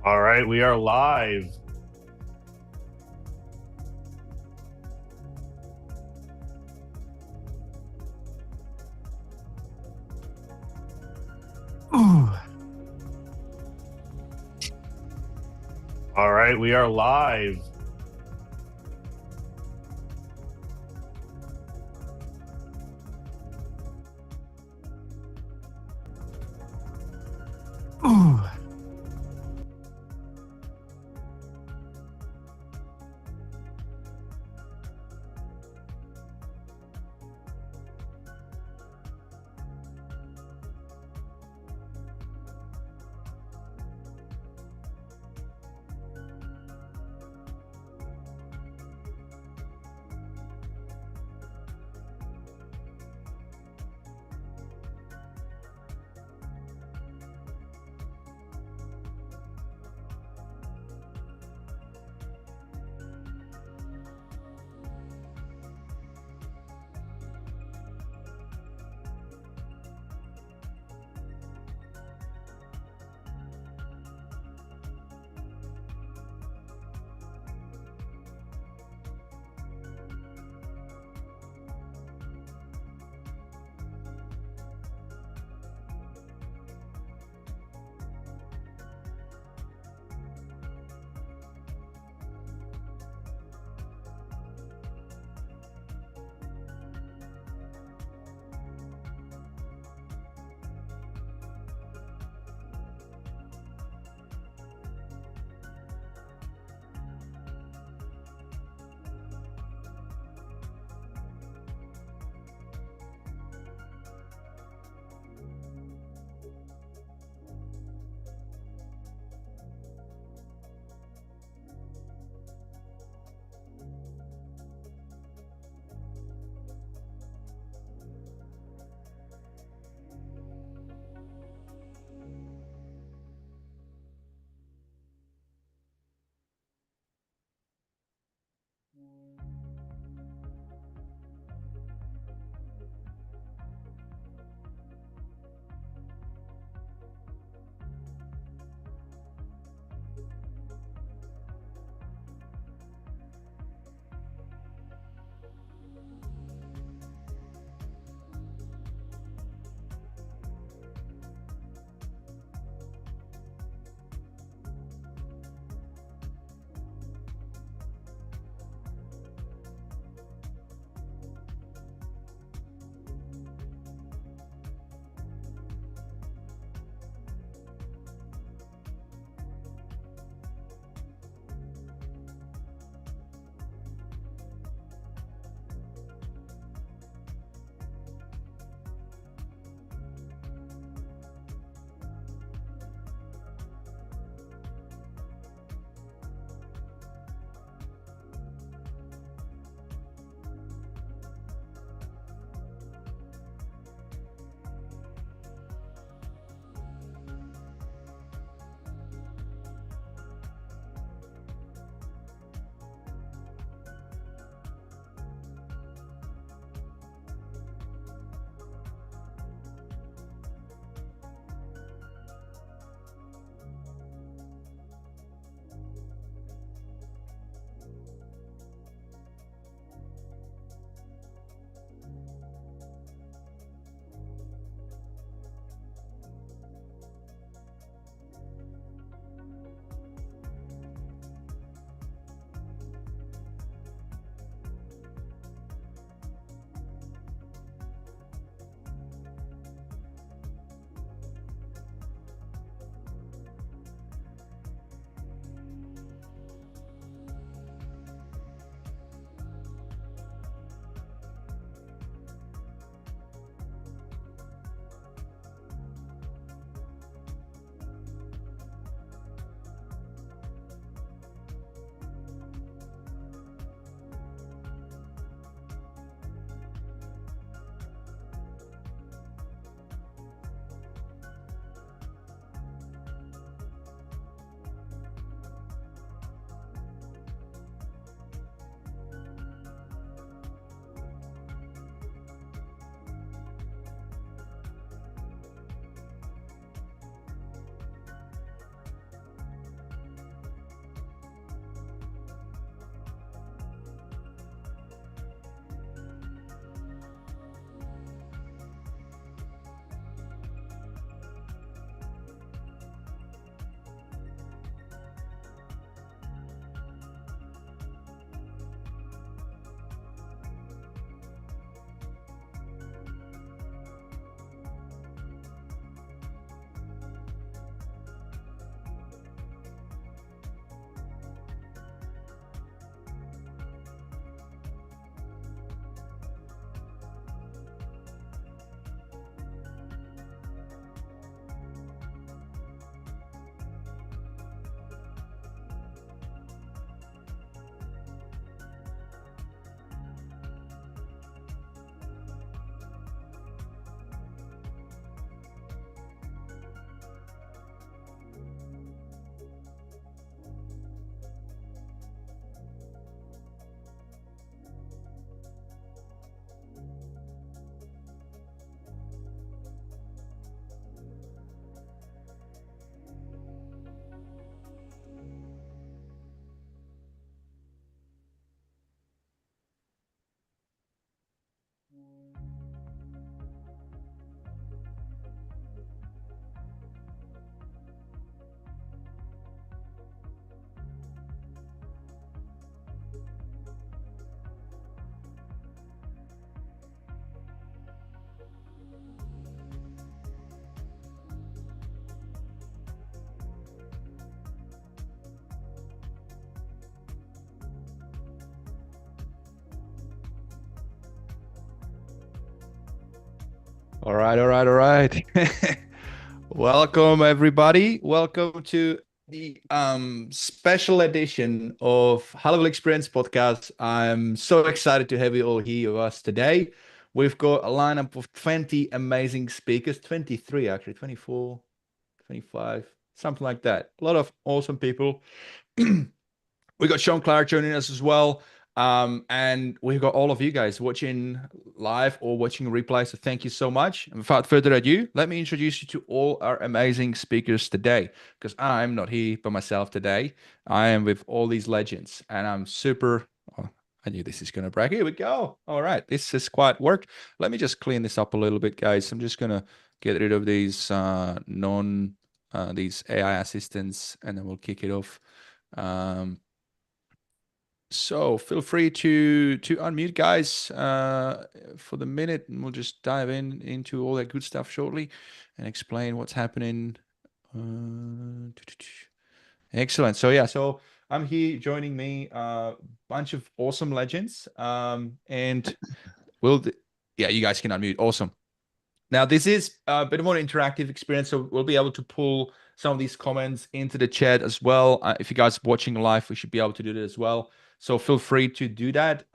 All right, we are live. Ooh. All right, we are live. Ooh. All right, all right, all right. Welcome everybody. Welcome to the special edition of HighLevel Experience podcast. I'm so excited to have you all here with us today. We've got a lineup of 20 amazing speakers, 23 actually, 24, 25, something like that. A lot of awesome people. We got Sean Clark joining us as well. And we've got all of you guys watching live or watching replay. So thank you so much. And without further ado, let me introduce you to all our amazing speakers today. Because I'm not here by myself today. I am with all these legends. And I'm super. Oh, I knew this is going to break. Here we go. All right. This is quite work. Let me just clean this up a little bit, guys. I'm just going to get rid of these these AI assistants, and then we'll kick it off. Um, so feel free to unmute, guys, for the minute, and we'll just dive into all that good stuff shortly and explain what's happening. Excellent. So yeah, so I'm here joining me a bunch of awesome legends, and we'll yeah, you guys can unmute. Awesome. Now, this is a bit more interactive experience, so we'll be able to pull some of these comments into the chat as well. If you guys are watching live, we should be able to do that as well. So feel free to do that.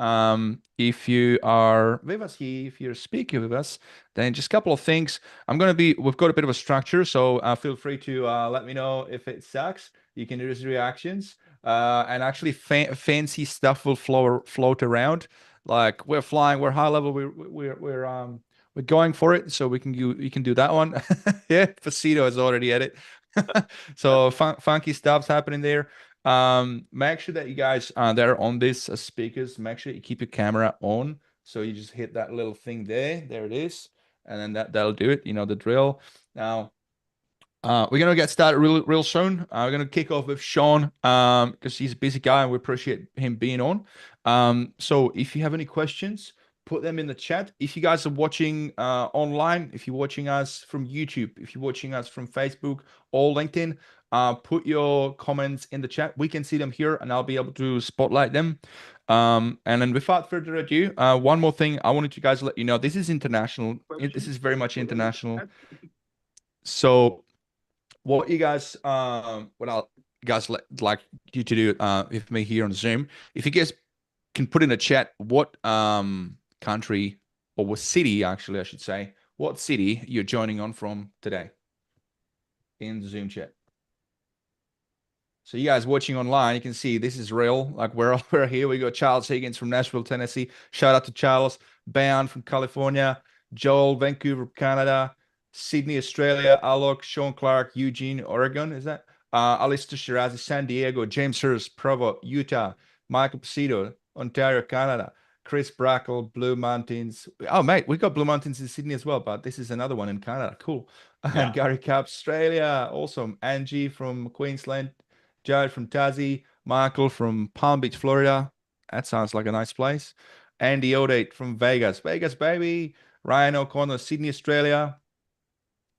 If you are with us here, if you're speaking with us, then just a couple of things. We've got a bit of a structure, so feel free to let me know if it sucks. You can do these reactions. And actually, fancy stuff will float around. Like we're flying, we're high level, we're going for it, so we can do that one. Yeah, Facito is already at it. So funky stuff's happening there. Make sure that you guys that are on this speakers, make sure you keep your camera on. So you just hit that little thing there. There it is, and then that'll do it. You know the drill. Now we're gonna get started real soon. We're gonna kick off with Sean, because he's a busy guy and we appreciate him being on. So if you have any questions, put them in the chat. If you guys are watching online, if you're watching us from YouTube, if you're watching us from Facebook or LinkedIn, put your comments in the chat. We can see them here, and I'll be able to spotlight them. And then without further ado, one more thing I wanted you guys to let you know. This is international. This is very much international. So what I'll guys like you to do with me here on Zoom, if you guys can put in a chat what country or what city, actually I should say, what city you're joining on from today in the Zoom chat. So you guys watching online, you can see this is real. Like we're here. We got Charles Higgins from Nashville, Tennessee. Shout out to Charles. Bound from California. Joel, Vancouver, Canada. Sydney, Australia. Alok, Sean Clark, Eugene, Oregon. Is that? Alistair Shirazi, San Diego. James Hurst, Provo, Utah. Michael Pacito, Ontario, Canada. Chris Brackle, Blue Mountains. Oh, mate, we got Blue Mountains in Sydney as well, but this is another one in Canada. Cool. And Yeah. Gary Cap, Australia. Awesome. Angie from Queensland. Jared from Tassie, Michael from Palm Beach, Florida. That sounds like a nice place. Andy Odate from Vegas. Vegas, baby. Ryan O'Connor, Sydney, Australia.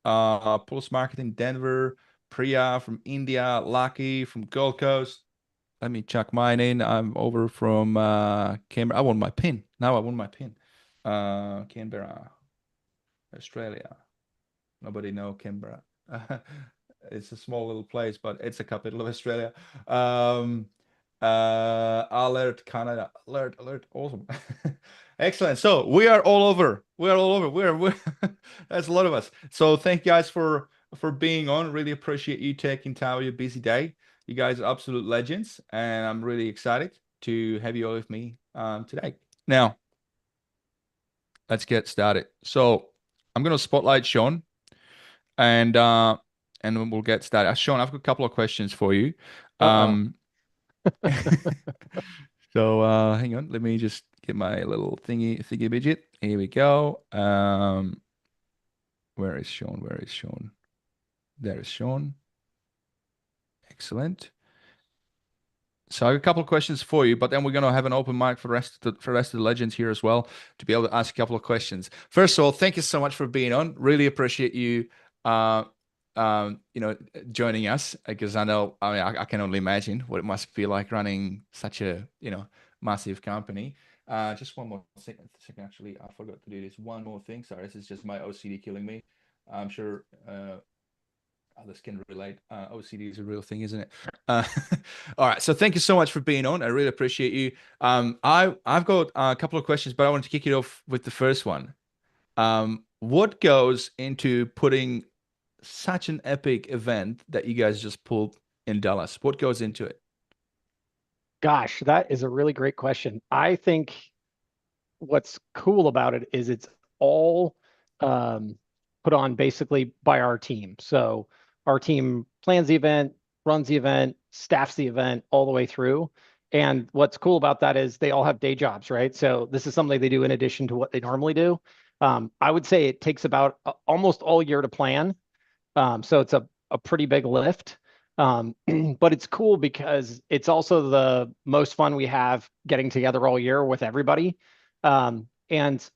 Pulse Marketing, Denver. Priya from India. Lucky from Gold Coast. Let me check mine in. I'm over from Canberra. I want my pin. Now I want my pin. Canberra, Australia. Nobody know Canberra. It's a small little place, but it's a capital of Australia. Um, Alert Canada. Alert, alert. Awesome. Excellent. So we are all over. We are all over. We're that's a lot of us. So thank you guys for being on. Really appreciate you taking time out of your busy day. You guys are absolute legends, and I'm really excited to have you all with me today. Now, let's get started. So I'm gonna spotlight Sean and then we'll get started. Sean, I've got a couple of questions for you. Uh-oh. Um, so hang on, let me just get my little thingy widget. Here we go. Where is Sean? Where is Sean? There is Sean. Excellent. So I have a couple of questions for you, but then we're gonna have an open mic for the rest of the legends here as well to be able to ask a couple of questions. First of all, thank you so much for being on. Really appreciate you, uh, you know, joining us because I can only imagine what it must be like running such a massive company. Just one more second, actually. I forgot to do this. One more thing. Sorry, this is just my OCD killing me. I'm sure others can relate. OCD is a real thing, isn't it? Uh, all right. So thank you so much for being on. I really appreciate you. I've got a couple of questions, but I want to kick it off with the first one. What goes into putting such an epic event that you guys just pulled in Dallas? What goes into it? Gosh, that is a really great question. I think what's cool about it is it's all um, put on basically by our team. So our team plans the event, runs the event, staffs the event all the way through. And what's cool about that is they all have day jobs, right? So this is something they do in addition to what they normally do. I would say it takes about almost all year to plan. So it's a pretty big lift. But it's cool because it's also the most fun we have getting together all year with everybody. And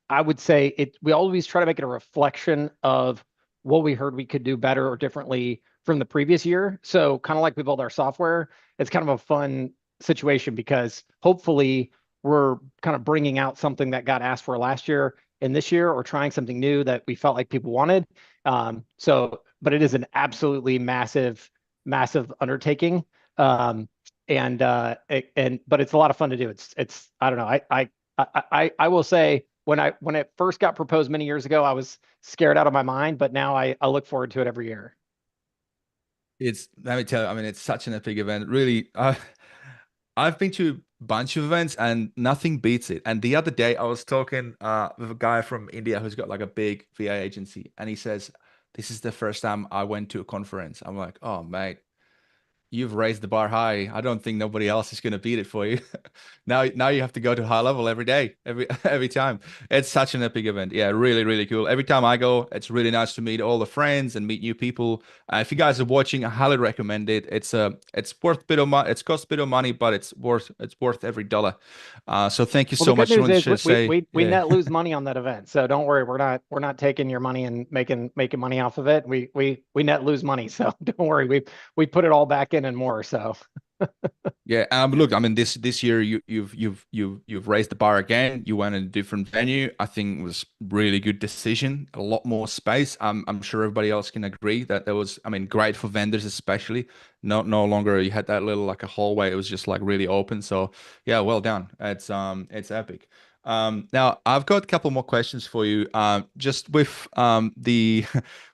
I would say we always try to make it a reflection of what we heard we could do better or differently from the previous year. So kind of like we build our software, it's kind of a fun situation because hopefully we're kind of bringing out something that got asked for last year and this year, or trying something new that we felt like people wanted. But it is an absolutely massive, massive undertaking. Um, but it's a lot of fun to do. It's I don't know. I will say when it first got proposed many years ago, I was scared out of my mind, but now I look forward to it every year. It's let me tell you, I mean, it's such an epic event. Really, I've been to a bunch of events and nothing beats it. And the other day I was talking with a guy from India who's got like a big VA agency, and he says, "This is the first time I went to a conference." I'm like, "Oh, mate, you've raised the bar high. I don't think nobody else is going to beat it for you." Now you have to go to high level every day, every time. It's such an epic event. Yeah, really, really cool. Every time I go, it's really nice to meet all the friends and meet new people. If you guys are watching, I highly recommend it. It's worth a bit of money. It's cost a bit of money, but it's worth every dollar. So thank you Well, the so good much. I news want is to say, we yeah. net lose money on that event, so don't worry. We're not taking your money and making money off of it. We net lose money, so don't worry. We put it all back in and more. So Yeah, look, I mean, this year you've raised the bar again. You went in a different venue. I think it was really good decision. A lot more space. I'm sure everybody else can agree that there was, I mean, great for vendors especially. No longer you had that little like a hallway. It was just like really open. So yeah, well done. It's epic. Now I've got a couple more questions for you. Just with the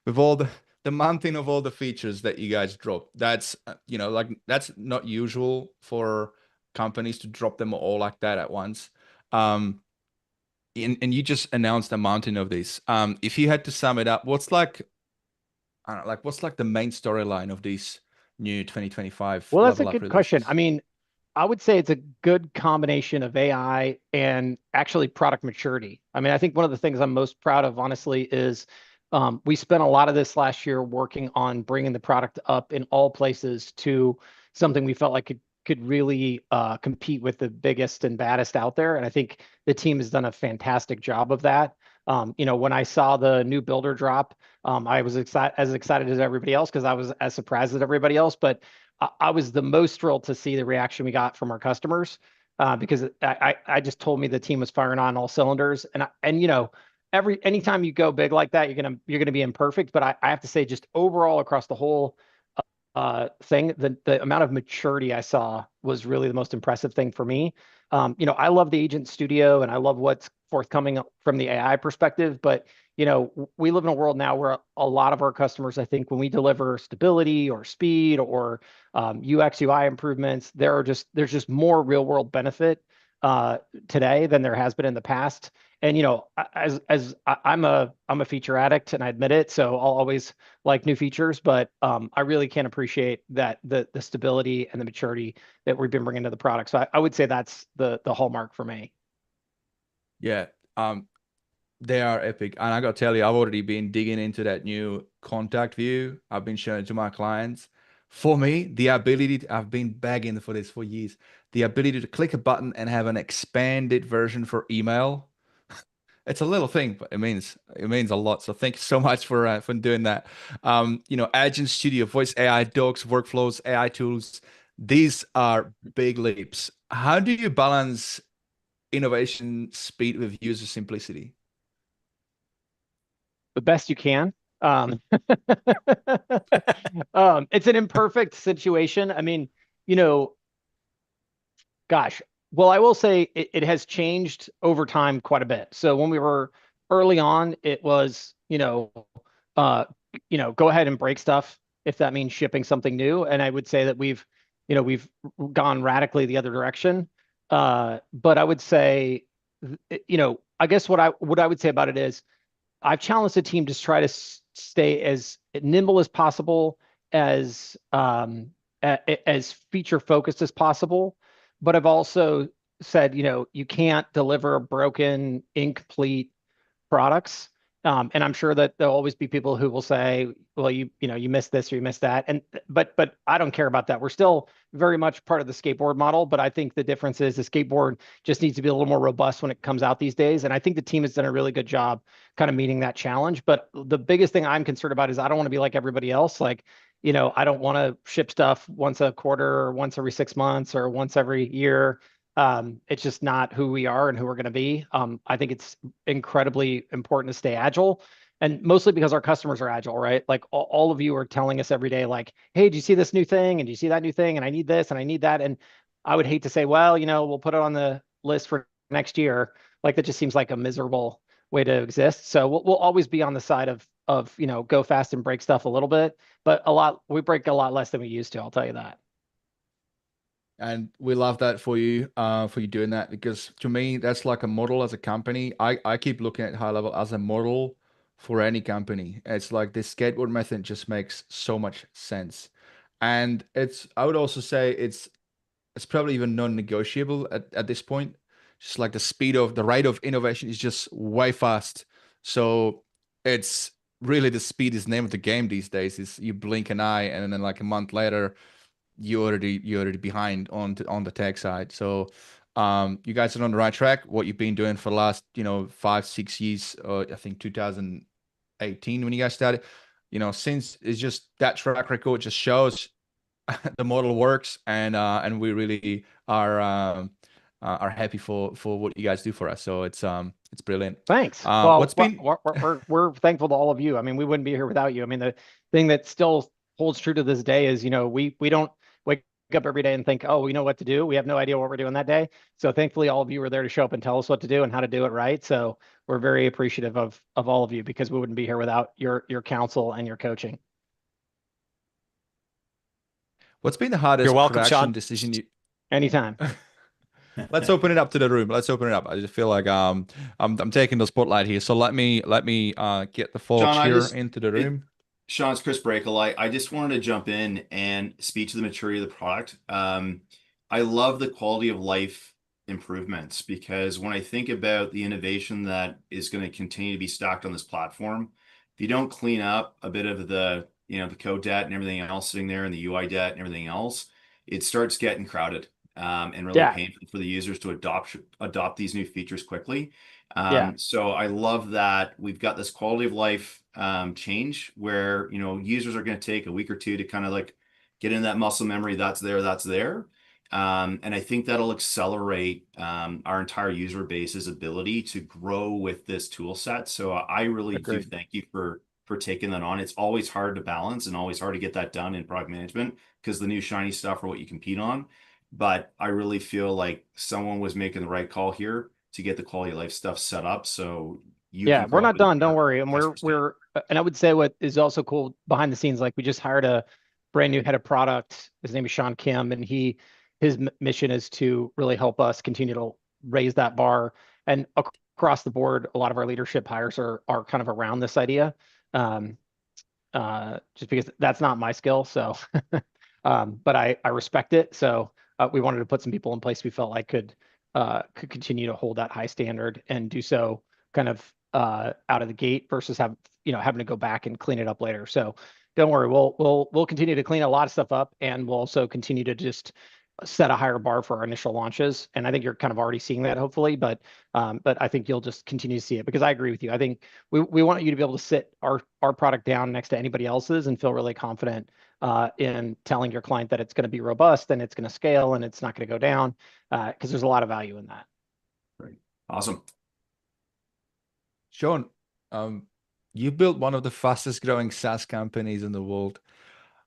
with all the mountain of all the features that you guys drop. That's like that's not usual for companies to drop them all like that at once. Um, and you just announced a mountain of these. If you had to sum it up, what's like, I don't know, like what's like the main storyline of these new 2025 well, that's a level up good question. I releases? mean, I would say it's a good combination of AI and actually product maturity. I mean, I think one of the things I'm most proud of, honestly, is we spent a lot of this last year working on bringing the product up in all places to something we felt like could really compete with the biggest and baddest out there. And I think the team has done a fantastic job of that. When I saw the new builder drop, I was as excited as everybody else because I was as surprised as everybody else. But I was the most thrilled to see the reaction we got from our customers because I just told me the team was firing on all cylinders. Anytime you go big like that, you're gonna be imperfect. But I have to say, just overall across the whole thing, the amount of maturity I saw was really the most impressive thing for me. I love the Agent Studio and I love what's forthcoming from the AI perspective, but we live in a world now where a lot of our customers, I think, when we deliver stability or speed or UX UI improvements, there's just more real world benefit today than there has been in the past. And I'm a feature addict and I admit it, so I'll always like new features, but I really can't appreciate that the stability and the maturity that we've been bringing to the product. So I would say that's the hallmark for me. Yeah. Um, They are epic. And I gotta tell you, I've already been digging into that new contact view. I've been showing it to my clients. For me, the ability I've been begging for this for years. The ability to click a button and have an expanded version for email. It's a little thing, but it means a lot. So thank you so much for doing that. Agent Studio, voice AI, docs, workflows, AI tools. These are big leaps. How do you balance innovation speed with user simplicity? The best you can. It's an imperfect situation. I mean, you know, gosh, well, I will say it has changed over time quite a bit. So when we were early on, it was, uh, go ahead and break stuff if that means shipping something new. And I would say that we've gone radically the other direction. But I would say, I guess what I would say about it is I've challenged the team to try to stay as nimble as possible, as feature focused as possible. But I've also said, you can't deliver broken, incomplete products. And I'm sure that there'll always be people who will say, well, you missed this or you missed that. But I don't care about that. We're still very much part of the skateboard model, but I think the difference is the skateboard just needs to be a little more robust when it comes out these days. And I think the team has done a really good job kind of meeting that challenge. But the biggest thing I'm concerned about is I don't want to be like everybody else. Like, I don't want to ship stuff once a quarter or once every 6 months or once every year. It's just not who we are and who we're going to be. I think it's incredibly important to stay agile, and mostly because our customers are agile, right? Like all of you are telling us every day, like, hey, do you see this new thing? And do you see that new thing? And I need this and I need that. And I would hate to say, well, we'll put it on the list for next year. Like that just seems like a miserable way to exist. So we'll always be on the side of go fast and break stuff a little bit, but we break a lot less than we used to. I'll tell you that. And we love that for you doing that, because to me, that's like a model as a company. I keep looking at HighLevel as a model for any company. It's like this skateboard method just makes so much sense. And I would also say it's probably even non-negotiable at this point. Just like the rate of innovation is just way fast. So it's really, the speed is the name of the game these days. Is you blink an eye and then like a month later, you're already behind on the tech side. So you guys are on the right track. What you've been doing for the last 5-6 years, I think 2018 when you guys started, since it's just that track record just shows the model works, and we really are happy for what you guys do for us. So it's brilliant. Thanks. What's been We're thankful to all of you. I mean, we wouldn't be here without you. I mean, the thing that still holds true to this day is, we don't wake up every day and think, oh, we know what to do. We have no idea what we're doing that day. So thankfully, all of you were there to show up and tell us what to do and how to do it right. So we're very appreciative of all of you, because we wouldn't be here without your counsel and your coaching. What's been the hardest You're welcome, production Sean. decision you? Anytime. Let's open it up to the room. Let's open it up. I just feel like I'm taking the spotlight here. So let me get the folks John, here into the room. Sean, it's Chris Brakel. I just wanted to jump in and speak to the maturity of the product. I love the quality of life improvements, because when I think about the innovation that is going to continue to be stacked on this platform, if you don't clean up a bit of the code debt and everything else sitting there, and the UI debt and everything else, it starts getting crowded, and really painful for the users to adopt these new features quickly. So I love that we've got this quality of life change where users are going to take a week or two to kind of like get in that muscle memory that's there. And I think that'll accelerate our entire user base's ability to grow with this tool set. So I really do thank you for taking that on. It's always hard to balance and always hard to get that done in product management, because the new shiny stuff are what you compete on. But I really feel like someone was making the right call here to get the quality of life stuff set up. So we're not done. Don't worry. And and I would say what is also cool behind the scenes, like we just hired a brand new head of product. His name is Sean Kim, and his mission is to really help us continue to raise that bar. And across the board, a lot of our leadership hires are kind of around this idea. Just because that's not my skill. So, but I respect it. So we wanted to put some people in place we felt like could continue to hold that high standard and do so kind of out of the gate versus having to go back and clean it up later. So don't worry, we'll continue to clean a lot of stuff up, and we'll also continue to just set a higher bar for our initial launches. And I think you're kind of already seeing that, hopefully, but I think you'll just continue to see it, because I agree with you. I think we want you to be able to sit our product down next to anybody else's and feel really confident in telling your client that it's going to be robust and it's going to scale and it's not going to go down, because there's a lot of value in that. Awesome. Sean, you built one of the fastest growing SaaS companies in the world.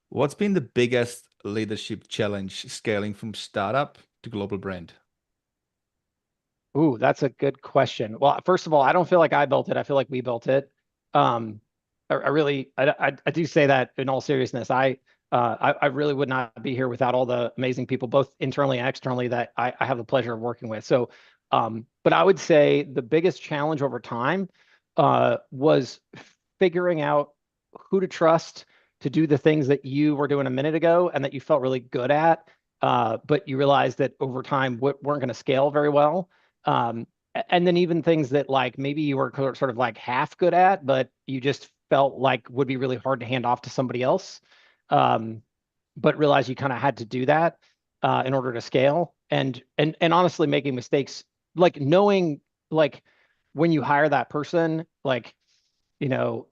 What's been the biggest leadership challenge scaling from startup to global brand? Ooh, that's a good question. Well, first of all, I don't feel like I built it. I feel like we built it. Um, I really, I do say that in all seriousness. I really would not be here without all the amazing people, both internally and externally, that I have the pleasure of working with. So, but I would say the biggest challenge over time, was figuring out who to trust to do the things that you were doing a minute ago and that you felt really good at, but you realized that over time weren't going to scale very well. And then even things that like maybe you were sort of like half good at, but you just felt like would be really hard to hand off to somebody else. Um, but realize you kind of had to do that in order to scale. And honestly, making mistakes, like knowing like when you hire that person, like you know,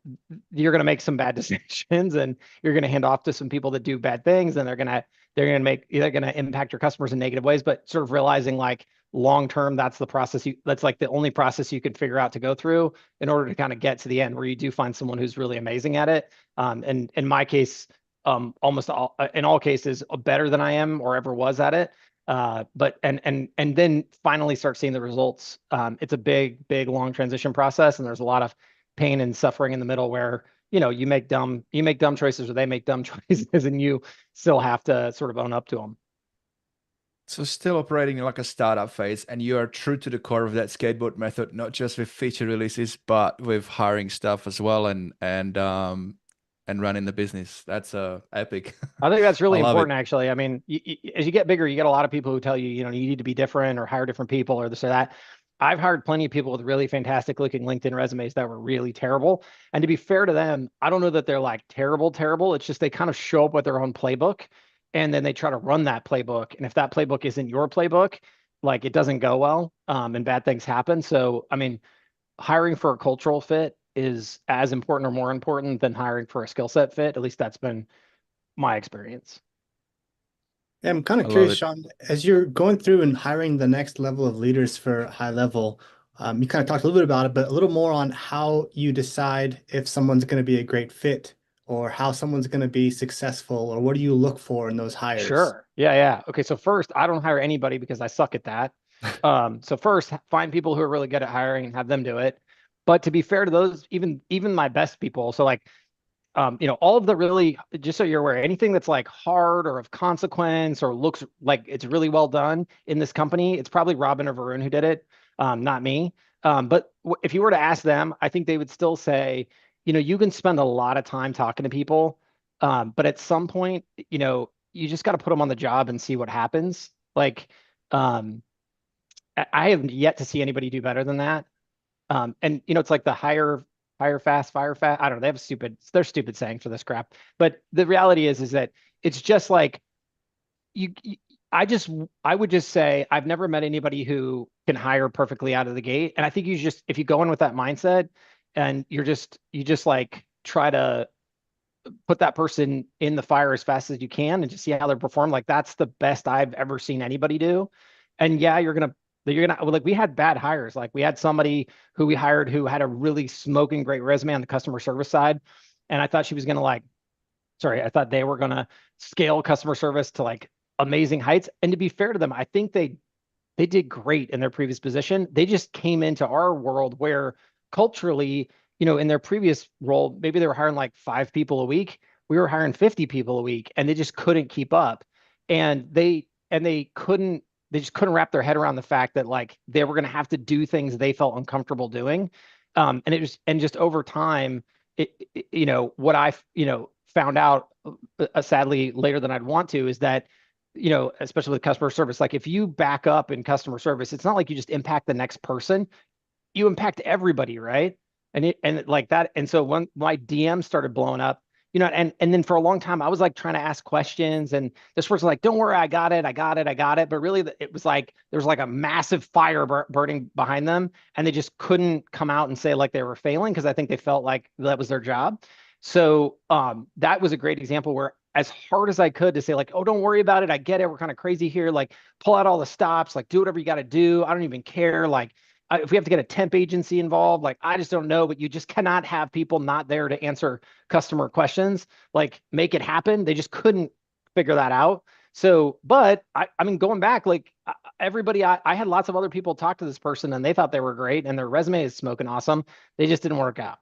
you're going to make some bad decisions and you're going to hand off to some people that do bad things, and they're going to impact your customers in negative ways, but sort of realizing like long term, that's like the only process you can figure out to go through in order to kind of get to the end where you do find someone who's really amazing at it. And in my case, almost all, in all cases, better than I am or ever was at it. But and then finally start seeing the results. It's a big long transition process, and there's a lot of pain and suffering in the middle where you make dumb choices or they make dumb choices, and you still have to sort of own up to them. So still operating like a startup phase, and you are true to the core of that skateboard method, not just with feature releases, but with hiring stuff as well, and running the business. That's epic. I think that's I really love it. important, actually. I mean, as you get bigger, you get a lot of people who tell you, you need to be different or hire different people or this or that. I've hired plenty of people with really fantastic looking LinkedIn resumes that were really terrible. And to be fair to them, I don't know that they're like terrible, terrible. It's just they kind of show up with their own playbook, and then they try to run that playbook. And if that playbook isn't your playbook, like it doesn't go well, and bad things happen. So, I mean, hiring for a cultural fit is as important or more important than hiring for a skill set fit. At least that's been my experience. Yeah, I'm kind I of love curious, it. Sean, as you're going through and hiring the next level of leaders for HighLevel, you kind of talked a little bit about it, but a little more on how you decide if someone's going to be a great fit or how someone's going to be successful, or what do you look for in those hires? Sure. Yeah, yeah. Okay, so first, I don't hire anybody because I suck at that. So first, find people who are really good at hiring and have them do it. But to be fair to those, even my best people, so like all of the really, just so you're aware, anything that's like hard or of consequence or looks like it's really well done in this company, it's probably Robin or Varun who did it, not me. But if you were to ask them, I think they would still say, you can spend a lot of time talking to people, but at some point, you just got to put them on the job and see what happens. Like, um, I have yet to see anybody do better than that. And it's like the hire fast, fire fast. I don't know. They're stupid saying for this crap. But the reality is that it's just like you I would just say I've never met anybody who can hire perfectly out of the gate. And I think if you go in with that mindset and you just like try to put that person in the fire as fast as you can and just see how they perform. Like that's the best I've ever seen anybody do. And yeah, you're gonna like we had bad hires. Like we had somebody who we hired who had a really smoking great resume on the customer service side. And I thought she was gonna I thought they were gonna scale customer service to like amazing heights. And to be fair to them, I think they did great in their previous position. They just came into our world where culturally, in their previous role, maybe they were hiring like 5 people a week. We were hiring 50 people a week, and they just couldn't keep up. And they just couldn't wrap their head around the fact that like they were going to have to do things they felt uncomfortable doing. And just over time, what I, found out sadly later than I'd want to is that especially with customer service, like if you back up in customer service, it's not like you just impact the next person, you impact everybody, right? And like that. And so when my DM started blowing up, and then for a long time, I was like trying to ask questions, and this person like, don't worry, I got it, I got it, I got it. But really, it was like there was like a massive fire burning behind them, and they just couldn't come out and say like they were failing because I think they felt like that was their job. So that was a great example where, as hard as I could to say like, oh, don't worry about it, I get it, we're kind of crazy here, like pull out all the stops, like do whatever you got to do, I don't even care, like if we have to get a temp agency involved, like, I just don't know, but you just cannot have people not there to answer customer questions, like make it happen. They just couldn't figure that out. So, but I mean, going back, like everybody, I had lots of other people talk to this person and they thought they were great and their resume is smoking awesome. They just didn't work out.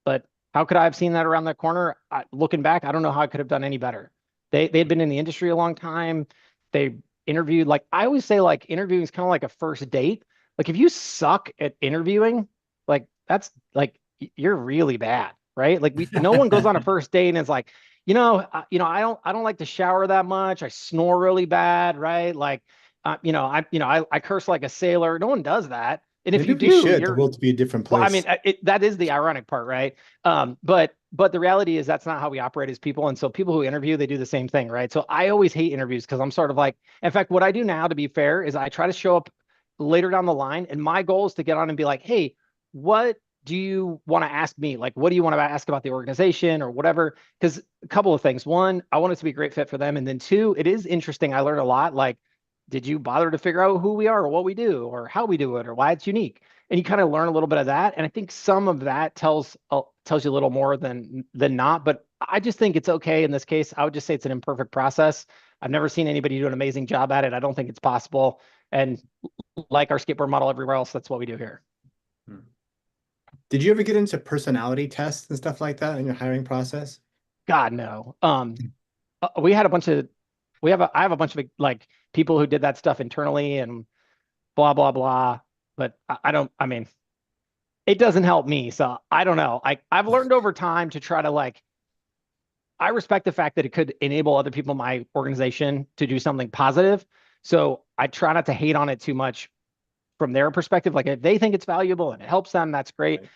But how could I have seen that around the corner? Looking back, I don't know how I could have done any better. They'd been in the industry a long time. They interviewed, like I always say, like interviewing is kind of like a first date. Like if you suck at interviewing, like that's like you're really bad, right? Like no one goes on a first date and is like, I don't like to shower that much. I snore really bad, right? Like, I curse like a sailor. No one does that. And if Maybe you we do, should. The world to be a different place. well, I mean, that is the ironic part, right? But the reality is that's not how we operate as people. And so people who interview, they do the same thing, right? So I always hate interviews because I'm sort of like, in fact, what I do now, to be fair, is I try to show up later down the line, and my goal is to get on and be like, hey, what do you want to ask me? Like, what do you want to ask about the organization or whatever? Because a couple of things. One, I want it to be a great fit for them. And then two, it is interesting. I learned a lot. Like, did you bother to figure out who we are or what we do or how we do it or why it's unique? And you kind of learn a little bit of that. And I think some of that tells you a little more than not. But I just think it's okay in this case. I would just say it's an imperfect process. I've never seen anybody do an amazing job at it. I don't think it's possible. And like our skateboard model everywhere else, that's what we do here. Did you ever get into personality tests and stuff like that in your hiring process? God, no. I have a bunch of like people who did that stuff internally and blah, blah, blah. But I mean, it doesn't help me. So I don't know. I've learned over time to try to I respect the fact that it could enable other people in my organization to do something positive. So I try not to hate on it too much from their perspective. Like if they think it's valuable and it helps them, that's great. Right.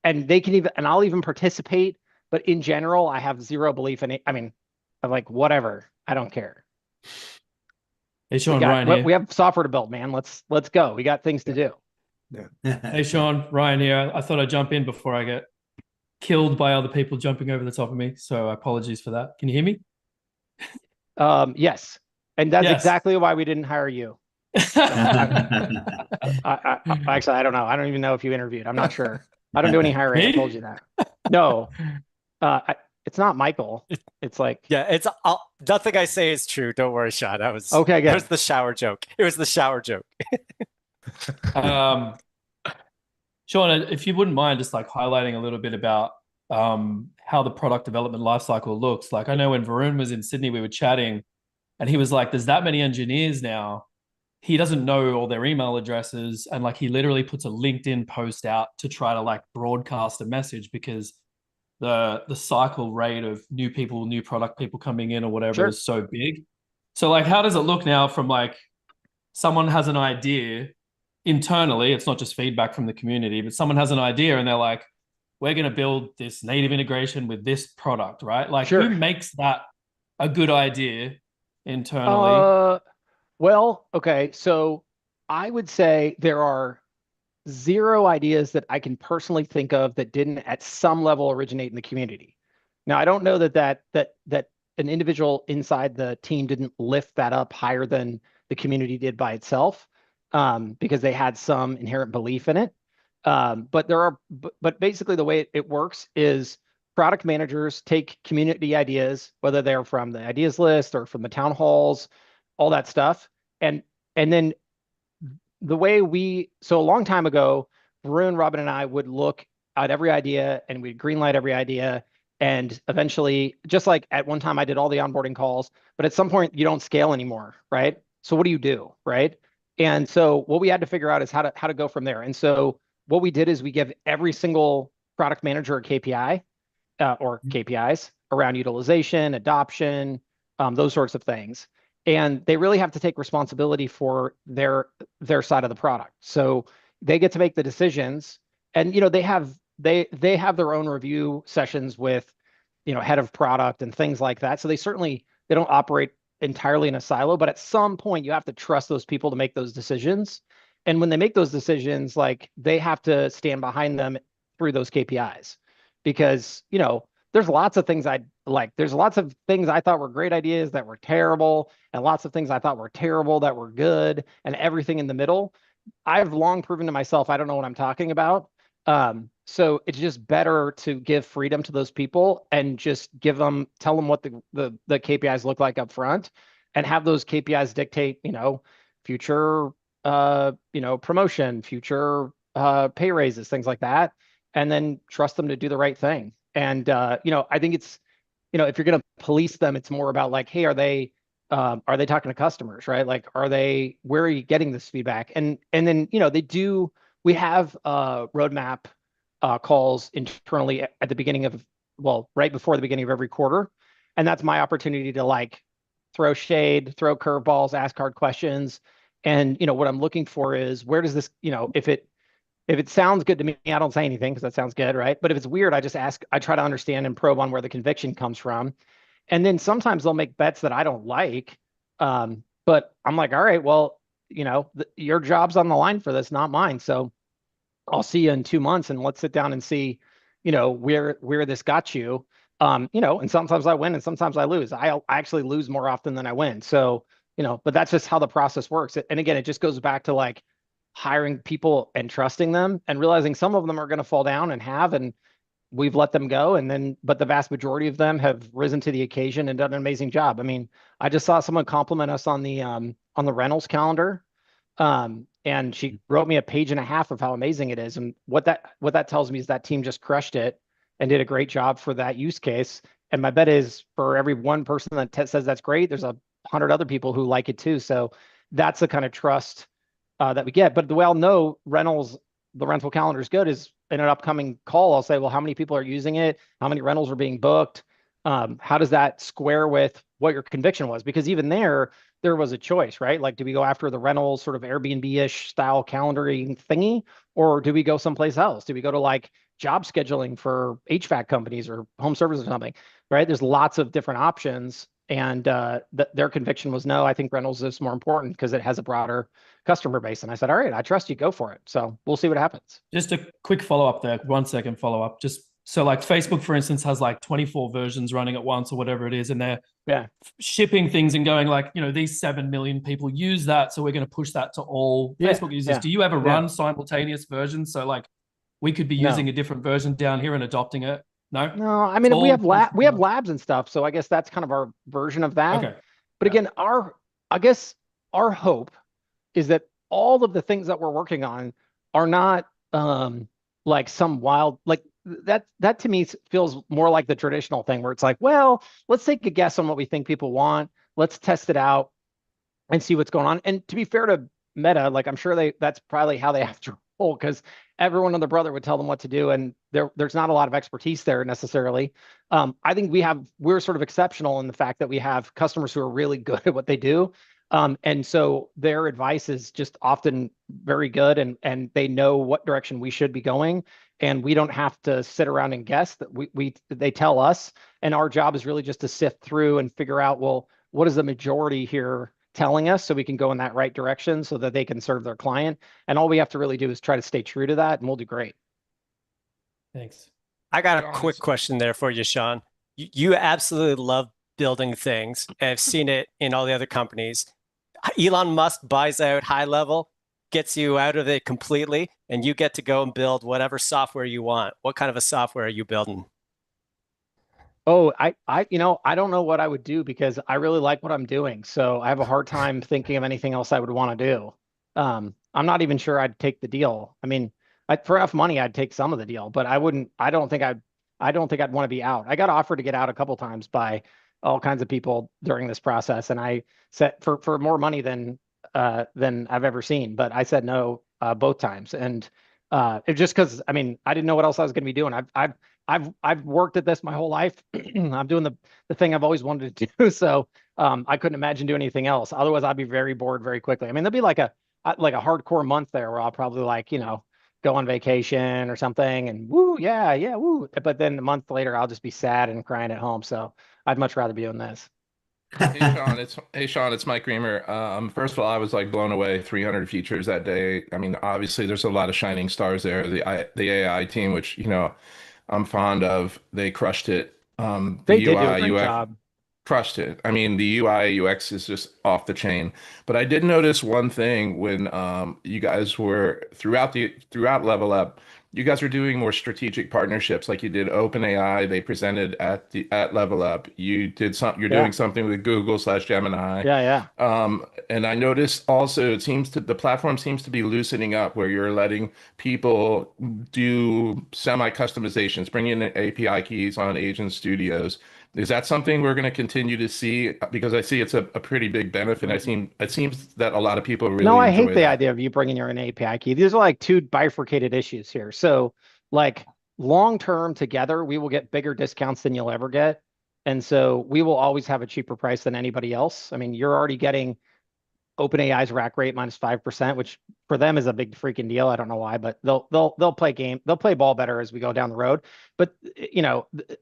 And they can even, and I'll even participate. But in general, I have zero belief in it. I mean, I'm like, whatever, I don't care. Hey, Sean, Ryan here. We have software to build, man. Let's go. We got things to do. Yeah. Hey, Sean, Ryan here. I thought I'd jump in before I get killed by other people jumping over the top of me. So apologies for that. Can you hear me? Yes. And that's exactly why we didn't hire you. Actually, I don't know. I don't even know if you interviewed. I'm not sure. I don't do any hiring. I told you that. No, it's not Michael. It's like, yeah, nothing I say is true. Don't worry, Sean. That was okay. Good. It was the shower joke. It was the shower joke. Sean, if you wouldn't mind just highlighting a little bit about how the product development lifecycle looks. Like I know when Varun was in Sydney, we were chatting and he was like, there's that many engineers now. He doesn't know all their email addresses. And he literally puts a LinkedIn post out to try to broadcast a message because the cycle rate of new product people coming in or whatever is so big. So how does it look now from someone has an idea internally, it's not just feedback from the community, but someone has an idea and they're like, we're going to build this native integration with this product, right? Who makes that a good idea internally? Well, okay. So I would say there are 0 ideas that I can personally think of that didn't at some level originate in the community. Now, I don't know that an individual inside the team didn't lift that up higher than the community did by itself, because they had some inherent belief in it. But basically the way it works is product managers take community ideas, whether they're from the ideas list or from the town halls, all that stuff. And then the way so a long time ago, Varun, Robin, and I would look at every idea and we'd greenlight every idea. And eventually, just like at one time I did all the onboarding calls, but at some point you don't scale anymore, right? So what do you do, right? And so what we had to figure out is how to go from there. And so what we did is we give every single product manager a KPI or KPIs around utilization, adoption, those sorts of things. And they really have to take responsibility for their side of the product. So they get to make the decisions, and they have their own review sessions with head of product and things like that. So they don't operate entirely in a silo, but at some point you have to trust those people to make those decisions. And when they make those decisions, they have to stand behind them through those KPIs, because there's lots of things there's lots of things I thought were great ideas that were terrible, and lots of things I thought were terrible that were good, and everything in the middle. I've long proven to myself I don't know what I'm talking about. So it's just better to give freedom to those people and just tell them what the KPIs look like up front, and have those KPIs dictate, future, promotion, future, pay raises, things like that, and then trust them to do the right thing. And I think it's, if you're going to police them, it's more about like, hey, are they talking to customers, right? Like, where are you getting this feedback? And then, we have roadmap calls internally at the beginning of, well, right before the beginning of every quarter. And that's my opportunity to like throw shade, throw curveballs, ask hard questions. And, what I'm looking for is, where does this, if it sounds good to me, I don't say anything because that sounds good, right? But if it's weird, I try to understand and probe on where the conviction comes from. And then sometimes they'll make bets that I don't like. But I'm like, all right, well, your job's on the line for this, not mine. So I'll see you in 2 months and let's sit down and see, where this got you. And sometimes I win and sometimes I lose. I actually lose more often than I win. So, but that's just how the process works. And again, it just goes back to like hiring people and trusting them and realizing some of them are going to fall down and we've let them go. But the vast majority of them have risen to the occasion and done an amazing job. I mean, I just saw someone compliment us on the Reynolds calendar. And she wrote me a page and a half of how amazing it is. And what that tells me is that team just crushed it and did a great job for that use case. And my bet is for every one person that says that's great, there's 100 other people who like it too. So that's the kind of trust that we get. But the way I'll know the rental calendar is good is in an upcoming call, I'll say, well, how many people are using it? How many rentals are being booked? How does that square with what your conviction was? Because even there was a choice, right? Like, do we go after the rentals sort of Airbnb-ish style calendaring thingy, or do we go someplace else? Do we go to like job scheduling for HVAC companies or home services or something, right? There's lots of different options. And their conviction was, no, I think rentals is more important because it has a broader customer base. And I said, all right, I trust you, go for it. So we'll see what happens. Just a quick follow-up there, 1 second follow-up. Just so like Facebook, for instance, has like 24 versions running at once or whatever it is, and they're shipping things and going like, these 7 million people use that, so we're going to push that to all Facebook users. Yeah. Do you ever run simultaneous versions? So like we could be using a different version down here and adopting it? No, I mean, we have labs and stuff. So I guess that's kind of our version of that. Okay. But again, I guess our hope is that all of the things that we're working on are not like some wild, like that to me feels more like the traditional thing where it's like, well, let's take a guess on what we think people want. Let's test it out and see what's going on. And to be fair to Meta, like I'm sure that's probably how they have to roll, because everyone and their brother would tell them what to do, and there's not a lot of expertise there necessarily. I think we're sort of exceptional in the fact that we have customers who are really good at what they do. And so their advice is just often very good, and they know what direction we should be going. And we don't have to sit around and guess that they tell us. And our job is really just to sift through and figure out, well, what is the majority here telling us, so we can go in that right direction so that they can serve their client. And all we have to really do is try to stay true to that, and we'll do great. Thanks. I got a quick question there for you, Sean. You absolutely love building things. I've seen it in all the other companies. Elon Musk buys out HighLevel, gets you out of it completely, and you get to go and build whatever software you want. What kind of a software are you building? Oh, I don't know what I would do because I really like what I'm doing. So I have a hard time thinking of anything else I would want to do. I'm not even sure I'd take the deal. I mean, for enough money, I'd take some of the deal, but I don't think I'd want to be out. I got offered to get out a couple times by all kinds of people during this process, and I said for more money than I've ever seen, but I said no both times. And it just because I didn't know what else I was going to be doing. I've worked at this my whole life. I'm doing the thing I've always wanted to do. So I couldn't imagine doing anything else. Otherwise, I'd be very bored very quickly. I mean, there'll be like a hardcore month there where I'll probably go on vacation or something and woo, yeah, woo. But then a month later, I'll just be sad and crying at home. So I'd much rather be doing this. Hey Sean, it's Mike Reamer. First of all, I was like blown away. 300 features that day. I mean, obviously, there's a lot of shining stars there. The AI team, which I'm fond of, they crushed it. They did do a great job. crushed it. I mean, the UI UX is just off the chain. But I did notice one thing when you guys were throughout Level Up, you guys are doing more strategic partnerships, like you did OpenAI. They presented at Level Up. You're Yeah. doing something with Google slash Gemini. Yeah. And I noticed also the platform seems to be loosening up where you're letting people do semi customizations, bring in API keys on Agent Studios. Is that something we're going to continue to see? Because I see it's a pretty big benefit. It seems that a lot of people No, really I hate enjoy the that. idea of you bringing your own API key. These are like two bifurcated issues here. So, like long term together, we will get bigger discounts than you'll ever get. And so we will always have a cheaper price than anybody else. I mean, you're already getting OpenAI's rack rate minus 5%, which for them is a big freaking deal. I don't know why, but they'll play ball better as we go down the road. But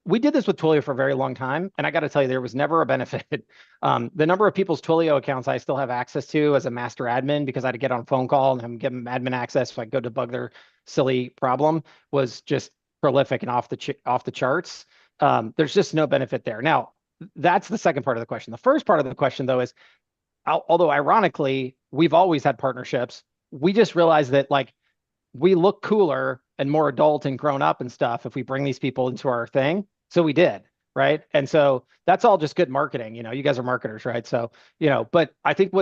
we did this with Twilio for a very long time, and I got to tell you, there was never a benefit. The number of people's Twilio accounts I still have access to as a master admin because I had to get on a phone call and give them admin access so I could go debug their silly problem was just prolific and off the charts. There's just no benefit there. Now, that's the second part of the question. The first part of the question, though, is although ironically, we've always had partnerships. We just realized that like we look cooler and more adult and grown up and stuff if we bring these people into our thing. So we did, right? And so that's all just good marketing. You guys are marketers, right? So, but I think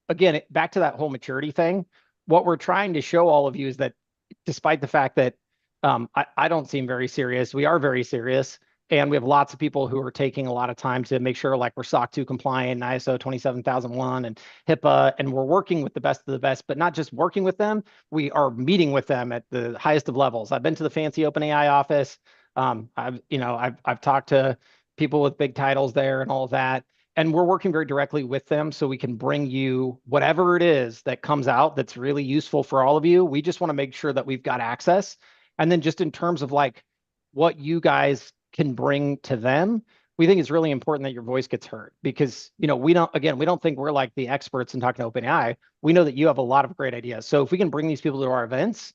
again, back to that whole maturity thing, what we're trying to show all of you is that despite the fact that I don't seem very serious, we are very serious. And we have lots of people who are taking a lot of time to make sure like we're SOC 2 compliant, and ISO 27001 and HIPAA, and we're working with the best of the best, but not just working with them. We are meeting with them at the highest of levels. I've been to the fancy OpenAI office. I've talked to people with big titles there and all of that. And we're working very directly with them so we can bring you whatever it is that comes out that's really useful for all of you. We just want to make sure that we've got access. And then just in terms of like what you guys can bring to them, we think it's really important that your voice gets heard because, we don't think we're like the experts in talking to OpenAI. We know that you have a lot of great ideas. So if we can bring these people to our events,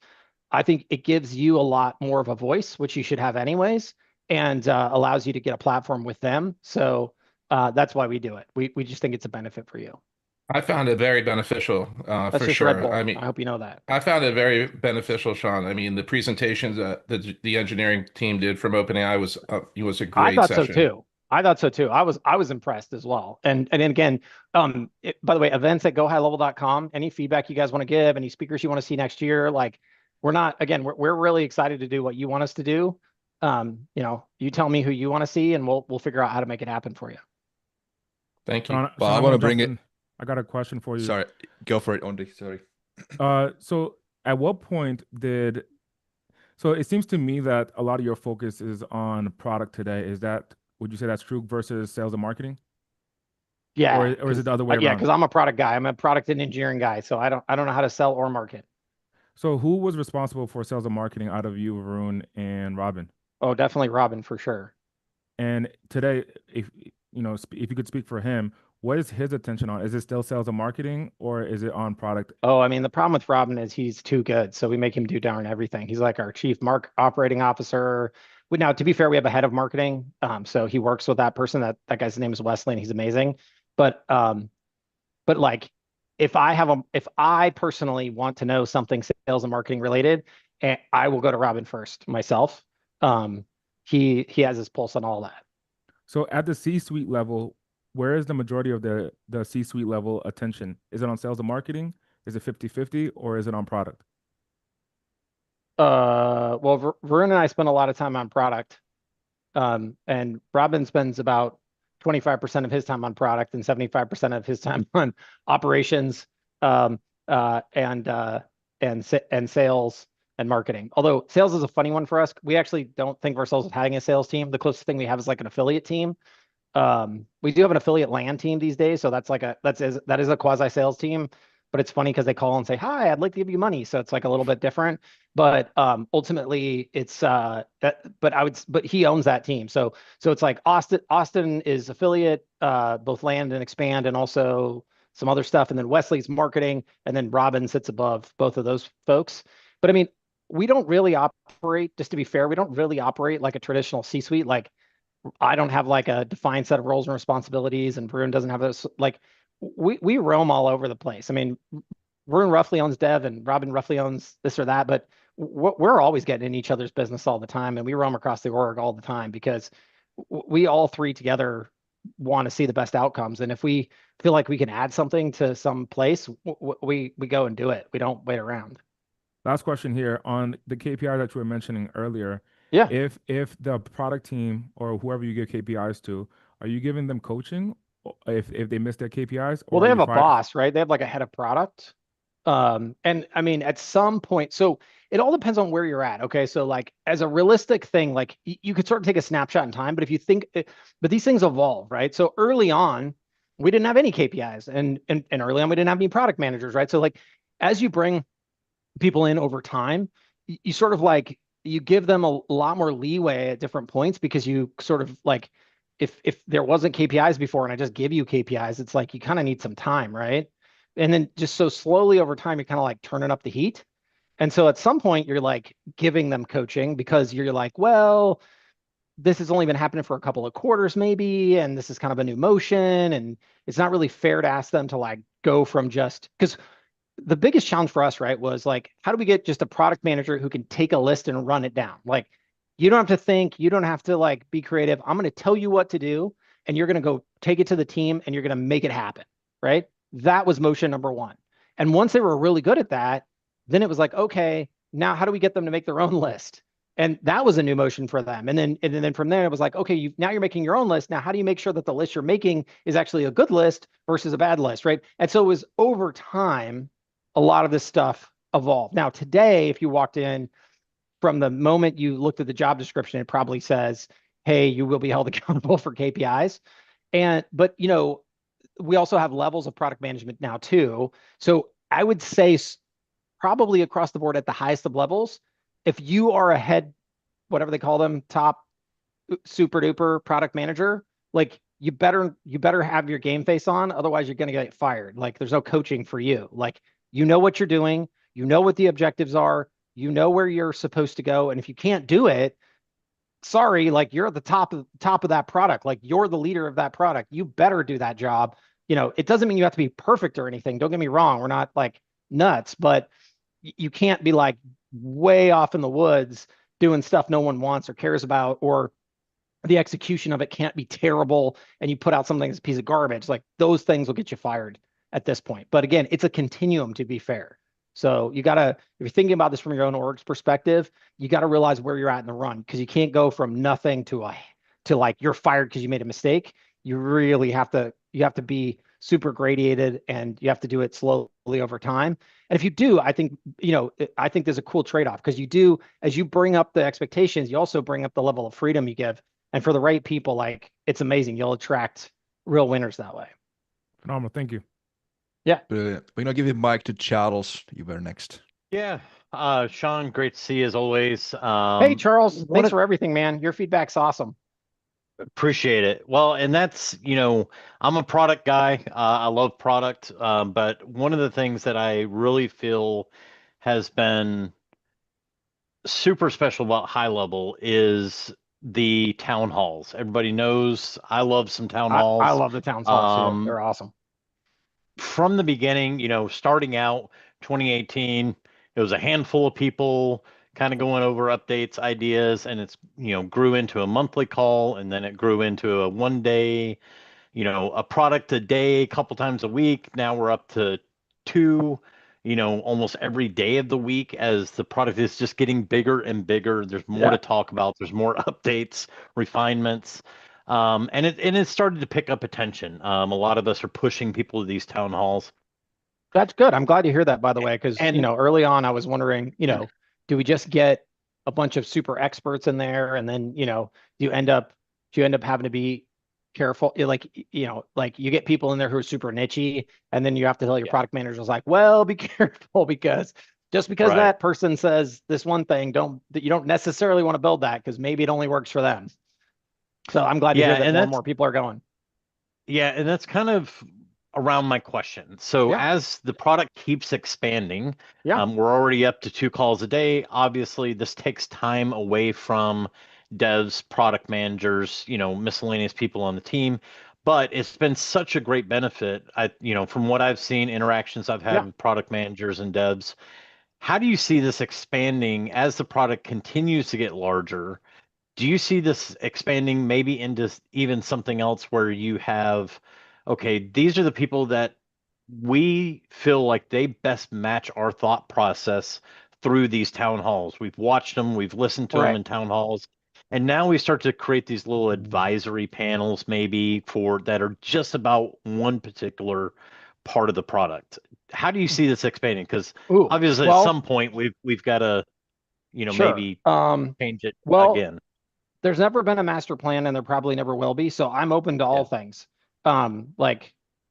I think it gives you a lot more of a voice, which you should have anyways, and allows you to get a platform with them. So that's why we do it. We just think it's a benefit for you. I found it very beneficial, That's for just Red sure. Bull. I mean, I hope you know that. I found it very beneficial, Sean. I mean, the presentations that the engineering team did from OpenAI was a I great thought so session. too. I thought so too. I was impressed as well. And then again, by the way, events at gohighlevel.com, any feedback you guys want to give, any speakers you want to see next year, like we're really excited to do what you want us to do. You tell me who you want to see and we'll figure out how to make it happen for you. Thank you. Sean, Well, Sean, I want to bring it. I got a question for you. Sorry, go for it, Ondi. Sorry. So at what point so it seems to me that a lot of your focus is on product today. Would you say that's true versus sales and marketing? Yeah. Or is it the other way around? Yeah, because I'm a product guy. I'm a product and engineering guy. So I don't know how to sell or market. So who was responsible for sales and marketing out of you, Varun, and Robin? Oh, definitely Robin for sure. And today, if you could speak for him, what is his attention on? Is it still sales and marketing or is it on product? Oh, I mean, the problem with Robin is he's too good. So we make him do darn everything. He's like our chief operating officer. Now, to be fair, we have a head of marketing. So he works with that person. That guy's name is Wesley and he's amazing. But like if I personally want to know something sales and marketing related, I will go to Robin first myself. He has his pulse on all that. So at the C-suite level, where is the majority of the C-suite level attention? Is it on sales and marketing? Is it 50-50 or is it on product? Well, Varun and I spend a lot of time on product. And Robin spends about 25% of his time on product and 75% of his time on operations, and sales and marketing. Although sales is a funny one for us. We actually don't think of ourselves as having a sales team. The closest thing we have is like an affiliate team. We do have an affiliate land team these days, so that is a quasi sales team. But it's funny because they call and say, "Hi, I'd like to give you money," so it's like a little bit different. But ultimately, it's but he owns that team, so it's like Austin is affiliate, both land and expand, and also some other stuff, and then Wesley's marketing, and then Robin sits above both of those folks. But I mean, we don't really operate, just to be fair, we don't really operate like a traditional C-suite. Like I don't have like a defined set of roles and responsibilities, and Varun doesn't have this. Like we roam all over the place. I mean, Varun roughly owns dev, and Robin roughly owns this or that, but we're always getting in each other's business all the time, and we roam across the org all the time because we all three together want to see the best outcomes. And if we feel like we can add something to some place, we go and do it. We don't wait around. Last question here on the KPI that you were mentioning earlier. Yeah. If the product team or whoever you give KPIs to, are you giving them coaching if they miss their KPIs? Well, Or they are have you a fi- boss, right? They have like a head of product. And I mean, at some point, so it all depends on where you're at. Okay. So like as a realistic thing, like you could sort of take a snapshot in time, but if you think, but these things evolve, right? So early on, we didn't have any KPIs and early on, we didn't have any product managers, right? So like as you bring people in over time, you sort of like, you give them a lot more leeway at different points because you sort of like, if there wasn't KPIs before and I just give you KPIs, it's like you kind of need some time, right? And then just so slowly over time, you're kind of like turning up the heat. And so at some point, you're like giving them coaching because you're like, well, this has only been happening for a couple of quarters, maybe, and this is kind of a new motion. And it's not really fair to ask them to like go from just because the biggest challenge for us, right, was like, how do we get just a product manager who can take a list and run it down? Like, you don't have to think, you don't have to like be creative. I'm going to tell you what to do, and you're going to go take it to the team and you're going to make it happen, right? That was motion number one. And once they were really good at that, then it was like, okay, now how do we get them to make their own list? And that was a new motion for them. And then from there, it was like, okay, now you're making your own list. Now, how do you make sure that the list you're making is actually a good list versus a bad list, right? And so it was over time, a lot of this stuff evolved. Now, today, if you walked in from the moment you looked at the job description, it probably says, hey, you will be held accountable for KPIs. But we also have levels of product management now too. So I would say probably across the board at the highest of levels, if you are a head, whatever they call them, top super duper product manager, like you better have your game face on, otherwise you're going to get fired. Like there's no coaching for you. Like you know what you're doing, you know what the objectives are, you know where you're supposed to go, and if you can't do it, sorry, like you're at the top of that product, like you're the leader of that product, you better do that job. It doesn't mean you have to be perfect or anything, don't get me wrong, we're not like nuts, but you can't be like way off in the woods doing stuff no one wants or cares about, or the execution of it can't be terrible and you put out something that's a piece of garbage. Like those things will get you fired at this point. But again, it's a continuum, to be fair. So you gotta, if you're thinking about this from your own org's perspective, you gotta realize where you're at in the run, because you can't go from nothing to like you're fired because you made a mistake. You really have to be super gradiated, and you have to do it slowly over time. And if you do, I think there's a cool trade-off, because you do, as you bring up the expectations, you also bring up the level of freedom you give. And for the right people, like it's amazing. You'll attract real winners that way. Phenomenal. Thank you. Yeah. Brilliant. We're gonna give the mic to Charles. You were next. Yeah. Sean, great to see you as always. Hey, Charles, thanks for everything, man. Your feedback's awesome. Appreciate it. Well, and that's, I'm a product guy. I love product. But one of the things that I really feel has been super special about HighLevel is the town halls. Everybody knows I love some town halls. I love the town halls too. They're awesome. From the beginning, starting out 2018, it was a handful of people kind of going over updates, ideas, and it's, grew into a monthly call, and then it grew into a 1 day, a product a day, a couple times a week. Now we're up to 2, almost every day of the week, as the product is just getting bigger and bigger. There's more to talk about. There's more updates, refinements. And it started to pick up attention. A lot of us are pushing people to these town halls. That's good. I'm glad to hear that, by the way, because early on I was wondering, do we just get a bunch of super experts in there, and then do you end up having to be careful? Like you get people in there who are super nichey, and then you have to tell your product managers like, well, be careful, because just because that person says this one thing, you don't necessarily want to build that, because maybe it only works for them. So I'm glad to hear that more and more people are going. Yeah, and that's kind of around my question. So as the product keeps expanding, we're already up to 2 calls a day. Obviously, this takes time away from devs, product managers, miscellaneous people on the team. But it's been such a great benefit. From what I've seen, interactions I've had with product managers and devs. How do you see this expanding as the product continues to get larger? Do you see this expanding maybe into even something else where you have, okay, these are the people that we feel like they best match our thought process through these town halls. We've watched them, we've listened to them in town halls, and now we start to create these little advisory panels maybe for that are just about one particular part of the product. How do you see this expanding? Because obviously at some point we've got to, maybe change it again. There's never been a master plan, and there probably never will be. So I'm open to all things. I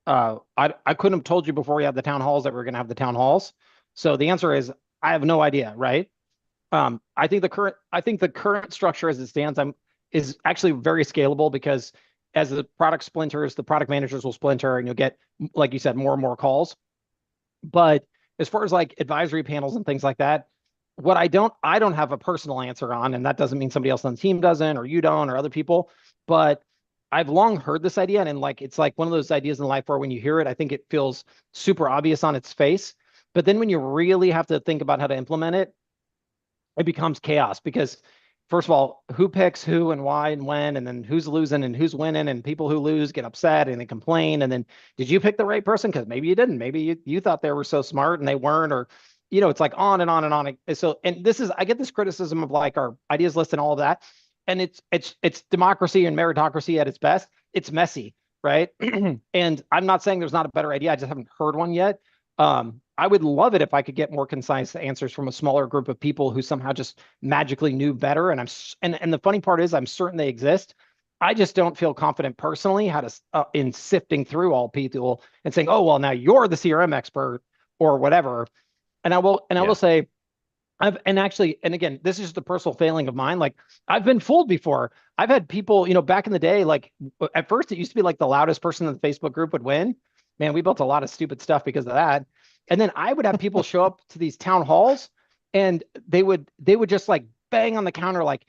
couldn't have told you before we had the town halls that we're going to have the town halls. So the answer is I have no idea, right? I think the current structure as it stands is actually very scalable, because as the product splinters, the product managers will splinter, and you'll get, like you said, more and more calls. But as far as like advisory panels and things like that, what I don't have a personal answer on, and that doesn't mean somebody else on the team doesn't, or you don't, or other people, but I've long heard this idea, and like it's like one of those ideas in life where when you hear it, I think it feels super obvious on its face. But then when you really have to think about how to implement it, it becomes chaos, because first of all, who picks who and why and when, and then who's losing and who's winning, and people who lose get upset and they complain. And then did you pick the right person? Because maybe you didn't. Maybe you thought they were so smart and they weren't, or it's like on and on and on. So, and I get this criticism of like our ideas list and all of that. And it's democracy and meritocracy at its best. It's messy, right? And I'm not saying there's not a better idea. I just haven't heard one yet. I would love it if I could get more concise answers from a smaller group of people who somehow just magically knew better. And and the funny part is I'm certain they exist. I just don't feel confident personally how to in sifting through all people and saying, oh, well, now you're the CRM expert or whatever. And I will say, and again, this is just a personal failing of mine. Like, I've been fooled before. I've had people, back in the day, like at first it used to be like the loudest person in the Facebook group would win. Man, we built a lot of stupid stuff because of that. And then I would have people show up to these town halls, and they would just like bang on the counter, like,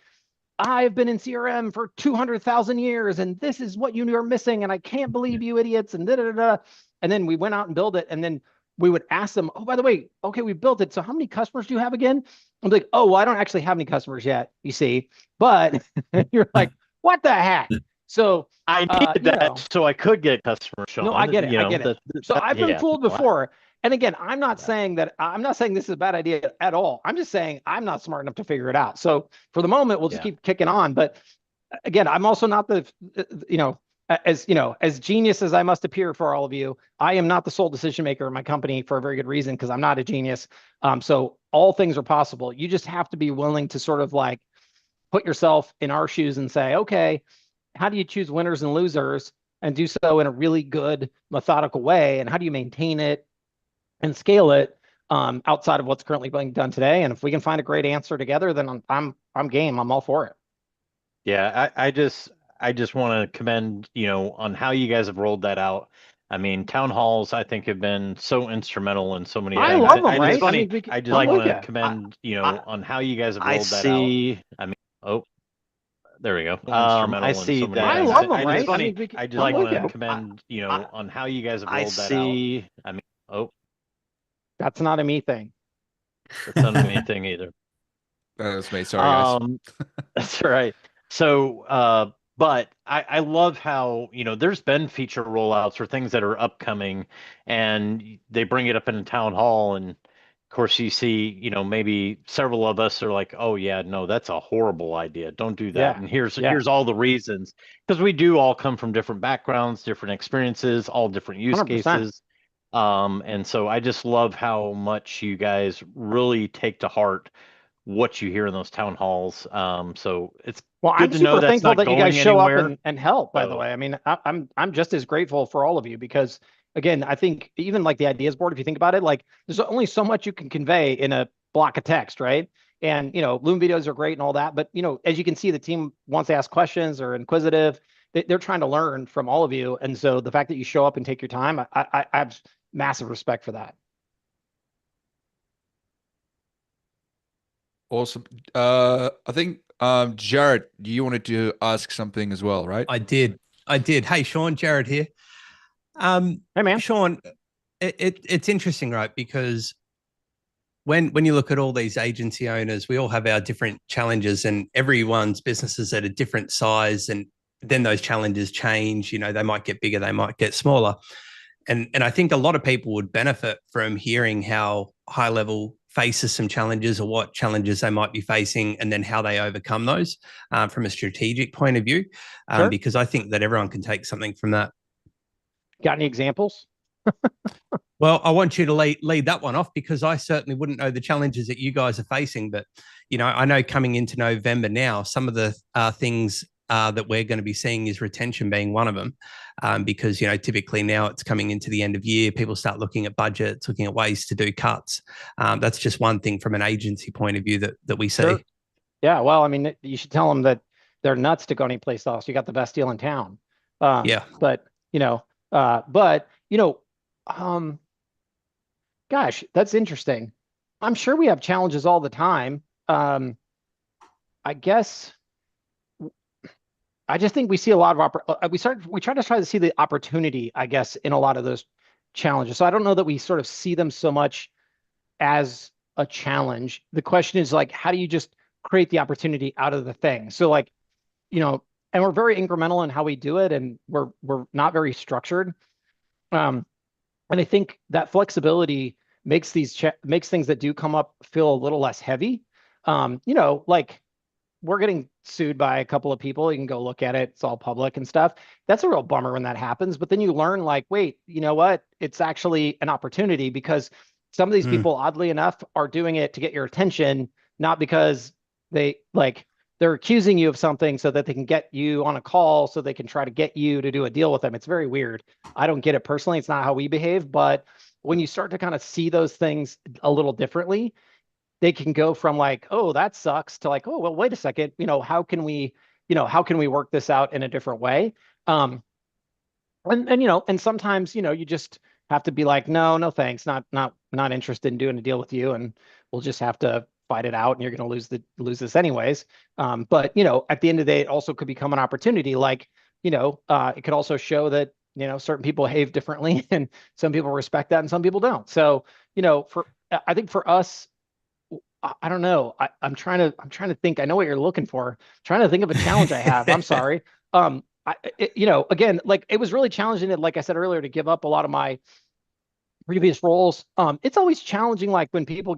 I've been in CRM for 200,000 years, and this is what you are missing, and I can't believe you idiots, and da da da. And then we went out and built it, and then we would ask them, oh, by the way, okay, we built it. So how many customers do you have again? I'm like, oh, well, I don't actually have any customers yet, you see. But you're like, what the heck? So I needed that so I could get customers, Sean. No, I get it. I get it. So I've been fooled before. And again, I'm not saying this is a bad idea at all. I'm just saying I'm not smart enough to figure it out. So for the moment, we'll just keep kicking on. But again, I'm also not as genius as I must appear for all of you. I am not the sole decision maker in my company for a very good reason, because I'm not a genius. So all things are possible. You just have to be willing to sort of like put yourself in our shoes and say, okay, how do you choose winners and losers and do so in a really good, methodical way? And how do you maintain it and scale it outside of what's currently being done today? And if we can find a great answer together, then I'm game. I'm all for it. Yeah, I just want to commend, on how you guys have rolled that out. I mean, town halls, I think, have been so instrumental in so many I things. love them, right? I just want to commend, on how you guys have rolled that out. I mean, oh, there we go. I see that. I love them, right? I just want to commend, on how you guys have rolled that out. I mean, oh, that's not a me thing. That's not a me thing either. That's me. Sorry, guys. That's all right. So, but I love how, there's been feature rollouts or things that are upcoming, and they bring it up in a town hall, and of course you see, maybe several of us are like, oh yeah, no, that's a horrible idea. Don't do that. And here's all the reasons, because we do all come from different backgrounds, different experiences, all different use 100%. Cases. And so I just love how much you guys really take to heart what you hear in those town halls. So it's good to know that's not going anywhere. I'm super thankful that you guys show up and help, by the way. I mean, I'm just as grateful for all of you, because again, I think even like the ideas board, if you think about it, like there's only so much you can convey in a block of text, right? And, Loom videos are great and all that, but, as you can see, the team wants to ask questions or inquisitive. They're trying to learn from all of you. And so the fact that you show up and take your time, I have massive respect for that. Awesome. I think Jared, you wanted to ask something as well, right? I did. Hey, Sean, Jared here. Hey, man. Sean, it's interesting, right? Because when you look at all these agency owners, we all have our different challenges, and everyone's business is at a different size, and then those challenges change. You know, they might get bigger, they might get smaller, and I think a lot of people would benefit from hearing how HighLevel faces some challenges, or what challenges they might be facing, and then how they overcome those from a strategic point of view, Sure. because I think that everyone can take something from that. Got any examples? Well, I want you to lead that one off, because I certainly wouldn't know the challenges that you guys are facing. But, you know, I know coming into November now, some of the things that we're going to be seeing is retention being one of them, because, you know, typically now it's coming into the end of year, people start looking at budgets, looking at ways to do cuts. That's just one thing from an agency point of view that we see. Sure. Yeah, well, I mean, you should tell them that they're nuts to go anyplace else. You got the best deal in town. Yeah. But, gosh, that's interesting. I'm sure we have challenges all the time. I guess I just think we see a lot of we try to see the opportunity, I guess, in a lot of those challenges. So I don't know that we sort of see them so much as a challenge. The question is like, how do you just create the opportunity out of the thing? So like, you know, and we're very incremental in how we do it, and we're not very structured. And I think that flexibility makes makes things that do come up feel a little less heavy. You know, like we're getting sued by a couple of people. You can go look at it. It's all public and stuff. That's a real bummer when that happens. But then you learn like, wait, you know what? It's actually an opportunity, because some of these people, oddly enough, are doing it to get your attention, not because they're accusing you of something so that they can get you on a call, so they can try to get you to do a deal with them. It's very weird. I don't get it personally. It's not how we behave. But when you start to kind of see those things a little differently, they can go from like, oh, that sucks, to like, oh, well, wait a second, you know, how can we work this out in a different way? And you know, and sometimes, you know, you just have to be like, no, thanks, not interested in doing a deal with you, and we'll just have to fight it out, and you're going to lose this anyways. But you know, at the end of the day, it also could become an opportunity. Like, you know, it could also show that, you know, certain people behave differently, and some people respect that and some people don't. So, you know, I think for us, I don't know. I'm trying to think. I know what you're looking for. Trying to think of a challenge I have. I'm sorry. You know, again, like it was really challenging, like I said earlier, to give up a lot of my previous roles. It's always challenging, like when people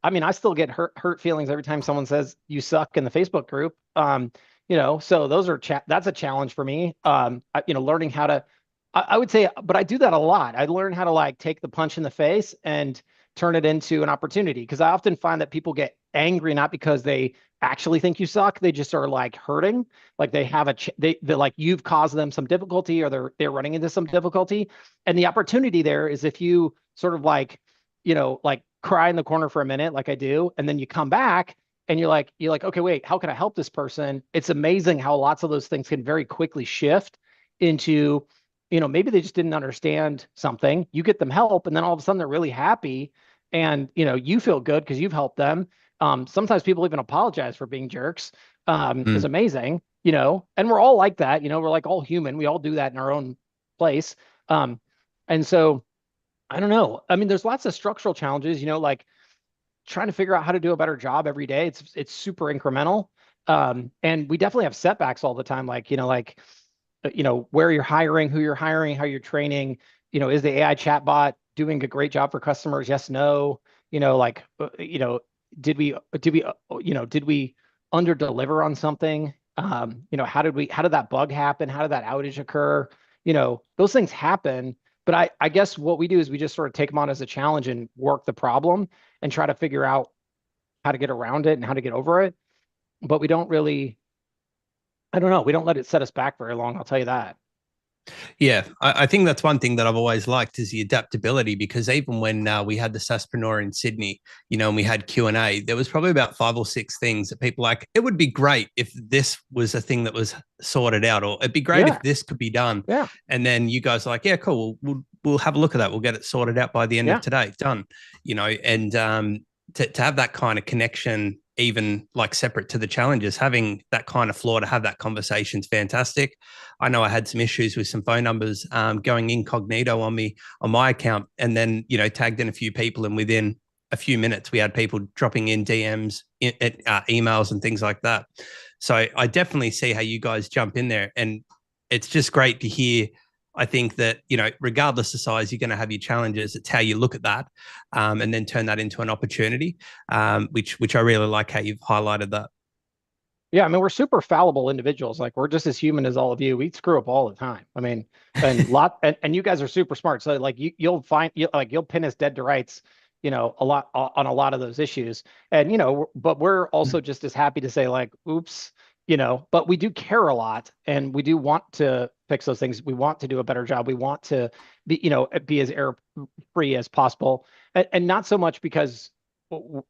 I mean, I still get hurt feelings every time someone says you suck in the Facebook group. You know, so that's a challenge for me. You know, learning how to, I would say, but I do that a lot. I learn how to like take the punch in the face and turn it into an opportunity. Because I often find that people get angry not because they actually think you suck. They just are like hurting, like they have they like you've caused them some difficulty, or they're running into some difficulty. And the opportunity there is if you sort of like, you know, like cry in the corner for a minute, like I do, and then you come back and you're like, okay, wait, how can I help this person? It's amazing how lots of those things can very quickly shift into, you know, maybe they just didn't understand something. You get them help, and then all of a sudden they're really happy, and you know, you feel good because you've helped them. Sometimes people even apologize for being jerks. It's amazing, you know, and we're all like that. You know, we're like all human. We all do that in our own place. And so I don't know. I mean, there's lots of structural challenges, you know, like trying to figure out how to do a better job every day. It's super incremental. And we definitely have setbacks all the time. Like, you know, where you're hiring, who you're hiring, how you're training, you know, is the AI chatbot doing a great job for customers? Yes, no, you know, like, you know, did we under deliver on something? You know, how did that bug happen? How did that outage occur? You know, those things happen. But I guess what we do is we just sort of take them on as a challenge and work the problem and try to figure out how to get around it and how to get over it. But we don't really, I don't know, we don't let it set us back very long, I'll tell you that. Yeah, I think that's one thing that I've always liked is the adaptability, because even when we had the SaaSpreneur in Sydney, you know, and we had Q&A, there was probably about 5 or 6 things that people like, it would be great if this was a thing that was sorted out, or it'd be great if this could be done. Yeah. And then you guys are like, yeah, cool. We'll have a look at that. We'll get it sorted out by the end of today. Done. You know, and to have that kind of connection even like separate to the challenges. Having that kind of floor to have that conversation is fantastic. I know I had some issues with some phone numbers going incognito on my account, and then tagged in a few people, and within a few minutes we had people dropping in DMs, emails, and things like that. So I definitely see how you guys jump in there, and it's just great to hear. I think that, regardless of size, you're going to have your challenges. It's how you look at that, and then turn that into an opportunity, which I really like how you've highlighted that. Yeah, I mean, we're super fallible individuals. Like, we're just as human as all of you. We screw up all the time. I mean, and you guys are super smart. So like you'll pin us dead to rights, a lot on a lot of those issues. And but we're also just as happy to say like, oops, but we do care a lot, and we do want to fix those things. We want to do a better job. We want to be as error free as possible, and not so much because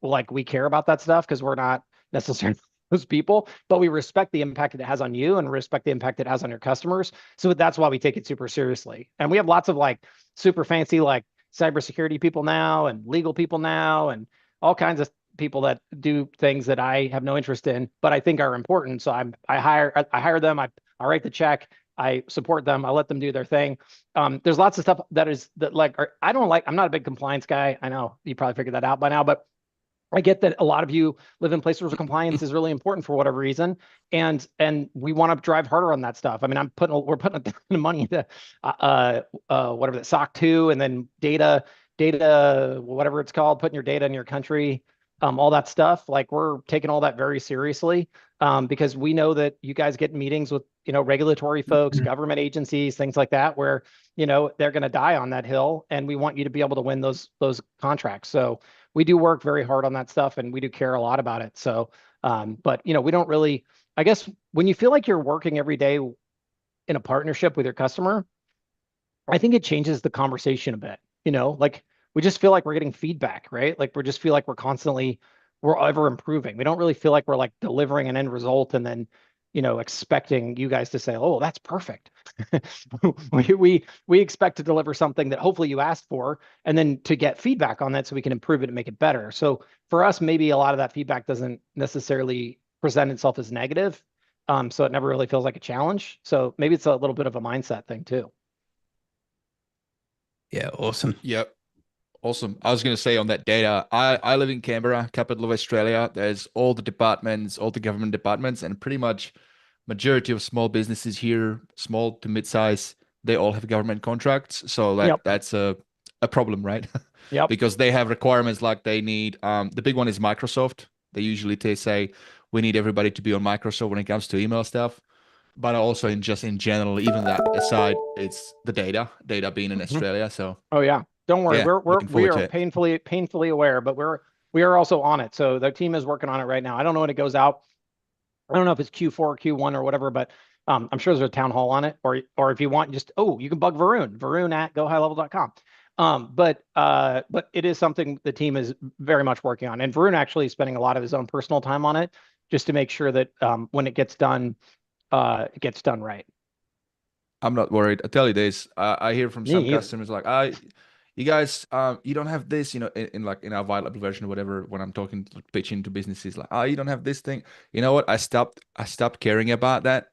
like we care about that stuff, because we're not necessarily those people, but we respect the impact that it has on you and respect the impact it has on your customers. So that's why we take it super seriously. And we have lots of like super fancy like cybersecurity people now, and legal people now, and all kinds of people that do things that I have no interest in, but I think are important. So I hire them. I write the check. I support them. I let them do their thing. There's lots of stuff I'm not a big compliance guy. I know you probably figured that out by now, but I get that a lot of you live in places where compliance is really important for whatever reason, and we want to drive harder on that stuff. I mean, we're putting a ton of money into whatever that SOC 2, and then data, whatever it's called, putting your data in your country, all that stuff. Like, we're taking all that very seriously, because we know that you guys get meetings with regulatory folks, government agencies, things like that, where they're going to die on that hill, and we want you to be able to win those contracts. So we do work very hard on that stuff, and we do care a lot about it. So, but we don't really, I guess, when you feel like you're working every day in a partnership with your customer, I think it changes the conversation a bit. Like, we just feel like we're getting feedback, right? Like, we just feel like we're ever improving. We don't really feel like we're like delivering an end result and then, expecting you guys to say, "Oh, that's perfect." we expect to deliver something that hopefully you asked for, and then to get feedback on that so we can improve it and make it better. So for us, maybe a lot of that feedback doesn't necessarily present itself as negative. So it never really feels like a challenge. So maybe it's a little bit of a mindset thing too. Yeah, awesome. Yep. Awesome. I was going to say on that data, I live in Canberra, capital of Australia. There's all the departments, all the government departments, and pretty much majority of small businesses here, small to mid-size, they all have government contracts. So that's a problem, right? Yep. Because they have requirements like they need, the big one is Microsoft. They say we need everybody to be on Microsoft when it comes to email stuff. But also in general, even that aside, it's the data being in Australia. So oh yeah. Don't worry, yeah, we are painfully aware, but we are also on it. So the team is working on it right now. I don't know when it goes out. I don't know if it's Q4 or Q1 or whatever, but I'm sure there's a town hall on it. Or if you want, you can bug Varun at gohighlevel.com. But it is something the team is very much working on, and Varun actually is spending a lot of his own personal time on it, just to make sure that when it ggets done right. I'm not worried. I tell you this, I hear from some customers like, you guys, you don't have this, in our HighLevel version or whatever, when I'm talking, pitching to businesses, like, you don't have this thing. You know what? I stopped caring about that,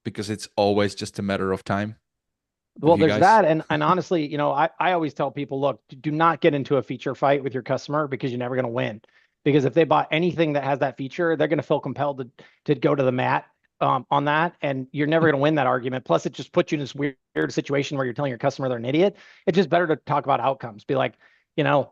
because it's always just a matter of time. Well, there's that. And honestly, I always tell people, look, do not get into a feature fight with your customer, because you're never going to win. Because if they bought anything that has that feature, they're going to feel compelled to go to the mat on that, and you're never going to win that argument. Plus, it just puts you in this weird situation where you're telling your customer they're an idiot. It's just better to talk about outcomes. Be like, and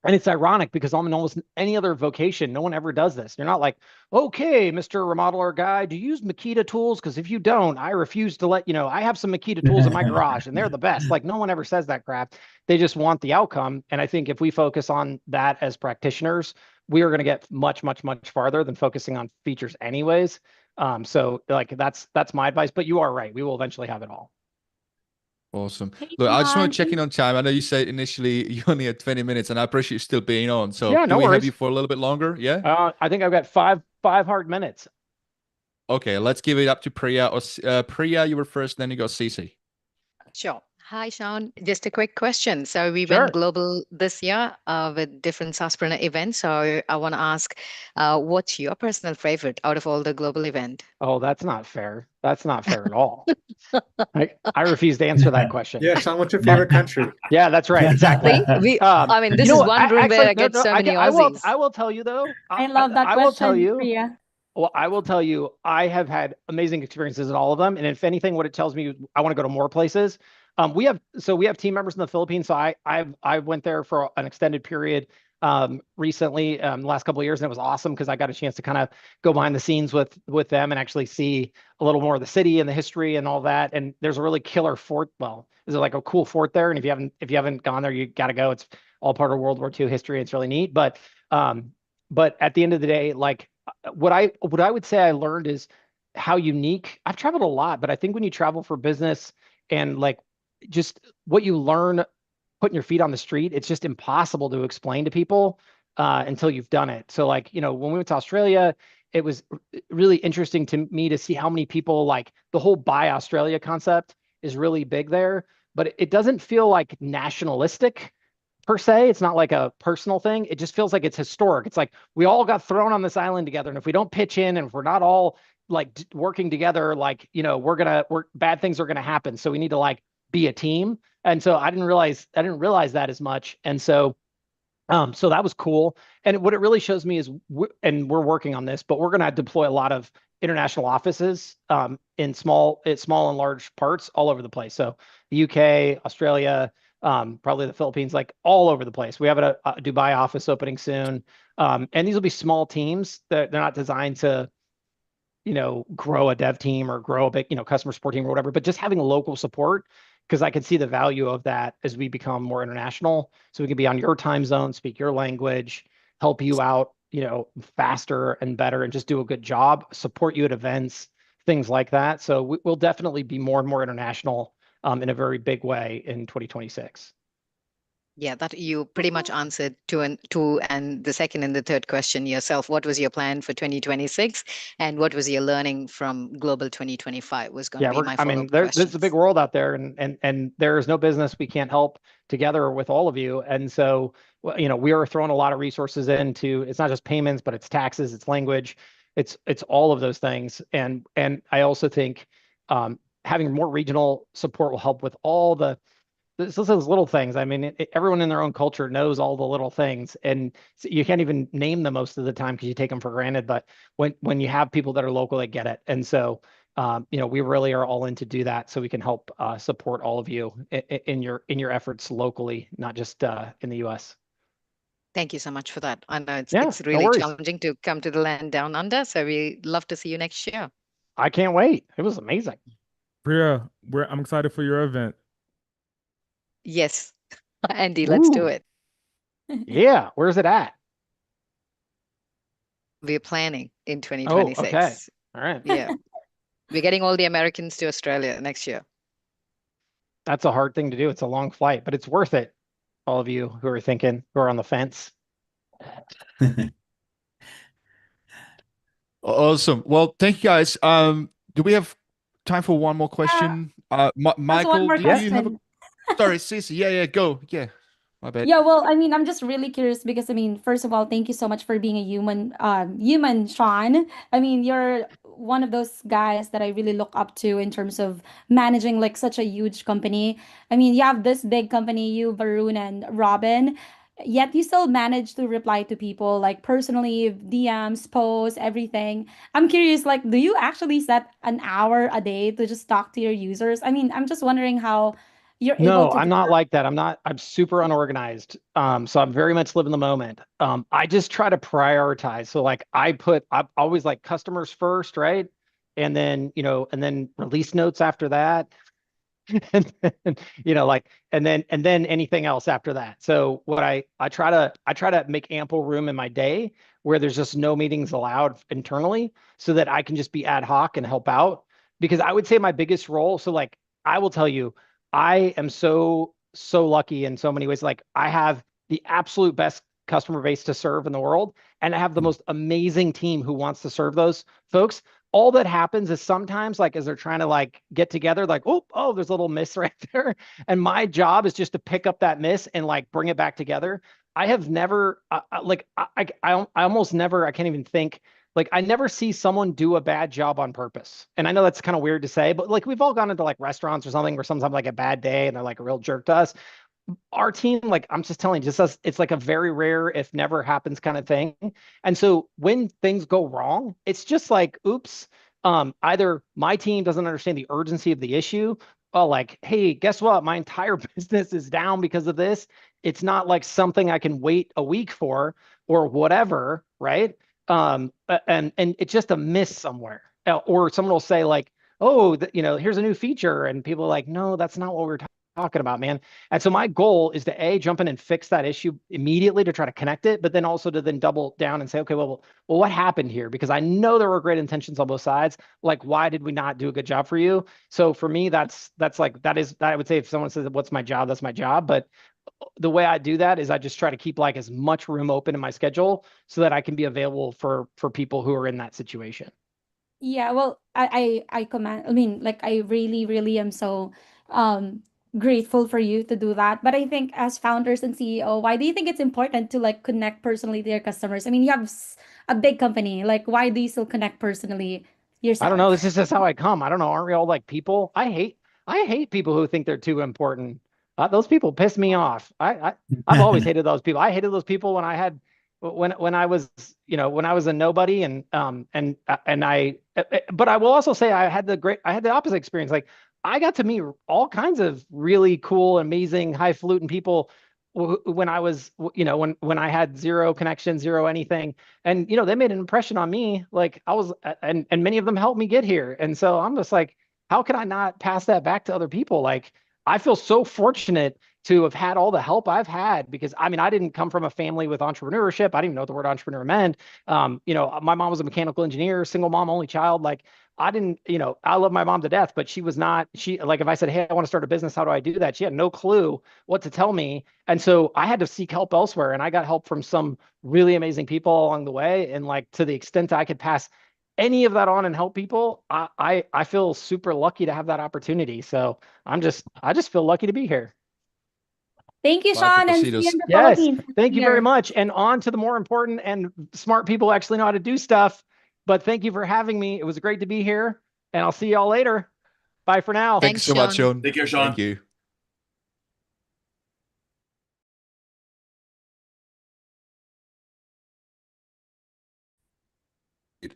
it's ironic, because on almost any other vocation, no one ever does this. You're not like, okay, Mr. Remodeler guy, do you use Makita tools? Because if you don't, I refuse to let I have some Makita tools in my garage, and they're the best. Like, no one ever says that crap. They just want the outcome. And I think if we focus on that as practitioners, we are going to get much, much, much farther than focusing on features anyways. So like, that's my advice, but you are right. We will eventually have it all. Awesome. Look, I just want to check in on time. I know you said initially you only had 20 minutes, and I appreciate you still being on. So yeah, do we have you for a little bit longer? Yeah. I think I've got five hard minutes. Okay, let's give it up to Priya. Priya, you were first, then you go Cece. Sure. Hi, Sean. Just a quick question. So we Sure. went global this year with different SaaSpreneur events. So I want to ask, what's your personal favorite out of all the global event? Oh, that's not fair. That's not fair at all. I refuse to answer that question. Yeah, Sean, what's your favorite country? Yeah, that's right. Exactly. See, Um, I mean, you this know is what? one room where I get so many Aussies. I will tell you though. I love that I will tell question, you. Priya. Well, I will tell you, I have had amazing experiences in all of them. And if anything, what it tells me, I want to go to more places. We have team members in the Philippines. So I went there for an extended period recently, the last couple of years, and it was awesome because I got a chance to kind of go behind the scenes with them and actually see a little more of the city and the history and all that. And there's a really killer fort. Well, there's like a cool fort there. And if you haven't gone there, you got to go. It's all part of World War II history. It's really neat. But at the end of the day, like what I would say I learned is how unique. I've traveled a lot, but I think when you travel for business and like just what you learn putting your feet on the street, it's just impossible to explain to people until you've done it. So like, when we went to Australia, it was really interesting to me to see how many people, like, the whole Buy Australia concept is really big there, but it doesn't feel like nationalistic per se. It's not like a personal thing. It just feels like it's historic. It's like we all got thrown on this island together, and if we don't pitch in and if we're not all like working together, like, bad things are gonna happen. So we need to like be a team. And so I didn't realize that as much. And so so that was cool. And what it really shows me is, and we're working on this, but we're going to deploy a lot of international offices in small and large parts all over the place. So the UK, Australia, probably the Philippines, like all over the place. We have a Dubai office opening soon. And these will be small teams that they're not designed to, grow a dev team or grow a big, customer support team or whatever, but just having local support, because I could see the value of that as we become more international. So we can be on your time zone, speak your language, help you out, faster and better, and just do a good job, support you at events, things like that. So we'll definitely be more and more international in a very big way in 2026. Yeah, that you pretty much answered two and the second and the third question yourself. What was your plan for 2026, and what was your learning from Global 2025 was going to be my follow-up there's a big world out there, and there is no business we can't help together with all of you. And so, we are throwing a lot of resources into. It's not just payments, but it's taxes, it's language, it's all of those things. And I also think having more regional support will help with all the those little things. I mean, everyone in their own culture knows all the little things, and so you can't even name them most of the time because you take them for granted. But when you have people that are local, they get it. And so, we really are all in to do that, so we can help support all of you in your efforts locally, not just in the U.S. Thank you so much for that. I know it's No really worries. challenging to come to the land down under, so we love to see you next year. I can't wait. It was amazing. Priya, I'm excited for your event. Yes, Andy, let's do Ooh. it. Yeah, where's it at? We're planning in Oh, 2026. okay. All right. Yeah. We're getting all the Americans to Australia next year. That's a hard thing to do. It's a long flight, but it's worth it. All of you who are on the fence. Awesome. Well, thank you guys. Do we have time for one more question? Michael, more do you have a question. sorry, Cece. Yeah, go. Yeah. My bad. Yeah, well, I mean, I'm just really curious because I mean, first of all, thank you so much for being a human, Sean. I mean, you're one of those guys that I really look up to in terms of managing like such a huge company. I mean, you have this big company, you, Varun, and Robin, yet you still manage to reply to people like personally, DMs, posts, everything. I'm curious, like, do you actually set an hour a day to just talk to your users? I mean, I'm just wondering how you're able No, to I'm do not that. like that. I'm super unorganized. So I'm very much living the moment. I just try to prioritize. So like I'm always like customers first, right? And then, and then release notes after that. And then, and then anything else after that. So what I try to make ample room in my day where there's just no meetings allowed internally so that I can just be ad hoc and help out. Because I would say my biggest role, so like I will tell you, I am so lucky in so many ways. Like I have the absolute best customer base to serve in the world, and I have the most amazing team who wants to serve those folks. all that happens is sometimes like as they're trying to like get together, like, oh, there's a little miss right there. And my job is just to pick up that miss and like bring it back together. I have never I almost never, I can't even think, like I never see someone do a bad job on purpose. And I know that's kind of weird to say, but like we've all gone into like restaurants or something where sometimes like a bad day and they're like a real jerk to us. Our team, like I'm just telling you, just us, it's like a very rare, if never happens kind of thing. And so when things go wrong, it's just like, oops, either my team doesn't understand the urgency of the issue. Oh, like, hey, guess what? My entire business is down because of this. It's not like something I can wait a week for or whatever, right? And it's just a miss somewhere. Or someone will say like, oh, here's a new feature, and people are like, no, that's not what we're talking about, man. And so my goal is to jump in and fix that issue immediately to try to connect it, but then also to then double down and say, okay, well, what happened here? Because I know there were great intentions on both sides. Like, why did we not do a good job for you? So for me, that's like, that I would say if someone says, what's my job? That's my job. But the way I do that is I just try to keep like as much room open in my schedule so that I can be available for people who are in that situation. Yeah, well, I mean, like I really, really am so grateful for you to do that. But I think as founders and CEO, why do you think it's important to like connect personally to your customers? I mean, you have a big company. Like, why do you still connect personally yourself? I don't know. This is just how I come. I don't know. Aren't we all like people? I hate people who think they're too important. Those people piss me off. I've always hated those people. I hated those people when I had when I was when I was a nobody and I but I will also say I had the opposite experience. Like I got to meet all kinds of really cool, amazing, highfalutin people when I was when I had zero connection, zero anything, and they made an impression on me. Like I was and many of them helped me get here. And so I'm just like, how can I not pass that back to other people? Like I feel so fortunate to have had all the help I've had, because I mean, I didn't come from a family with entrepreneurship. I didn't even know what the word entrepreneur meant. My mom was a mechanical engineer, single mom, only child. Like I didn't, I love my mom to death, but she like, if I said, hey, I want to start a business, how do I do that? She had no clue what to tell me. And so I had to seek help elsewhere, and I got help from some really amazing people along the way. And like, to the extent I could pass any of that on and help people, I feel super lucky to have that opportunity. So I just feel lucky to be here. Thank you, Sean, and see you in the Yes, Philippines. thank you very much. And on to the more important and smart people who actually know how to do stuff. But thank you for having me. It was great to be here, and I'll see y'all later. Bye for now. Thanks so much, Sean. Take care, Sean. Thank you.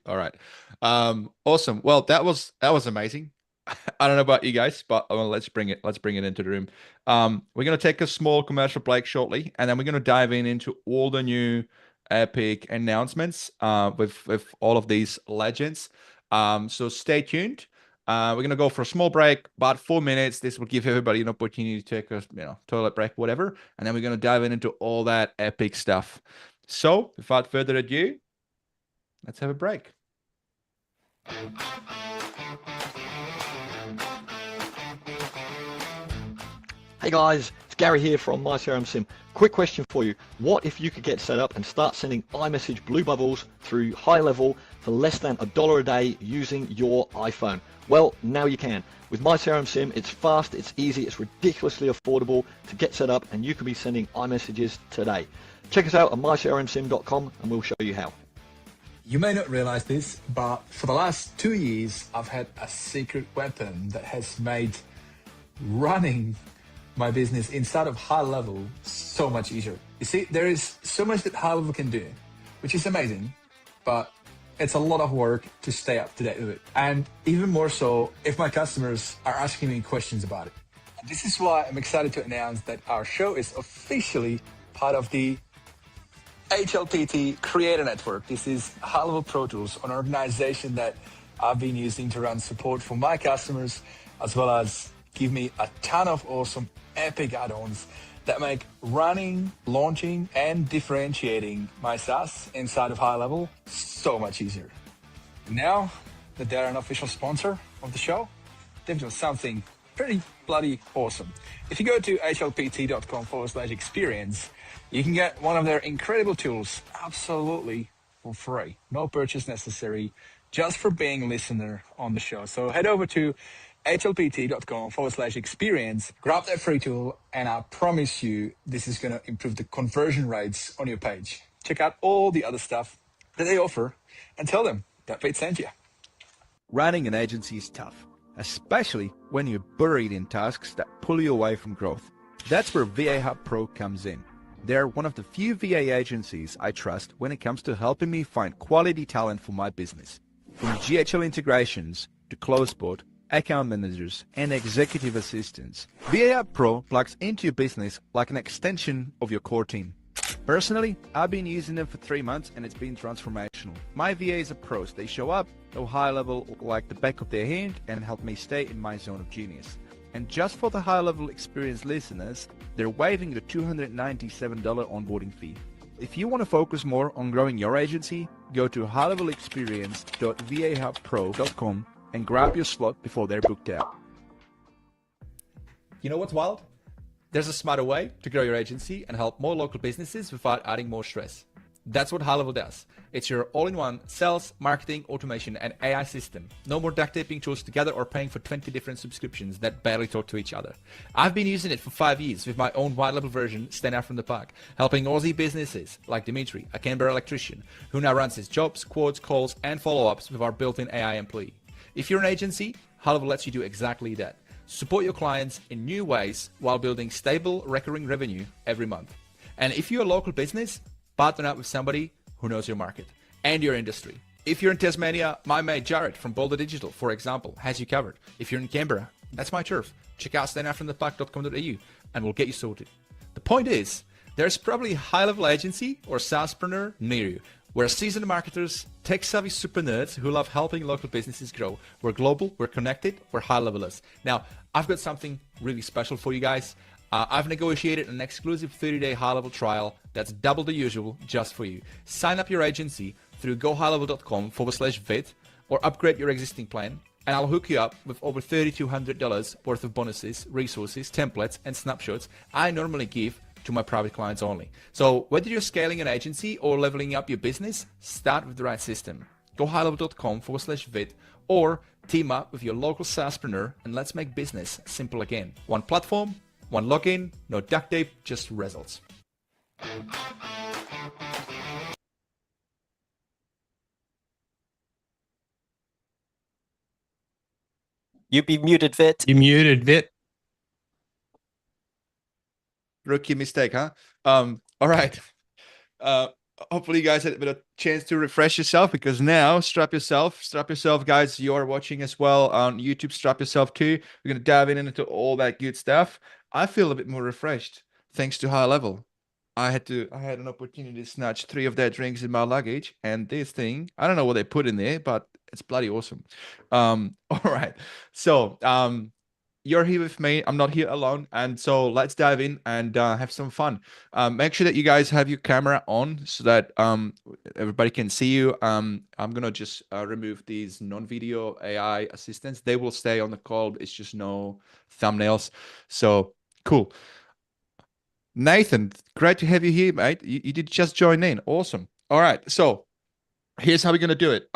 All right. Awesome. Well, that was amazing. I don't know about you guys, but let's bring it into the room. We're gonna take a small commercial break shortly, and then we're gonna dive into all the new epic announcements with all of these legends. So stay tuned. We're gonna go for a small break, about 4 minutes. This will give everybody an opportunity to take a toilet break, whatever, and then we're gonna dive into all that epic stuff. So without further ado, let's have a break. Hey guys, it's Gary here from MyCRMSim. Quick question for you. What if you could get set up and start sending iMessage blue bubbles through HighLevel for less than $1 a day using your iPhone? Well, now you can. With MyCRMSim, it's fast, it's easy, it's ridiculously affordable to get set up, and you can be sending iMessages today. Check us out at mycrmsim.com and we'll show you how. You may not realize this, but for the last 2 years, I've had a secret weapon that has made running my business inside of HighLevel so much easier. You see, there is so much that HighLevel can do, which is amazing, but it's a lot of work to stay up to date with it. And even more so if my customers are asking me questions about it. And this is why I'm excited to announce that our show is officially part of the HLPT Creator Network. This is HighLevel Pro Tools, an organization that I've been using to run support for my customers, as well as give me a ton of awesome epic add-ons that make running, launching, and differentiating my SaaS inside of HighLevel so much easier. Now that they're an official sponsor of the show, they've done something pretty bloody awesome. If you go to hlpt.com/experience, you can get one of their incredible tools absolutely for free. No purchase necessary, just for being a listener on the show. So head over to hlpt.com/experience, grab that free tool, and I promise you this is going to improve the conversion rates on your page. Check out all the other stuff that they offer and tell them that Pete sent you. Running an agency is tough, especially when you're buried in tasks that pull you away from growth. That's where VA Hub Pro comes in. They're one of the few VA agencies I trust when it comes to helping me find quality talent for my business. From GHL integrations to CloseBot, account managers, and executive assistants, VA Hub Pro plugs into your business like an extension of your core team. Personally, I've been using them for 3 months and it's been transformational. My VAs are pros. They show up, know HighLevel like the back of their hand, and help me stay in my zone of genius. And just for the HighLevel Experience listeners, they're waiving the $297 onboarding fee. If you want to focus more on growing your agency, go to highlevelexperience.vahubpro.com and grab your slot before they're booked out. You know what's wild? There's a smarter way to grow your agency and help more local businesses without adding more stress. That's what HighLevel does. It's your all-in-one sales, marketing, automation, and AI system. No more duct taping tools together or paying for 20 different subscriptions that barely talk to each other. I've been using it for 5 years with my own white-level version, Stand Out from the Pack, helping Aussie businesses like Dimitri, a Canberra electrician, who now runs his jobs, quotes, calls, and follow-ups with our built-in AI employee. If you're an agency, HighLevel lets you do exactly that. Support your clients in new ways while building stable, recurring revenue every month. And if you're a local business, partner up with somebody who knows your market and your industry. If you're in Tasmania, my mate Jared from Boulder Digital, for example, has you covered. If you're in Canberra, that's my turf. Check out standoutfromthepack.com.au and we'll get you sorted. The point is, there's probably a high-level agency or SaaSpreneur near you. We're seasoned marketers, tech-savvy super nerds who love helping local businesses grow. We're global, we're connected, we're high-levelers. Now, I've got something really special for you guys. I've negotiated an exclusive 30-day HighLevel trial that's double the usual just for you. Sign up your agency through gohighlevel.com/vid or upgrade your existing plan, and I'll hook you up with over $3,200 worth of bonuses, resources, templates, and snapshots I normally give to my private clients only. So whether you're scaling an agency or leveling up your business, start with the right system. Go highlevel.com/vid or team up with your local SaaSpreneur and let's make business simple again. One platform, one login, no duct tape, just results. You be muted, Vit. You muted, Vit. Rookie mistake, huh? All right. Hopefully you guys had a bit of chance to refresh yourself, because now strap yourself, guys. You are watching as well on YouTube. Strap yourself too. We're gonna dive into all that good stuff. I feel a bit more refreshed thanks to HighLevel. I had an opportunity to snatch 3 of their drinks in my luggage, and this thing, I don't know what they put in there, but it's bloody awesome. All right. So you're here with me. I'm not here alone. And so let's dive in and have some fun. Make sure that you guys have your camera on so that everybody can see you. I'm going to just remove these non-video AI assistants. They will stay on the call. It's just no thumbnails. So cool. Nathan, great to have you here, mate. You did just join in. Awesome. All right. So here's how we're going to do it.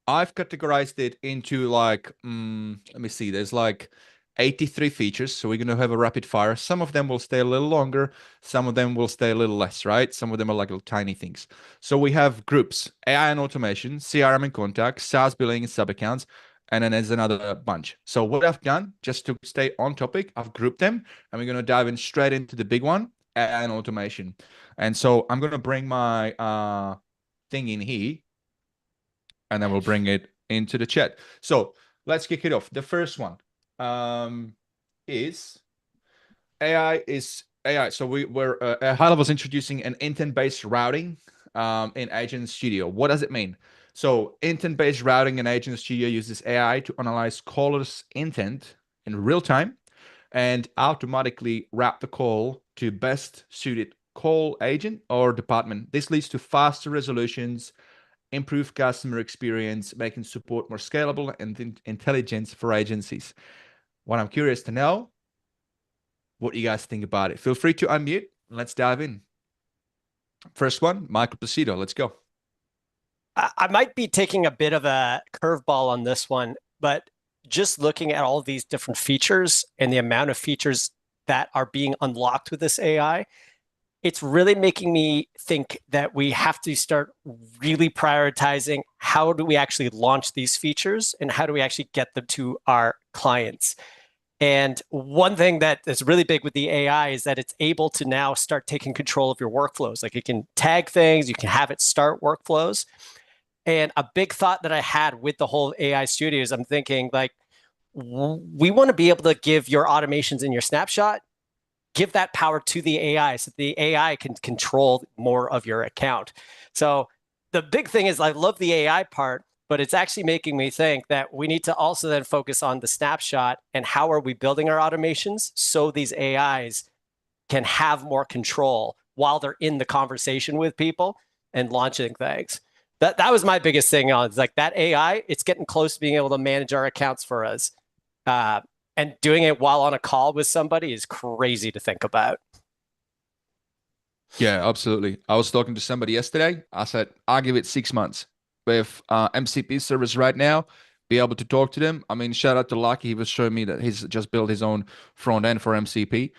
I've categorized it into like, let me see, there's like 83 features. So we're going to have a rapid fire. Some of them will stay a little longer. Some of them will stay a little less, right? Some of them are like little tiny things. So we have groups, AI and automation, CRM and contacts, SaaS billing and sub accounts, and then there's another bunch. So what I've done, just to stay on topic, I've grouped them and we're going to dive in straight into the big one, AI and automation. And so I'm going to bring my thing in here, and then we'll bring it into the chat. So let's kick it off. The first one is AI is AI. So we're HighLevel's introducing an intent-based routing in Agent Studio. What does it mean? So intent-based routing in Agent Studio uses AI to analyze callers' intent in real time and automatically route the call to best suited call agent or department. This leads to faster resolutions, improve customer experience, making support more scalable and intelligent for agencies. What I'm curious to know, what you guys think about it. Feel free to unmute. Let's dive in. First one, Michael Placido. Let's go. I might be taking a bit of a curveball on this one, but just looking at all of these different features and the amount of features that are being unlocked with this AI, it's really making me think that we have to start really prioritizing how do we actually launch these features and how do we actually get them to our clients. And one thing that is really big with the AI is that it's able to now start taking control of your workflows. Like it can tag things, you can have it start workflows. And a big thought that I had with the whole AI studios, I'm thinking like, we want to be able to give your automations in your snapshot, give that power to the AI so the AI can control more of your account. So the big thing is I love the AI part, but it's actually making me think that we need to also then focus on the snapshot and how are we building our automations so these AIs can have more control while they're in the conversation with people and launching things. That was my biggest thing on it's like that AI, it's getting close to being able to manage our accounts for us. And doing it while on a call with somebody is crazy to think about. Yeah, absolutely. I was talking to somebody yesterday. I said, I'll give it 6 months with MCP service right now, be able to talk to them. I mean, shout out to Lucky. He was showing me that he's just built his own front end for MCP.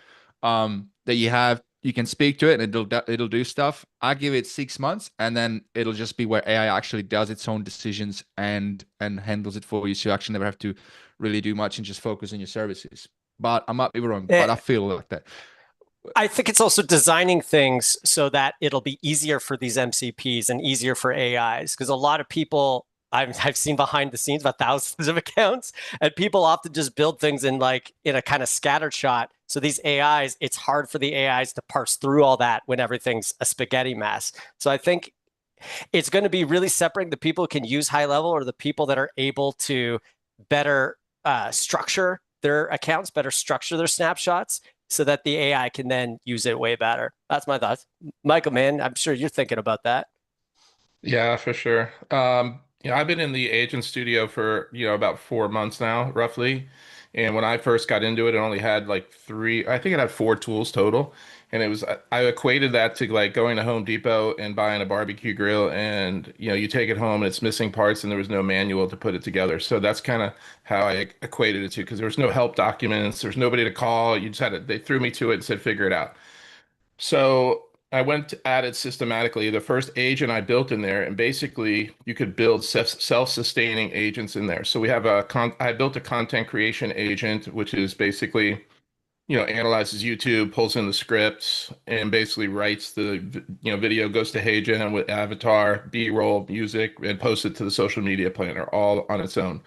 That you can speak to it and it'll do stuff. I give it 6 months and then it'll just be where AI actually does its own decisions and handles it for you. So you actually never have to really do much and just focus on your services. But I might be wrong, but I feel like that. I think it's also designing things so that it'll be easier for these MCPs and easier for AIs. Because a lot of people I've seen behind the scenes about thousands of accounts, and people often just build things in a kind of scattered shot. So these AIs, it's hard for the AIs to parse through all that when everything's a spaghetti mess. So I think it's going to be really separating the people who can use HighLevel or the people that are able to better structure their accounts, better structure their snapshots, so that the AI can then use it way better. That's my thoughts. Michael, man, I'm sure you're thinking about that. Yeah, for sure. I've been in the agent studio for, about 4 months now, roughly. And when I first got into it, it only had like I think it had 4 tools total. And I equated that to like going to Home Depot and buying a barbecue grill and, you take it home and it's missing parts and there was no manual to put it together. So that's kind of how I equated it to, because there was no help documents. There's nobody to call. You just they threw me to it and said, figure it out. So I went at it systematically. The first agent I built in there, and basically you could build self-sustaining agents in there. So I built a content creation agent, which is basically, analyzes YouTube, pulls in the scripts, and basically writes the, video, goes to HeyGen with avatar, B-roll, music, and posts it to the social media planner all on its own.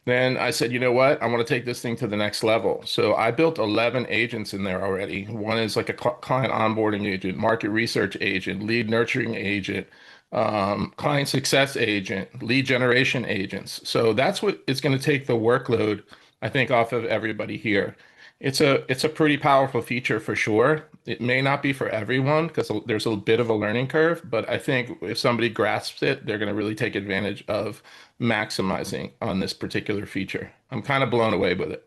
Then I said, you know what? I want to take this thing to the next level. So I built 11 agents in there already. One is like a client onboarding agent, market research agent, lead nurturing agent, client success agent, lead generation agents. So that's what it's going to take the workload, I think, off of everybody here. It's a pretty powerful feature for sure. It may not be for everyone because there's a bit of a learning curve, but I think if somebody grasps it, they're going to really take advantage of maximizing on this particular feature. I'm kind of blown away with it.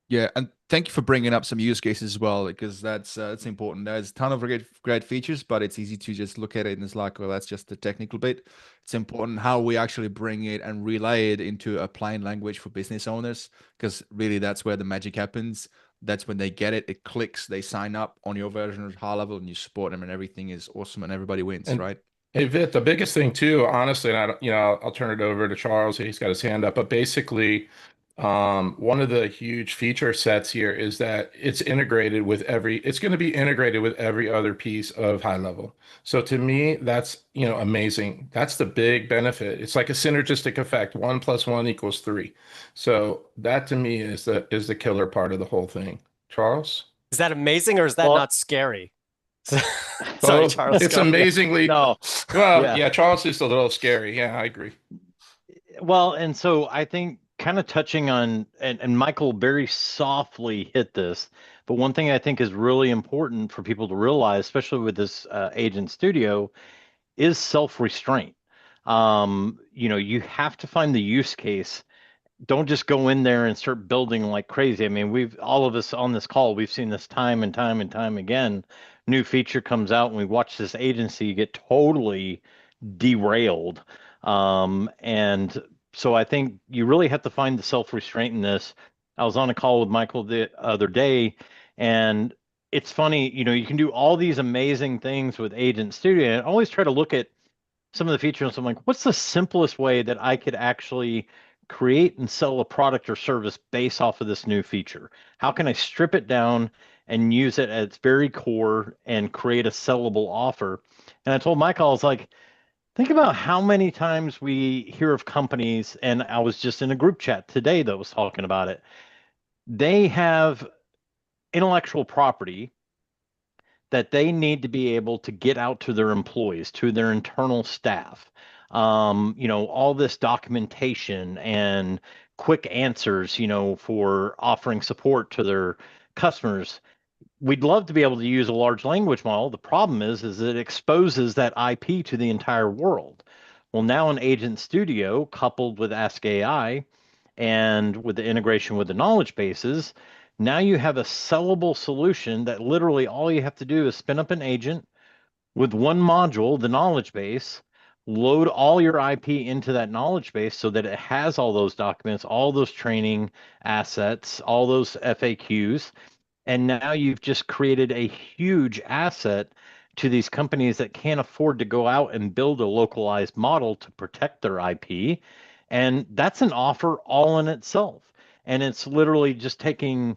Yeah, and thank you for bringing up some use cases as well, because that's important. There's a ton of great features, but it's easy to just look at it and it's like, well, that's just the technical bit. It's important how we actually bring it and relay it into a plain language for business owners, because really that's where the magic happens. That's when they get it, it clicks, they sign up on your version of HighLevel and you support them and everything is awesome and everybody wins, And right? Hey, Vit, the biggest thing too, honestly, and I'll turn it over to Charles. He's got his hand up, but basically, one of the huge feature sets here is that it's going to be integrated with every other piece of HighLevel. So to me, that's, amazing. That's the big benefit. It's like a synergistic effect. 1+1 = 3. So that to me is the killer part of the whole thing. Charles? Is that amazing or is that not scary? Sorry, Well, Charles. it's amazingly No. well, Yeah. Charles is a little scary. Yeah, I agree. Well, and so I think kind of touching on, and Michael very softly hit this, but one thing I think is really important for people to realize, especially with this agent studio, is self-restraint. You have to find the use case. Don't just go in there and start building like crazy. I mean, all of us on this call, we've seen this time and time and time again. New feature comes out and we watch this agency get totally derailed. And so I think you really have to find the self-restraint in this. I was on a call with Michael the other day, and it's funny, you can do all these amazing things with Agent Studio. And I always try to look at some of the features. I'm like, what's the simplest way that I could actually create and sell a product or service based off of this new feature? How can I strip it down and use it at its very core and create a sellable offer? And I told Michael, I was like, think about how many times we hear of companies, and I was just in a group chat today that was talking about it. They have intellectual property that they need to be able to get out to their employees, to their internal staff. All this documentation and quick answers, for offering support to their customers. We'd love to be able to use a large language model. The problem is it exposes that IP to the entire world. Well, now in Agent Studio, coupled with Ask AI and with the integration with the knowledge bases, now you have a sellable solution that literally all you have to do is spin up an agent with one module, the knowledge base, load all your IP into that knowledge base so that it has all those documents, all those training assets, all those FAQs. And now you've just created a huge asset to these companies that can't afford to go out and build a localized model to protect their IP. And that's an offer all in itself. And it's literally just taking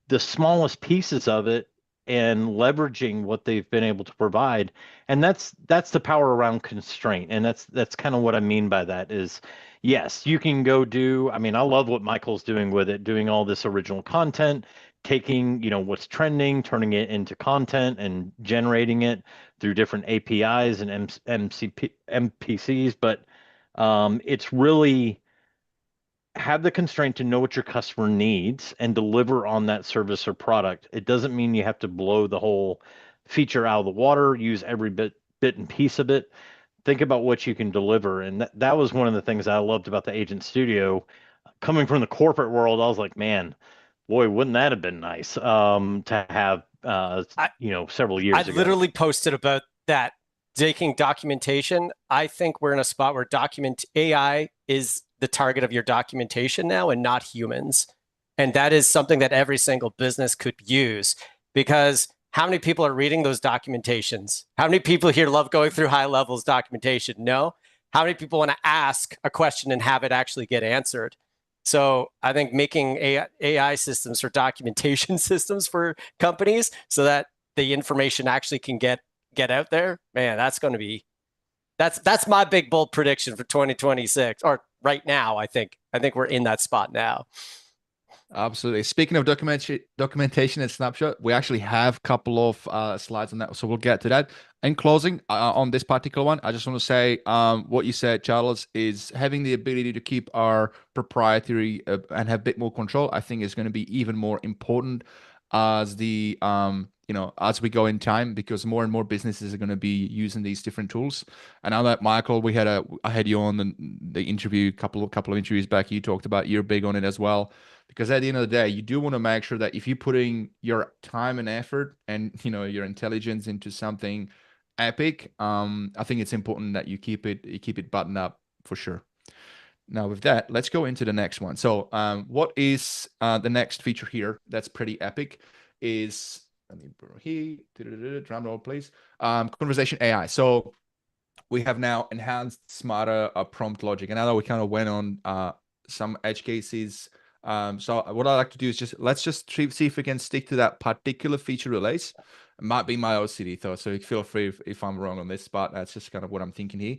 the smallest pieces of it and leveraging what they've been able to provide. And that's the power around constraint. And that's kind of what I mean by that is, yes, you can go do, I love what Michael's doing with it, doing all this original content, taking, what's trending, turning it into content and generating it through different APIs and MPCs. But it's really have the constraint to know what your customer needs and deliver on that service or product. It doesn't mean you have to blow the whole feature out of the water, use every bit and piece of it. Think about what you can deliver. And that was one of the things I loved about the Agent Studio. Coming from the corporate world, I was like, man, boy, wouldn't that have been nice to have, several years ago. I literally posted about that, taking documentation. I think we're in a spot where AI is the target of your documentation now and not humans. And that is something that every single business could use, because how many people are reading those documentations? How many people here love going through HighLevel's documentation? No. How many people want to ask a question and have it actually get answered? So I think making AI systems for documentation systems for companies so that the information actually can get out there, man, that's going to be, that's my big bold prediction for 2026, or right now. I think we're in that spot now. Absolutely. Speaking of documentation and snapshot, we actually have a couple of slides on that, so we'll get to that. In closing, on this particular one, I just want to say what you said, Charles, is having the ability to keep our proprietary and have a bit more control, I think is going to be even more important as the as we go in time, because more and more businesses are going to be using these different tools. And now that Michael, I had you on the interview, couple of interviews back, you talked about you're big on it as well. Because at the end of the day, you do want to make sure that if you're putting your time and effort and your intelligence into something epic, I think it's important that you keep it buttoned up for sure. Now with that, let's go into the next one. So what is the next feature here that's pretty epic is, let me bring here, drum roll please, conversation AI. So we have now enhanced smarter prompt logic, and I know we kind of went on some edge cases. So what I like to do is let's just see if we can stick to that particular feature release. It might be my OCD though, so feel free if I'm wrong on this spot. That's just kind of what I'm thinking here.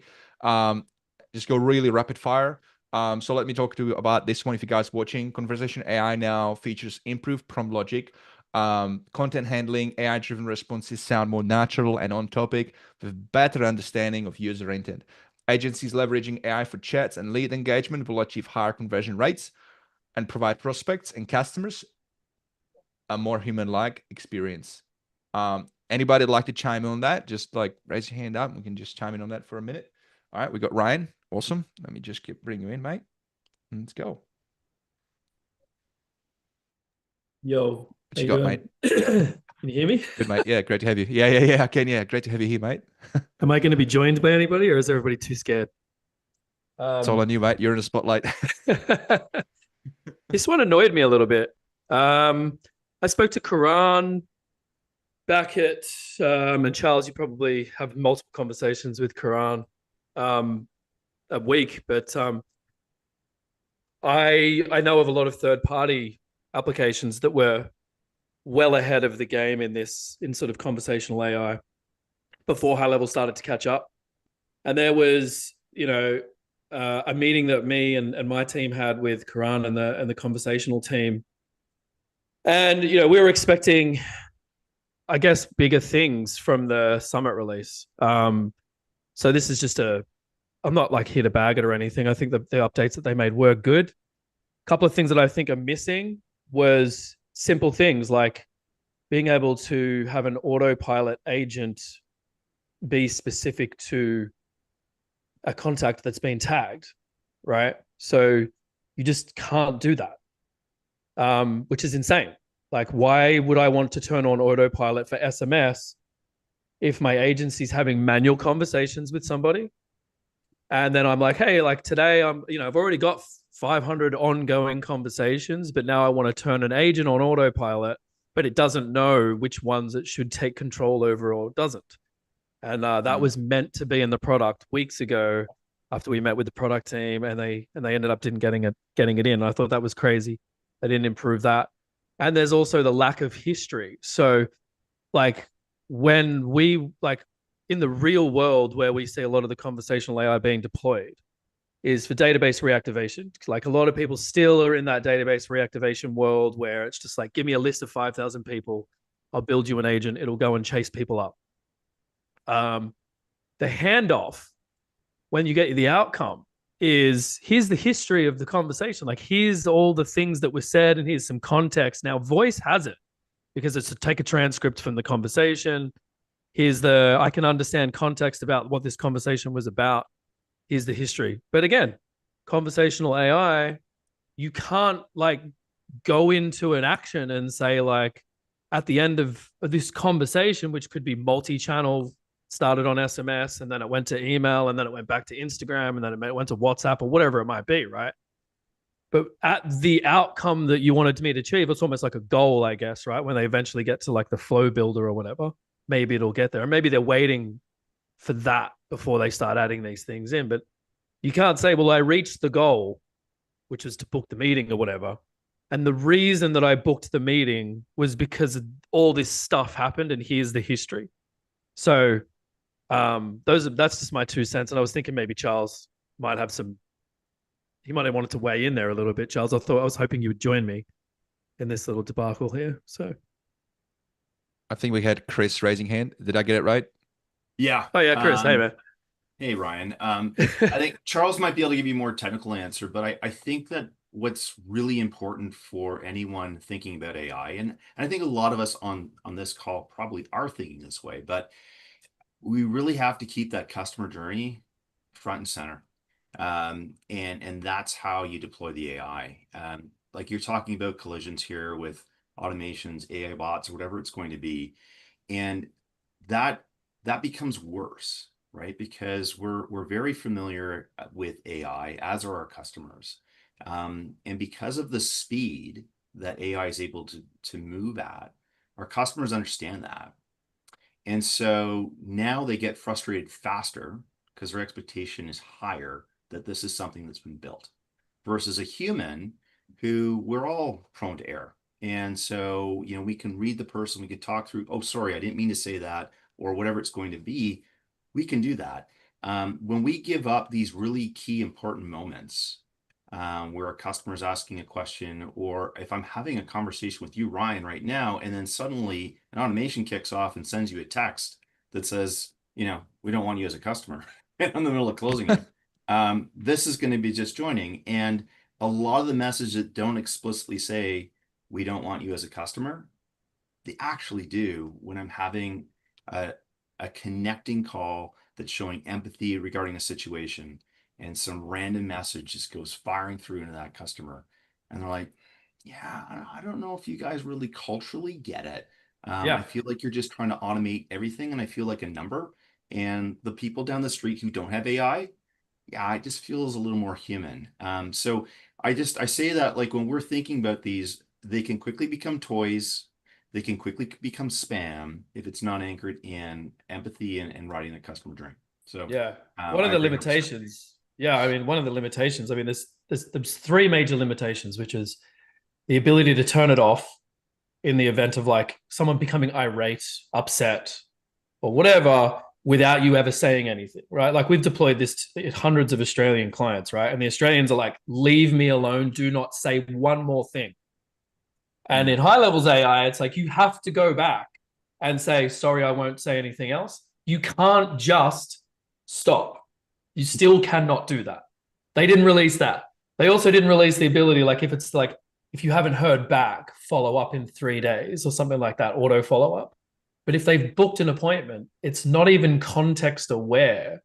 Just go really rapid fire. So let me talk to you about this one. If you guys watching, conversation AI now features improved prompt logic, content handling, AI-driven responses sound more natural and on topic with better understanding of user intent. Agencies leveraging AI for chats and lead engagement will achieve higher conversion rates and provide prospects and customers a more human-like experience. Anybody like to chime in on that? Just like raise your hand up. We can just chime in on that for a minute. All right, we got Ryan. Awesome. Let me just bring you in, mate. Let's go. Yo, what you got, mate? Can you hear me? Good, mate. Yeah, great to have you. Yeah, I can. Yeah, great to have you here, mate. Am I going to be joined by anybody, or is everybody too scared? It's all on you, mate. You're in the spotlight. This one annoyed me a little bit. I spoke to Karan back at, and Charles, you probably have multiple conversations with Karan a week, but I know of a lot of third-party applications that were well ahead of the game in sort of conversational AI before HighLevel started to catch up. And there was, a meeting that me and my team had with Karan and the conversational team. And, we were expecting, I guess, bigger things from the summit release. So this is just I'm not like here to bag it or anything. I think the updates that they made were good. A couple of things that I think are missing was simple things like being able to have an autopilot agent be specific to a contact that's been tagged, right? So you just can't do that, which is insane. Like, why would I want to turn on autopilot for SMS if my agency's having manual conversations with somebody? And then I'm like, hey, like today I've already got 500 ongoing conversations, but now I want to turn an agent on autopilot, but it doesn't know which ones it should take control over or doesn't. And that was meant to be in the product weeks ago after we met with the product team, and they ended up getting it in. I thought that was crazy. They didn't improve that. And there's also the lack of history. So like when we in the real world where we see a lot of the conversational AI being deployed is for database reactivation. Like a lot of people still are in that database reactivation world where it's just like, give me a list of 5,000 people. I'll build you an agent. It'll go and chase people up. The handoff, when you get the outcome, is here's the history of the conversation. Like here's all the things that were said and here's some context. Now voice has it because it's to take a transcript from the conversation. I can understand context about what this conversation was about. Here's the history. But again, conversational AI, you can't like go into an action and say like at the end of this conversation, which could be multi-channel, started on SMS and then it went to email and then it went back to Instagram and then it went to WhatsApp or whatever it might be, right? But at the outcome that you wanted me to achieve, it's almost like a goal, I guess, right? When they eventually get to like the flow builder or whatever, maybe it'll get there. Or maybe they're waiting for that before they start adding these things in. But you can't say, well, I reached the goal, which was to book the meeting or whatever. And the reason that I booked the meeting was because all this stuff happened and here's the history. So that's just my 2 cents. And I was thinking maybe Charles might have he might have wanted to weigh in there a little bit. Charles, I was hoping you would join me in this little debacle here. So I think we had Chris raising hand. Did I get it right? Yeah. Oh yeah, Chris. Hey man. Hey Ryan. I think Charles might be able to give you a more technical answer, but I think that what's really important for anyone thinking about AI, and I think a lot of us on this call probably are thinking this way, but we really have to keep that customer journey front and center. And that's how you deploy the AI. Like you're talking about collisions here with automations, AI bots, or whatever it's going to be. And that becomes worse, right? Because we're very familiar with AI, as are our customers. And because of the speed that AI is able to move at, our customers understand that. And so now they get frustrated faster because their expectation is higher that this is something that's been built versus a human who we're all prone to error. And so, we can read the person, we can talk through, oh, sorry, I didn't mean to say that, or whatever it's going to be. We can do that. When we give up these really key important moments where a customer is asking a question, or if I'm having a conversation with you, Ryan, right now, and then suddenly an automation kicks off and sends you a text that says, we don't want you as a customer in the middle of closing it. This is going to be just joining. And a lot of the messages that don't explicitly say, we don't want you as a customer, they actually do when I'm having a connecting call that's showing empathy regarding a situation, and some random message just goes firing through into that customer. And they're like, yeah, I don't know if you guys really culturally get it. I feel like you're just trying to automate everything, and I feel like a number. And the people down the street who don't have AI, yeah, it just feels a little more human. So I say that like when we're thinking about these, they can quickly become toys. They can quickly become spam if it's not anchored in empathy and riding the customer dream. So yeah, one of I the agree 100%. limitations. Yeah, I mean, one of the limitations. I mean, there's three major limitations, which is the ability to turn it off in the event of like someone becoming irate, upset, or whatever without you ever saying anything, right? Like we've deployed this to hundreds of Australian clients, right? And the Australians are like, leave me alone. Do not say one more thing. And in HighLevel's AI, it's like you have to go back and say, sorry, I won't say anything else. You can't just stop. You still cannot do that. They didn't release that. They also didn't release the ability, like if it's like, if you haven't heard back, follow up in 3 days or something like that, auto follow up. But if they've booked an appointment, it's not even context aware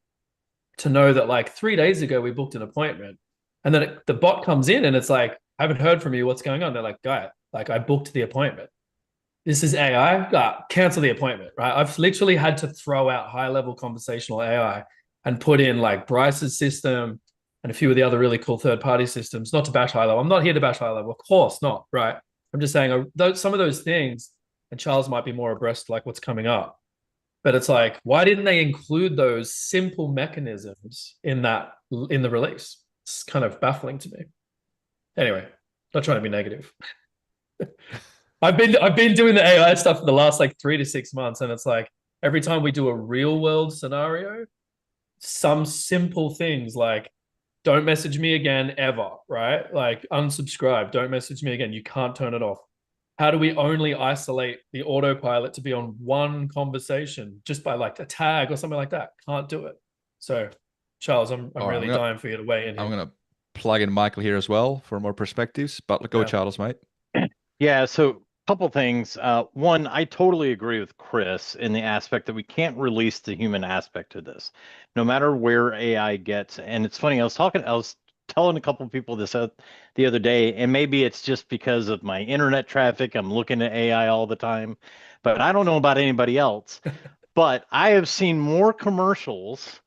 to know that like 3 days ago we booked an appointment. And then the bot comes in and it's like, I haven't heard from you. What's going on? They're like, guy, like I booked the appointment. This is AI. Cancel the appointment, right? I've literally had to throw out HighLevel conversational AI and put in like Bryce's system and a few of the other really cool third-party systems. Not to bash HighLevel. I'm not here to bash HighLevel. Of course not, right? I'm just saying some of those things, and Charles might be more abreast like what's coming up. But it's like, why didn't they include those simple mechanisms in the release? It's kind of baffling to me. Anyway, not trying to be negative. I've been doing the AI stuff for the last like 3 to 6 months, and it's like every time we do a real world scenario, some simple things like don't message me again ever, right? Like unsubscribe, don't message me again. You can't turn it off. How do we only isolate the autopilot to be on one conversation just by like a tag or something like that? Can't do it. So, Charles, I'm really dying for you to weigh in here. I'm gonna plug in Michael here as well for more perspectives. But go, Charles, mate. Yeah, so a couple things. One, I totally agree with Chris in the aspect that we can't release the human aspect to this, no matter where AI gets. And it's funny, I was telling a couple of people this the other day, and maybe it's just because of my internet traffic. I'm looking at AI all the time, but I don't know about anybody else. But I have seen more commercials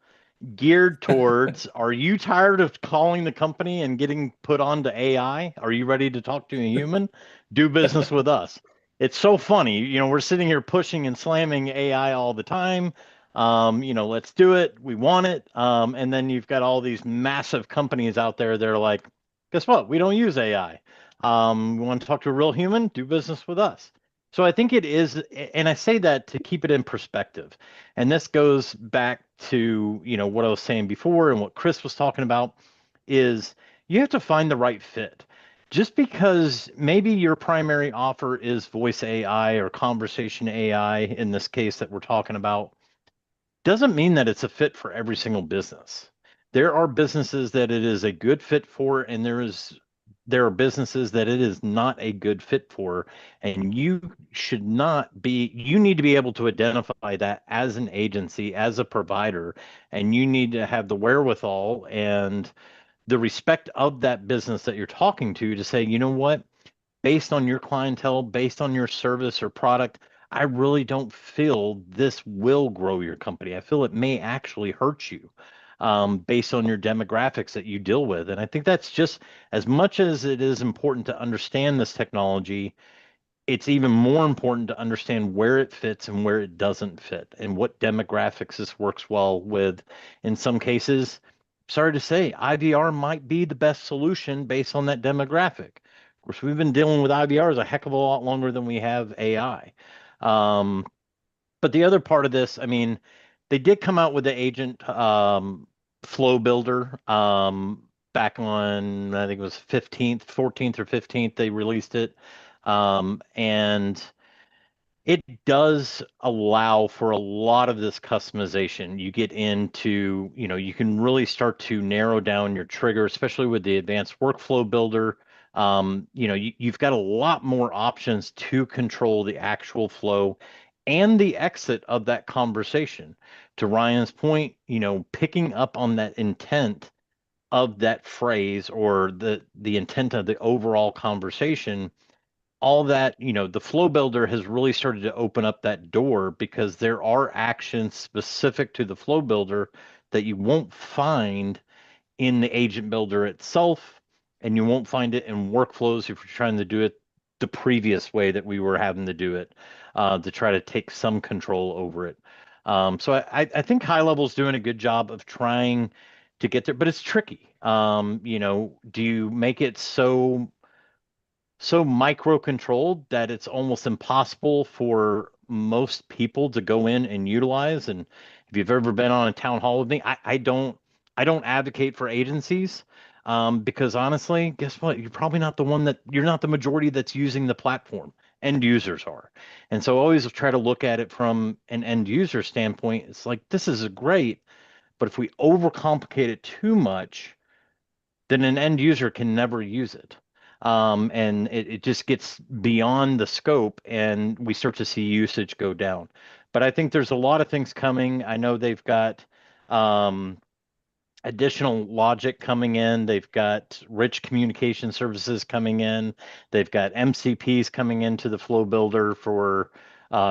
geared towards, are you tired of calling the company and getting put onto AI? Are you ready to talk to a human? Do business with us. It's so funny. We're sitting here pushing and slamming AI all the time. Let's do it. We want it. And then you've got all these massive companies out there that are like, guess what? We don't use AI. We want to talk to a real human? Do business with us. So I think it is, and I say that to keep it in perspective. And this goes back to, what I was saying before and what Chris was talking about is you have to find the right fit. Just because maybe your primary offer is voice AI or conversation AI, in this case that we're talking about, doesn't mean that it's a fit for every single business. There are businesses that it is a good fit for, and there are businesses that it is not a good fit for, and you need to be able to identify that as an agency, as a provider, and you need to have the wherewithal and the respect of that business that you're talking to say, you know what, based on your clientele, based on your service or product, I really don't feel this will grow your company. I feel it may actually hurt you. Based on your demographics that you deal with. And I think that's just as much as it is important to understand this technology, it's even more important to understand where it fits and where it doesn't fit and what demographics this works well with. In some cases, sorry to say, IVR might be the best solution based on that demographic. Of course, we've been dealing with IVRs a heck of a lot longer than we have AI. But the other part of this, I mean, they did come out with the agent flow builder back on, I think it was 14th or 15th, they released it. And it does allow for a lot of this customization. You get into, you can really start to narrow down your trigger, especially with the advanced workflow builder. You've got a lot more options to control the actual flow and the exit of that conversation. To Ryan's point, picking up on that intent of that phrase or the intent of the overall conversation all that, the flow builder has really started to open up that door, because there are actions specific to the flow builder that you won't find in the agent builder itself, and you won't find it in workflows if you're trying to do it the previous way that we were having to do it, to try to take some control over it. So I think HighLevel is doing a good job of trying to get there, but it's tricky. Do you make it so micro controlled that it's almost impossible for most people to go in and utilize? And if you've ever been on a town hall with me, I don't advocate for agencies, because honestly, guess what? You're not the majority that's using the platform. End users are. And so I always try to look at it from an end user standpoint. It's like, this is great, but if we overcomplicate it too much, then an end user can never use it. And it just gets beyond the scope, and we start to see usage go down. But I think there's a lot of things coming. I know they've got additional logic coming in. They've got rich communication services coming in. They've got MCPs coming into the flow builder for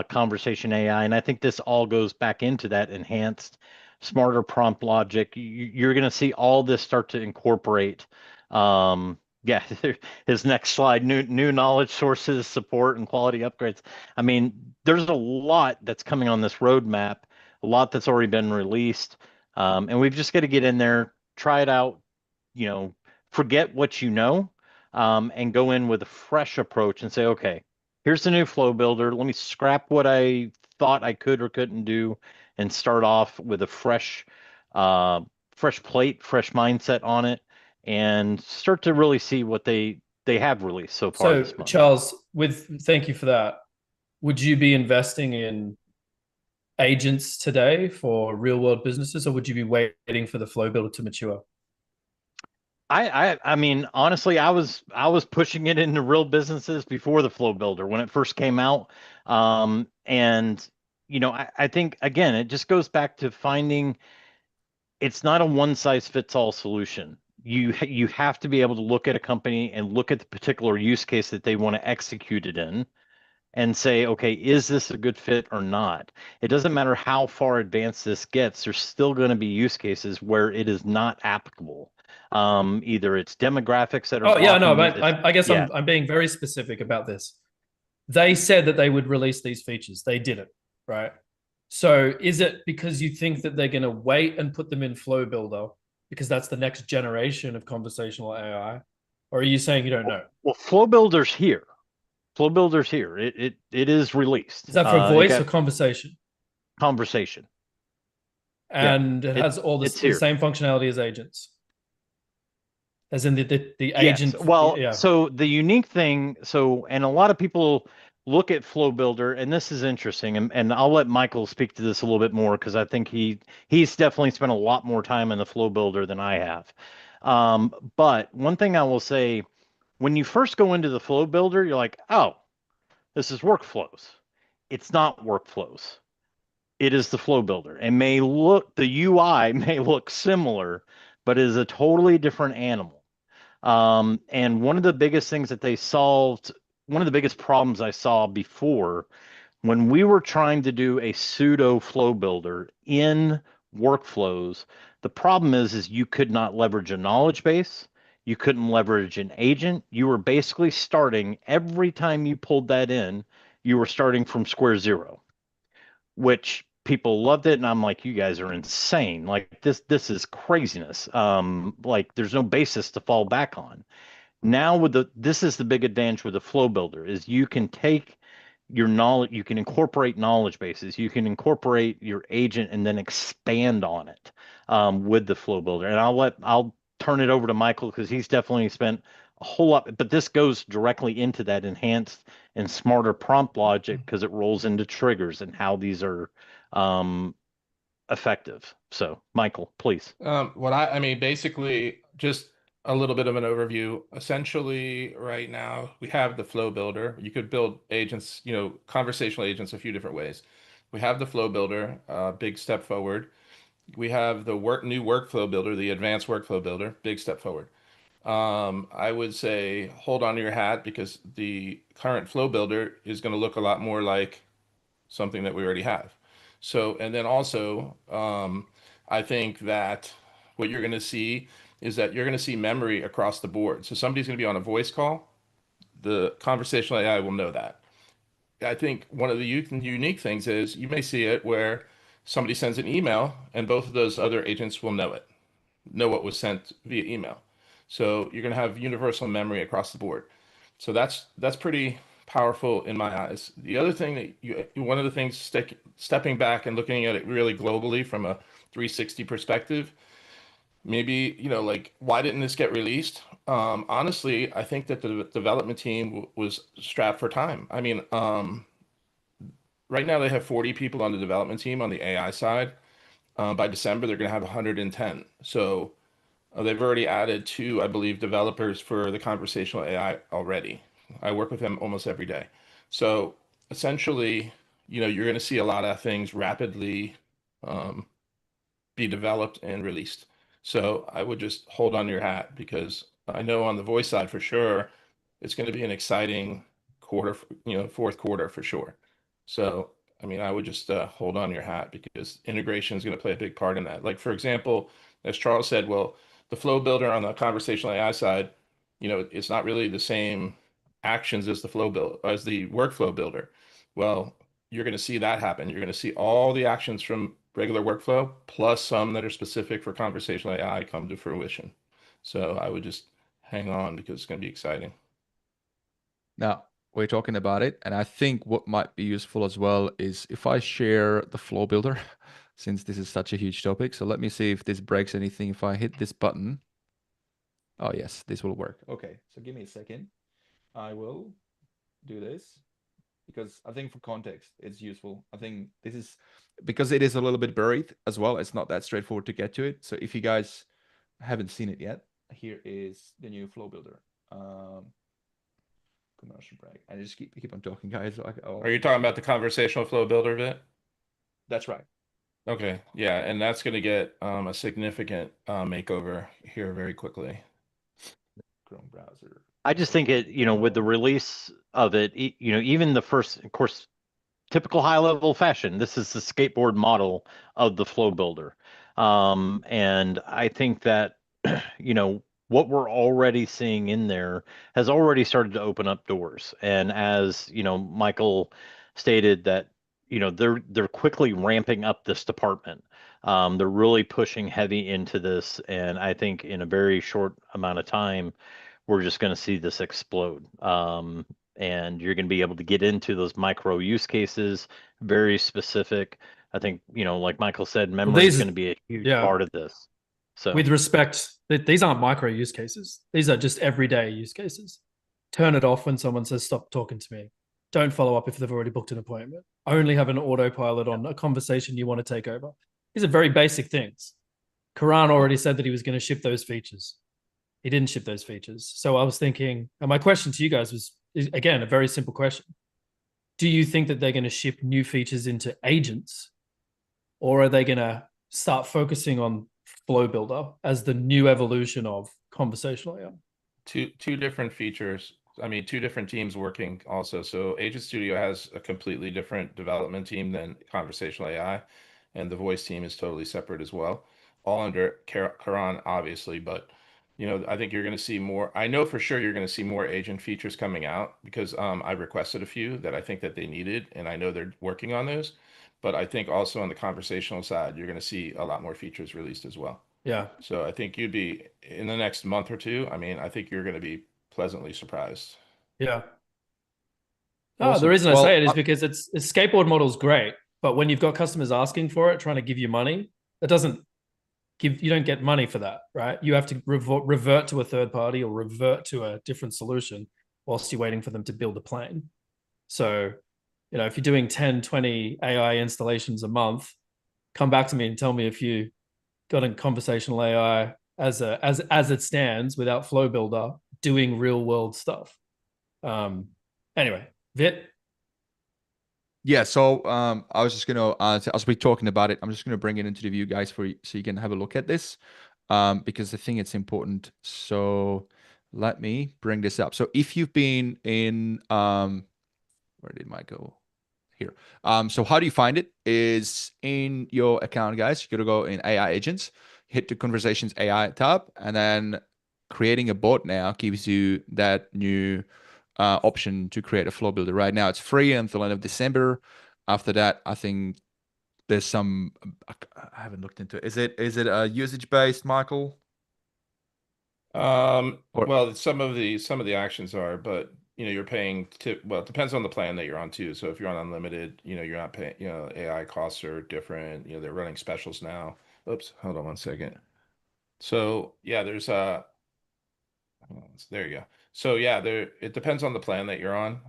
conversation AI. And I think this all goes back into that enhanced, smarter prompt logic. You're going to see all this start to incorporate. Yeah, his next slide, new knowledge sources, support, and quality upgrades. I mean, there's a lot that's coming on this roadmap, a lot that's already been released. And we've just got to get in there, try it out, forget what you know, and go in with a fresh approach and say, okay, here's the new flow builder. Let me scrap what I thought I could or couldn't do and start off with a fresh plate, fresh mindset on it, and start to really see what they have released so far this month. Charles, thank you for that. Would you be investing in agents today for real world businesses, or would you be waiting for the flow builder to mature? I mean, honestly, I was pushing it into real businesses before the flow builder when it first came out. And I think, again, it just goes back to finding, it's not a one size fits all solution. You have to be able to look at a company and look at the particular use case that they want to execute it in, and say, okay, is this a good fit or not? It doesn't matter how far advanced this gets, there's still going to be use cases where it is not applicable. Either it's demographics that are. Oh yeah, no, but I guess yeah. I'm being very specific about this. They said that they would release these features. They didn't, right? So is it because you think that they're going to wait and put them in Flow Builder because that's the next generation of conversational AI? Or are you saying you don't know? Well, Flow Builder's here. Flow Builder's here. It is released. Is that for voice or conversation? Conversation. And it has all the same functionality as agents. As in the agent. Yes. Well, yeah. So the unique thing, and a lot of people look at Flow Builder, and this is interesting, and I'll let Michael speak to this a little bit more, because I think he's definitely spent a lot more time in the Flow Builder than I have. But one thing I will say, when you first go into the Flow Builder, you're like, oh, this is workflows. It's not workflows. It is the Flow Builder. And the UI may look similar, but it is a totally different animal. And one of the biggest things that they solved, one of the biggest problems I saw before, when we were trying to do a pseudo Flow Builder in workflows, the problem is you could not leverage a knowledge base. You couldn't leverage an agent. You were basically starting, every time you pulled that in, you were starting from square zero, which people loved it. And I'm like, you guys are insane. Like this is craziness. Like there's no basis to fall back on. Now this is the big advantage with the Flow Builder, is you can take your knowledge, you can incorporate knowledge bases, you can incorporate your agent, and then expand on it with the Flow Builder. And I'll turn it over to Michael, because he's definitely spent a whole lot, but this goes directly into that enhanced and smarter prompt logic, because it rolls into triggers and how these are effective. So Michael, please. I mean, basically just a little bit of an overview. Essentially, right now we have the Flow Builder. You could build agents, conversational agents a few different ways. We have the Flow Builder, big step forward. We have the new Workflow Builder, the Advanced Workflow Builder, big step forward. I would say hold on to your hat because the current flow builder is going to look a lot more like something that we already have. So, and then also, I think that what you're going to see is that you're going to see memory across the board. So somebody's going to be on a voice call, the conversational AI will know that. I think one of the unique things is you may see it where somebody sends an email and both of those other agents will know it, know what was sent via email. So you're going to have universal memory across the board. So that's pretty powerful in my eyes. The other thing that one of the things stepping back and looking at it really globally from a 360 perspective, maybe, like, why didn't this get released? Honestly, I think that the development team was strapped for time. I mean, right now they have 40 people on the development team on the AI side. By December, they're going to have 110. So they've already added two, I believe, developers for the conversational AI already. I work with them almost every day. So essentially, you're going to see a lot of things rapidly um, be developed and released. So I would just hold on to your hat because I know on the voice side for sure, it's going to be an exciting quarter, fourth quarter for sure. So, I mean, I would just hold on to your hat because integration is going to play a big part in that. Like, for example, as Charles said, well, the flow builder on the conversational AI side, it's not really the same actions as the workflow builder. Well, you're going to see that happen. You're going to see all the actions from regular workflow plus some that are specific for conversational AI come to fruition. So I would just hang on because it's going to be exciting. Now, we're talking about it, and I think what might be useful as well is if I share the flow builder, since this is such a huge topic. So let me see if this breaks anything. If I hit this button, oh yes, this will work. Okay, so give me a second. I will do this because I think for context, it's useful. I think this is because it is a little bit buried as well. It's not that straightforward to get to it. So if you guys haven't seen it yet, here is the new flow builder. Commercial break. I just keep on talking, guys. Are you talking about the conversational flow builder bit? That's right. Okay, yeah, and that's going to get a significant makeover here very quickly. Chrome browser. I just think it, with the release of it, even the first, of course, typical HighLevel fashion, this is the skateboard model of the flow builder. And I think that, what we're already seeing in there has already started to open up doors. And as, Michael stated that, they're quickly ramping up this department. They're really pushing heavy into this. And I think in a very short amount of time, we're just going to see this explode. And you're going to be able to get into those micro use cases, very specific. I think, like Michael said, memory is going to be a huge part of this. So with respect, these aren't micro use cases. These are just everyday use cases. Turn it off when someone says, stop talking to me. Don't follow up if they've already booked an appointment. Only have an autopilot on a conversation you want to take over. These are very basic things. Karan already said that he was going to ship those features. He didn't ship those features. So I was thinking, and my question to you guys was, again, a very simple question. Do you think that they're going to ship new features into agents, or are they going to start focusing on Flow Builder as the new evolution of conversational AI? Two different features. I mean, two different teams working also. So Agent Studio has a completely different development team than conversational AI, and the voice team is totally separate as well. All under Karan, obviously, but I think you're going to see more. I know for sure you're going to see more agent features coming out because I requested a few that I think that they needed, and I know they're working on those. But I think also on the conversational side, you're going to see a lot more features released as well. Yeah. So I think you'd be in the next month or two. I mean, I think you're going to be pleasantly surprised. Yeah. Awesome. The reason I say it is because it's skateboard model's great, but when you've got customers asking for it, trying to give you money, that doesn't you don't get money for that, right? You have to revert to a third party or revert to a different solution whilst you're waiting for them to build a plane. So, if you're doing 10, 20 AI installations a month, come back to me and tell me if you got a conversational AI as it stands without Flow Builder doing real world stuff. Anyway, Vit. Yeah, so I was just gonna as we're talking about it, I'm just gonna bring it into the view, guys, so you can have a look at this. because I think it's important. So let me bring this up. So if you've been in, where did my go? Here. So how do you find it? Is in your account, guys. You're gonna go in AI agents, hit the conversations AI tab, and then creating a bot now gives you that new option to create a flow builder. Right now, it's free until end of December. After that, I think there's some. I haven't looked into it. Is it a usage based, Michael? Well, some of the actions are, but you're paying well, it depends on the plan that you're on too. So if you're on unlimited, you're not paying, AI costs are different. They're running specials now. Oops, hold on one second. So yeah, there's there you go. So yeah, it depends on the plan that you're on.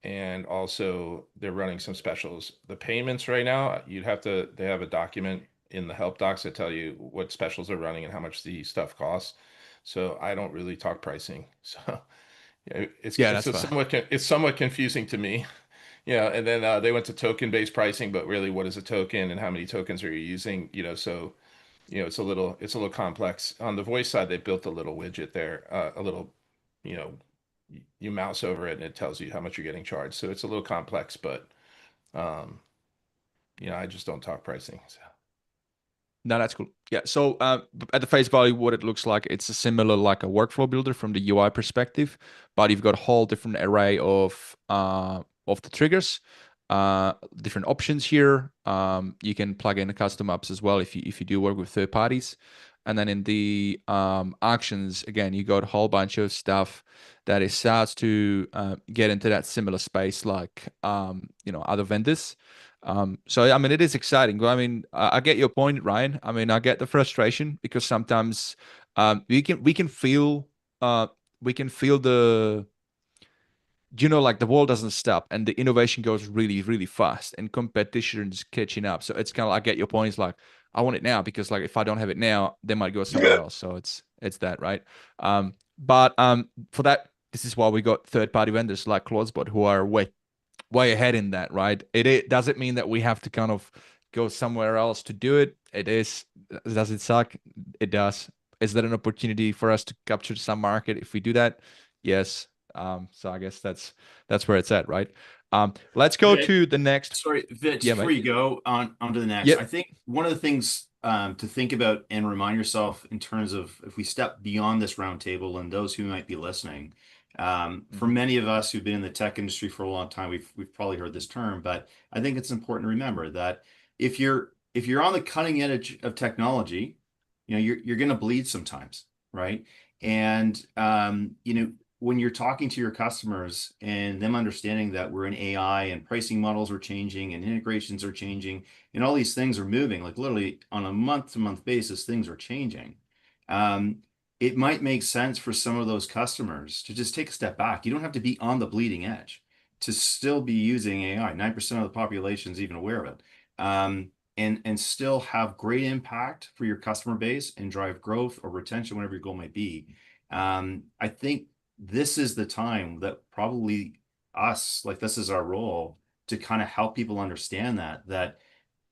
And also they're running some specials. The payments right now, they have a document in the help docs that tell you what specials are running and how much the stuff costs. So I don't really talk pricing. So yeah, it's somewhat confusing to me. And then they went to token-based pricing, but really what is a token and how many tokens are you using? So it's a little complex. On the voice side, they built a little widget there, a little, you know, you mouse over it and it tells you how much you're getting charged. So it's a little complex, but I just don't talk pricing. So. No, that's cool. Yeah. So at the face value, what it looks like, it's a similar like a workflow builder from the UI perspective, but you've got a whole different array of the triggers, different options here. You can plug in the custom apps as well if you do work with third parties. And then in the actions, again, you got a whole bunch of stuff that it starts to get into that similar space like other vendors. So I mean, it is exciting. I mean, I get your point, Ryan. I mean, I get the frustration because sometimes we can feel the like the world doesn't stop and the innovation goes really, really fast and competition is catching up. So it's kind of like, I get your point. It's like, I want it now because like if I don't have it now, they might go somewhere else. So it's that, right? But for that, this is why we got third-party vendors like Clausebot who are way ahead in that, right? It doesn't mean that we have to kind of go somewhere else to do it. Does it suck? It does. Is that an opportunity for us to capture some market if we do that? Yes. So I guess that's where it's at, right? Let's go to the next. Sorry, Vince, Yeah, before mate. you go on to the next, Yep. I think one of the things to think about and remind yourself in terms of if we step beyond this roundtable and those who might be listening, for many of us who've been in the tech industry for a long time, we've probably heard this term, but I think it's important to remember that if you're on the cutting edge of technology, you're going to bleed sometimes, right? And when you're talking to your customers and them understanding that we're in AI and pricing models are changing and integrations are changing and all these things are moving, like literally on a month-to-month basis, things are changing. It might make sense for some of those customers to just take a step back. You don't have to be on the bleeding edge to still be using AI. 9% of the population is even aware of it. And still have great impact for your customer base and drive growth or retention, whatever your goal might be. I think this is the time that probably this is our role to kind of help people understand that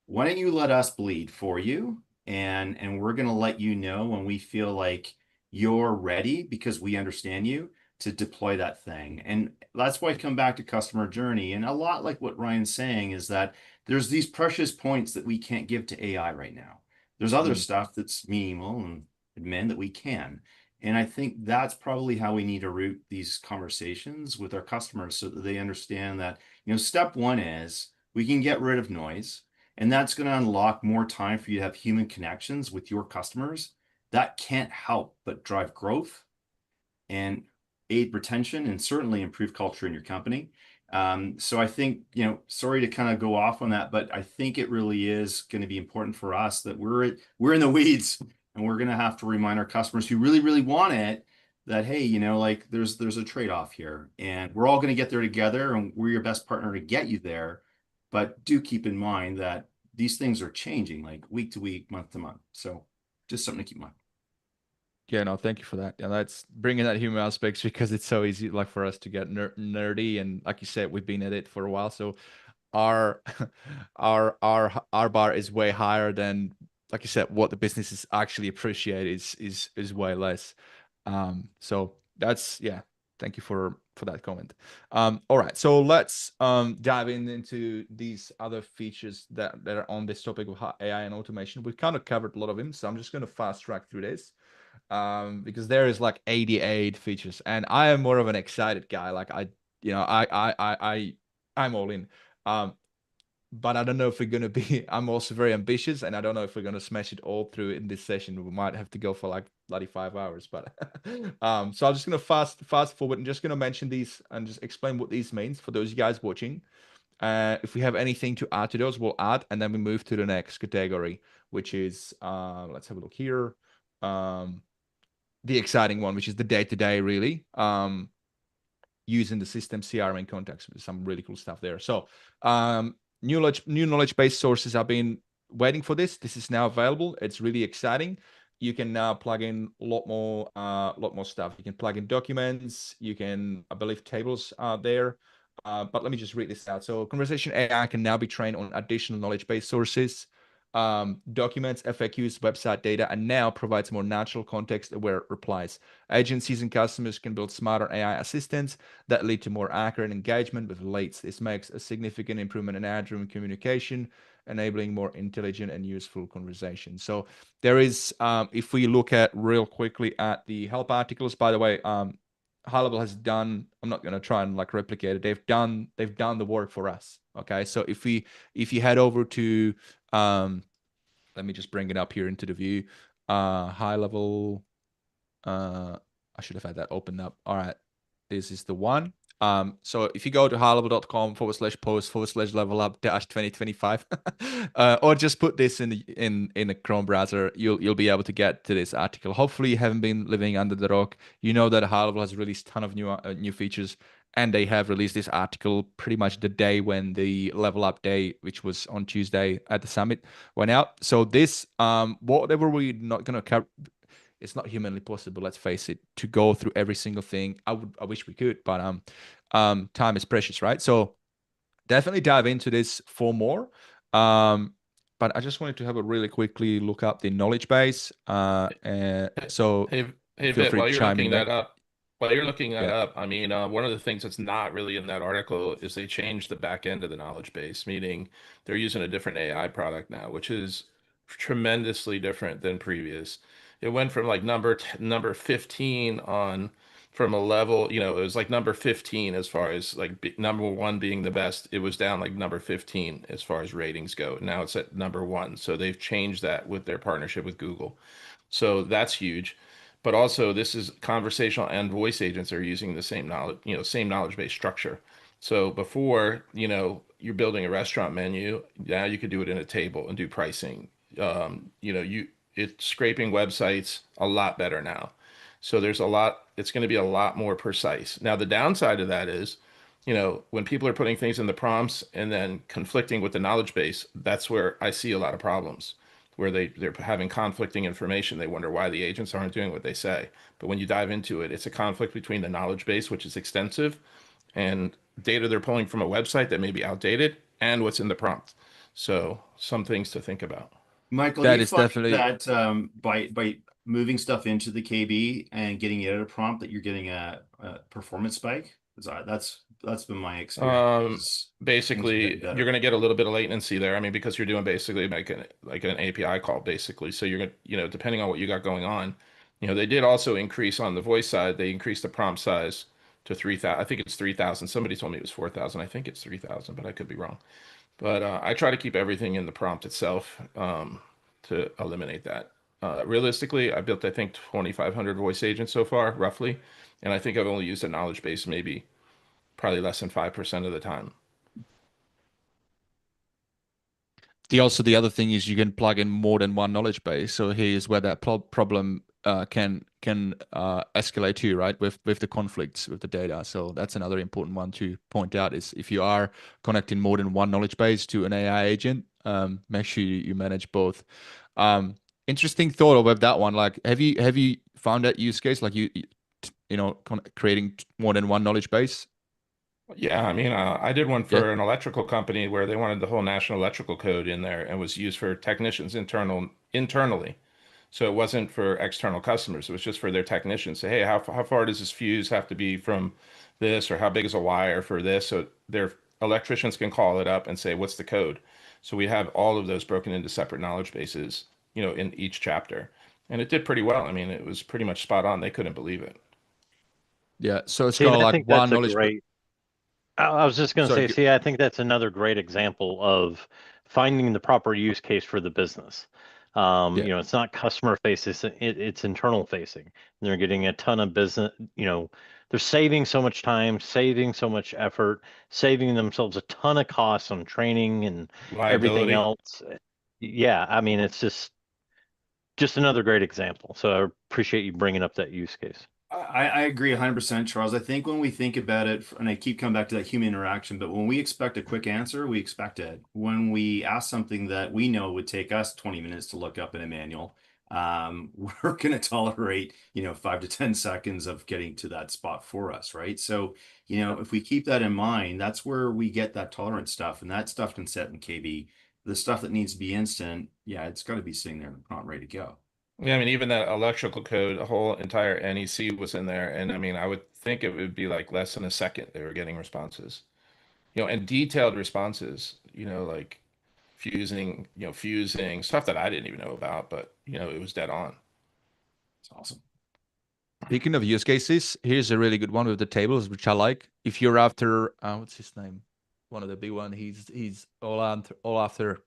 why don't you let us bleed for you and we're going to let you know when we feel like you're ready because we understand you to deploy that thing. And that's why I come back to customer journey. And a lot like what Ryan's saying is that there's these precious points that we can't give to AI right now. There's other stuff that's meaningful and admin that we can. And I think that's probably how we need to route these conversations with our customers so that they understand that, step one is we can get rid of noise, and that's going to unlock more time for you to have human connections with your customers. That can't help but drive growth and aid retention and certainly improve culture in your company. So I think, sorry to kind of go off on that, but I think it really is going to be important for us that we're in the weeds and we're going to have to remind our customers who really, really want it that, hey, like there's a trade-off here and we're all going to get there together and we're your best partner to get you there. But do keep in mind that these things are changing like week to week, month to month. So just something to keep in mind. Yeah, no, thank you for that. And that's bringing that human aspects because it's so easy, like for us to get nerdy. And like you said, we've been at it for a while, so our bar is way higher than like you said, what the businesses actually appreciate is way less. So that's, yeah, thank you for that comment. All right, so let's dive into these other features that are on this topic of AI and automation. We've kind of covered a lot of them, so I'm just going to fast track through this, because there is like 88 features, and I am more of an excited guy. Like I'm all in. But I don't know if we're going to be, I'm also very ambitious, and I don't know if we're going to smash it all through in this session. We might have to go for like bloody 5 hours, but so I'm just going to fast forward and just going to mention these and just explain what these means for those of you guys watching. If we have anything to add to those, we'll add, and then we move to the next category, which is, let's have a look here. The exciting one, which is the day-to-day really. Using the system CRM in context, with some really cool stuff there. So new knowledge base sources have been waiting for this. This is now available. It's really exciting. You can now plug in a lot more stuff. You can plug in documents. You can, I believe, tables are there. But let me just read this out. So conversation AI can now be trained on additional knowledge base sources, documents, FAQs, website data, and now provides more natural context-aware replies. Agencies and customers can build smarter AI assistants that lead to more accurate engagement with leads. This makes a significant improvement in AI-driven communication, enabling more intelligent and useful conversation. So there is, if we look at real quickly at the help articles, by the way, HighLevel has done, I'm not going to try and like replicate it. They've done the work for us. Okay. So if you head over to, let me just bring it up here into the view, HighLevel, I should have had that open up. All right. This is the one. So if you go to highlevel.com/post/level up-2025, or just put this in a Chrome browser, you'll be able to get to this article. Hopefully you haven't been living under the rock. You know that HighLevel has released a ton of new features, and they have released this article pretty much the day when the Level Up Day, which was on Tuesday at the summit, went out. So this, whatever we're not going to cover, it's not humanly possible, let's face it, to go through every single thing. I wish we could, but time is precious, right? So definitely dive into this for more. But I just wanted to have a really quickly look up the knowledge base. And so Hey, feel Vic, free while to you're chime in looking there. that up, Yeah. I mean, one of the things that's not really in that article is they changed the back end of the knowledge base, meaning they're using a different AI product now, which is tremendously different than previous. It went from like number 15 on from a level, it was like number 15 as far as like number one being the best. It was down like number 15 as far as ratings go. Now it's at number one. So they've changed that with their partnership with Google. So that's huge. But also this is conversational and voice agents are using the same knowledge, same knowledge base structure. So before, you're building a restaurant menu, now you could do it in a table and do pricing. It's scraping websites a lot better now. So it's going to be a lot more precise. Now, the downside of that is, when people are putting things in the prompts and then conflicting with the knowledge base, that's where I see a lot of problems where they're having conflicting information. They wonder why the agents aren't doing what they say. But when you dive into it, it's a conflict between the knowledge base, which is extensive, and data they're pulling from a website that may be outdated, and what's in the prompt. So some things to think about. Michael, That you is find definitely that by moving stuff into the KB and getting it out of prompt that you're getting a performance spike? That's been my experience. Basically, you're going to get a little bit of latency there. I mean, because you're doing basically like an API call, basically. So you're going to, depending on what you got going on, they did also increase on the voice side. They increased the prompt size to 3,000. I think it's 3,000. Somebody told me it was 4,000. I think it's 3,000, but I could be wrong. But I try to keep everything in the prompt itself to eliminate that. Realistically, I built, I think, 2,500 voice agents so far, roughly. And I think I've only used a knowledge base maybe probably less than 5% of the time. The other thing is you can plug in more than one knowledge base. So here's where that problem can escalate to, right? With the conflicts with the data. So that's another important one to point out is if you are connecting more than one knowledge base to an AI agent, make sure you manage both. Interesting thought about that one. Like, have you found that use case? Like creating more than one knowledge base? Yeah, I mean, I did one Yeah. for an electrical company where they wanted the whole national electrical code in there and was used for technicians internally. So it wasn't for external customers. It was just for their technicians. Say, hey, how far does this fuse have to be from this, or how big is a wire for this? So their electricians can call it up and say, what's the code? So we have all of those broken into separate knowledge bases, in each chapter. And it did pretty well. I mean, it was pretty much spot on. They couldn't believe it. Yeah. So it's See, kind and of I like think that's one a knowledge. great. I was just going to Sorry. say, see, I think that's another great example of finding the proper use case for the business. Yeah. It's not customer facing, it's internal facing. And they're getting a ton of business, they're saving so much time, saving so much effort, saving themselves a ton of costs on training and everything Liability. else. Yeah, I mean, it's just another great example. So I appreciate you bringing up that use case. I agree 100%, Charles. I think when we think about it, and I keep coming back to that human interaction, but when we expect a quick answer, we expect it. When we ask something that we know would take us 20 minutes to look up in a manual, we're going to tolerate, 5 to 10 seconds of getting to that spot for us, right? So, if we keep that in mind, that's where we get that tolerance stuff, and that stuff can set in KB. The stuff that needs to be instant, yeah, it's got to be sitting there and not ready to go. Yeah, I mean, even that electrical code, the whole entire NEC was in there. And I mean, I would think it would be like less than a second they were getting responses, and detailed responses, like fusing stuff that I didn't even know about, but, it was dead on. It's awesome. Speaking of use cases, here's a really good one with the tables, which I like. If you're after, what's his name? One of the big one. He's all after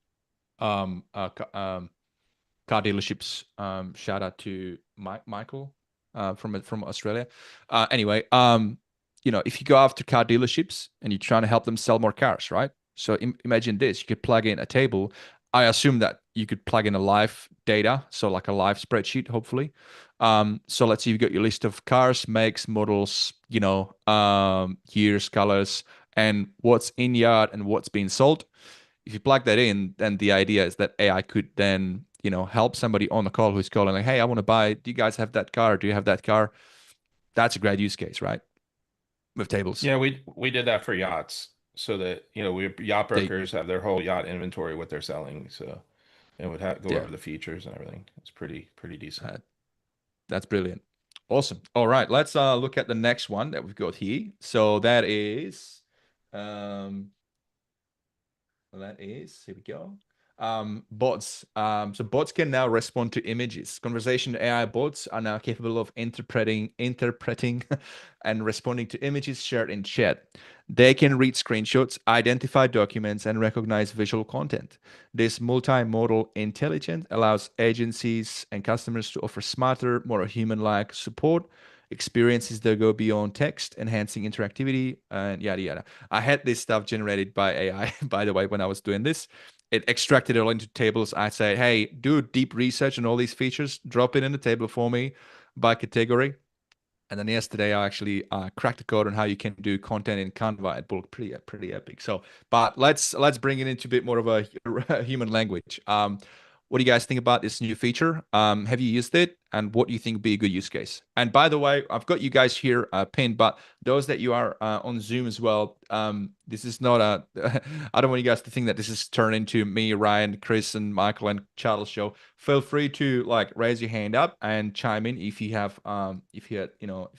car dealerships. Shout out to Michael from Australia. Anyway, if you go after car dealerships and you're trying to help them sell more cars, right? So imagine this: you could plug in a table. I assume that you could plug in a live data, so like a live spreadsheet, hopefully. So let's say you've got your list of cars, makes, models, years, colors, and what's in yard and what's being sold. If you plug that in, then the idea is that AI could then, help somebody on the call who's calling like, hey, I want to buy, do you guys have that car? Do you have that car? That's a great use case, right? With tables. Yeah, we did that for yachts, so that, yacht brokers have their whole yacht inventory, what they're selling. So it would go over the features and everything. It's pretty decent. That's brilliant. Awesome. All right, let's look at the next one that we've got here. So that is here we go. Bots. So bots can now respond to images. Conversation AI bots are now capable of interpreting and responding to images shared in chat. They can read screenshots, identify documents, and recognize visual content. This multimodal intelligence allows agencies and customers to offer smarter, more human-like support experiences that go beyond text, enhancing interactivity, and yada yada. I had this stuff generated by AI, by the way, when I was doing this. It extracted it all into tables. I say, hey, do deep research on all these features, drop it in the table for me by category. And then yesterday, I actually cracked the code on how you can do content in Canva at bulk. Pretty epic. So, but let's bring it into a bit more of a human language. What do you guys think about this new feature? Have you used it? And what do you think would be a good use case? And by the way, I've got you guys here pinned, but those that you are on Zoom as well, this is not a, I don't want you guys to think that this is turned into me, Ryan, Chris, and Michael and Charles show. Feel free to raise your hand up and chime in if you have, if you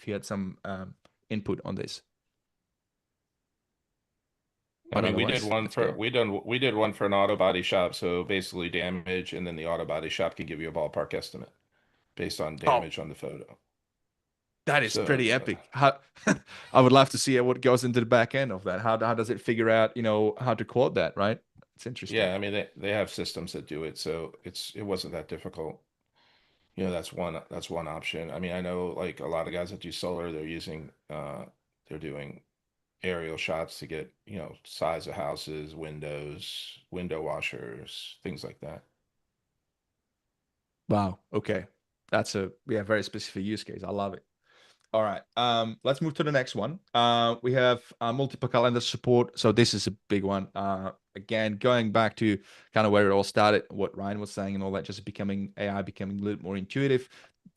had some input on this. I mean, we did one for an auto body shop. So basically damage, and then the auto body shop can give you a ballpark estimate based on damage on the photo. That is pretty epic. How I would love to see what goes into the back end of that. How does it figure out, how to quote that, right? It's interesting. Yeah, I mean they have systems that do it, so it wasn't that difficult. That's one option. I mean, I know like a lot of guys that do solar, they're doing aerial shots to get, size of houses, windows, window washers, things like that. Wow. Okay. That's a very specific use case. I love it. All right. Let's move to the next one. We have multiple calendar support. So this is a big one. Again, going back to kind of where it all started, what Ryan was saying and all that, just AI becoming a little more intuitive.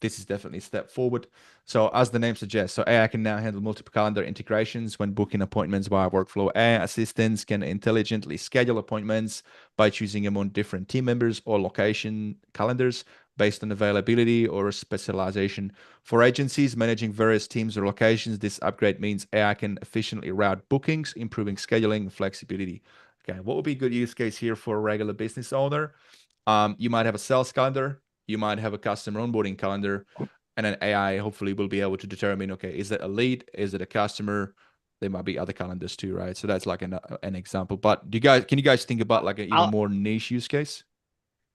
this is definitely a step forward. So as the name suggests, so AI can now handle multiple calendar integrations when booking appointments via workflow. AI assistants can intelligently schedule appointments by choosing among different team members or location calendars based on availability or specialization. For agencies managing various teams or locations, this upgrade means AI can efficiently route bookings, improving scheduling and flexibility. Okay, what would be a good use case here for a regular business owner? You might have a sales calendar, you might have a customer onboarding calendar, and an AI hopefully will be able to determine, okay, is it a lead? Is it a customer? There might be other calendars too, right? So that's like an example. But can you guys think about like an even more niche use case?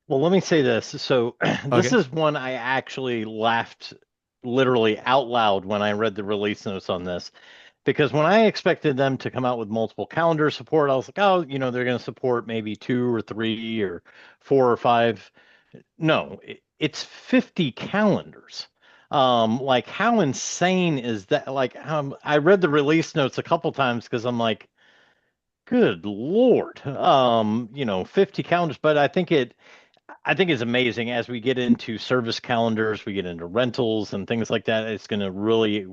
Well, let me say this. So this Okay. is one I actually laughed literally out loud when I read the release notes on this. Because when I expected them to come out with multiple calendar support, I was like, oh, they're going to support maybe 2 or 3 or 4 or 5. No, it's 50 calendars. Like how insane is that? Like I read the release notes a couple times because I'm like, good Lord, 50 calendars, but I think it's amazing as we get into service calendars, we get into rentals and things like that. It's going to really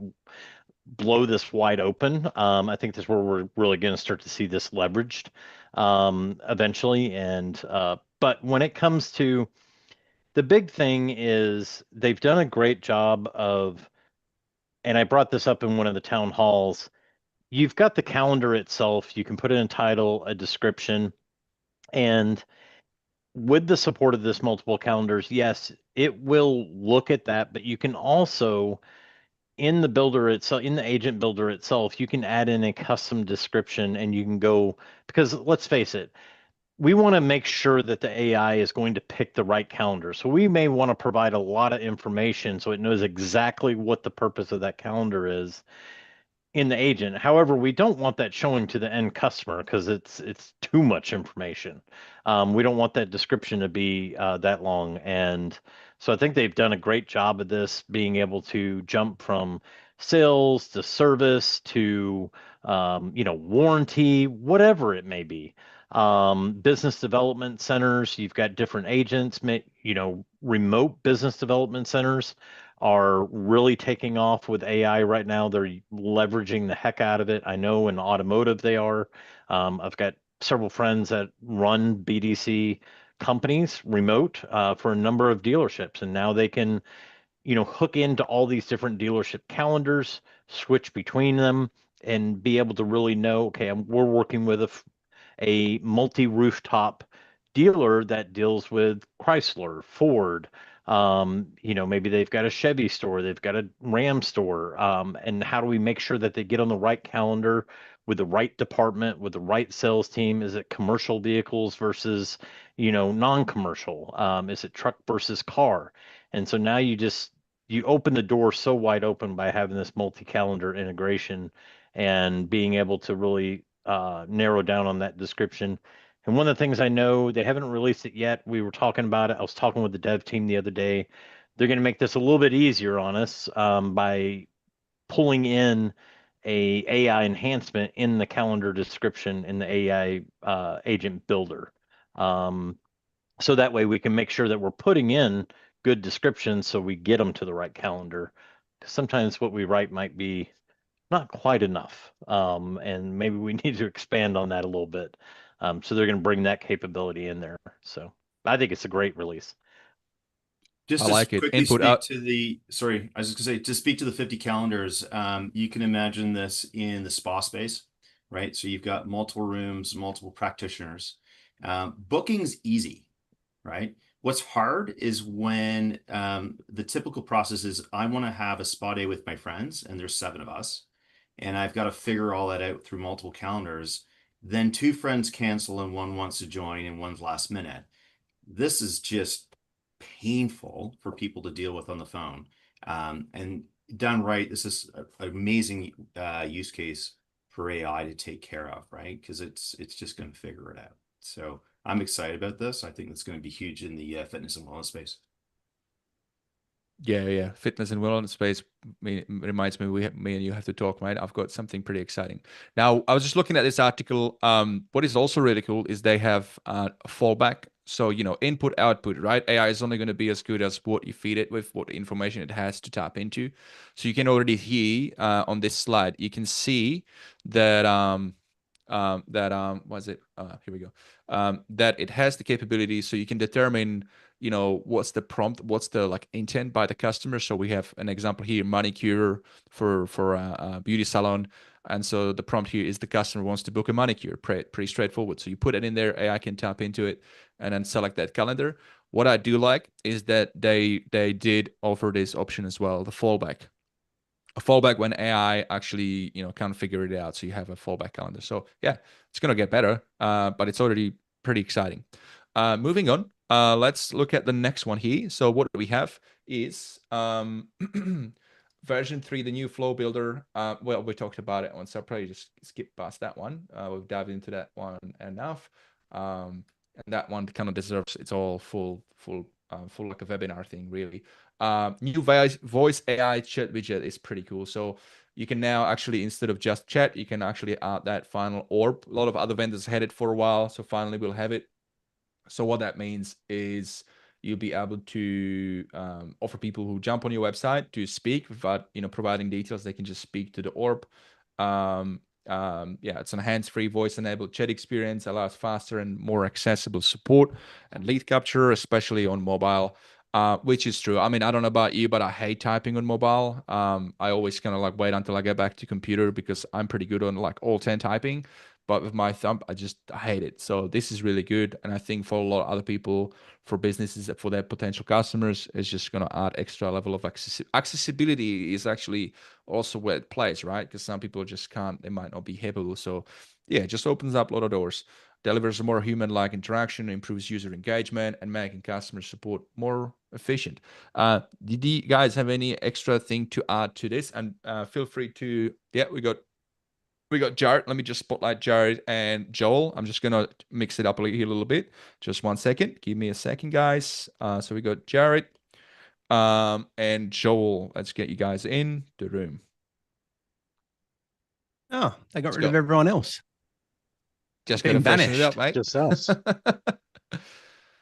blow this wide open. I think that's where we're really going to start to see this leveraged eventually. But when it comes to the big thing is they've done a great job of, and I brought this up in one of the town halls. You've got the calendar itself. You can put in a title, a description, and with the support of this multiple calendars, yes, it will look at that, but you can also in the builder itself, in the agent builder itself, you can add in a custom description and you can go, because let's face it, we want to make sure that the AI is going to pick the right calendar. So we may want to provide a lot of information so it knows exactly what the purpose of that calendar is in the agent. However, we don't want that showing to the end customer because it's too much information. We don't want that description to be that long. And so I think they've done a great job of this, being able to jump from sales to service to warranty, whatever it may be. Business development centers, you've got different agents, remote business development centers are really taking off with AI right now. They're leveraging the heck out of it. I know in automotive they are. I've got several friends that run BDC companies remote for a number of dealerships, and now they can, hook into all these different dealership calendars, switch between them, and be able to really know, okay, we're working with a multi-rooftop dealer that deals with Chrysler, Ford, maybe they've got a Chevy store, they've got a Ram store, and how do we make sure that they get on the right calendar with the right department, with the right sales team? Is it commercial vehicles versus, non-commercial? Is it truck versus car? And so now you open the door so wide open by having this multi-calendar integration and being able to really narrow down on that description. And one of the things I know, they haven't released it yet. We were talking about it. I was talking with the dev team the other day. They're going to make this a little bit easier on us by pulling in a AI enhancement in the calendar description in the AI agent builder. So that way we can make sure that we're putting in good descriptions so we get them to the right calendar. Sometimes what we write might be not quite enough. And maybe we need to expand on that a little bit. So they're going to bring that capability in there. So I think it's a great release. Just I to like it. quickly Input speak out. to the, sorry, I was just gonna say, to speak to the 50 calendars, you can imagine this in the spa space, right? So you've got multiple rooms, multiple practitioners. Booking's easy, right? What's hard is when the typical process is I want to have a spa day with my friends, and there's 7 of us, and I've got to figure all that out through multiple calendars. Then 2 friends cancel and one wants to join and one's last minute. This is just painful for people to deal with on the phone. And done right, this is an amazing use case for AI to take care of, right? Because it's just going to figure it out. So I'm excited about this. I think it's going to be huge in the fitness and wellness space. Yeah. Fitness and wellness space reminds me, me and you have to talk, right? I've got something pretty exciting. Now, I was just looking at this article. What is also really cool is they have a fallback. So, input, output, right? AI is only going to be as good as what you feed it with, what information it has to tap into. So you can already hear on this slide, you can see that was it? Here we go. That it has the capability, so you can determine, what's the prompt, what's the like intent by the customer. So we have an example here, manicure for a beauty salon. And so the prompt here is the customer wants to book a manicure. Pretty straightforward. So you put it in there, AI can tap into it and then select that calendar. What I do like is that they did offer this option as well, the fallback. A fallback when AI actually, can't figure it out. So you have a fallback calendar. So yeah, it's going to get better, but it's already pretty exciting. Moving on, let's look at the next one here. So what we have is version 3, the new flow builder. Well, we talked about it once. I'll probably just skip past that one. We've dived into that one enough. And that one kind of deserves its all full like a webinar thing, really. New voice AI chat widget is pretty cool. So you can now actually, instead of just chat, you can actually add that final orb. A lot of other vendors had it for a while, so finally we'll have it. So what that means is you'll be able to offer people who jump on your website to speak without providing details. They can just speak to the orb. It's an hands-free voice-enabled chat experience, allows faster and more accessible support and lead capture, especially on mobile, which is true. I mean, I don't know about you, but I hate typing on mobile. I always kind of like wait until I get back to computer because I'm pretty good on like Alt-10 typing, but with my thumb, I hate it. So this is really good. And I think for a lot of other people, for businesses, for their potential customers, it's just going to add extra level of accessibility is actually also where it plays, right? Because some people just can't, they might not be able. So yeah, it just opens up a lot of doors, delivers a more human-like interaction, improves user engagement, and making customer support more efficient. Did you guys have any extra thing to add to this? And feel free to, we got Jared. Let me just spotlight Jared and Joel. I'm just going to mix it up here a little bit. Just 1 second. Give me a second, guys. So we got Jared and Joel. Let's get you guys in the room. Oh, they got rid of everyone else. Just got to freshen it up, mate. Just us.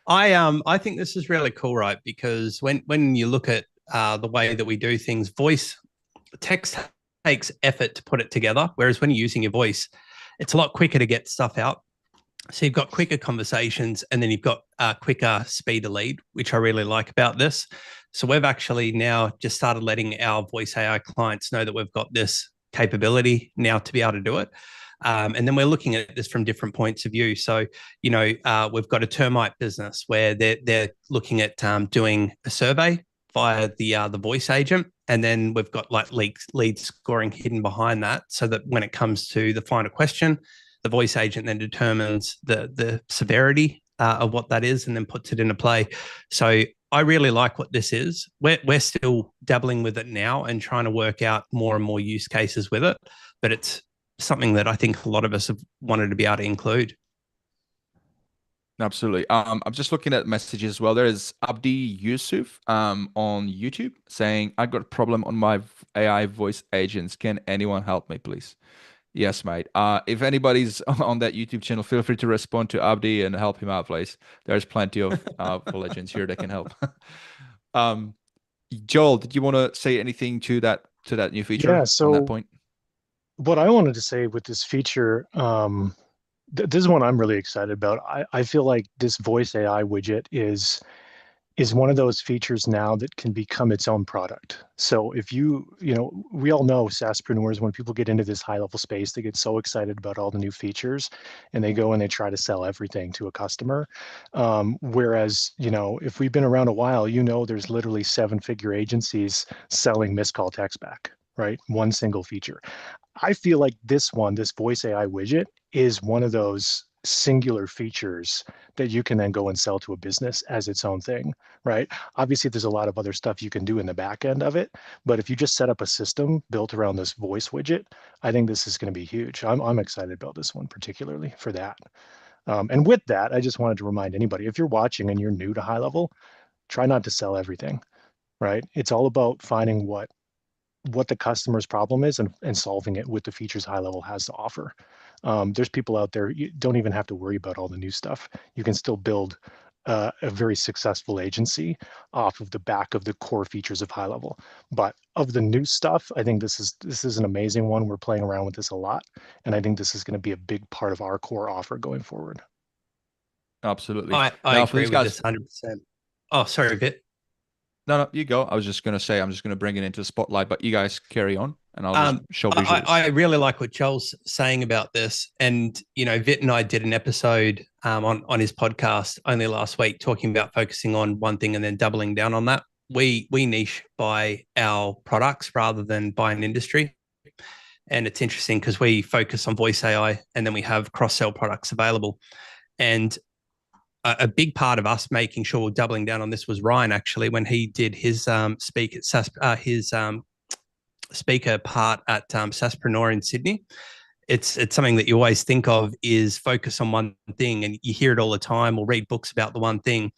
I think this is really cool, right? Because when you look at the way that we do things, text takes effort to put it together, whereas when you're using your voice, it's a lot quicker to get stuff out. So you've got quicker conversations, and then you've got quicker speed to lead, which I really like about this. So we've actually now just started letting our voice AI clients know that we've got this capability now to be able to do it. And then we're looking at this from different points of view. So, we've got a termite business where they're looking at doing a survey via the voice agent. And then we've got like lead scoring hidden behind that, so that when it comes to the final question, the voice agent then determines the severity of what that is and then puts it into play. So I really like what this is. We're still dabbling with it now and trying to work out more and more use cases with it, but it's something that I think a lot of us have wanted to be able to include. Absolutely. I'm just looking at messages as well. There is Abdi Yusuf on YouTube saying, I got a problem on my AI voice agents. Can anyone help me, please? Yes, mate. If anybody's on that YouTube channel, feel free to respond to Abdi and help him out, please. There's plenty of legends here that can help. Joel, did you want to say anything to that new feature Yeah, so on that point? what I wanted to say with this feature, this is one I'm really excited about. I feel like this voice AI widget is one of those features now that can become its own product. So if we all know SaaSpreneurs, when people get into this high level space, they get so excited about all the new features and they go and they try to sell everything to a customer. Whereas, if we've been around a while, there's literally 7-figure agencies selling missed call text back, right? One single feature. I feel like this voice AI widget is one of those singular features that you can then go and sell to a business as its own thing, right? Obviously, there's a lot of other stuff you can do in the back end of it, but if you just set up a system built around this voice widget, I think this is going to be huge. I'm excited about this one, particularly for that. And with that, I just wanted to remind anybody, if you're watching and you're new to HighLevel, try not to sell everything, right? It's all about finding what the customer's problem is and solving it with the features HighLevel has to offer. There's people out there, you don't even have to worry about all the new stuff. You can still build a very successful agency off of the back of the core features of HighLevel. But of the new stuff, I think this is an amazing one. We're playing around with this a lot, and I think this is going to be a big part of our core offer going forward. Absolutely. I Now, for agree these with guys, this 100%. Oh, sorry, Vit. no, you go. I was just going to say, I'm just going to bring it into the spotlight, but you guys carry on and I'll just show visuals. I really like what Joel's saying about this. And, you know, Vit and I did an episode on his podcast only last week talking about focusing on one thing and then doubling down on that. We niche by our products rather than by an industry. And it's interesting because we focus on voice AI and then we have cross-sell products available. And a big part of us making sure we're doubling down on this was Ryan, actually, when he did his speaker part at SaaSpreneur in Sydney. It's something that you always think of is focus on one thing, and you hear it all the time or read books about the one thing.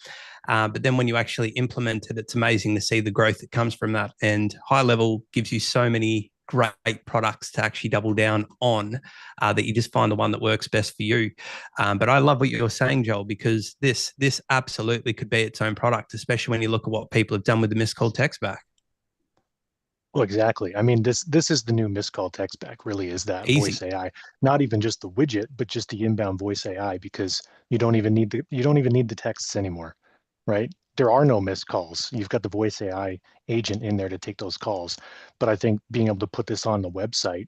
But then when you actually implement it, it's amazing to see the growth that comes from that. And HighLevel gives you so many great products to actually double down on that you just find the one that works best for you. But I love what you're saying, Joel, because this absolutely could be its own product, especially when you look at what people have done with the missed call text back. Well, exactly. I mean, this is the new missed call text back, really, is that Easy. voice AI. Not even just the widget, but just the inbound voice AI, because you don't even need the texts anymore, right? There are no missed calls. You've got the voice AI agent in there to take those calls. But I think being able to put this on the website,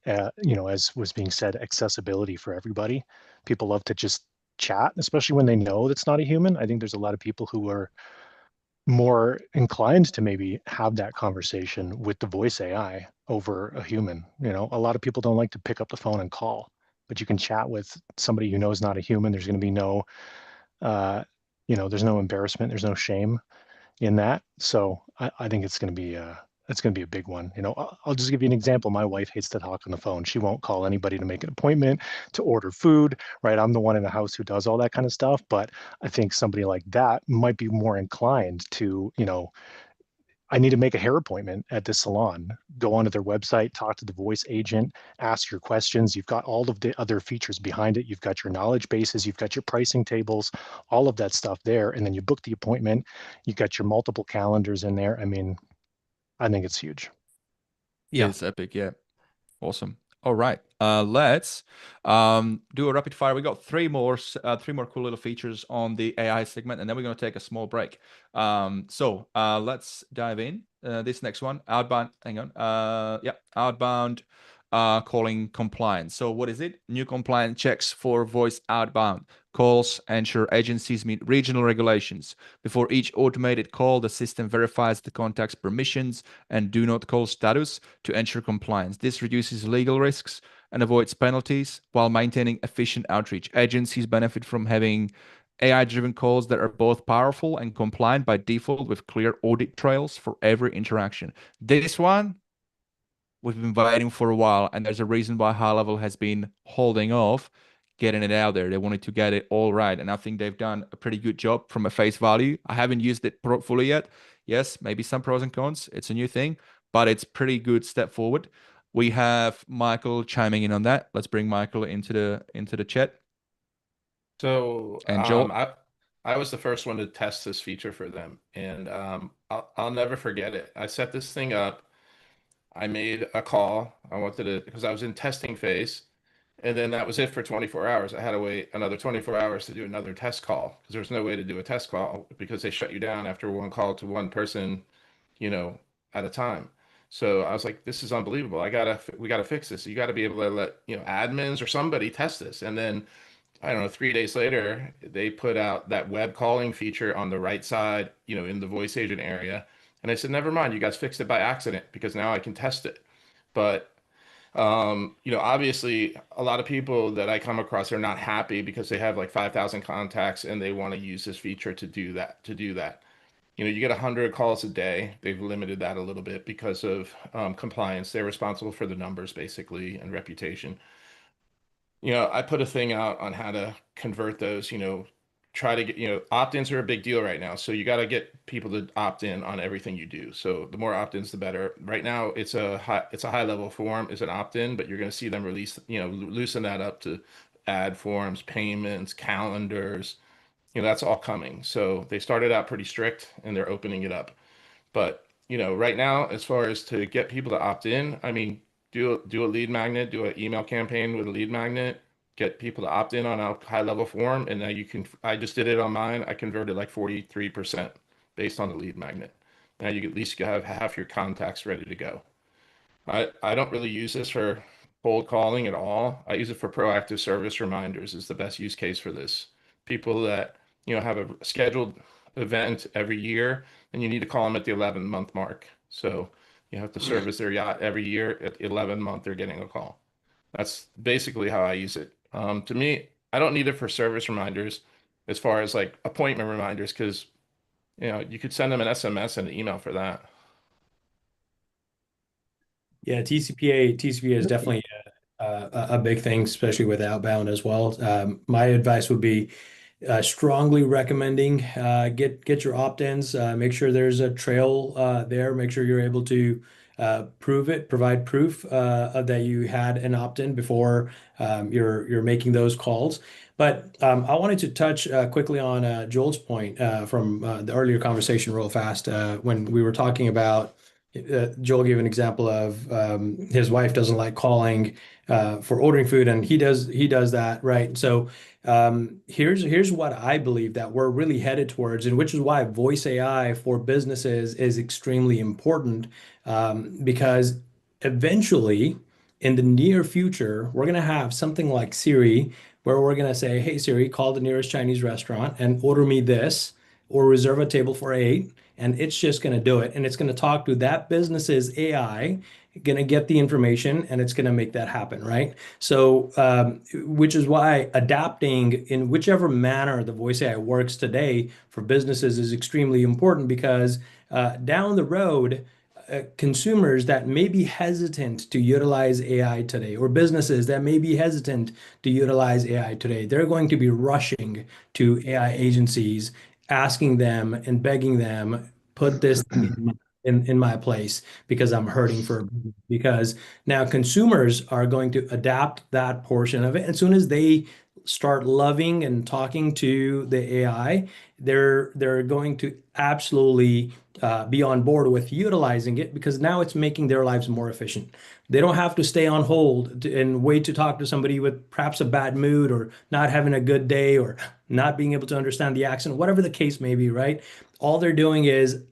as was being said, accessibility for everybody. People love to just chat, especially when they know that's not a human. I think there's a lot of people who are more inclined to maybe have that conversation with the voice AI over a human. A lot of people don't like to pick up the phone and call, but you can chat with somebody you know is not a human. There's going to be no, there's no embarrassment. There's no shame in that. So I think it's going to be a big one. I'll just give you an example. My wife hates to talk on the phone. She won't call anybody to make an appointment, to order food, right? I'm the one in the house who does all that kind of stuff. But I think somebody like that might be more inclined to, I need to make a hair appointment at this salon. Go onto their website, talk to the voice agent, ask your questions. You've got all of the other features behind it. You've got your knowledge bases, you've got your pricing tables, all of that stuff there. And then you book the appointment. You've got your multiple calendars in there. I mean, I think it's huge. Yeah, it's epic. Yeah, awesome. All right, let's do a rapid fire. We got three more cool little features on the AI segment, and then we're going to take a small break. So let's dive in. This next one, outbound. Hang on. Outbound calling compliance. So what is it? New compliance checks for voice outbound calls ensure agencies meet regional regulations. Before each automated call, the system verifies the contact's permissions and do not call status to ensure compliance. This reduces legal risks and avoids penalties while maintaining efficient outreach. Agencies benefit from having AI-driven calls that are both powerful and compliant by default with clear audit trails for every interaction. This one we've been waiting for a while, and there's a reason why HighLevel has been holding off getting it out there. They wanted to get it all right, and I think they've done a pretty good job from a face value. I haven't used it fully yet. Yes, maybe some pros and cons. It's a new thing, but it's pretty good step forward. We have Michael chiming in on that. Let's bring Michael into the chat. So and Joel, I was the first one to test this feature for them, and I'll never forget it. I set this thing up. I made a call. I wanted to, because I was in testing phase, and then that was it for 24 hours. I had to wait another 24 hours to do another test call because there's no way to do a test call because they shut you down after one call to one person, at a time. So I was like, this is unbelievable. We gotta fix this. You got to be able to let, admins or somebody test this. And then I don't know, 3 days later, they put out that web calling feature on the right side, in the voice agent area. And I said, never mind, you guys fixed it by accident because now I can test it. But obviously a lot of people that I come across are not happy because they have like 5,000 contacts and they want to use this feature to do that. You get 100 calls a day. They've limited that a little bit because of compliance. They're responsible for the numbers basically and reputation. I put a thing out on how to convert those, try to get, opt-ins are a big deal right now. So you got to get people to opt in on everything you do. So the more opt-ins, the better. Right now, it's a high level form is an opt-in, but you're going to see them release, loosen that up to add forms, payments, calendars, that's all coming. So they started out pretty strict and they're opening it up. But, right now, as far as to get people to opt in, I mean, do a lead magnet, do an email campaign with a lead magnet, get people to opt in on a high level form. And now I just did it on mine. I converted like 43% based on the lead magnet. Now you at least have half your contacts ready to go. I don't really use this for cold calling at all. I use it for proactive service reminders is the best use case for this. People that, have a scheduled event every year, and you need to call them at the 11-month mark. So you have to service their yacht every year. At the 11th month, they're getting a call. That's basically how I use it. To me, I don't need it for service reminders as far as like appointment reminders, because, you could send them an SMS and an email for that. Yeah, TCPA is definitely a big thing, especially with outbound as well. My advice would be strongly recommending get your opt-ins. Make sure there's a trail there. Make sure you're able to provide proof that you had an opt-in before you're making those calls. But I wanted to touch quickly on Joel's point from the earlier conversation real fast when we were talking about Joel gave an example of his wife doesn't like calling for ordering food, and he does that, right? So here's what I believe that we're really headed towards, and which is why voice AI for businesses is extremely important, because eventually in the near future, we're going to have something like Siri, where we're going to say, hey, Siri, call the nearest Chinese restaurant and order me this, or reserve a table for 8. And it's just going to do it. And it's going to talk to that business's AI, going to get the information, and it's going to make that happen, right? So, which is why adapting in whichever manner the voice AI works today for businesses is extremely important, because down the road, consumers that may be hesitant to utilize AI today, or businesses that may be hesitant to utilize AI today, they're going to be rushing to AI agencies, asking them and begging them, put this in my place because I'm hurting for, because now consumers are going to adapt that portion of it. As soon as they start loving and talking to the AI, they're going to absolutely be on board with utilizing it, because now it's making their lives more efficient. They don't have to stay on hold and wait to talk to somebody with perhaps a bad mood or not having a good day or not being able to understand the accent, whatever the case may be, right? All they're doing is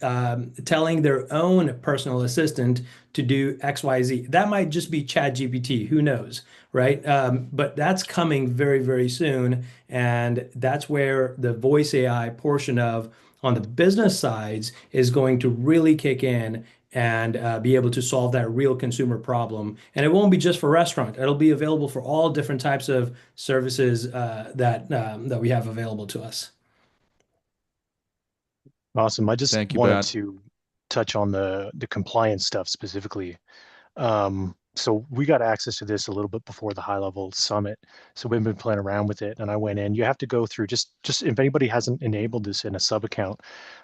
telling their own personal assistant to do X, Y, Z. That might just be ChatGPT, who knows, right? But that's coming very, very soon. And that's where the voice AI portion of on the business sides is going to really kick in and be able to solve that real consumer problem. And it won't be just for restaurant. It'll be available for all different types of services that we have available to us. Awesome. I just Thank you, wanted Brad. to touch on the compliance stuff specifically. So we got access to this a little bit before the HighLevel summit. So we've been playing around with it, and I went in. You have to go through just if anybody hasn't enabled this in a sub account,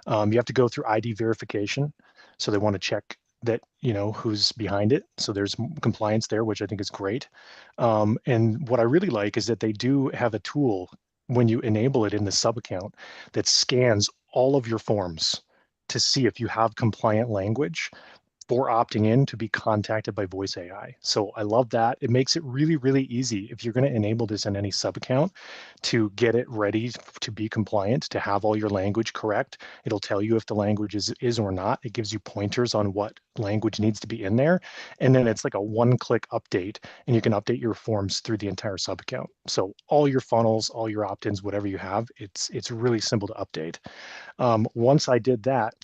you have to go through ID verification. So they want to check that who's behind it. So there's compliance there, which I think is great. And what I really like is that they do have a tool when you enable it in the sub account that scans all of your forms to see if you have compliant language for opting in to be contacted by voice AI. So I love that. It makes it really, really easy if you're going to enable this in any sub account to get it ready to be compliant, to have all your language correct. It'll tell you if the language is or not. It gives you pointers on what language needs to be in there. And then it's like a one-click update, and you can update your forms through the entire sub account. So all your funnels, all your opt-ins, whatever you have, it's really simple to update. Once I did that,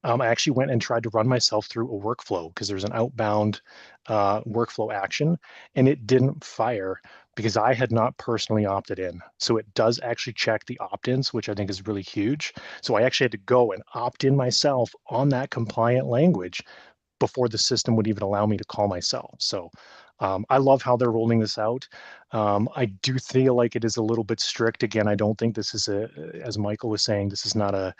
I actually went and tried to run myself through a workflow because there's an outbound workflow action, and it didn't fire because I had not personally opted in. So it does actually check the opt-ins, which I think is really huge. So I actually had to go and opt in myself on that compliant language before the system would even allow me to call myself. So I love how they're rolling this out. I do feel like it is a little bit strict. Again, I don't think this is as Michael was saying, this is not a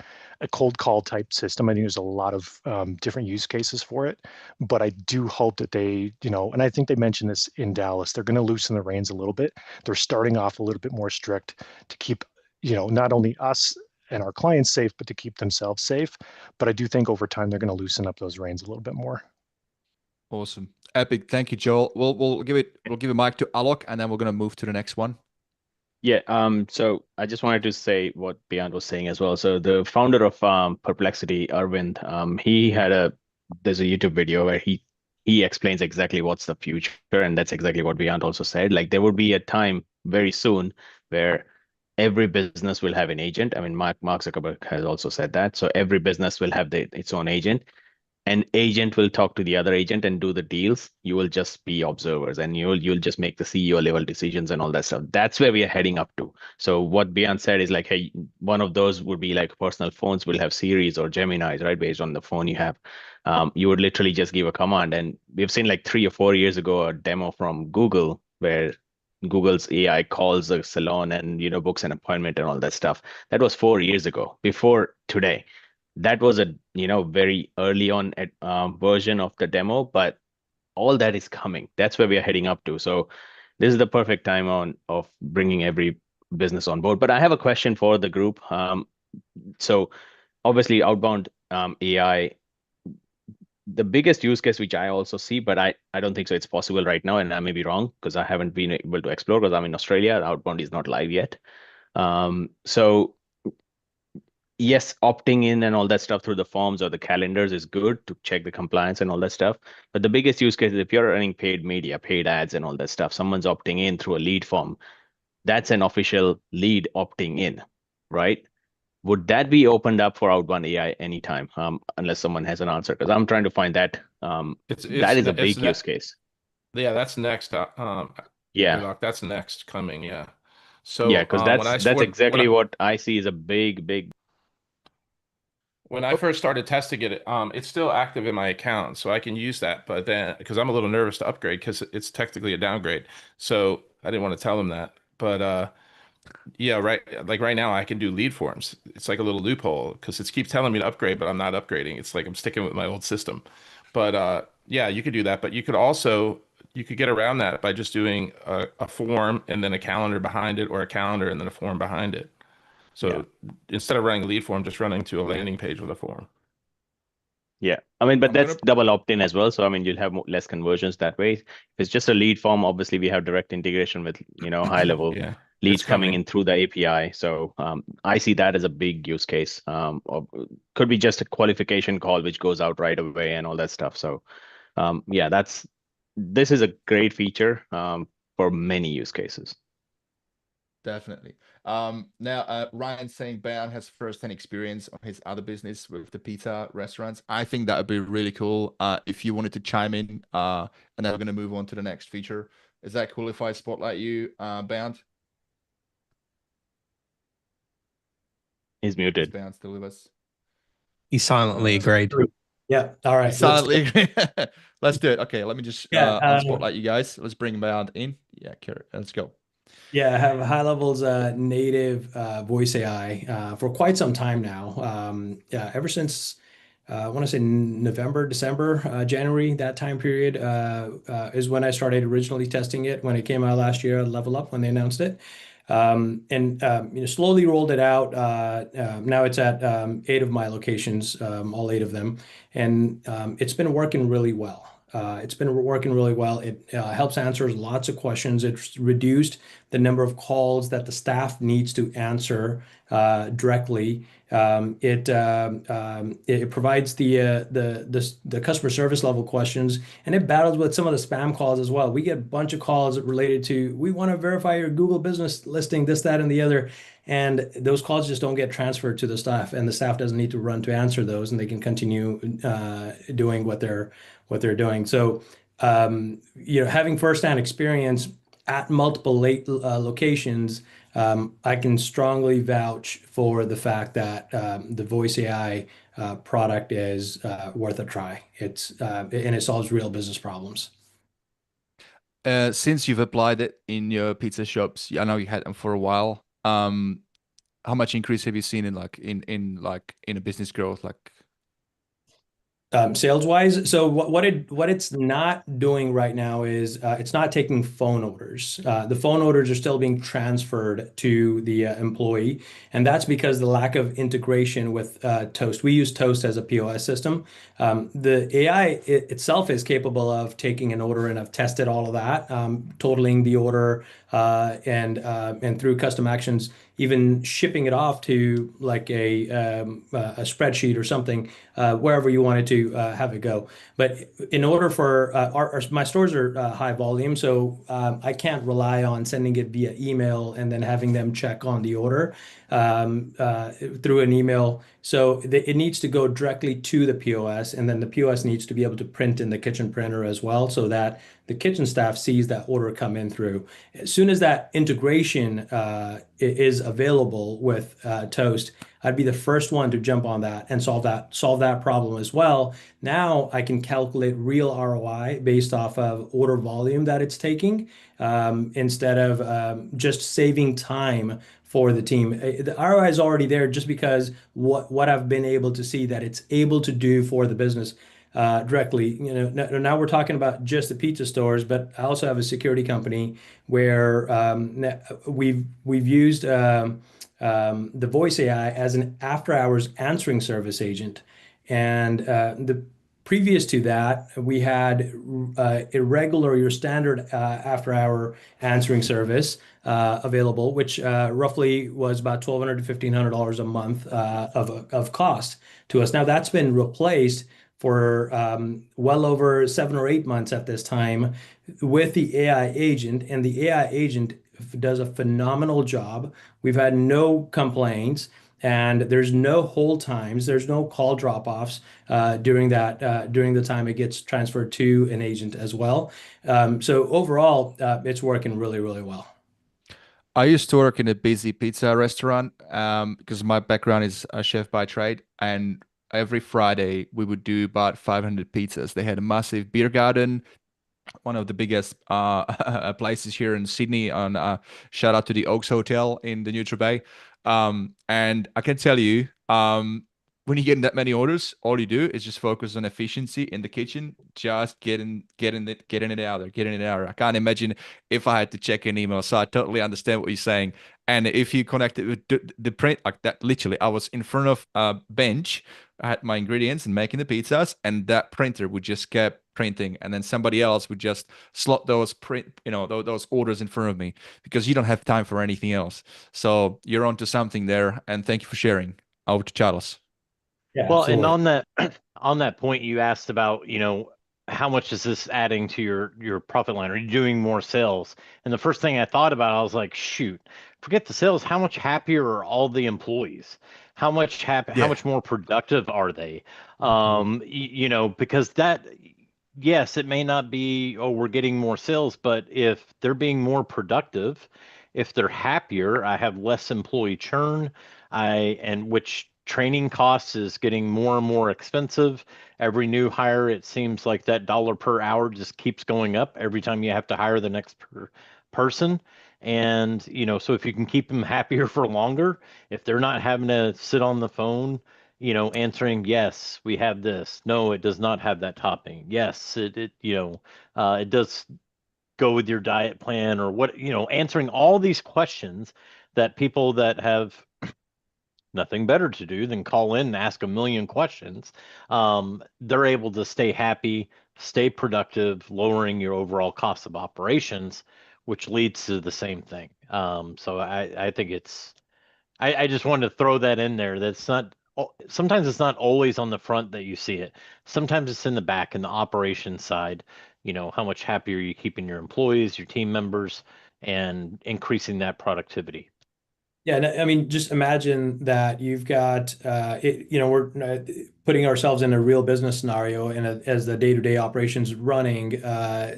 cold call type system. I think there's a lot of different use cases for it, but I do hope that they, and I think they mentioned this in Dallas, they're going to loosen the reins a little bit. They're starting off a little bit more strict to keep not only us and our clients safe, but to keep themselves safe. But I do think over time they're going to loosen up those reins a little bit more. Awesome. Epic. Thank you, Joel. We'll give a mic to Alok, and then we're gonna move to the next one. Yeah, so I just wanted to say what Beyond was saying as well. So the founder of Perplexity, Arvind, there's a YouTube video where he explains exactly what's the future, and that's exactly what Beyond also said. Like there will be a time very soon where every business will have an agent. I mean, Mark Zuckerberg has also said that. So every business will have its own agent. An agent will talk to the other agent and do the deals. You will just be observers, and you'll just make the CEO level decisions and all that stuff. That's where we are heading up to. So what Beyond said is like, hey, one of those would be like personal phones will have Siris or Geminis, right? Based on the phone you have. You would literally just give a command. And we've seen like 3 or 4 years ago a demo from Google where Google's AI calls a salon and books an appointment and all that stuff. That was 4 years ago, before today. That was a very early on version of the demo, but all that is coming. That's where we are heading up to. So this is the perfect time of bringing every business on board. But I have a question for the group. So obviously outbound AI, the biggest use case which I also see, but I don't think so it's possible right now, and I may be wrong because I haven't been able to explore because I'm in Australia. Outbound is not live yet. So yes, opting in and all that stuff through the forms or the calendars is good to check the compliance and all that stuff. But the biggest use case is if you're running paid media, paid ads and all that stuff, someone's opting in through a lead form. That's an official lead opting in, right? Would that be opened up for outbound AI anytime, unless someone has an answer? Because I'm trying to find that. That is a big use case. Yeah, that's next. Yeah. That's next coming. Yeah. So yeah, because that's exactly what I see is a big. When I first started testing it, it's still active in my account, so I can use that. But then, because I'm a little nervous to upgrade, because it's technically a downgrade, so I didn't want to tell them that. But yeah, right. Like right now, I can do lead forms. It's like a little loophole because it keeps telling me to upgrade, but I'm not upgrading. It's like I'm sticking with my old system. But yeah, you could do that. But you could get around that by just doing a form and then a calendar behind it, or a calendar and then a form behind it. So instead of running a lead form, just running to a landing page with a form. Yeah, I mean, but that's double opt-in as well. So I mean, you'll have less conversions that way. If it's just a lead form, obviously we have direct integration with HighLevel leads coming in through the API. So I see that as a big use case. Or could be just a qualification call which goes out right away and all that stuff. So yeah, this is a great feature for many use cases. Definitely. Now, Ryan's saying Bayan has first-hand experience on his other business with the pizza restaurants. I think that would be really cool if you wanted to chime in, and then we're going to move on to the next feature. Is that cool if I spotlight you, Bayan? He's muted. Is Bayan still with us? He silently agreed. Yeah. All right. Silently agree. Let's do it. Okay. Let me just spotlight you guys. Let's bring Bayan in. Yeah. Let's go. Yeah, I have HighLevel's native voice AI for quite some time now. Ever since I want to say November, December, January, that time period is when I started originally testing it. When it came out last year, Level Up when they announced it, and slowly rolled it out. Now it's at 8 of my locations, all 8 of them, and it's been working really well. It helps answer lots of questions. It's reduced the number of calls that the staff needs to answer directly. It provides the customer service level questions, and it battles with some of the spam calls as well. We get a bunch of calls related to, we want to verify your Google business listing, this, that, and the other. And those calls just don't get transferred to the staff, and the staff doesn't need to run to answer those, and they can continue doing what they're doing. So, having firsthand experience at multiple locations, I can strongly vouch for the fact that the voice AI product is worth a try. And it solves real business problems. Since you've applied it in your pizza shops, I know you had them for a while. How much increase have you seen in a business growth? Sales wise, so what it's not doing right now is it's not taking phone orders. The phone orders are still being transferred to the employee, and that's because the lack of integration with Toast. We use Toast as a POS system. The AI itself is capable of taking an order, and I've tested all of that, totaling the order, and through custom actions, even shipping it off to like a spreadsheet or something, wherever you wanted to have it go. But in order for my stores are high volume, so I can't rely on sending it via email and then having them check on the order through an email. So it needs to go directly to the POS, and then the POS needs to be able to print in the kitchen printer as well, so that the kitchen staff sees that order come in through. As soon as that integration is available with Toast, I'd be the first one to jump on that and solve that problem as well. Now I can calculate real ROI based off of order volume that it's taking, instead of just saving time for the team. The ROI is already there just because what I've been able to see that it's able to do for the business directly. Now we're talking about just the pizza stores, but I also have a security company where we've used the voice AI as an after-hours answering service agent, and the previous to that, we had irregular, your standard after-hour answering service available, which roughly was about $1,200 to $1,500 a month of cost to us. Now that's been replaced for well over 7 or 8 months at this time with the AI agent, and the AI agent does a phenomenal job. We've had no complaints, and there's no hold times. There's no call drop-offs during the time it gets transferred to an agent as well. So overall, it's working really, really well. I used to work in a busy pizza restaurant because my background is a chef by trade, and every Friday we would do about 500 pizzas. They had a massive beer garden, one of the biggest places here in Sydney. On shout out to the Oaks Hotel in the Neutral Bay. And I can tell you, when you get that many orders, all you do is just focus on efficiency in the kitchen, just getting it out there, getting it out there. I can't imagine if I had to check an email. So I totally understand what you're saying. And if you connect it with the print like that, literally, I was in front of a bench. I had my ingredients and making the pizzas, and that printer would just kept printing, and then somebody else would just slot those those orders in front of me, because you don't have time for anything else. So you're onto something there, and thank you for sharing. Over to Charles. Yeah, Well, absolutely. and on that point, you asked about, how much is this adding to your profit line? Are you doing more sales? And the first thing I thought about, I was like, shoot, forget the sales. How much happier are all the employees? How much more productive are they? Because yes, it may not be, oh, we're getting more sales, but if they're being more productive, if they're happier, I have less employee churn, and which training costs is getting more and more expensive. Every new hire, it seems like that dollar per hour just keeps going up every time you have to hire the next person. And, so if you can keep them happier for longer, if they're not having to sit on the phone, answering, yes, we have this. No, it does not have that topping. Yes, it does go with your diet plan, or what, answering all these questions that people that have nothing better to do than call in and ask a million questions, they're able to stay happy, stay productive, lowering your overall cost of operations, which leads to the same thing. So I think I just wanted to throw that in there. That's not, sometimes it's not always on the front that you see it. Sometimes it's in the back, in the operations side. How much happier you keeping your employees, your team members, and increasing that productivity. Yeah, I mean, just imagine that you've got, we're putting ourselves in a real business scenario, and as the day-to-day operations running,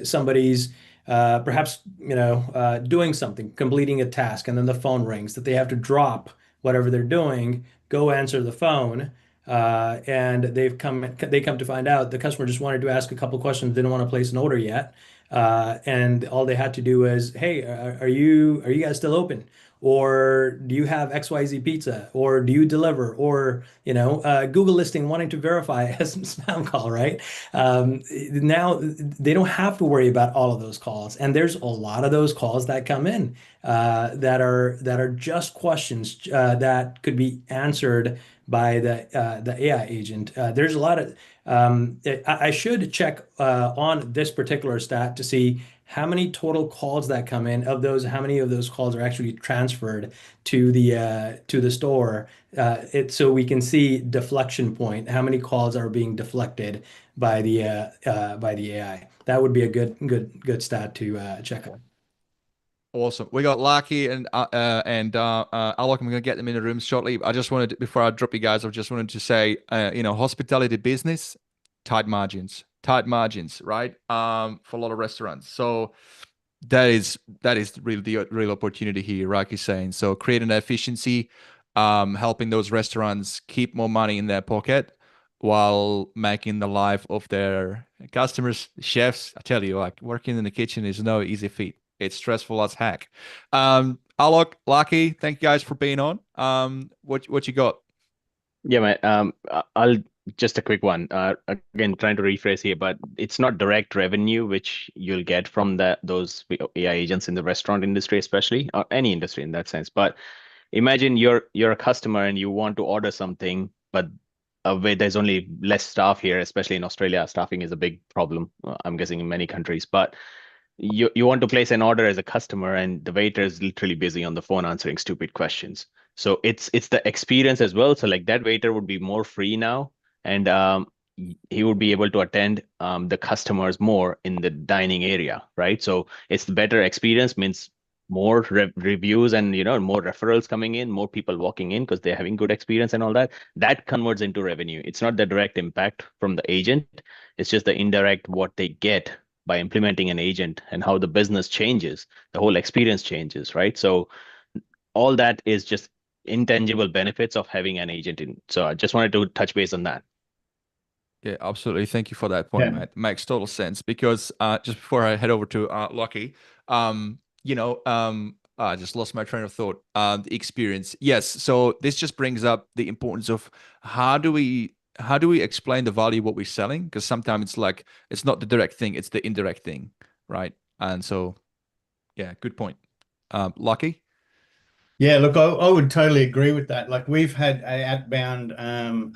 somebody's perhaps, doing something, completing a task, and then the phone rings that they have to drop whatever they're doing, go answer the phone, and they come to find out the customer just wanted to ask a couple questions, didn't want to place an order yet, and all they had to do is, hey, are you guys still open? or do you have XYZ pizza, or do you deliver, or Google listing wanting to verify as spam call, right? Now they don't have to worry about all of those calls, and there's a lot of those calls that come in that are just questions that could be answered by the AI agent. There's a lot of I should check on this particular stat to see how many total calls that come in. Of those, how many of those calls are actually transferred to the store, so we can see deflection point, how many calls are being deflected by the AI. That would be a good stat to check on. Awesome. We got Lucky and Alok. I'm going to get them in the room shortly. I just wanted, before I drop you guys, I just wanted to say, hospitality business, tight margins, right? For a lot of restaurants. So that is really the real opportunity here, Raki is saying. So creating efficiency, helping those restaurants keep more money in their pocket while making the life of their customers, chefs. I tell you, like, working in the kitchen is no easy feat. It's stressful as heck. Alok, Lucky, thank you guys for being on. What you got? Yeah, man. I'll just a quick one. Again, trying to rephrase here, but it's not direct revenue which you'll get from those AI agents in the restaurant industry, especially, or any industry in that sense. But imagine you're a customer and you want to order something, but where there's only less staff here, especially in Australia. Staffing is a big problem, I'm guessing, in many countries. But you want to place an order as a customer, and the waiter is literally busy on the phone answering stupid questions. So it's the experience as well. So like that waiter would be more free now, and he would be able to attend the customers more in the dining area, right? So it's the better experience, means more reviews and more referrals coming in, more people walking in because they're having good experience and all that. That converts into revenue. It's not the direct impact from the agent. It's just the indirect what they get by implementing an agent, and how the business changes, the whole experience changes, right? So all that is just intangible benefits of having an agent in. So I just wanted to touch base on that. Yeah, absolutely. Thank you for that point, Matt. Makes total sense, because just before I head over to Lucky, I just lost my train of thought. The experience. Yes. So this just brings up the importance of how do we explain the value of what we're selling? Because sometimes it's like, it's not the direct thing, it's the indirect thing, right? And so, yeah, good point. Lucky? Yeah, look, I would totally agree with that. Like, we've had a outbound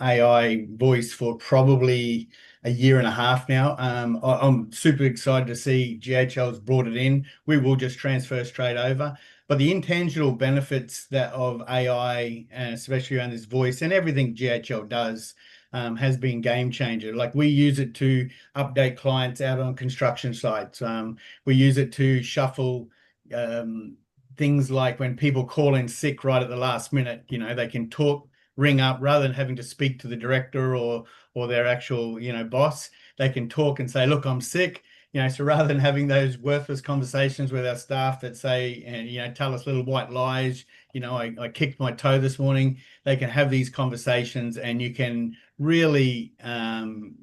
AI voice for probably a year and a half now. I'm super excited to see GHL's brought it in. We will just transfer straight over. But the intangible benefits of AI, and especially around this voice and everything GHL does, has been game changer. Like, we use it to update clients out on construction sites. We use it to shuffle things like when people call in sick right at the last minute, they can ring up rather than having to speak to the director or their actual, boss. They can talk and say, look, I'm sick. So rather than having those worthless conversations with our staff that say, and tell us little white lies, I kicked my toe this morning, they can have these conversations, and you can really,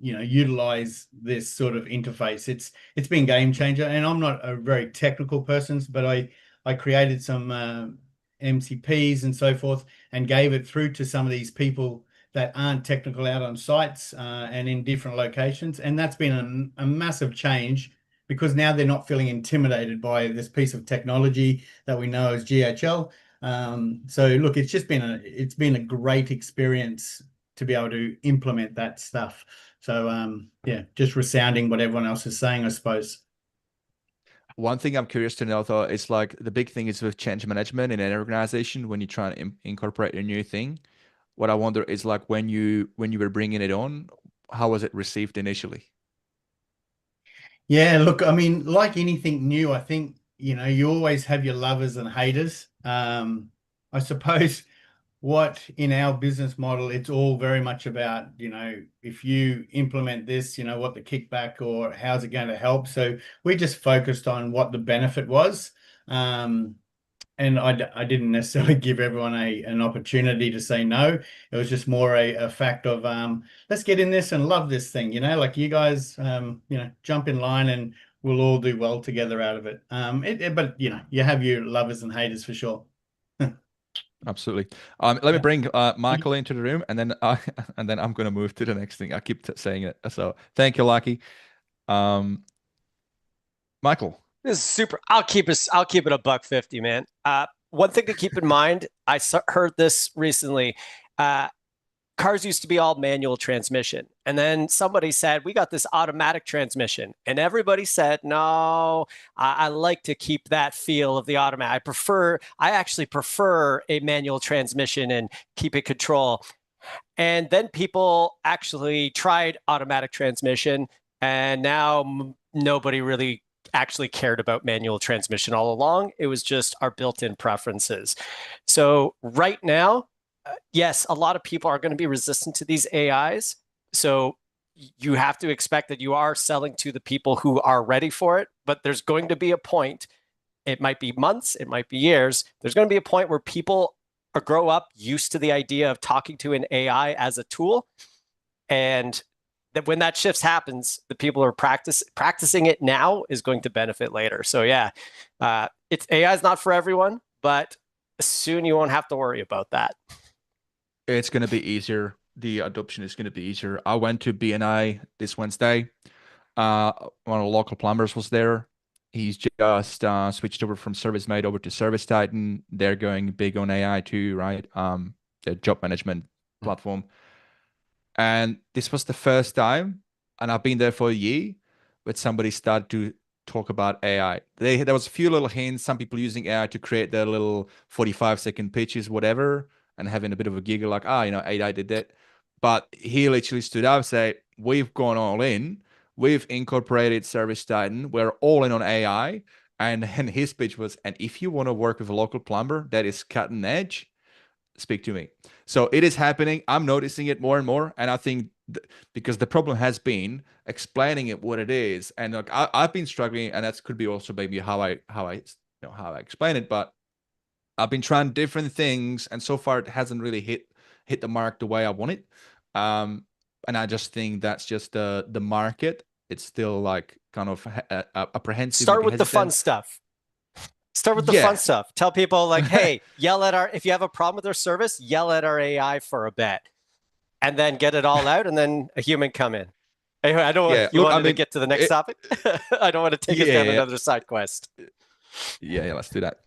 utilize this sort of interface. It's been game changer, and I'm not a very technical person, but I created some MCPs and so forth, and gave it through to some of these people that aren't technical out on sites and in different locations. And that's been a massive change, because now they're not feeling intimidated by this piece of technology that we know as GHL. So look, it's been a great experience to be able to implement that stuff. So yeah, just resounding what everyone else is saying, I suppose. One thing I'm curious to know, though, is like the big thing is with change management in an organization when you try to incorporate a new thing. What I wonder is, like, when you were bringing it on, how was it received initially? Yeah, look, I mean, like anything new, I think, you always have your lovers and haters. I suppose what in our business model, it's all very much about, if you implement this, what the kickback or how's it going to help. So we just focused on what the benefit was. And I didn't necessarily give everyone an opportunity to say no. It was just more a fact of let's get in this and love this thing, like you guys, jump in line and we'll all do well together out of it. But you have your lovers and haters for sure. Absolutely. Let me bring Michael into the room, and then I'm going to move to the next thing. I keep saying it. So thank you, Lucky. Michael. This is super. I'll keep it $150, man. One thing to keep in mind, heard this recently. Cars used to be all manual transmission. And then somebody said, we got this automatic transmission. And everybody said, no, I like to keep that feel of the automatic. I actually prefer a manual transmission and keep it control. And then people actually tried automatic transmission. And now nobody really actually cared about manual transmission all along. It was just our built-in preferences. So right now, yes, a lot of people are going to be resistant to these AIs. So you have to expect that you are selling to the people who are ready for it. But there's going to be a point, it might be months, it might be years. There's going to be a point where people grow up used to the idea of talking to an AI as a tool. And that when that shift happens, the people who are practicing it now is going to benefit later. So yeah, AI is not for everyone, but soon you won't have to worry about that. It's going to be easier. The adoption is going to be easier. I went to BNI this Wednesday. One of the local plumbers was there. He's just switched over from ServiceMate over to ServiceTitan. They're going big on AI too, right? The job management platform. And this was the first time, and I've been there for a year, but somebody started to talk about AI. There was a few little hints, some people using AI to create their little 45-second pitches, whatever, and having a bit of a giggle like, AI did that. But he literally stood up and said, we've gone all in. We've incorporated ServiceTitan. We're all in on AI. And his pitch was, and if you want to work with a local plumber that is cutting edge, speak to me. So it is happening. I'm noticing it more and more. And I think because the problem has been explaining it what it is. And look, I've been struggling, and that could be also maybe how I explain it. But I've been trying different things, and so far it hasn't really hit the mark the way I want it. And I just think that's just the market. It's still like kind of apprehensive. Start with the fun stuff. Start with the fun stuff. Tell people like, hey, if you have a problem with our service, yell at our AI for a bit, and then get it all out, and then a human come in. Anyway, I don't want to get to the next topic. I don't want to take us down another side quest. Yeah, let's do that.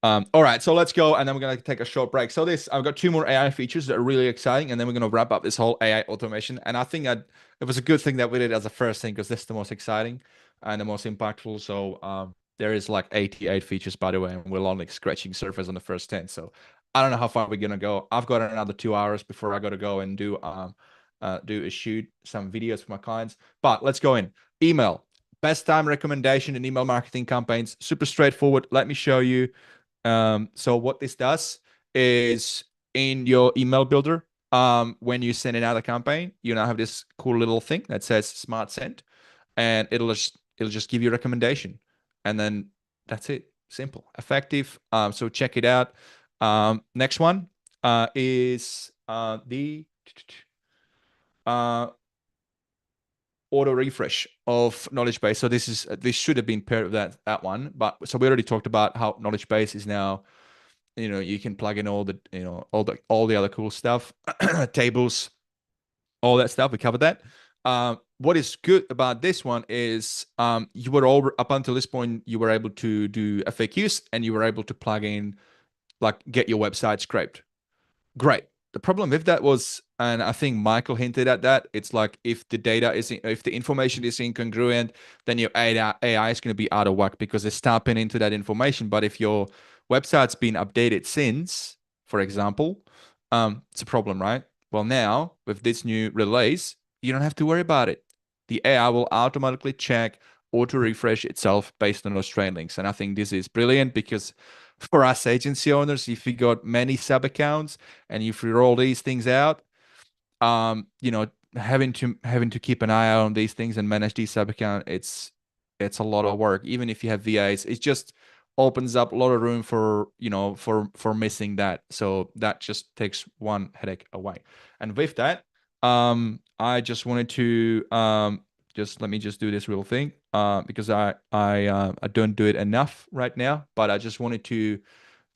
All right, so let's go, and then we're going to take a short break. So I've got 2 more AI features that are really exciting, and then we're going to wrap up this whole AI automation. And I think it was a good thing that we did as a first thing, because this is the most exciting and the most impactful. So there is like 88 features, by the way, and we're only scratching surface on the first 10. So I don't know how far we're going to go. I've got another 2 hours before I got to go and do shoot some videos for my clients. But let's go in. Email. Best time recommendation in email marketing campaigns. Super straightforward. Let me show you. So what this does is, in your email builder, when you send out a campaign, you now have this cool little thing that says Smart Send, and it'll just give you a recommendation, and then that's it. Simple, effective. So check it out. Next one is the auto refresh of knowledge base. So this should have been paired with that one, but so we already talked about how knowledge base is now, you can plug in all the other cool stuff, tables, all that stuff. We covered that. What is good about this one is you were all up until this point, you were able to do FAQs, and you were able to plug in, like, get your website scraped. Great. The problem with that was, and I think Michael hinted at that, it's like if the information is incongruent, then your AI is going to be out of whack because it's tapping into that information. But if your website's been updated since, for example, it's a problem, right? Well, now with this new release, you don't have to worry about it. The AI will automatically check, auto refresh itself based on those train links. And I think this is brilliant, because for us agency owners, if you got many sub accounts and if you roll these things out, having to keep an eye on these things and manage these sub accounts, it's a lot of work. Even if you have VAs, it just opens up a lot of room for missing that. So that just takes one headache away. And with that, I just wanted to let me just do this real thing, because I don't do it enough right now, but I just wanted to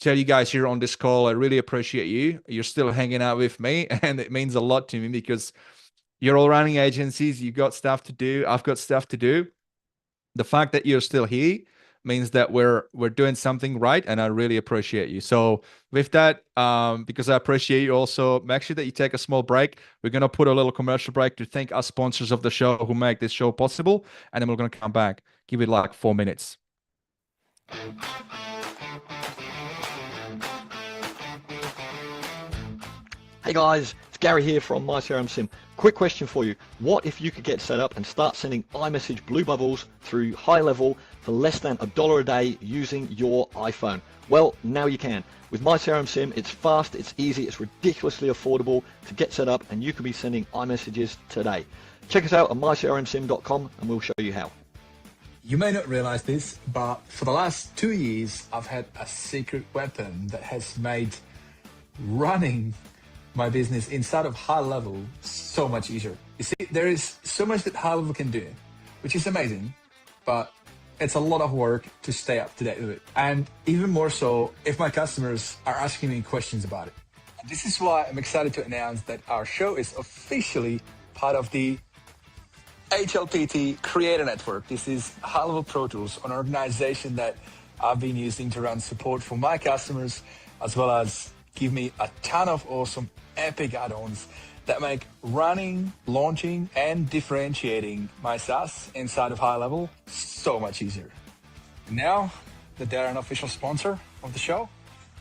tell you guys here on this call, I really appreciate you. You're still hanging out with me, and it means a lot to me because you're all running agencies. You got stuff to do. I've got stuff to do. The fact that you're still here means that we're doing something right, and I really appreciate you. So with that, because I appreciate you also, make sure that you take a small break. We're going to put a little commercial break to thank our sponsors of the show who make this show possible, and then we're going to come back. Give it like 4 minutes. Hey guys, it's Gary here from MyCRMSim. Quick question for you. What if you could get set up and start sending iMessage blue bubbles through HighLevel for less than $1 a day using your iPhone? Well, now you can. With MyCRMSim, it's fast, it's easy, it's ridiculously affordable to get set up, and you can be sending iMessages today. Check us out at mycrmsim.com and we'll show you how. You may not realize this, but for the last 2 years, I've had a secret weapon that has made running my business inside of HighLevel so much easier. You see, there is so much that HighLevel can do, which is amazing, but it's a lot of work to stay up to date with it. And even more so if my customers are asking me questions about it. And this is why I'm excited to announce that our show is officially part of the HLPT Creator Network. This is HighLevel Pro Tools, an organization that I've been using to run support for my customers, as well as give me a ton of awesome epic add-ons that make running, launching, and differentiating my SaaS inside of HighLevel so much easier. Now that they're an official sponsor of the show,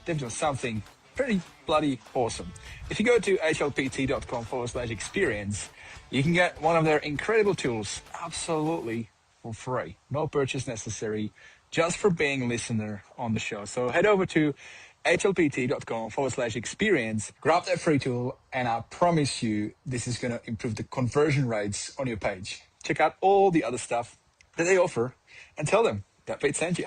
they've done something pretty bloody awesome. If you go to hlpt.com/experience, you can get one of their incredible tools absolutely for free. No purchase necessary, just for being a listener on the show. So head over to hlpt.com/experience, grab that free tool, and I promise you this is going to improve the conversion rates on your page. Check out all the other stuff that they offer and tell them that Pete sent you.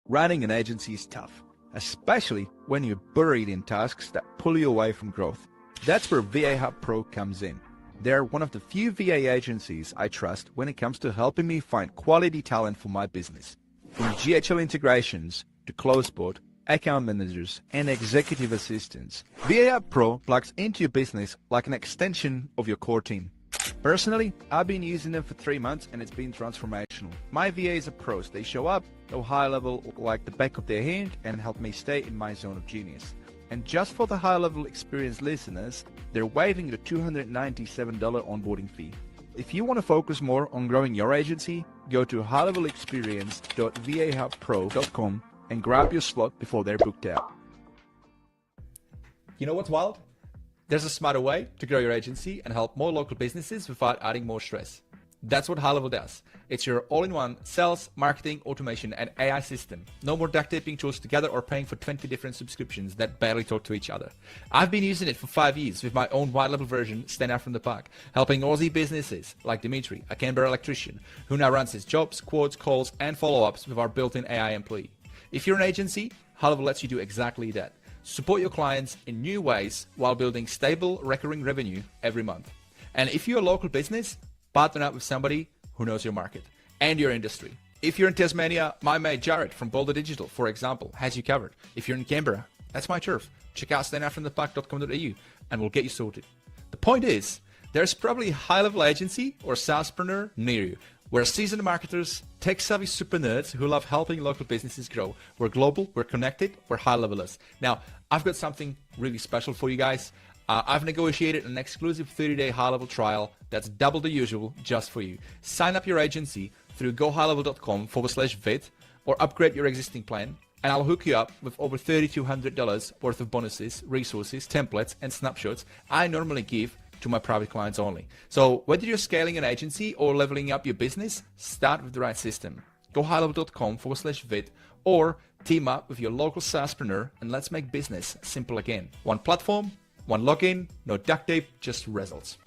Running an agency is tough, especially when you're buried in tasks that pull you away from growth. That's where VA Hub Pro comes in. They're one of the few VA agencies I trust when it comes to helping me find quality talent for my business. From GHL integrations to CloseBot, account managers, and executive assistants, VA Hub Pro plugs into your business like an extension of your core team. Personally, I've been using them for 3 months and it's been transformational. My VAs are pros. They show up, know HighLevel like the back of their hand, and help me stay in my zone of genius. And just for the HighLevel Experience listeners, they're waiving the $297 onboarding fee. If you want to focus more on growing your agency, go to highlevelexperience.vahubpro.com and grab your slot before they're booked out. You know what's wild? There's a smarter way to grow your agency and help more local businesses without adding more stress. That's what HighLevel does. It's your all-in-one sales, marketing, automation, and AI system. No more duct taping tools together or paying for 20 different subscriptions that barely talk to each other. I've been using it for 5 years with my own white-level version, Stand Out From the Pack, helping Aussie businesses like Dimitri, a Canberra electrician, who now runs his jobs, quotes, calls, and follow-ups with our built-in AI employee. If you're an agency, HighLevel lets you do exactly that. Support your clients in new ways while building stable, recurring revenue every month. And if you're a local business, partner up with somebody who knows your market and your industry. If you're in Tasmania, my mate Jared from Boulder Digital, for example, has you covered. If you're in Canberra, that's my turf. Check out standoutfromthepack.com.au and we'll get you sorted. The point is, there's probably a high-level agency or SaaSpreneur near you. We're seasoned marketers, tech-savvy super nerds who love helping local businesses grow. We're global, we're connected, we're high-levelers. Now, I've got something really special for you guys. I've negotiated an exclusive 30-day HighLevel trial that's double the usual just for you. Sign up your agency through gohighlevel.com/vid or upgrade your existing plan, and I'll hook you up with over $3,200 worth of bonuses, resources, templates, and snapshots I normally give to my private clients only. So whether you're scaling an agency or leveling up your business, start with the right system. Go highlevel.com/vid or team up with your local SaaSpreneur and let's make business simple again. One platform, one login, no duct tape, just results.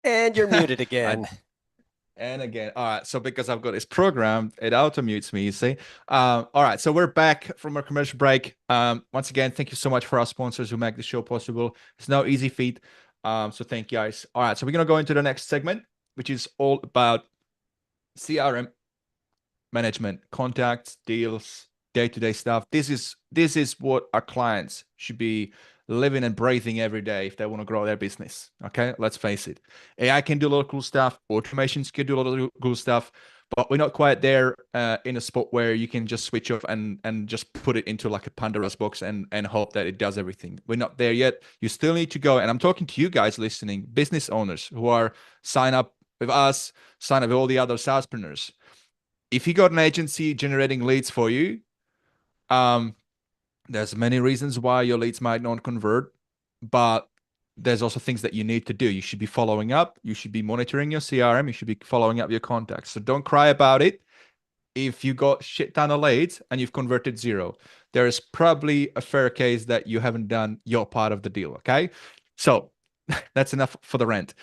And you're muted again. And again, all right. So because I've got this programmed, it auto mutes me, you see. All right. So we're back from our commercial break. Once again, thank you so much for our sponsors who make the show possible. It's no easy feat. So thank you guys. All right, so we're gonna go into the next segment, which is all about CRM management, contacts, deals, day-to-day stuff. This is what our clients should be living and breathing every day if they want to grow their business. Okay, let's face it. AI can do a lot of cool stuff. Automations can do a lot of cool stuff, but we're not quite there in a spot where you can just switch off and just put it into like a Pandora's box and hope that it does everything. We're not there yet. You still need to go. And I'm talking to you guys listening, business owners who are sign up with us, sign up with all the other salespreneurs. If you got an agency generating leads for you, there's many reasons why your leads might not convert, but there's also things that you need to do. You should be following up. You should be monitoring your CRM. You should be following up your contacts. So don't cry about it. If you got shit ton of leads and you've converted 0, there is probably a fair case that you haven't done your part of the deal. Okay. So that's enough for the rant.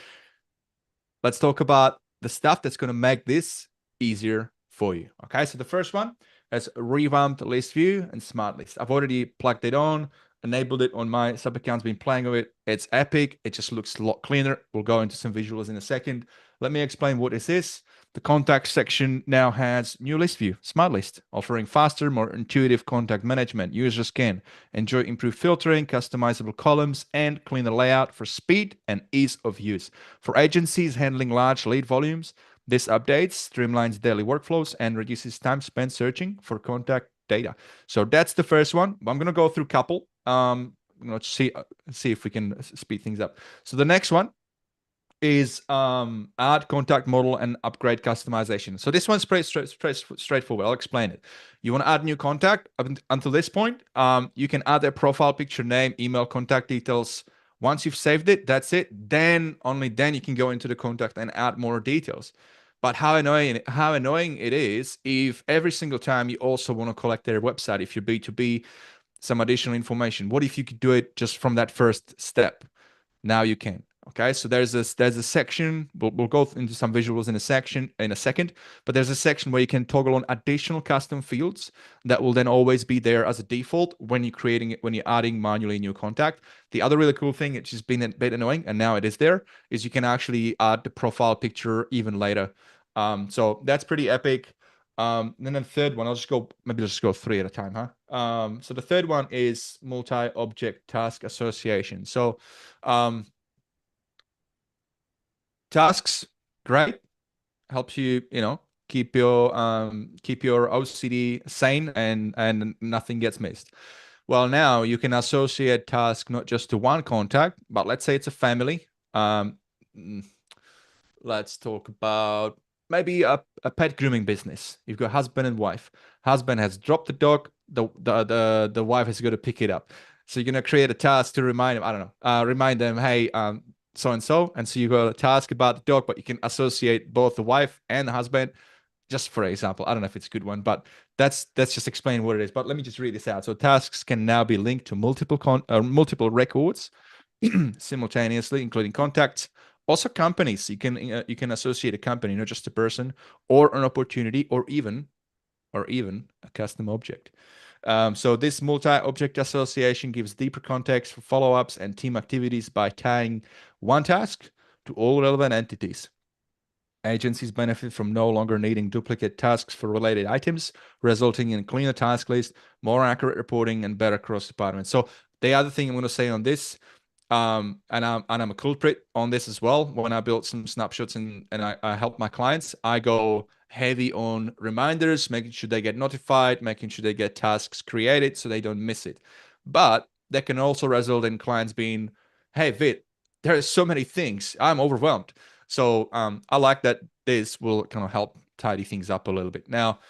Let's talk about the stuff that's going to make this easier for you. Okay, so the first one is revamped list view and smart list. I've already plugged it on, enabled it on my sub accounts, been playing with it. It's epic. It just looks a lot cleaner. We'll go into some visuals in a second. Let me explain what this is. The contact section now has new list view, smart list, offering faster, more intuitive contact management. Users can enjoy improved filtering, customizable columns, and cleaner layout for speed and ease of use. For agencies handling large lead volumes, this updates, streamlines daily workflows, and reduces time spent searching for contact data. So that's the first one. I'm going to go through a couple. Let's see if we can speed things up. So the next one is add contact model and upgrade customization. So this one's pretty straightforward. I'll explain it. You want to add new contact. Until this point, you can add a profile picture, name, email, contact details. Once you've saved it, that's it. Then only then you can go into the contact and add more details. But how annoying it is if every single time you also want to collect their website, if you're B2B, some additional information. What if you could do it just from that first step? Now you can. Okay, so there's a section. We'll go into some visuals in a second, but there's a section where you can toggle on additional custom fields that will then always be there as a default when you're adding manually new contact. The other really cool thing, which has been a bit annoying, and now it is there, is you can actually add the profile picture even later. So that's pretty epic. And then the third one, let's just go 3 at a time, huh? So the third one is multi-object task association. So tasks, great, helps you, keep your OCD sane and nothing gets missed. Well, now you can associate task not just to one contact, but let's say it's a family. Let's talk about maybe a pet grooming business. You've got husband and wife. Husband has dropped the dog. The wife has got to pick it up. So you're gonna create a task to remind them. I don't know. Remind them, hey, so and so. And so you got a task about the dog, but you can associate both the wife and the husband. Just for example, I don't know if it's a good one, but that's just explain what it is. But let me just read this out. So tasks can now be linked to multiple records simultaneously, including contacts. Also companies, you can associate a company, not just a person, or an opportunity, or even a custom object. So this multi-object association gives deeper context for follow-ups and team activities by tying one task to all relevant entities. Agencies benefit from no longer needing duplicate tasks for related items, resulting in cleaner task list, more accurate reporting, and better cross departments. So the other thing I'm going to say on this, and I'm a culprit on this as well. When I built some snapshots and I help my clients, I go heavy on reminders, making sure they get notified, making sure they get tasks created so they don't miss it. But that can also result in clients being, hey, Vit, there are so many things. I'm overwhelmed. So I like that this will kind of help tidy things up a little bit. Now,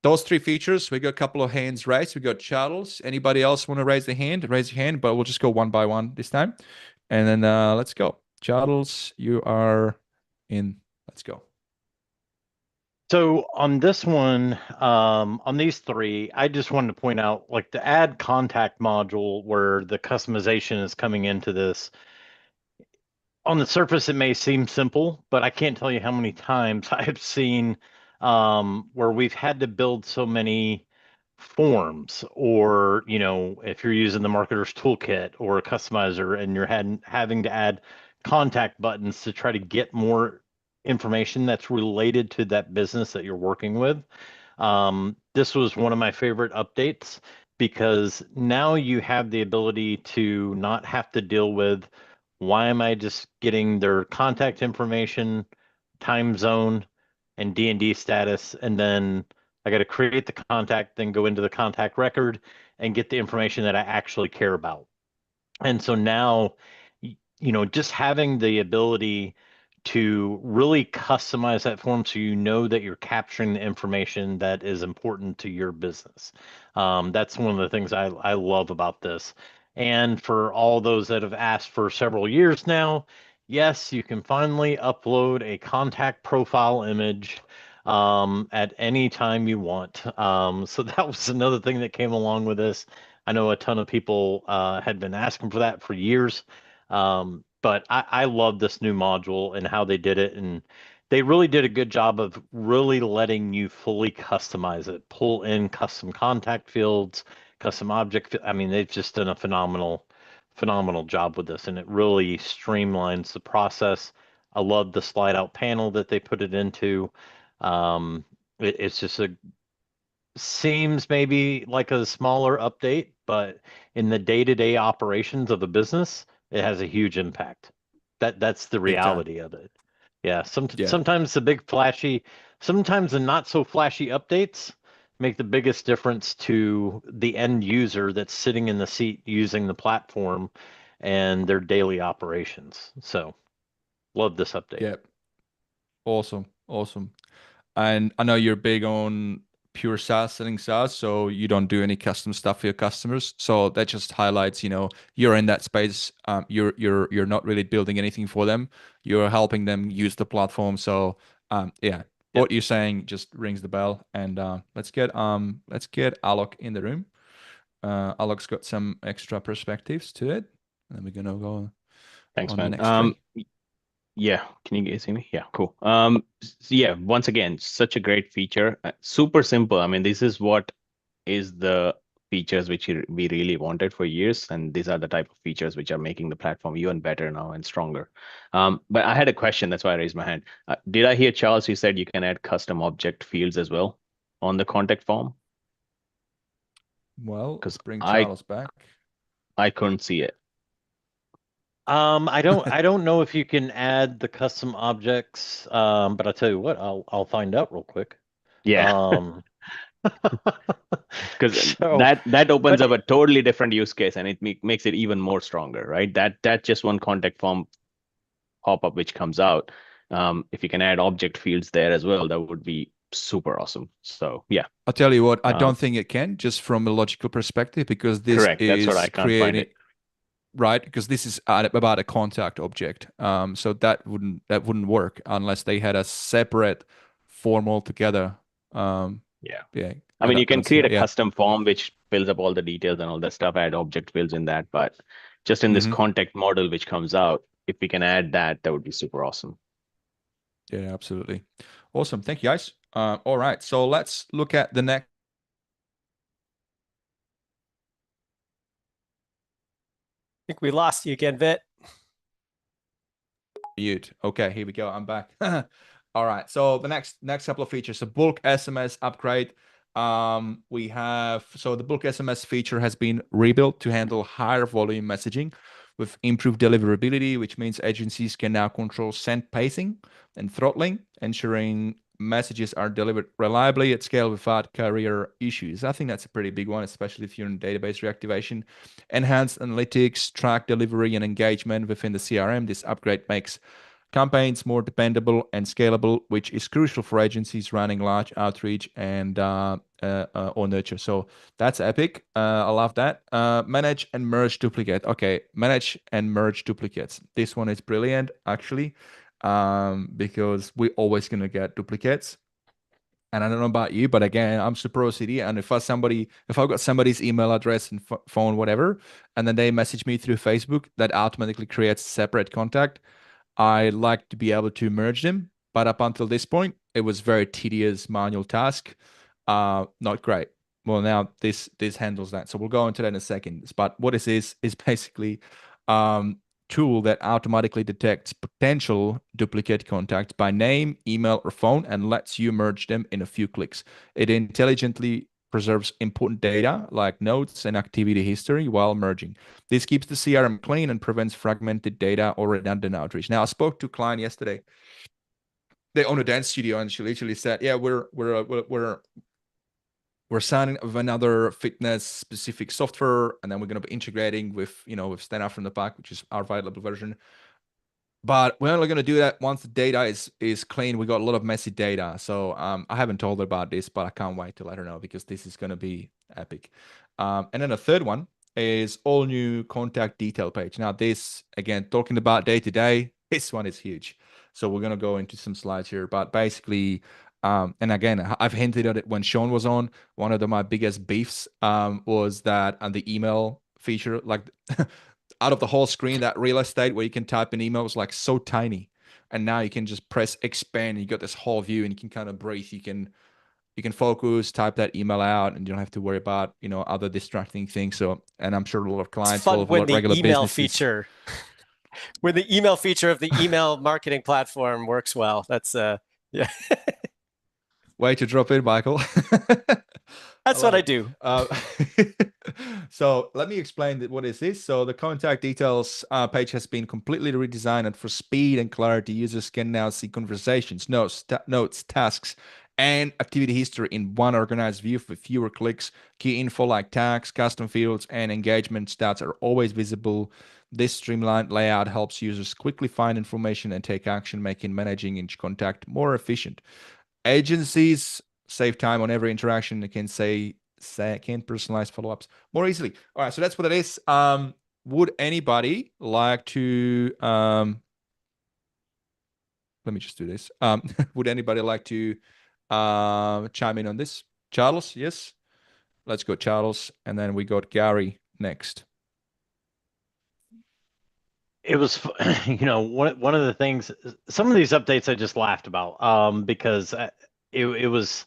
those 3 features, we got a couple of hands raised. We got Charles. Anybody else want to raise their hand? Raise your hand, but we'll just go one by one this time. And then let's go. Charles, you are in. Let's go. So on this one, on these 3, I just wanted to point out, like the add contact module where the customization is coming into this. On the surface, it may seem simple, but I can't tell you how many times I have seen where we've had to build so many forms, or if you're using the marketer's toolkit or a customizer and you're having to add contact buttons to try to get more information that's related to that business that you're working with. This was one of my favorite updates because now you have the ability to not have to deal with, why am I just getting their contact information, time zone, and D&D status, and then I got to create the contact, then go into the contact record and get the information that I actually care about. And so now, just having the ability to really customize that form so you know that you're capturing the information that is important to your business. That's one of the things I love about this. And for all those that have asked for several years now, yes, you can finally upload a contact profile image at any time you want. So that was another thing that came along with this. I know a ton of people had been asking for that for years. But I love this new module and how they did it. And they really did a good job of really letting you fully customize it, pull in custom contact fields, custom object. I mean, they've just done a phenomenal job with this, and it really streamlines the process. I love the slide out panel that they put it into. It's just seems maybe like a smaller update, but in the day-to-day operations of a business, it has a huge impact. That's the Big time. reality of it. Yeah, sometimes sometimes the not so flashy updates make the biggest difference to the end user that's sitting in the seat using the platform and their daily operations. So, love this update. Yep. Awesome. And I know you're big on pure SaaS, selling SaaS, so you don't do any custom stuff for your customers. So that just highlights, you're in that space. You're not really building anything for them. You're helping them use the platform. So yeah, what you're saying just rings the bell. And let's get Alok in the room. Alok's got some extra perspectives to it. And then we're gonna go Thanks, on man. the next three. Yeah, can you guys hear me? Yeah, cool. Yeah, once again, such a great feature. Super simple. I mean, this is what is the features which we really wanted for years, and these are the type of features which are making the platform even better now and stronger. But I had a question, that's why I raised my hand. Did I hear, Charles, you said you can add custom object fields as well on the contact form? Well, let's bring Charles back. I couldn't see it. I don't know if you can add the custom objects, but I'll tell you what, I'll find out real quick. Yeah. Because that opens up a totally different use case, and it makes it even more stronger, right? That just one contact form pop-up which comes out. If you can add object fields there as well, that would be super awesome. So yeah, I'll tell you what, I don't think it can, just from a logical perspective, because this correct. That's what I can't find it. Right, because this is about a contact object. So that wouldn't work unless they had a separate form altogether. Yeah. I mean, you can create a custom form which fills up all the details and all that stuff, add object fields in that, but just in this contact model which comes out, if we can add that would be super awesome. Yeah, absolutely. Awesome. Thank you, guys. All right, so let's look at the next. I think we lost you again, Vit. Mute. Okay, here we go. I'm back. All right. So the next couple of features. So bulk SMS upgrade. We have the bulk SMS feature has been rebuilt to handle higher volume messaging with improved deliverability, which means agencies can now control send pacing and throttling, ensuring messages are delivered reliably at scale without carrier issues. I think that's a pretty big one, especially if you're in database reactivation. Enhanced analytics, track delivery, and engagement within the CRM. This upgrade makes campaigns more dependable and scalable, which is crucial for agencies running large outreach and or nurture. So that's epic. I love that. Manage and merge duplicate. Okay, manage and merge duplicates. This one is brilliant, actually. Because we're always going to get duplicates. And I don't know about you, but again, I'm super OCD. And if I've got somebody's email address and phone, whatever, and then they message me through Facebook, that automatically creates a separate contact. I like to be able to merge them. But up until this point, it was very tedious manual task. Not great. well, now this handles that. So we'll go into that in a second. But what this is basically tool that automatically detects potential duplicate contacts by name, email, or phone and lets you merge them in a few clicks. It intelligently preserves important data like notes and activity history while merging. This keeps the CRM clean and prevents fragmented data or redundant outreach. Now, I spoke to a client yesterday. They own a dance studio, and she literally said, "Yeah, we're signing with another fitness specific software, and then we're going to be integrating with with Stand Out from the Pack, which is our white label version. But we're only going to do that once the data is clean. We got a lot of messy data, so I haven't told her about this, but I can't wait to let her know because this is going to be epic. And then the third one is all new contact detail page. Now this, again, talking about day to day, this one is huge. So we're going to go into some slides here, but basically, and again, I've hinted at it when Sean was on. One of my biggest beefs was that on the email feature, like out of the whole screen, that real estate where you can type an email was like so tiny, and now you can just press expand and you got this whole view and you can kind of breathe. You can focus, type that email out, and you don't have to worry about other distracting things. So, and I'm sure a lot of clients, It's fun a lot when of the regular email businesses, feature, when the email feature of the email marketing platform works well. That's yeah. way to drop in, Michael. That's what I do. So let me explain what this is. So the contact details page has been completely redesigned, and for speed and clarity, users can now see conversations, notes, tasks, and activity history in one organized view with fewer clicks. Key info like tags, custom fields, and engagement stats are always visible. This streamlined layout helps users quickly find information and take action, making managing each contact more efficient. Agencies save time on every interaction. They can can personalize follow-ups more easily. All right, so that's what it is. Would anybody like to let me just do this. Would anybody like to chime in on this? Charles, yes. Let's go, Charles, and then we got Gary next. It was, one of the things. Some of these updates I just laughed about, because it was.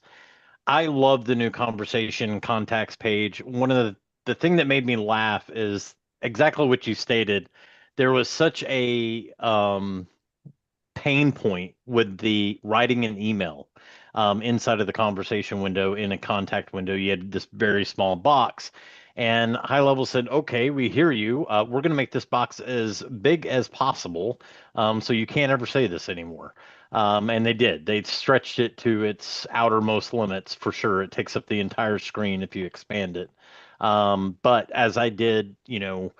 I love the new conversation contacts page. One of the thing that made me laugh is exactly what you stated. There was such a pain point with the writing an email inside of the conversation window. In a contact window, you had this very small box, and HighLevel said, okay, we hear you. We're going to make this box as big as possible, so you can't ever say this anymore. And they did. They stretched it to its outermost limits for sure. It takes up the entire screen if you expand it. But as I did, an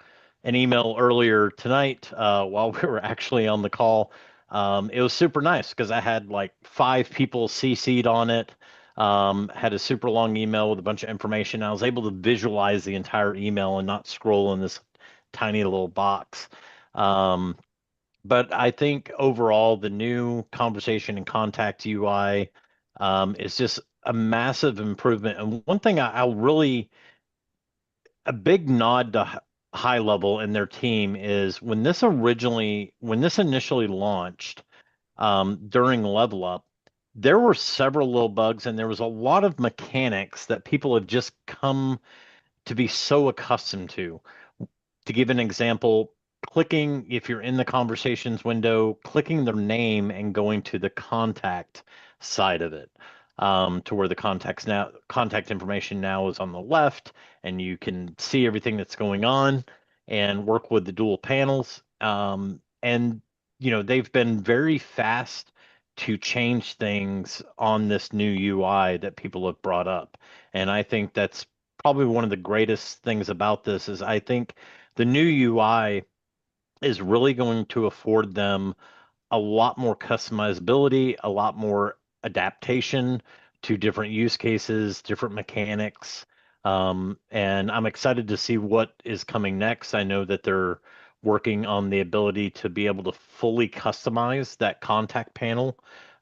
email earlier tonight while we were actually on the call, it was super nice because I had like 5 people CC'd on it. Had a super long email with a bunch of information. I was able to visualize the entire email and not scroll in this tiny little box. But I think overall, the new conversation and contact UI is just a massive improvement. And one thing I'll really, a big nod to HighLevel and their team is when this initially launched during Level Up, there were several little bugs and there was a lot of mechanics that people have just come to be so accustomed to. To give an example, clicking, if you're in the conversations window, clicking their name and going to the contact side of it, to where the contact information now is on the left, and you can see everything that's going on and work with the dual panels. And they've been very fast to change things on this new UI that people have brought up. And I think that's probably one of the greatest things about this is I think the new UI is really going to afford them a lot more customizability, a lot more adaptation to different use cases, different mechanics. And I'm excited to see what is coming next. I know that they're working on the ability to be able to fully customize that contact panel,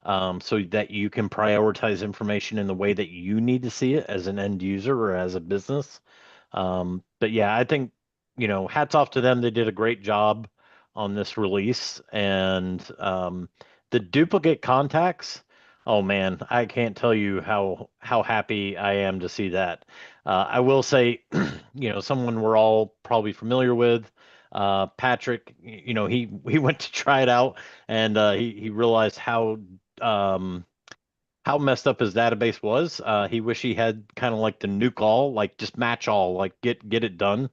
so that you can prioritize information in the way that you need to see it as an end user or as a business. But yeah, I think, hats off to them. They did a great job on this release. And the duplicate contacts, Oh man, I can't tell you how happy I am to see that. I will say, someone we're all probably familiar with, Patrick. He went to try it out, and he realized how messed up his database was. He wished he had kind of like the nuke all, like just match all, like get it done.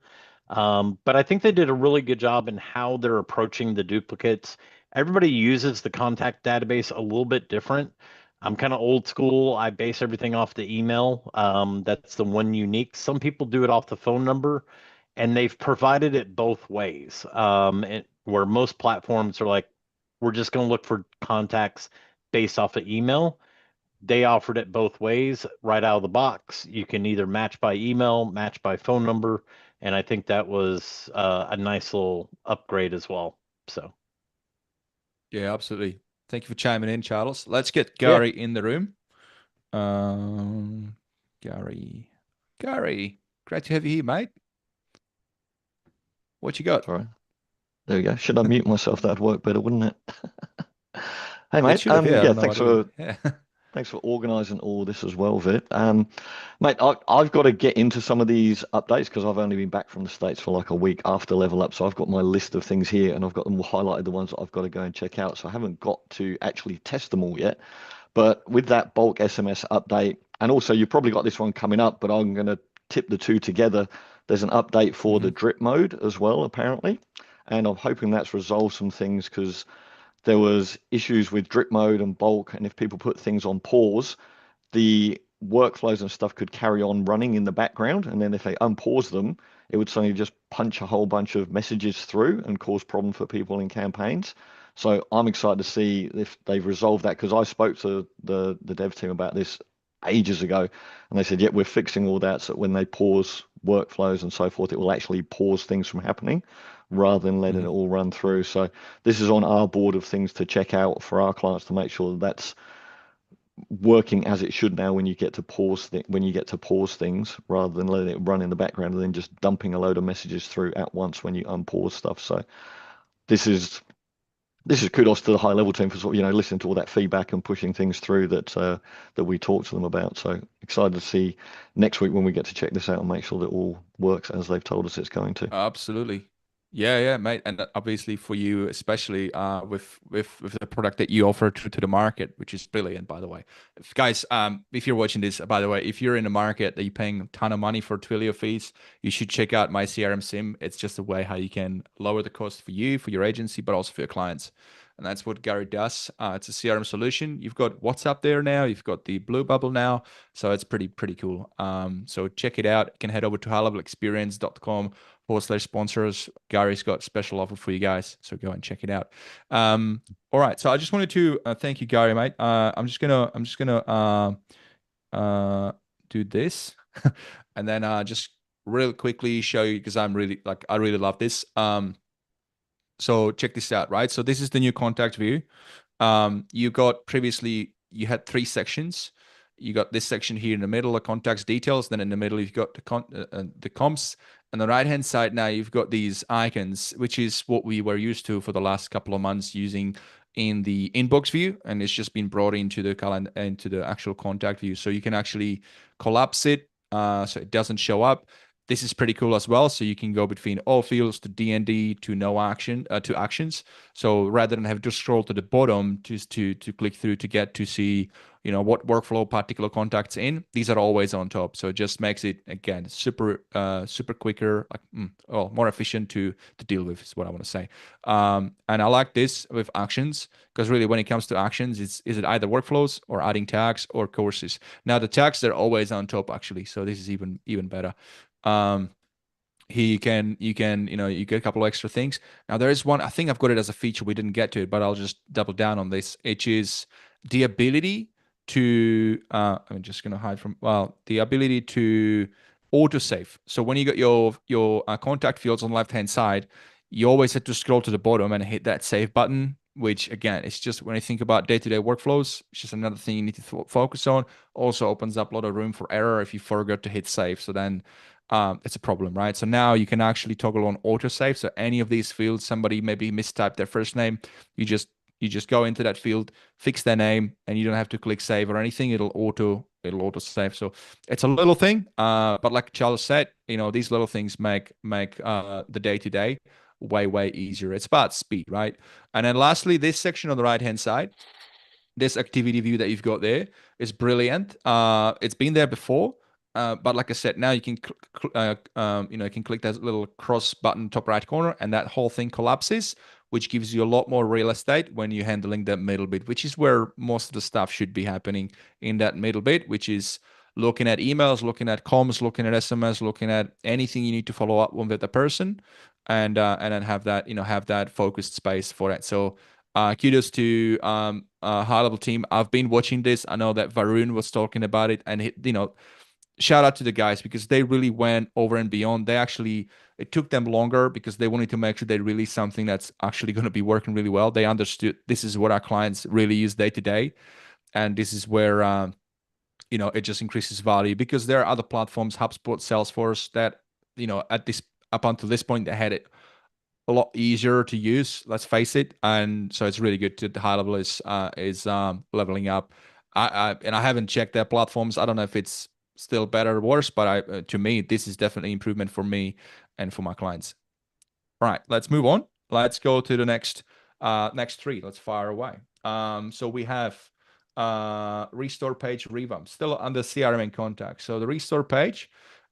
But I think they did a really good job in how they're approaching the duplicates. Everybody uses the contact database a little bit different. I'm kind of old school. I base everything off the email. That's the one unique. Some people do it off the phone number, and they've provided it both ways. Where most platforms are like, we're just going to look for contacts based off of email. They offered it both ways right out of the box. You can either match by email, match by phone number, and I think that was a nice little upgrade as well. So, Yeah, absolutely. Thank you for chiming in, Charles. Let's get Yeah. Gary in the room. Gary, great to have you here, mate. What you got? Sorry. There we go. Should I mute myself? That'd work better, wouldn't it? Hey, It mate. should have, yeah, I Yeah, don't know thanks what it for is. thanks for organising all this as well, Vit. Mate, I've got to get into some of these updates because I've only been back from the States for like a week after Level Up. So I've got my list of things here and I've got them highlighted, the ones that I've got to go and check out. So I haven't got to actually test them all yet. But with that bulk SMS update, and also you've probably got this one coming up, but I'm going to tip the two together. There's an update for the drip mode as well, apparently. And I'm hoping that's resolved some things because there was issues with drip mode and bulk, and if people put things on pause, the workflows and stuff could carry on running in the background, and then if they unpause them, it would suddenly just punch a whole bunch of messages through and cause problems for people in campaigns. So I'm excited to see if they've resolved that, because I spoke to the dev team about this ages ago, and they said, yeah, we're fixing all that, so when they pause workflows and so forth, it will actually pause things from happening rather than letting it all run through. So this is on our board of things to check out for our clients to make sure that that's working as it should now when you get to pause things rather than letting it run in the background and then just dumping a load of messages through at once when you unpause stuff. So this is kudos to the high level team for sort of, listening to all that feedback and pushing things through that we talked to them about. So excited to see next week when we get to check this out and make sure that it all works as they've told us it's going to. Absolutely. Yeah, mate. And obviously for you, especially with the product that you offer to the market, which is brilliant, by the way. Guys, if you're watching this, by the way, if you're in a market that you're paying a ton of money for Twilio fees, you should check out my CRM Sim. It's just a way how you can lower the cost for you, for your agency, but also for your clients. And that's what Gary does. It's a CRM solution. You've got WhatsApp there now. You've got the Blue Bubble now. So it's pretty cool. So check it out. You can head over to highlevelexperience.com/sponsors. Gary's got special offer for you guys. So go and check it out. All right. So I just wanted to thank you, Gary, mate. I'm just gonna do this and then just real quickly show you, because I really love this. So check this out, right? So this is the new contact view. You had 3 sections. You got this section here in the middle, the contacts details. Then in the middle, you've got the comps. And the right-hand side now, you've got these icons, which is what we were used to for the last couple of months using in the inbox view. And it's just been brought into the calendar, into the actual contact view. So you can actually collapse it so it doesn't show up. This is pretty cool as well. So you can go between all fields to DND to no action to actions. So rather than have to scroll to the bottom to click through to get to see what workflow particular contacts in, these are always on top. So it just makes it again super quicker, more efficient to deal with is what I want to say. And I like this with actions because really when it comes to actions, is it either workflows or adding tags or courses. Now the tags, they're always on top actually. So this is even better. You get a couple of extra things. Now there is one, I think I've got it as a feature, we didn't get to it, but I'll just double down on this, which is the ability to I'm just going to hide from the ability to autosave. So when you got your contact fields on the left hand side, you always have to scroll to the bottom and hit that save button, which again, it's just when you think about day-to-day workflows, it's just another thing you need to focus on. Also opens up a lot of room for error if you forgot to hit save. So then it's a problem, right? So now you can actually toggle on autosave. So any of these fields, somebody maybe mistyped their first name, you just You just go into that field, fix their name, and you don't have to click save or anything. It'll auto save. So it's a little thing, but like Charles said, these little things make the day-to-day way easier. It's about speed, right? And then lastly, this section on the right hand side, this activity view that you've got there is brilliant. It's been there before, but like I said, now you can you can click that little cross button top right corner, and that whole thing collapses, which gives you a lot more real estate when you're handling that middle bit, which is where most of the stuff should be happening, in that middle bit, which is looking at emails, looking at comms, looking at SMS, looking at anything you need to follow up with the person, and then have that focused space for it. So kudos to HighLevel team. I've been watching this. I know that Varun was talking about it, and shout out to the guys, because they really went over and beyond. It took them longer because they wanted to make sure they release something that's actually going to be working really well. They understood this is what our clients really use day to day, and this is where it just increases value, because there are other platforms, HubSpot, Salesforce, that up until this point they had it a lot easier to use, let's face it. And so it's really good that HighLevel is leveling up. I haven't checked their platforms. I don't know if it's still better or worse, but to me, this is definitely improvement for me and for my clients. All right, let's move on. Let's go to the next three. Let's fire away. So we have restore page revamp, still under CRM and contact. So the restore page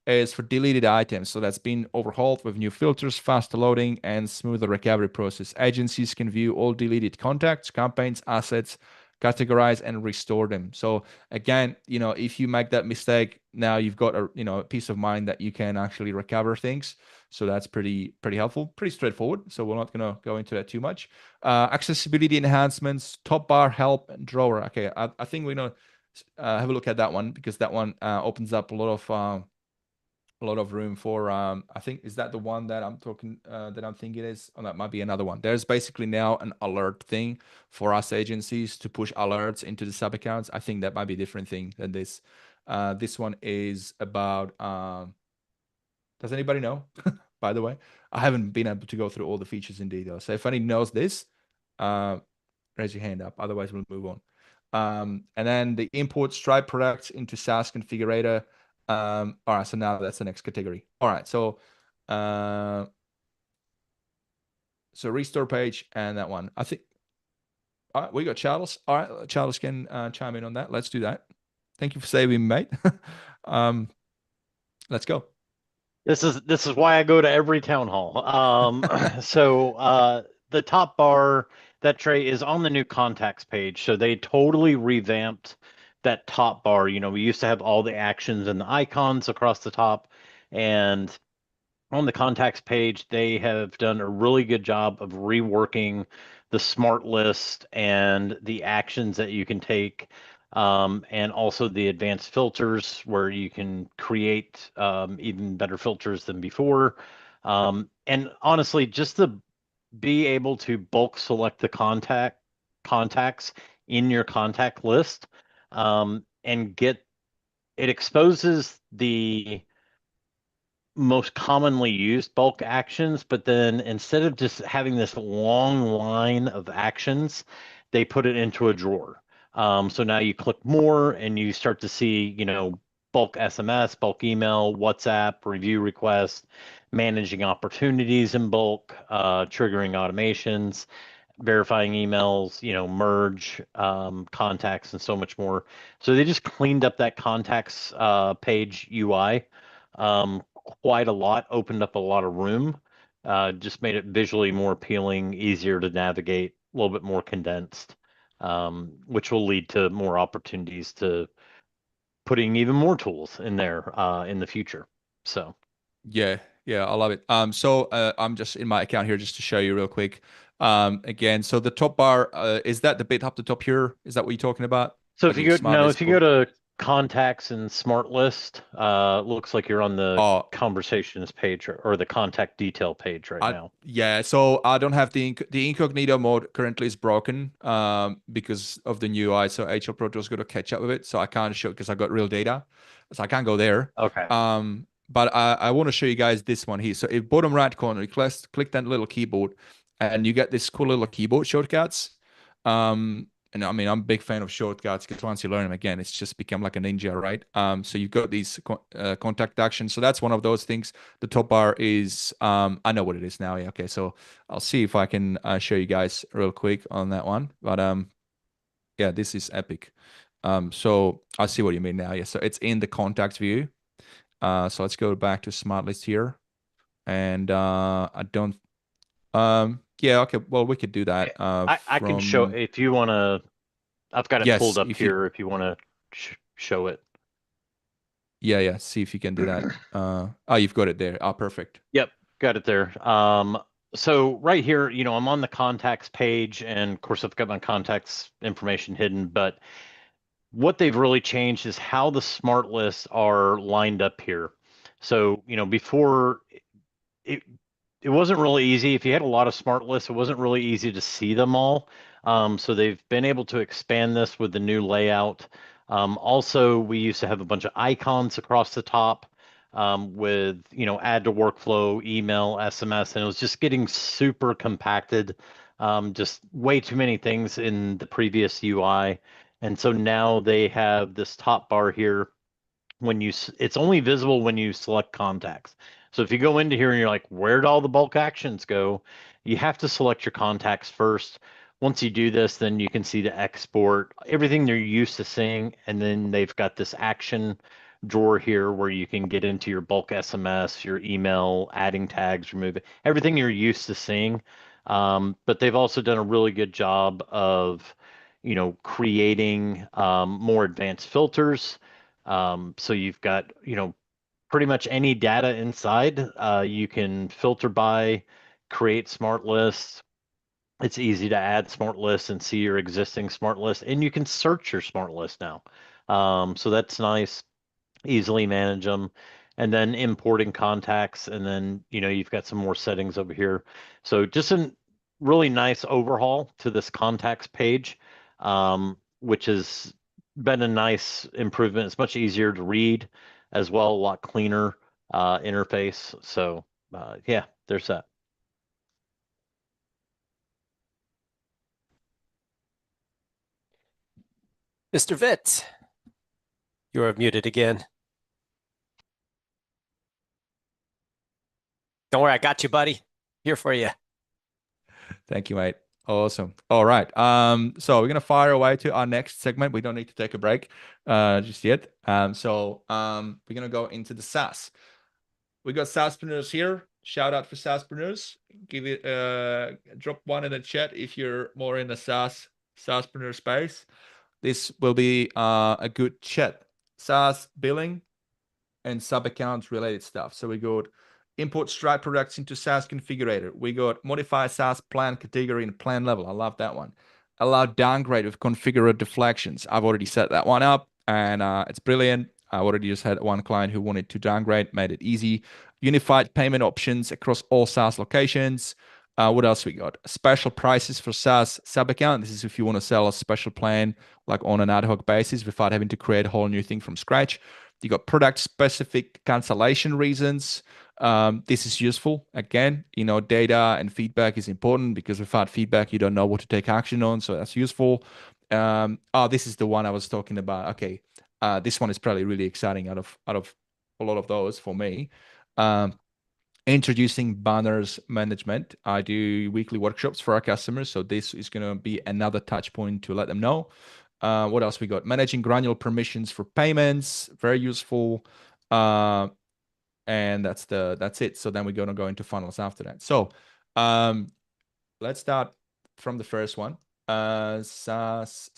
is for deleted items. So that's been overhauled with new filters, faster loading, and smoother recovery process. Agencies can view all deleted contacts, campaigns, assets, categorize and restore them. So again, if you make that mistake, now you've got a peace of mind that you can actually recover things. So that's pretty helpful, pretty straightforward. So we're not going to go into that too much. Accessibility enhancements, top bar, help, and drawer. Okay, I think we're going to have a look at that one, because that one opens up a lot of room for I think, is that the one that I'm talking that I'm thinking is, that might be another one. There's basically now an alert thing for us agencies to push alerts into the sub accounts. I think that might be a different thing than this. This one is about does anybody know? By the way, I haven't been able to go through all the features in detail, so if anyone knows this, raise your hand up, otherwise we'll move on. And then the import Stripe products into SaaS configurator. All right, so now that's the next category. All right, so restore page and that one. I think. All right, we got Charles. All right, Charles can chime in on that. Let's do that. Thank you for saving me, mate. Let's go. This is why I go to every town hall. So the top bar, that tray is on the new contacts page. So they totally revamped that top bar. We used to have all the actions and the icons across the top, and on the contacts page, they have done a really good job of reworking the smart list and the actions that you can take, and also the advanced filters where you can create even better filters than before. And honestly, just to be able to bulk select the contacts in your contact list, and it exposes the most commonly used bulk actions, but then instead of just having this long line of actions, they put it into a drawer. So now you click more and you start to see, bulk SMS, bulk email, WhatsApp, review requests, managing opportunities in bulk, triggering automations, verifying emails, merge contacts, and so much more. So they just cleaned up that contacts page UI quite a lot, opened up a lot of room, just made it visually more appealing, easier to navigate, a little bit more condensed, which will lead to more opportunities to putting even more tools in there in the future. So yeah, I love it. So I'm just in my account here just to show you real quick. Again, so the top bar, is that the bit up the top here? Is that what you're talking about? So if you go to contacts and smart list, looks like you're on the conversations page or the contact detail page right now. Yeah, so I don't have the incognito mode currently is broken because of the new UI. So HL Pro Tools got to catch up with it. So I can't show because I got real data, so I can't go there. Okay. But I want to show you guys this one here. So in bottom right corner, you click that little keyboard, and you get this cool little keyboard shortcuts. And I mean, I'm a big fan of shortcuts because once you learn them again, it's just become like a ninja, right? So you've got these contact actions. So that's one of those things. The top bar is, I know what it is now. Yeah, okay. So I'll see if I can show you guys real quick on that one. But yeah, this is epic. So I see what you mean now. Yeah, so it's in the contacts view. So let's go back to smart list here. And I don't, yeah, okay. Well, we could do that. I can show if you want to. I've got it Yes, pulled up if you- here if you want to show it. Yeah, see if you can do that. Oh, you've got it there. Oh, perfect. Yep, got it there. So right here, I'm on the contacts page, and of course I've got my contacts information hidden, but what they've really changed is how the smart lists are lined up here. So, before it wasn't really easy. If you had a lot of smart lists, it wasn't really easy to see them all. So they've been able to expand this with the new layout. Also, we used to have a bunch of icons across the top with, add to workflow, email, SMS, and it was just getting super compacted. Just way too many things in the previous UI. And so now they have this top bar here when it's only visible when you select contacts. So if you go into here and you're like, where'd all the bulk actions go? You have to select your contacts first. Once you do this, then you can see the export, everything they're used to seeing. And then they've got this action drawer here where you can get into your bulk SMS, your email, adding tags, remove it, everything you're used to seeing. But they've also done a really good job of, creating more advanced filters. So you've got, pretty much any data inside. You can filter by, create smart lists. It's easy to add smart lists and see your existing smart list, and you can search your smart list now. So that's nice. Easily manage them, and then importing contacts, and then you've got some more settings over here. So just a really nice overhaul to this contacts page, which has been a nice improvement. It's much easier to read as well, a lot cleaner interface. So yeah, there's that. Mr. Vitt, you're muted again. Don't worry, I got you, buddy. Here for you. Thank you, mate. Awesome. All right. So we're gonna fire away to our next segment. We don't need to take a break just yet. So we're gonna go into the SaaS. We got SaaSpreneurs here. Shout out for SaaSpreneurs. Give it drop one in the chat if you're more in the SaaSpreneur space. This will be a good chat. SaaS billing and sub accounts related stuff. So we got import Stripe products into SaaS configurator. We got modify SaaS plan category and plan level. I love that one. Allow downgrade with configure deflections. I've already set that one up, and it's brilliant. I already just had one client who wanted to downgrade, made it easy. Unified payment options across all SaaS locations. What else we got? Special prices for SaaS sub account. This is if you want to sell a special plan like on an ad hoc basis without having to create a whole new thing from scratch. You got product specific cancellation reasons. This is useful. Again, data and feedback is important because without feedback, you don't know what to take action on. So that's useful. This is the one I was talking about. Okay. This one is probably really exciting out of a lot of those for me. Introducing banners management. I do weekly workshops for our customers. So this is going to be another touch point to let them know. What else we got? Managing granular permissions for payments, very useful. And that's it. So then we're gonna go into funnels after that. So let's start from the first one. SaaS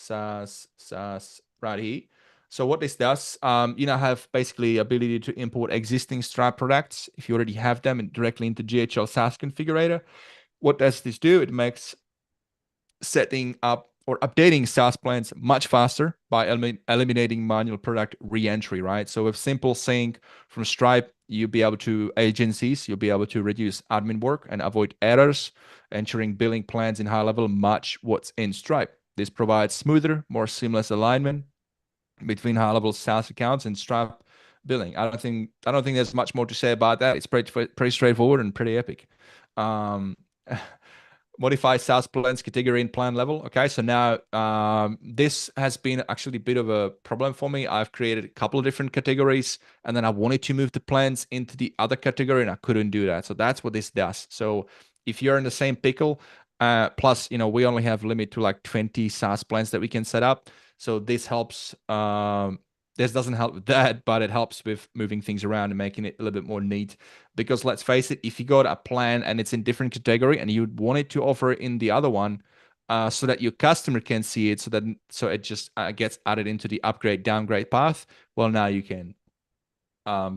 right here. So what this does, have basically ability to import existing Stripe products if you already have them directly into GHL SaaS configurator. What does this do? It makes setting up or updating SaaS plans much faster by eliminating manual product re-entry, right? So with simple sync from Stripe, you'll be able to reduce admin work and avoid errors, ensuring billing plans in HighLevel match what's in Stripe. This provides smoother, more seamless alignment between HighLevel SaaS accounts and Stripe billing. I don't think there's much more to say about that. It's pretty straightforward and pretty epic. modify SaaS plans category in plan level. Okay, so now this has been actually a bit of a problem for me. I've created a couple of different categories, and then I wanted to move the plans into the other category, and I couldn't do that. So that's what this does. So if you're in the same pickle, plus, you know, we only have limit to like 20 SaaS plans that we can set up. So this helps. This doesn't help with that, but it helps with moving things around and making it a little bit more neat. Because let's face it, if you got a plan and it's in different category and you want it to offer it in the other one, so that your customer can see it, so it just gets added into the upgrade downgrade path, well, now you can.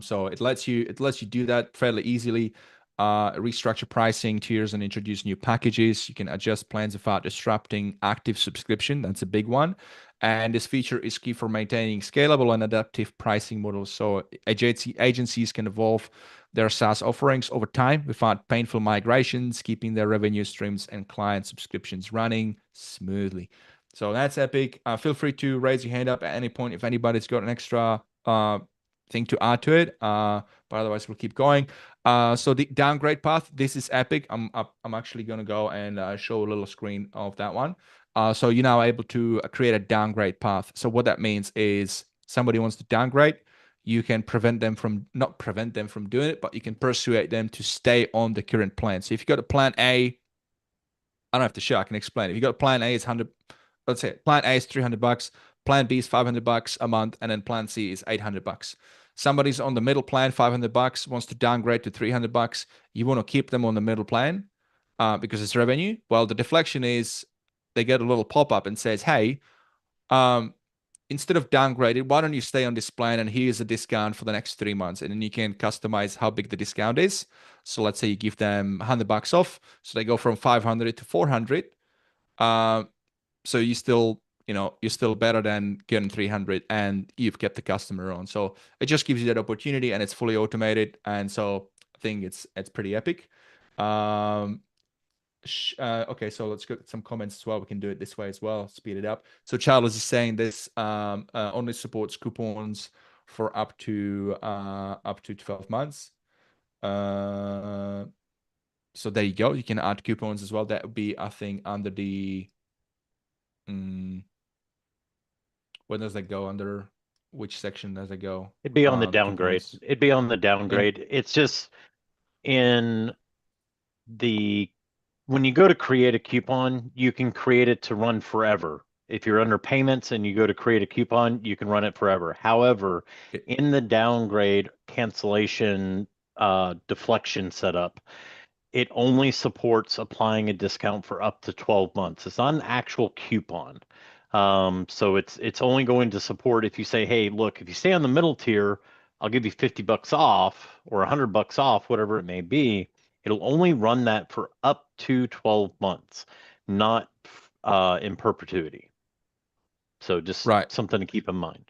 So it lets you do that fairly easily. Restructure pricing tiers and introduce new packages. You can adjust plans without disrupting active subscription. That's a big one. And this feature is key for maintaining scalable and adaptive pricing models. So agencies can evolve their SaaS offerings over time without painful migrations, keeping their revenue streams and client subscriptions running smoothly. So that's epic. Feel free to raise your hand up at any point if anybody's got an extra thing to add to it. But otherwise, we'll keep going. So the downgrade path, this is epic. I'm actually going to go and show a little screen of that one. So you're now able to create a downgrade path. So what that means is somebody wants to downgrade, you can not prevent them from doing it, but you can persuade them to stay on the current plan. So if you got a plan A, I don't have to show, I can explain. If you got a plan A is 100, let's say plan A is $300, plan B is $500 a month, and then plan C is $800. Somebody's on the middle plan, $500, wants to downgrade to $300. You want to keep them on the middle plan because it's revenue. Well, the deflection is they get a little pop-up and says, hey, instead of downgraded, why don't you stay on this plan and here's a discount for the next 3 months, and then you can customize how big the discount is. So let's say you give them $100 off, so they go from 500 to 400. So you're still better than getting 300, and you've kept the customer on. So it just gives you that opportunity, and it's fully automated, and so I think it's pretty epic. Okay, so let's get some comments as well. We can do it this way as well, speed it up. So Charles is saying this only supports coupons for up to 12 months. So there you go. You can add coupons as well. That would be, I think, under the where does that go? Under which section does it go? It'd be on the downgrade. Coupons. It'd be on the downgrade. It's just in the when you go to create a coupon, you can create it to run forever. If you're under payments and you go to create a coupon, you can run it forever. However, in the downgrade cancellation deflection setup, it only supports applying a discount for up to 12 months. It's not an actual coupon. So it's only going to support if you say, hey, look, if you stay on the middle tier, I'll give you $50 off or $100 off, whatever it may be. It'll only run that for up to 12 months, not in perpetuity. So just something to keep in mind.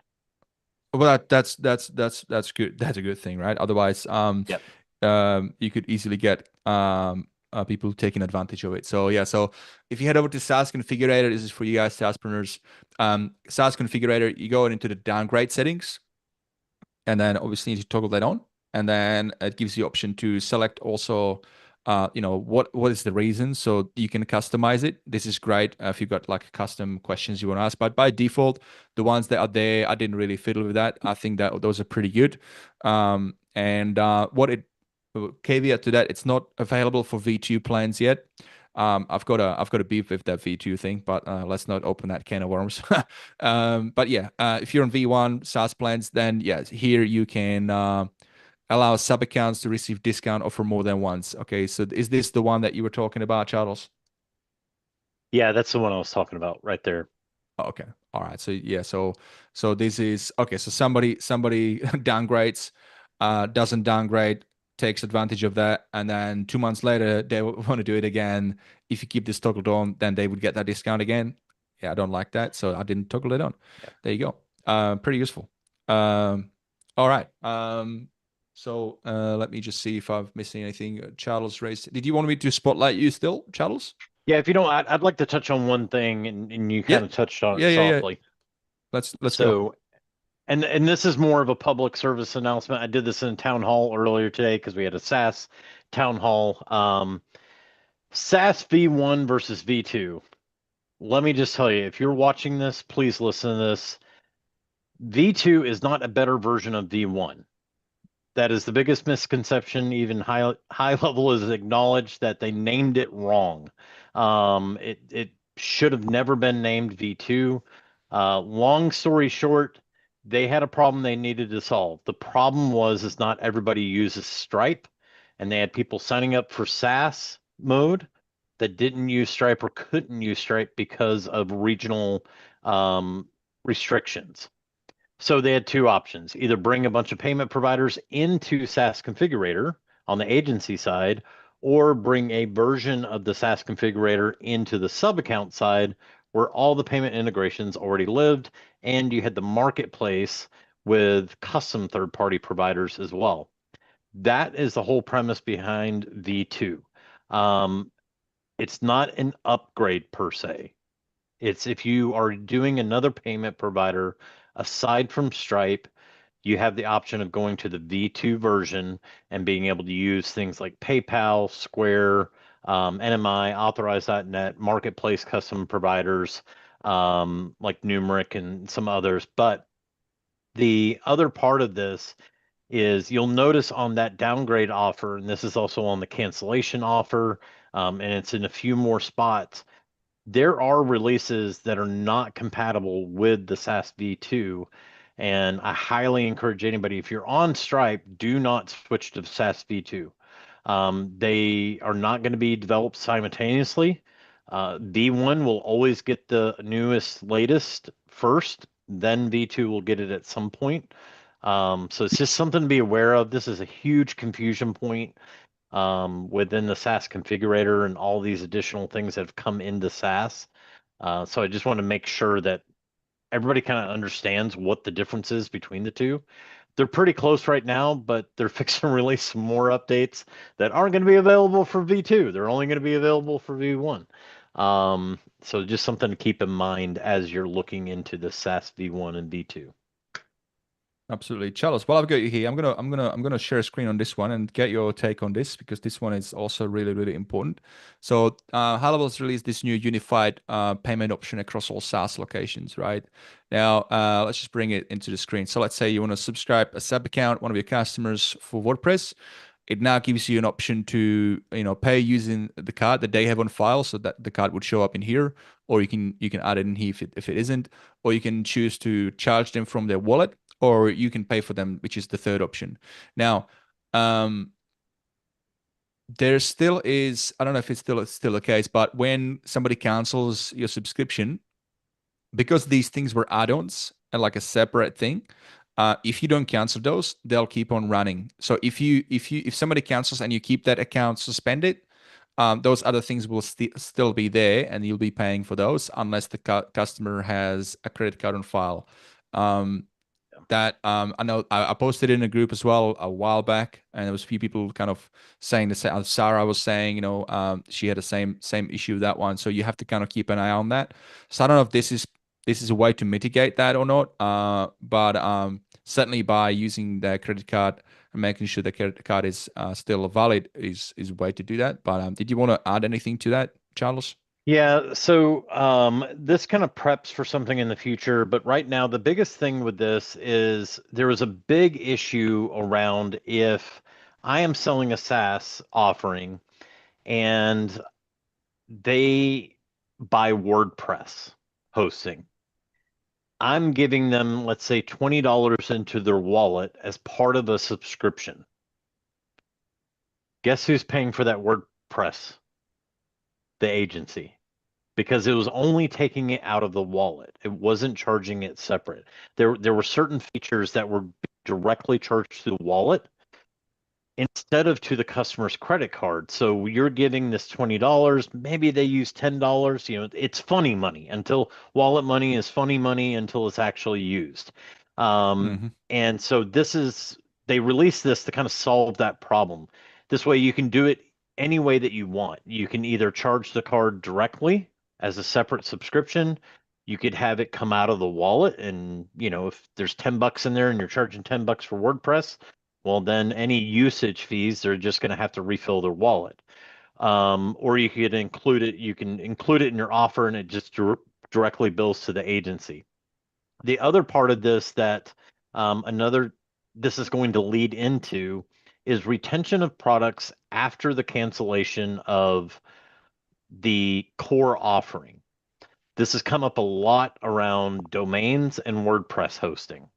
Well, that's good. That's a good thing, right? Otherwise, you could easily get people taking advantage of it. So yeah, so if you head over to SaaS Configurator, this is for you guys, SaaSpreneurs. SaaS Configurator, you go into the downgrade settings, and then obviously you need to toggle that on, and then it gives you the option to select also what is the reason, so you can customize it. This is great if you've got like custom questions you want to ask, but by default, the ones that are there, I didn't really fiddle with that. I think that those are pretty good. Caveat to that, it's not available for V2 plans yet. I've got a beef with that V2 thing, but let's not open that can of worms. But yeah, if you're on V1 SaaS plans, then yes, here you can allow sub accounts to receive discount offer more than once. Okay, so is this the one that you were talking about, Charles? Yeah, that's the one I was talking about right there. Okay, all right. So yeah, so this is okay. So somebody downgrades, doesn't downgrade, takes advantage of that, and then 2 months later they want to do it again. If you keep this toggled on, then they would get that discount again. Yeah, I don't like that, so I didn't toggle it on. Yeah. There you go. Pretty useful. All right. So let me just see if I've missed anything. Charles raised. Did you want me to spotlight you still, Charles? Yeah, if you don't, I'd like to touch on one thing, and you kind of touched on it softly. Let's go. And this is more of a public service announcement. I did this in a town hall earlier today because we had a SaaS town hall. SaaS V1 versus V2. Let me just tell you, if you're watching this, please listen to this. V2 is not a better version of V1. That is the biggest misconception. Even HighLevel has acknowledged that they named it wrong. It should have never been named V2. Long story short, they had a problem they needed to solve. The problem is not everybody uses Stripe, and they had people signing up for SaaS mode that didn't use Stripe or couldn't use Stripe because of regional restrictions. So they had two options: either bring a bunch of payment providers into SaaS Configurator on the agency side, or bring a version of the SaaS Configurator into the sub account side where all the payment integrations already lived, and you had the marketplace with custom third-party providers as well. That is the whole premise behind V2. It's not an upgrade per se. It's if you are doing another payment provider aside from Stripe, you have the option of going to the V2 version and being able to use things like PayPal, Square, NMI, Authorize.net, Marketplace custom providers like Numeric and some others. But the other part of this is you'll notice on that downgrade offer, and this is also on the cancellation offer, and it's in a few more spots, there are releases that are not compatible with the SaaS V2. And I highly encourage anybody, if you're on Stripe, do not switch to SaaS V2. They are not going to be developed simultaneously. V1 will always get the newest, latest first, then V2 will get it at some point. So it's just something to be aware of. This is a huge confusion point within the SaaS configurator and all these additional things that have come into SaaS. So I just want to make sure that everybody kind of understands what the difference is between the two. They're pretty close right now, but they're fixing to release some more updates that aren't going to be available for V2. They're only going to be available for V1. So just something to keep in mind as you're looking into the SaaS V1 and V2. Absolutely, Charles. Well, I've got you here. I'm gonna share a screen on this one and get your take on this because this one is also really important. So, HighLevel's released this new unified payment option across all SaaS locations. Right now, let's just bring it into the screen. So, let's say you want to subscribe a sub account, one of your customers for WordPress. It now gives you an option to pay using the card that they have on file, so that the card would show up in here, or you can add it in here if it isn't, or you can choose to charge them from their wallet, or you can pay for them, which is the third option. Now, there still is, I don't know if it's still the case, but when somebody cancels your subscription, because these things were add-ons and like a separate thing, if you don't cancel those, they'll keep on running. So if somebody cancels and you keep that account suspended, those other things will still be there, and you'll be paying for those unless the customer has a credit card on file. I know I posted in a group as well a while back, and there was a few people kind of saying the same. Sarah was saying, she had the same issue with that one. So you have to kind of keep an eye on that. So I don't know if this is a way to mitigate that or not. But certainly by using the credit card and making sure the credit card is still valid is a way to do that. But did you want to add anything to that, Charles? Yeah, so this kind of preps for something in the future, but right now the biggest thing with this is there was a big issue around if I am selling a SaaS offering and they buy WordPress hosting. I'm giving them, let's say, $20 into their wallet as part of a subscription. Guess who's paying for that WordPress? The agency. Because it was only taking it out of the wallet. It wasn't charging it separate. There were certain features that were directly charged to the wallet instead of to the customer's credit card. So you're getting this $20, maybe they use $10, it's funny money until wallet money is funny money until it's actually used. And so they released this to kind of solve that problem. This way you can do it any way that you want. You can either charge the card directly as a separate subscription. You could have it come out of the wallet, and if there's $10 in there and you're charging $10 for WordPress, well, then any usage fees, they're just going to have to refill their wallet. or you could include it. You can include it in your offer, and it just directly bills to the agency. The other part of this that this is going to lead into is retention of products after the cancellation of the core offering. This has come up a lot around domains and WordPress hosting.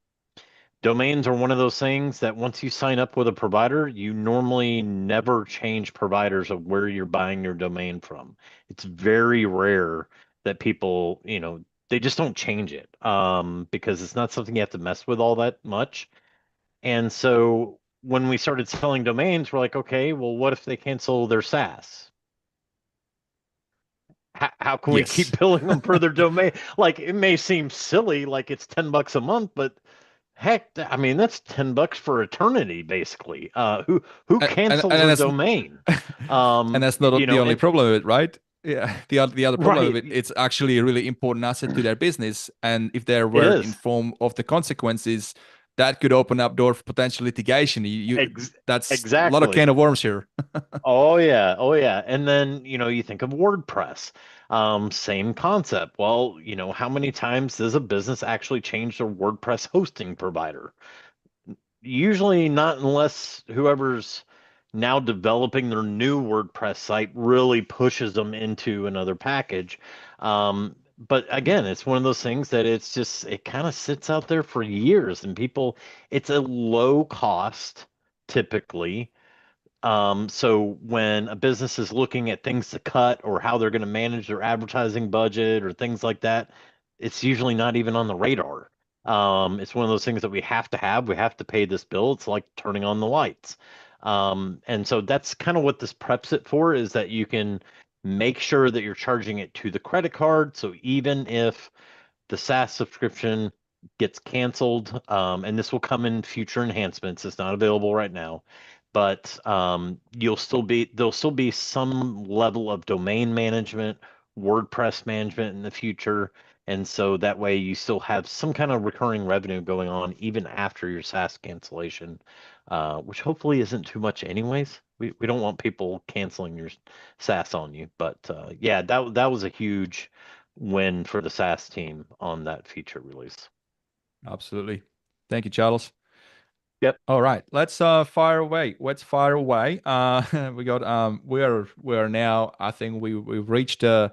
Domains are one of those things that once you sign up with a provider, you normally never change providers of where you're buying your domain from. It's very rare that people, they just don't change it because it's not something you have to mess with all that much. And so when we started selling domains, we're like, okay, well, what if they cancel their SaaS? How can we keep billing them per their domain? Like, it may seem silly, like it's $10 a month, but heck, I mean, that's $10 for eternity, basically. Who cancels a domain? And that's not the only problem with it, right? Yeah, the other problem Right. with it, it's actually a really important asset to their business, and if they were informed of the consequences, that could open up door for potential litigation. That's exactly a lot of can of worms here. Oh yeah. And then, you think of WordPress. Same concept. Well, how many times does a business actually change their WordPress hosting provider? Usually not unless whoever's now developing their new WordPress site really pushes them into another package. But again, it's one of those things that it kind of sits out there for years, and it's a low cost typically. So when a business is looking at things to cut or how they're going to manage their advertising budget or things like that, it's usually not even on the radar. It's one of those things that we have to have. We have to pay this bill. It's like turning on the lights. And so that's kind of what this preps it for, is that you can make sure that you're charging it to the credit card. So even if the SaaS subscription gets canceled, and this will come in future enhancements, it's not available right now, but there'll still be some level of domain management, WordPress management in the future. And so that way you still have some kind of recurring revenue going on even after your SaaS cancellation, which hopefully isn't too much anyways. We don't want people canceling your SaaS on you. But yeah, that was a huge win for the SaaS team on that feature release. Absolutely. Thank you, Charles. Yep. All right, let's fire away. Let's fire away. We got we are now, I think we've reached the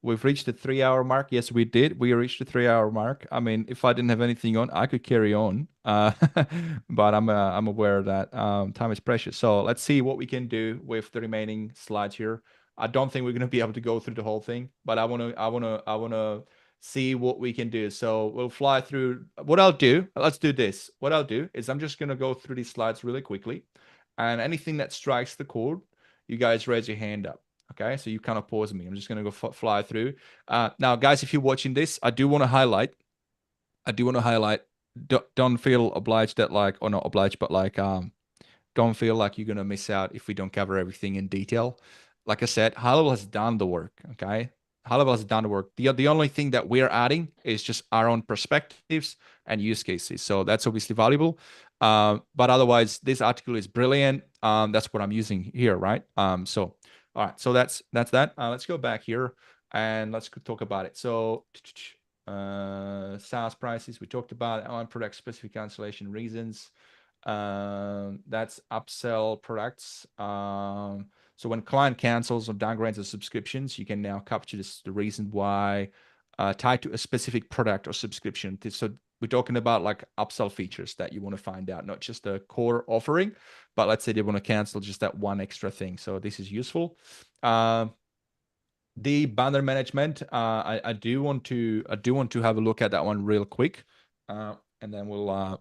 3 hour mark. Yes, we did. We reached the 3 hour mark. I mean, if I didn't have anything on, I could carry on. But I'm aware that time is precious. So let's see what we can do with the remaining slides here. I don't think we're gonna be able to go through the whole thing, but I wanna see what we can do. So we'll fly through. What I'll do, let's do this. What I'll do is I'm just gonna go through these slides really quickly, and anything that strikes the chord, you guys raise your hand up. Okay, so you kind of pause me. I'm just gonna go fly through. Now, guys, if you're watching this, I do want to highlight. Don't feel obliged that or not obliged, but don't feel like you're gonna miss out if we don't cover everything in detail. Like I said, HighLevel has done the work. Okay, HighLevel has done the work. The only thing that we're adding is just our own perspectives and use cases. So that's obviously valuable. But otherwise, this article is brilliant. That's what I'm using here, right? So all right, so that's that. Let's go back here and let's talk about it. So SaaS prices, we talked about on product specific cancellation reasons. That's upsell products. So when client cancels or downgrades the subscriptions, you can now capture the reason why tied to a specific product or subscription. So we're talking about like upsell features that you want to find out, not just a core offering, but let's say they want to cancel just that one extra thing. So this is useful. The banner management, I do want to have a look at that one real quick, and then we'll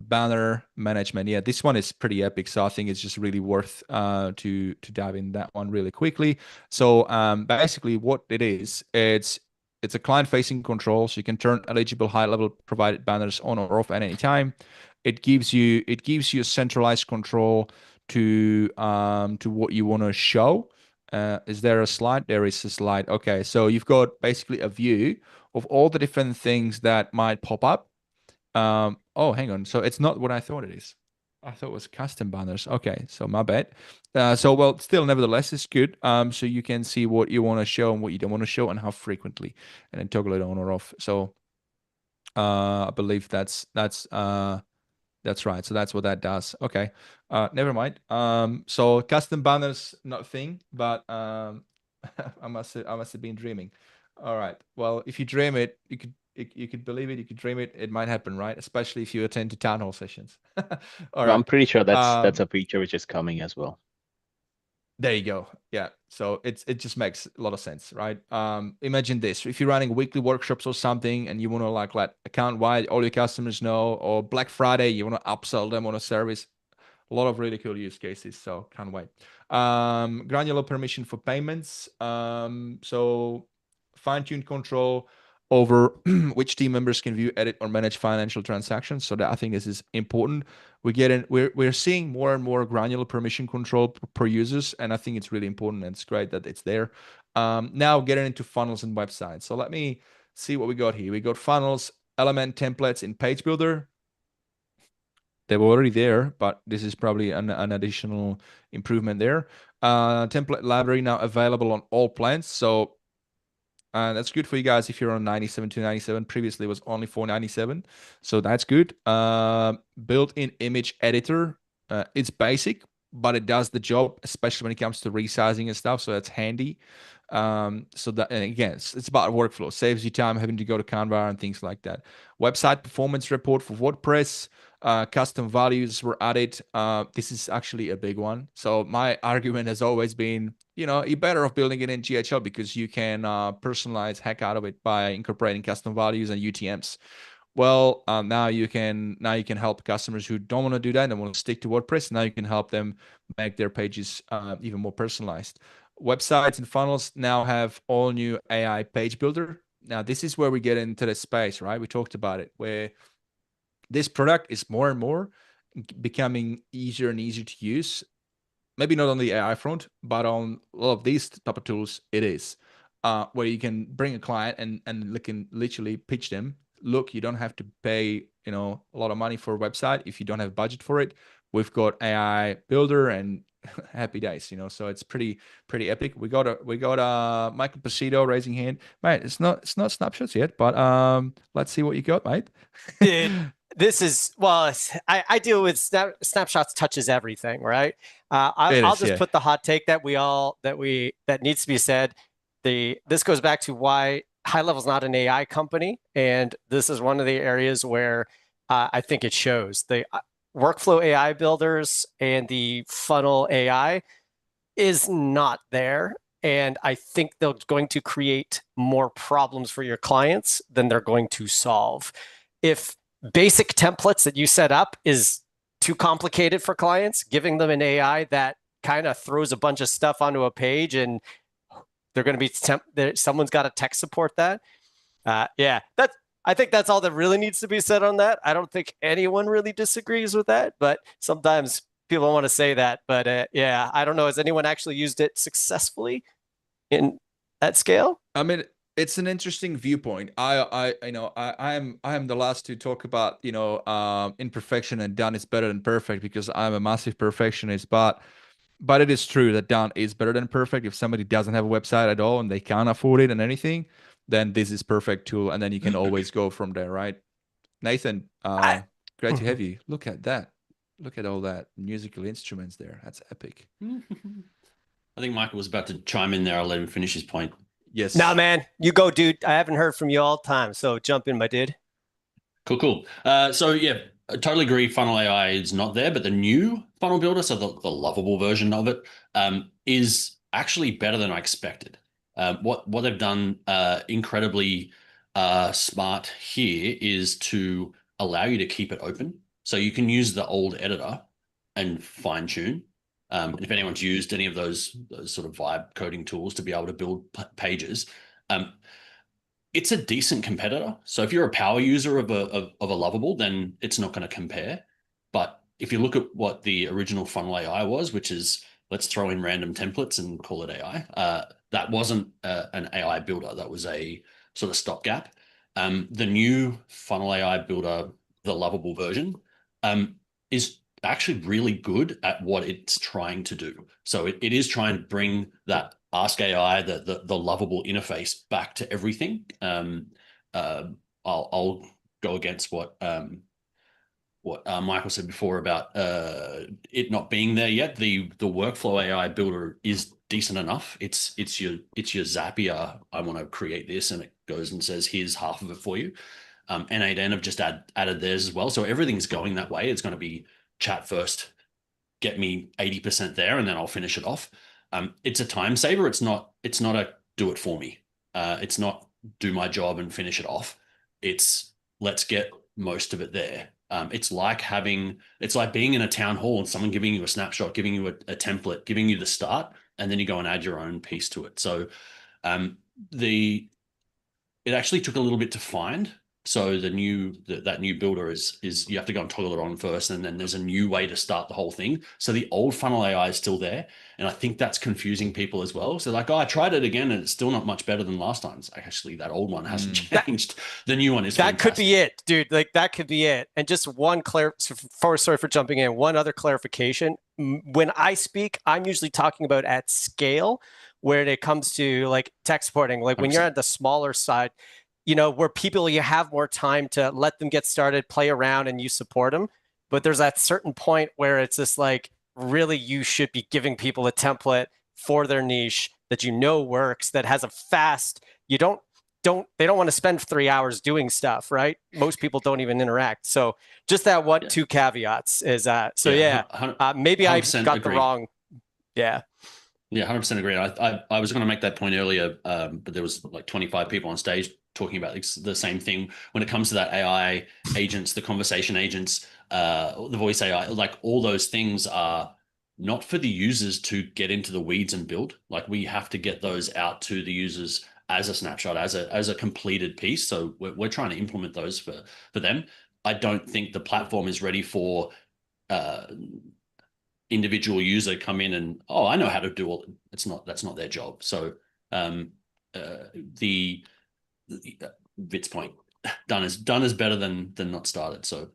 banner management. Yeah, this one is pretty epic, so I think it's just really worth to dive in that one really quickly. So basically, what it is, it's a client-facing control, so you can turn eligible HighLevel provided banners on or off at any time. It gives you a centralized control to what you want to show. Is there a slide? There is a slide. Okay, so you've got basically a view of all the different things that might pop up. Oh, hang on. So it's not what I thought it is. I thought it was custom banners. Okay, so my bad. So well, still, nevertheless, it's good. So you can see what you want to show and what you don't want to show and how frequently, and then toggle it on or off. So I believe that's right. So that's what that does. Okay. Never mind. So custom banners, not a thing, but I must have been dreaming. All right. Well, if you dream it, you could believe it, you could dream it, it might happen, right? Especially if you attend to town hall sessions. All right. I'm pretty sure that's a feature which is coming as well. There you go. Yeah. So it just makes a lot of sense, right? Imagine this: if you're running weekly workshops or something, and you want to like let account wide all your customers know, or Black Friday, you want to upsell them on a service. A lot of really cool use cases, so can't wait. Granular permission for payments. So fine-tuned control over which team members can view, edit, or manage financial transactions. So that I think this is important. We're seeing more and more granular permission control per users, and I think it's really important, and it's great that it's there. Now getting into funnels and websites. So let me see what we got here. We got funnels, element templates in Page Builder. They were already there, but this is probably an additional improvement there. Template library now available on all plans. So that's good for you guys if you're on 97 to 97. Previously it was only 497. So that's good. Built-in image editor. It's basic, but it does the job, especially when it comes to resizing and stuff. So that's handy. So that, and again, it's about workflow. Saves you time having to go to Canva and things like that. Website performance report for WordPress. Custom values were added. This is actually a big one. So my argument has always been, you're better off building it in GHL because you can personalize heck out of it by incorporating custom values and UTMs. Well, now you can help customers who don't want to do that and want to stick to WordPress. Now you can help them make their pages even more personalized. Websites and funnels now have all new AI page builder. Now this is where we get into the space, right? We talked about it, where this product is more and more becoming easier and easier to use. Maybe not on the AI front, but on a lot of these type of tools, it is. Where you can bring a client and can literally pitch them. Look, you don't have to pay a lot of money for a website if you don't have budget for it. We've got AI builder and happy days, so it's pretty epic. We got Michael Pacito raising hand. Mate, it's not snapshots yet, but let's see what you got, mate. Dude, this is, well, I deal with snapshots touches everything, right? I'll just put the hot take that needs to be said. This goes back to why HighLevel is not an AI company, and this is one of the areas where I think it shows. The workflow AI builders and the funnel AI is not there, and I think they're going to create more problems for your clients than they're going to solve. If basic templates that you set up is too complicated for clients, giving them an AI that kind of throws a bunch of stuff onto a page and they're going to be someone's got to tech support that. I think that's all that really needs to be said on that. I don't think anyone really disagrees with that, but sometimes people want to say that. But I don't know. Has anyone actually used it successfully in that scale? I mean, it's an interesting viewpoint. I am the last to talk about imperfection, and done is better than perfect because I'm a massive perfectionist. But it is true that done is better than perfect. If somebody doesn't have a website at all and they can't afford it and anything, then this is perfect tool, and then you can always go from there, right? Nathan, great to have you. Look at that. Look at all that musical instruments there. That's epic. I think Michael was about to chime in there. I'll let him finish his point. Yes. Nah, man, you go, dude. I haven't heard from you all the time, so jump in, my dude. Cool. So yeah, I totally agree. Funnel AI is not there, but the new funnel builder, so the lovable version of it, is actually better than I expected. What they've done incredibly smart here is to allow you to keep it open, so you can use the old editor and fine tune. If anyone's used any of those sort of vibe coding tools to be able to build pages, it's a decent competitor. So if you're a power user of a lovable, then it's not going to compare. But if you look at what the original funnel AI was, which is let's throw in random templates and call it AI, that wasn't an AI builder. That was a sort of stopgap. The new funnel AI builder, the lovable version, is actually really good at what it's trying to do. So it is trying to bring that Ask AI, the lovable interface back to everything. I'll go against what Michael said before about it not being there yet. The workflow AI builder is decent enough. It's your Zapier. I want to create this, and it goes and says, here's half of it for you. N8N have just added theirs as well. So everything's going that way. It's going to be chat first, get me 80% there, and then I'll finish it off. It's a time saver. It's not a do it for me. It's not do my job and finish it off. It's let's get most of it there. It's like being in a town hall and someone giving you a snapshot, giving you a template, giving you the start, and then you go and add your own piece to it. So it actually took a little bit to find. So that new builder is you have to go and toggle it on first, and then there's a new way to start the whole thing. So the old funnel AI is still there, and I think that's confusing people as well. So like, oh, I tried it again, and it's still not much better than last time. It's actually, that old one hasn't changed. The new one is that fantastic. could be it, dude. Like that could be it. And just sorry for jumping in. One other clarification: when I speak, I'm usually talking about at scale, where it comes to like tech supporting. Like when you're at the smaller side, where people, you have more time to let them get started, play around, and you support them. But there's that certain point where it's just like, really, you should be giving people a template for their niche that works, that has a fast, they don't want to spend 3 hours doing stuff, right? Most people don't even interact. So just that two caveats is maybe I got the wrong. Yeah. Yeah, 100% agree. I was going to make that point earlier, but there was like 25 people on stage talking about the same thing when it comes to that AI agents, the conversation agents, the voice AI. Like all those things are not for the users to get into the weeds and build. Like we have to get those out to the users as a snapshot, as a completed piece. So we're trying to implement those for them. I don't think the platform is ready for individual user come in and, oh, I know how to do all. That's not their job. So Vit's point, done is better than not started. So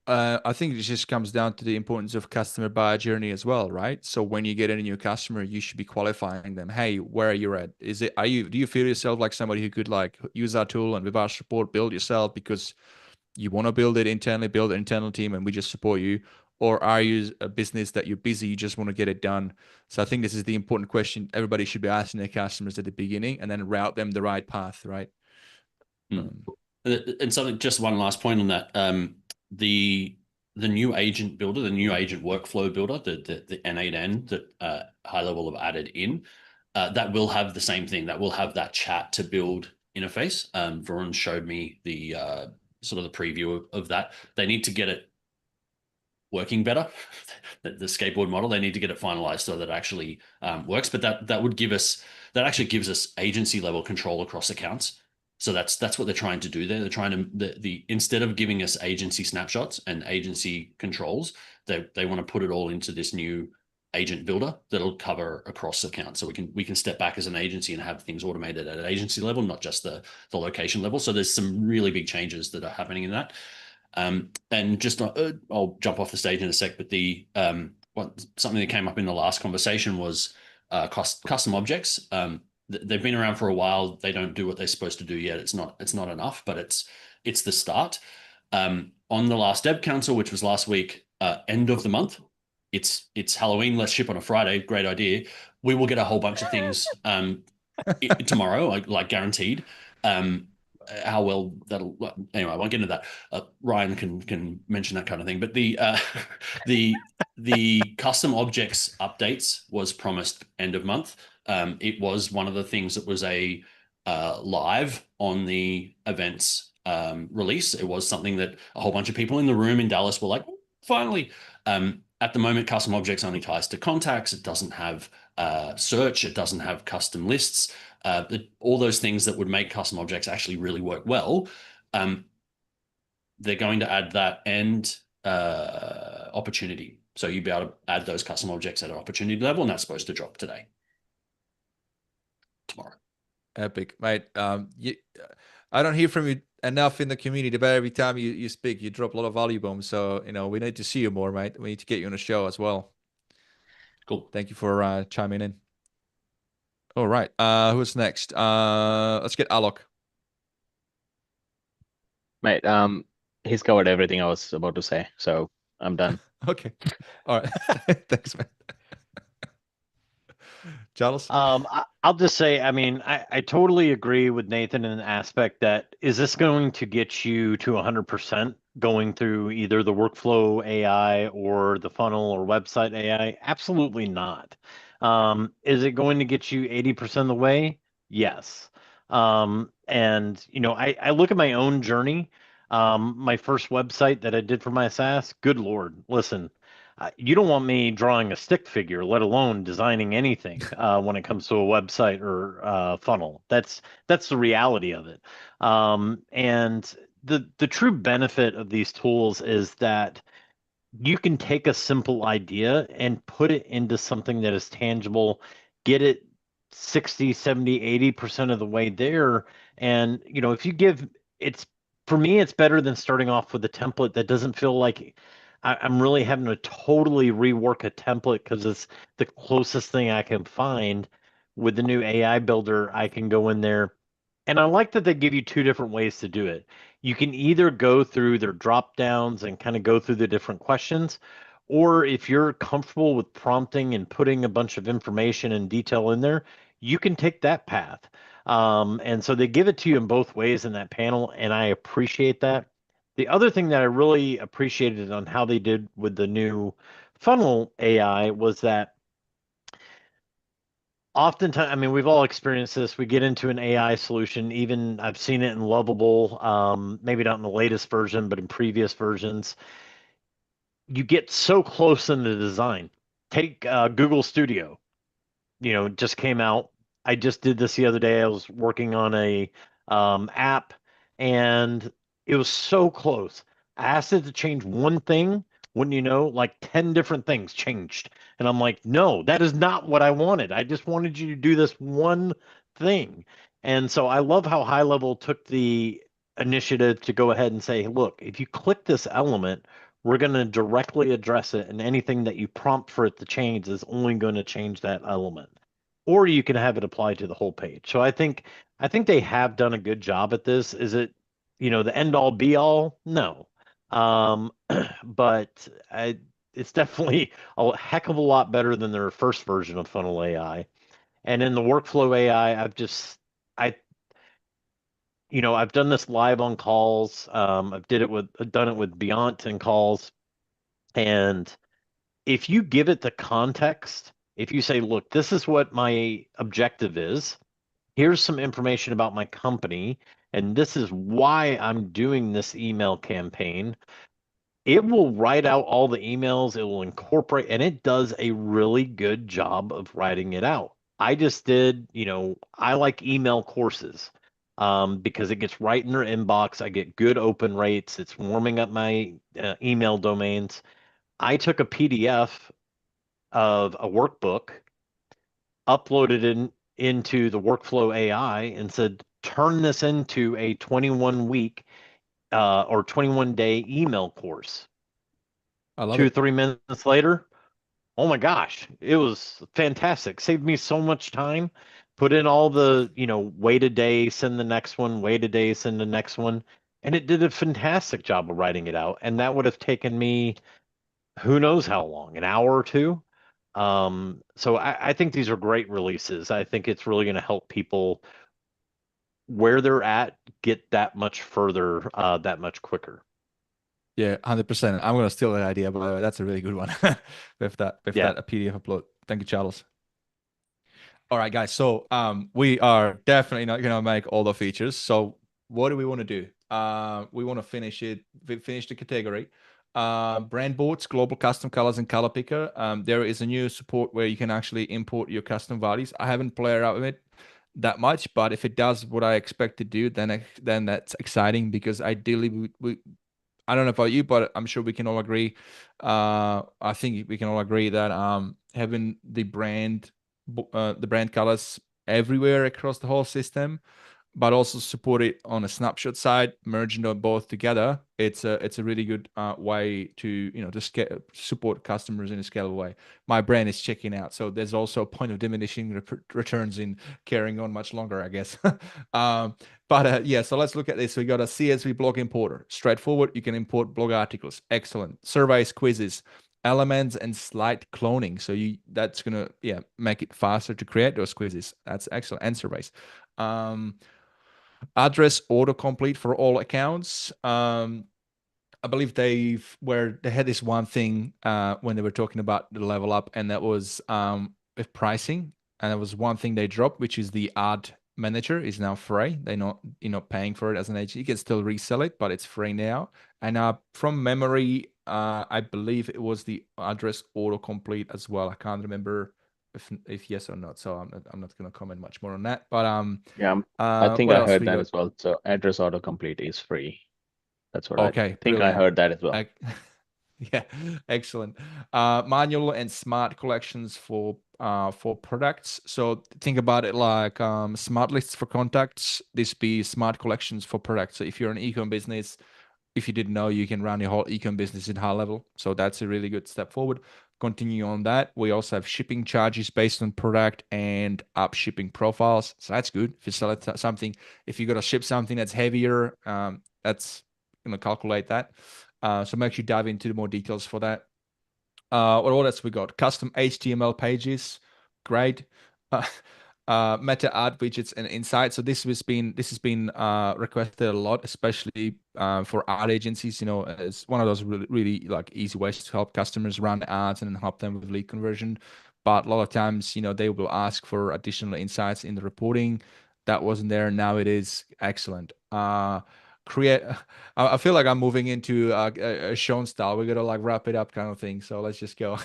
I think it just comes down to the importance of customer buyer journey as well, right? So when you get in a new customer, you should be qualifying them. Hey, where are you at? Do you feel yourself like somebody who could like use our tool and with our support build yourself because you want to build it internally, build an internal team, and we just support you? Or are you a business that you're busy, you just want to get it done? So I think this is the important question everybody should be asking their customers at the beginning, and then route them the right path, right? And something, just one last point on that. The new agent builder, the new agent workflow builder, the N8N that HighLevel have added in, that will have the same thing. That will have that chat to build interface. Varun showed me the sort of the preview of that. They need to get it working better. The skateboard model, they need to get it finalized so that it actually works. But that actually gives us agency level control across accounts. So that's what they're trying to do there. They're trying to instead of giving us agency snapshots and agency controls, they want to put it all into this new agent builder that'll cover across accounts. So we can step back as an agency and have things automated at an agency level, not just the location level. So there's some really big changes that are happening in that. And just I'll jump off the stage in a sec, but something that came up in the last conversation was custom objects. They've been around for a while. They don't do what they're supposed to do yet. It's not enough, but it's the start. On the last Dev Council, which was last week, end of the month, it's Halloween. Let's ship on a Friday. Great idea. We will get a whole bunch of things tomorrow, like guaranteed. How well that'll anyway, I won't get into that. Ryan can mention that kind of thing. But the custom objects updates was promised end of month. It was one of the things that was a live on the events release. It was something that a whole bunch of people in the room in Dallas were like, finally. At the moment, custom objects only ties to contacts. It doesn't have search. It doesn't have custom lists. All those things that would make custom objects actually really work well. They're going to add that and opportunity. So you'll be able to add those custom objects at an opportunity level, and that's supposed to drop tomorrow. Epic, mate. I don't hear from you enough in the community, but every time you speak, you drop a lot of value bombs. So, we need to see you more, right? We need to get you on the show as well. Cool. Thank you for chiming in. All right. Who's next? Let's get Alok. Mate, he's covered everything I was about to say, so I'm done. Okay. All right. Thanks, man. Charles? I'll just say, I mean, I totally agree with Nathan in the aspect that, is this going to get you to 100% going through either the workflow AI or the funnel or website AI? Absolutely not. Is it going to get you 80% of the way? Yes. And, I look at my own journey. My first website that I did for my SaaS, good Lord, listen, you don't want me drawing a stick figure, let alone designing anything when it comes to a website or funnel. That's the reality of it. And the true benefit of these tools is that you can take a simple idea and put it into something that is tangible, get it 60, 70, 80% of the way there. And, if you give, it's, for me, it's better than starting off with a template that doesn't feel like I'm really having to totally rework a template because it's the closest thing I can find. With the new AI builder, I can go in there. And I like that they give you two different ways to do it. You can either go through their drop downs and kind of go through the different questions, or if you're comfortable with prompting and putting a bunch of information and detail in there, you can take that path. And so they give it to you in both ways in that panel, and I appreciate that. The other thing that I really appreciated on how they did with the new funnel AI was that oftentimes, I mean, we've all experienced this. We get into an AI solution. Even I've seen it in Lovable, maybe not in the latest version, but in previous versions. You get so close in the design. Take Google Studio. Just came out. I just did this the other day. I was working on a app, and it was so close. I asked it to change one thing. Wouldn't you know, like 10 different things changed. And I'm like, no, that is not what I wanted. I just wanted you to do this one thing. And so I love how HighLevel took the initiative to go ahead and say, look, if you click this element, we're going to directly address it, and anything that you prompt for it to change is only going to change that element. Or you can have it applied to the whole page. So I think they have done a good job at this. Is it, the end all be all? No. But it's definitely a heck of a lot better than their first version of Funnel AI. And in the workflow AI, I've done this live on calls. I've done it with Beyond and calls. And if you give it the context, if you say, look, this is what my objective is, here's some information about my company, and this is why I'm doing this email campaign, it will write out all the emails, it will incorporate, and it does a really good job of writing it out. I just did, I like email courses because it gets right in their inbox. I get good open rates. It's warming up my email domains. I took a PDF of a workbook, uploaded it into the workflow AI, and said, turn this into a 21-week or 21-day email course. I love 2 or it. 3 minutes later, oh my gosh, it was fantastic. Saved me so much time. Put in all the, wait a day, send the next one, wait a day, send the next one. And it did a fantastic job of writing it out. And that would have taken me who knows how long, an hour or two. So I think these are great releases. I think it's really going to help people where they're at get that much further, that much quicker. Yeah, 100%. I'm gonna steal that idea, but that's a really good one. with that a PDF upload. Thank you, Charles. All right, guys. So we are definitely not gonna make all the features. So what do we want to do? We want to finish the category. Brand boards, global custom colors, and color picker. There is a new support where you can actually import your custom values. I haven't played around with it that much, but if it does what I expect to do, then that's exciting, because ideally we I don't know about you, but I'm sure we can all agree. I think we can all agree that having the brand colors everywhere across the whole system but also support it on a snapshot side, merging them both together. It's a really good way to to support customers in a scalable way. My brain is checking out, so there's also a point of diminishing returns in carrying on much longer, I guess. Yeah, so let's look at this. We got a CSV blog importer, straightforward. You can import blog articles, excellent. Surveys, quizzes, elements, and slide cloning. So that's gonna make it faster to create those quizzes. That's excellent. And surveys. Address autocomplete for all accounts. I believe they had this one thing when they were talking about the level up, and that was with pricing. And there was one thing they dropped, which is the ad manager is now free. They're not paying for it as an agent. You can still resell it, but it's free now. And from memory, I believe it was the address autocomplete as well. I can't remember if yes or not. So I'm not going to comment much more on that. But yeah, I think what I else heard we that got? as well. So address autocomplete is free. That's what Okay, I think brilliant. I heard that as well. Yeah, excellent. Manual and smart collections for products. So think about it like smart lists for contacts. This be smart collections for products. So if you're an ecom business, if you didn't know, you can run your whole ecom business in HighLevel. So that's a really good step forward. Continue on that. We also have shipping charges based on product and up shipping profiles. So that's good. If you sell something, if you got to ship something that's heavier, that's going to calculate that. So make sure you dive into the more details for that. What else we got? Custom HTML pages, great. Meta ad widgets and insights. So this has been requested a lot, especially for ad agencies. It's one of those really like easy ways to help customers run ads and help them with lead conversion. But a lot of times, they will ask for additional insights in the reporting. That wasn't there. Now it is. Excellent. I feel like I'm moving into a Sean style. We're gonna like wrap it up kind of thing. So let's just go.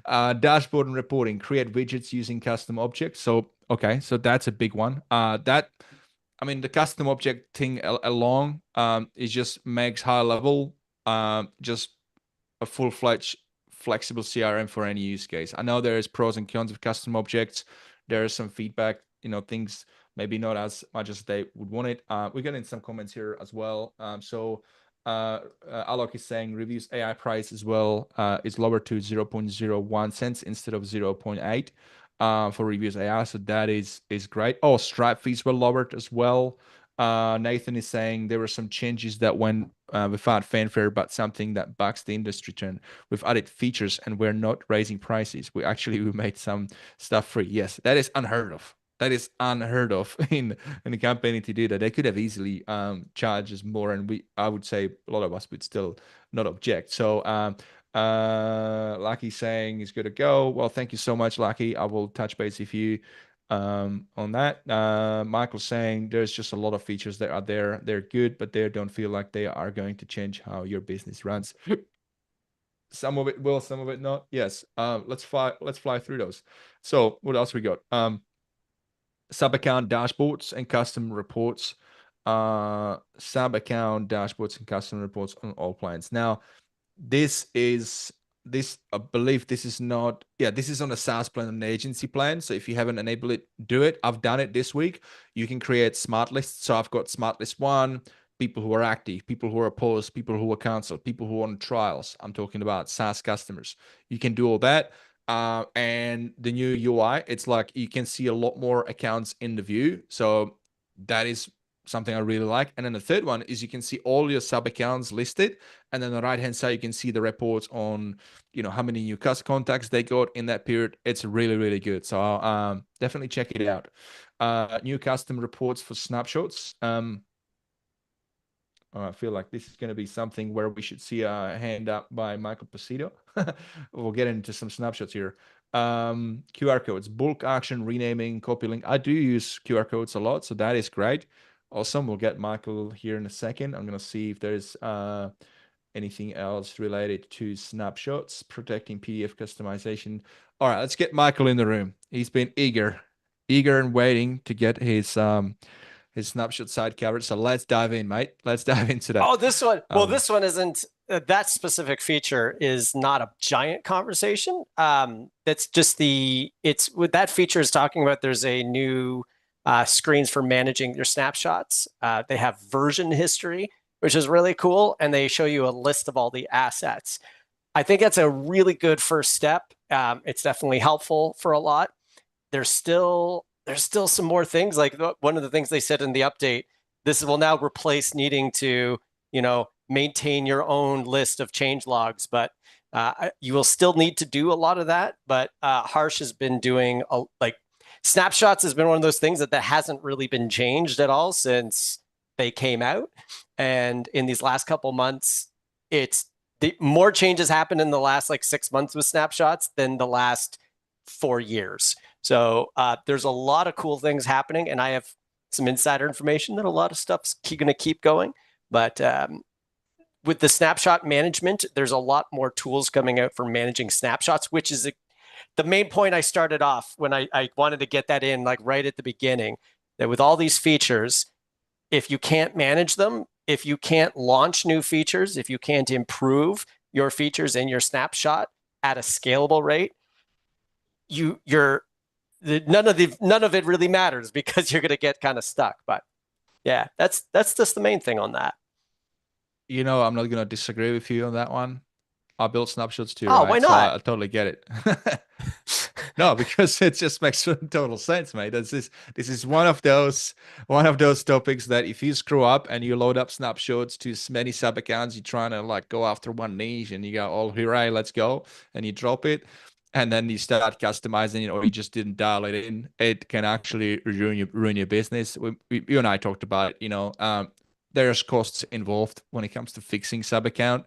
Dashboard and reporting. Create widgets using custom objects. So okay, so that's a big one. The custom object thing along it just makes HighLevel just a full-fledged flexible CRM for any use case. I know there's pros and cons of custom objects. There is some feedback, things maybe not as much as they would want it. We're getting some comments here as well. Alok is saying reviews AI price as well is lower to 0.01 cents instead of 0.8 for reviews AI. So that is great. Oh, Stripe fees were lowered as well. Nathan is saying there were some changes that went without fanfare, but something that bucks the industry trend. We've added features and we're not raising prices. We made some stuff free. Yes, that is unheard of. That is unheard of in a company to do that. They could have easily charged us more, and I would say a lot of us would still not object. So Lucky saying is good to go. Well, thank you so much, Lucky. I will touch base with you on that. Michael saying there's just a lot of features that are there. They're good, but they don't feel like they are going to change how your business runs. Some of it will, some of it not. Yes. Let's fly through those. So what else we got? Sub-account dashboards and custom reports. Sub-account dashboards and custom reports on all plans. Now, I believe this is not, this is on a SaaS plan and an agency plan. So if you haven't enabled it, do it. I've done it this week. You can create smart lists. So I've got smart list 1, people who are active, people who are paused, people who are canceled, people who are on trials. I'm talking about SaaS customers. You can do all that. And the new UI, it's like you can see a lot more accounts in the view. So that is something I really like. And then the third one is you can see all your sub accounts listed. And then on the right hand side, you can see the reports on, how many new contacts they got in that period. It's really, really good. So definitely check it out. New custom reports for snapshots. I feel like this is going to be something where we should see a hand up by Michael Pasito. We'll get into some snapshots here. QR codes, bulk action, renaming, copy link. I do use QR codes a lot, so that is great. Awesome. We'll get Michael here in a second. I'm going to see if there's anything else related to snapshots, protecting PDF customization. All right, let's get Michael in the room. He's been eager and waiting to get his snapshot side covered. So let's dive in, mate. Let's dive into that. Oh, this one. Well, this one isn't. That specific feature is not a giant conversation. That's just it's what that feature is talking about. There's a new screens for managing your snapshots. They have version history, which is really cool, and they show you a list of all the assets. I think that's a really good first step. It's definitely helpful for a lot. There's still some more things. Like one of the things they said in the update, this will now replace needing to, maintain your own list of change logs, but you will still need to do a lot of that. But Harsh has been doing snapshots has been one of those things that hasn't really been changed at all since they came out. And in these last couple months, more changes happened in the last 6 months with snapshots than the last 4 years. So there's a lot of cool things happening, and I have some insider information that a lot of stuff's going to keep going. But with the snapshot management, there's a lot more tools coming out for managing snapshots, which is the main point I started off when I wanted to get that in right at the beginning, that with all these features, if you can't manage them, if you can't launch new features, if you can't improve your features in your snapshot at a scalable rate, none of it really matters, because you're going to get kind of stuck. But yeah, that's just the main thing on that. I'm not going to disagree with you on that one. I built snapshots too, Oh, right? why So not? I totally get it. No, because it just makes total sense, mate. This is one of those topics that if you screw up and you load up snapshots to many sub accounts, you're trying to go after one niche and you go, oh, hooray, let's go, and you drop it, and then you start customizing it, or you just didn't dial it in, it can actually ruin your business. You and I talked about it. There's costs involved when it comes to fixing sub account.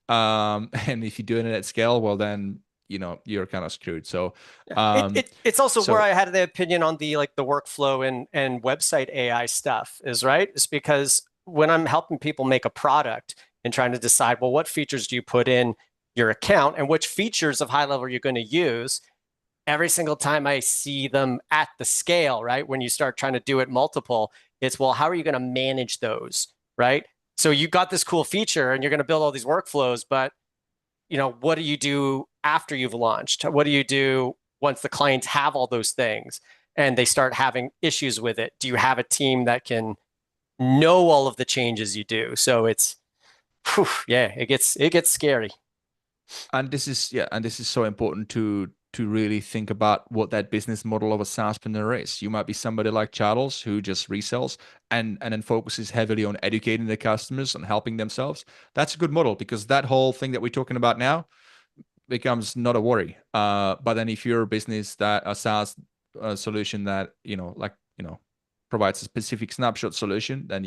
And if you're doing it at scale, well, then you're kind of screwed. So it's also where I had the opinion on the workflow and website AI stuff is because when I'm helping people make a product and trying to decide, well, what features do you put in your account and which features of HighLevel you're going to use, every single time I see them at the scale, right? When you start trying to do it multiple, it's, well, how are you going to manage those, right? So you got this cool feature and you're going to build all these workflows, but what do you do after you've launched? What do you do once the clients have all those things and they start having issues with it? Do you have a team that can know all of the changes you do? So it's, it gets scary. And this is so important to really think about what that business model of a SaaSpreneur is. You might be somebody like Charles who just resells and then focuses heavily on educating the customers and helping themselves. That's a good model, because that whole thing that we're talking about now becomes not a worry. But then if you're a business that a SaaS solution that provides a specific snapshot solution, then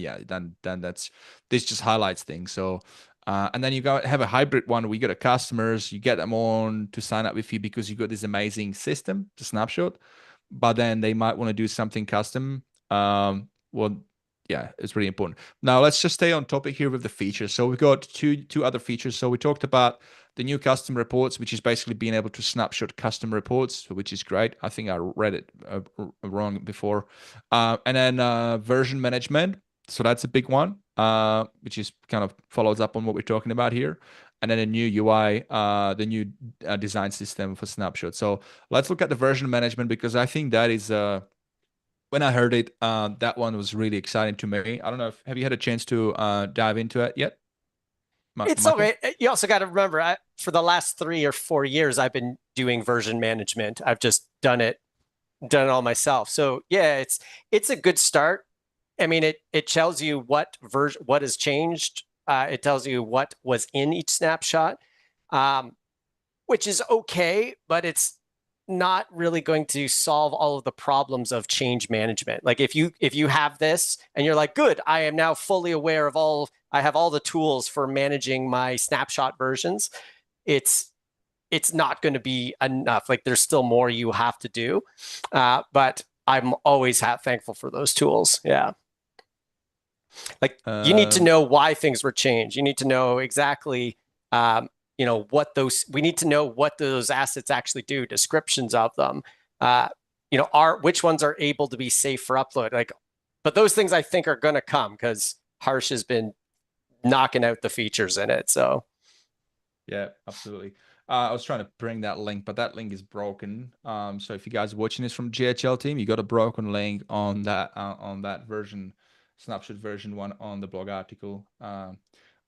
this just highlights things. So and then you have a hybrid one. We got a customers, you get them on to sign up with you because you got this amazing system to snapshot, but then they might want to do something custom. It's really important. Now let's just stay on topic here with the features. So we've got two other features. So we talked about the new custom reports, which is basically being able to snapshot custom reports, which is great. I think I read it wrong before. And then version management. So that's a big one, which is kind of follows up on what we're talking about here. And then a new UI, the new design system for snapshot. So let's look at the version management, because I think that is when I heard it, that one was really exciting to me. I don't know have you had a chance to dive into it yet? It's so great. You also got to remember, for the last 3 or 4 years, I've been doing version management. I've just done it all myself. So yeah, it's a good start. I mean, it tells you what has changed. It tells you what was in each snapshot, which is okay, but it's not really going to solve all of the problems of change management. Like if you have this and you're like, good, I am now fully aware of I have all the tools for managing my snapshot versions, it's not going to be enough. Like there's still more you have to do. But I'm always thankful for those tools. Yeah. Like you need to know why things were changed. You need to know exactly, we need to know what those assets actually do, descriptions of them, which ones are able to be safe for upload. But those things I think are going to come because Harsh has been knocking out the features in it. So. Yeah, absolutely. I was trying to bring that link, but that link is broken. So if you guys are watching this from GHL team, you got a broken link on that version, snapshot version 1 on the blog article.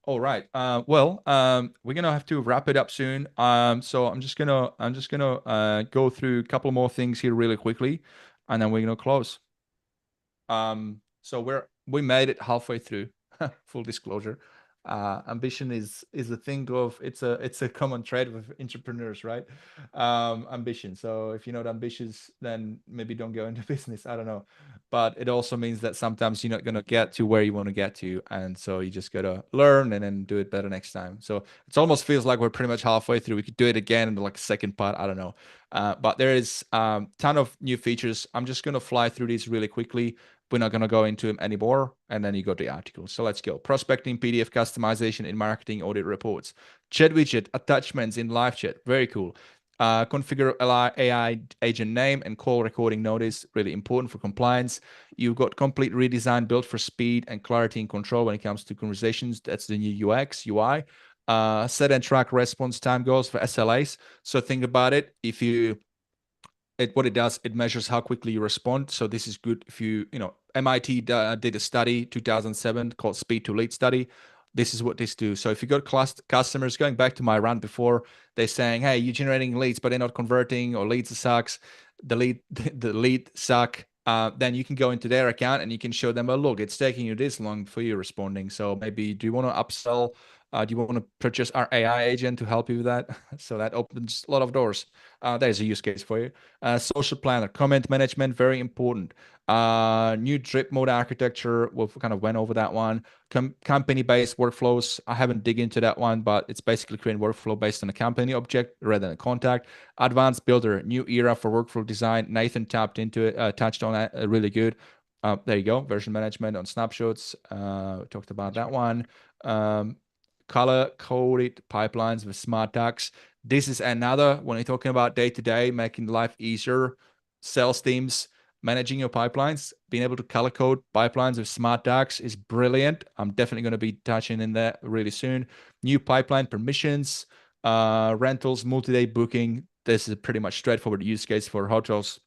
All right. Well, we're gonna have to wrap it up soon. So I'm just gonna go through a couple more things here really quickly, and then we're gonna close. So we made it halfway through. Full disclosure. Ambition is a thing of it's a common trait with entrepreneurs, right? Ambition. So if you're not ambitious, then maybe don't go into business. I don't know, but it also means that sometimes you're not going to get to where you want to get to, and so you just gotta learn and then do it better next time. So it almost feels like we're pretty much halfway through. We could do it again in like second part. I don't know, but there is ton of new features. I'm just gonna fly through these really quickly. We're not going to go into them anymore. And then you got the article. So let's go. Prospecting, PDF customization in marketing audit reports. Chat widget attachments in live chat. Very cool. Configure AI agent name and call recording notice. Really important for compliance. You've got complete redesign built for speed and clarity and control when it comes to conversations. That's the new UX, UI. Set and track response time goals for SLAs. So think about it. If you what it does, it measures how quickly you respond. So this is good if MIT did a study 2007 called Speed to Lead study. This is what this do. So if you got customers, going back to my rant before, they're saying, hey, you're generating leads, but they're not converting, or leads sucks, the lead suck. Then you can go into their account and you can show them, oh, look, it's taking you this long for you responding. So maybe do you want to upsell? Do you want to purchase our AI agent to help you with that? So that opens a lot of doors. There's a use case for you. Social planner, comment management, very important. New drip mode architecture, we kind of went over that one. Company-based workflows, I haven't dig into that one, but it's basically creating workflow based on a company object rather than a contact. Advanced builder, new era for workflow design. Nathan tapped into it, touched on that, really good. There you go, version management on snapshots. We talked about that one. Color-coded pipelines with smart tags. This is another, when you're talking about day-to-day, making life easier, sales teams, managing your pipelines, being able to color code pipelines with smart tags is brilliant. I'm definitely going to be touching in that really soon. New pipeline permissions, rentals, multi-day booking. This is a pretty much straightforward use case for hotels.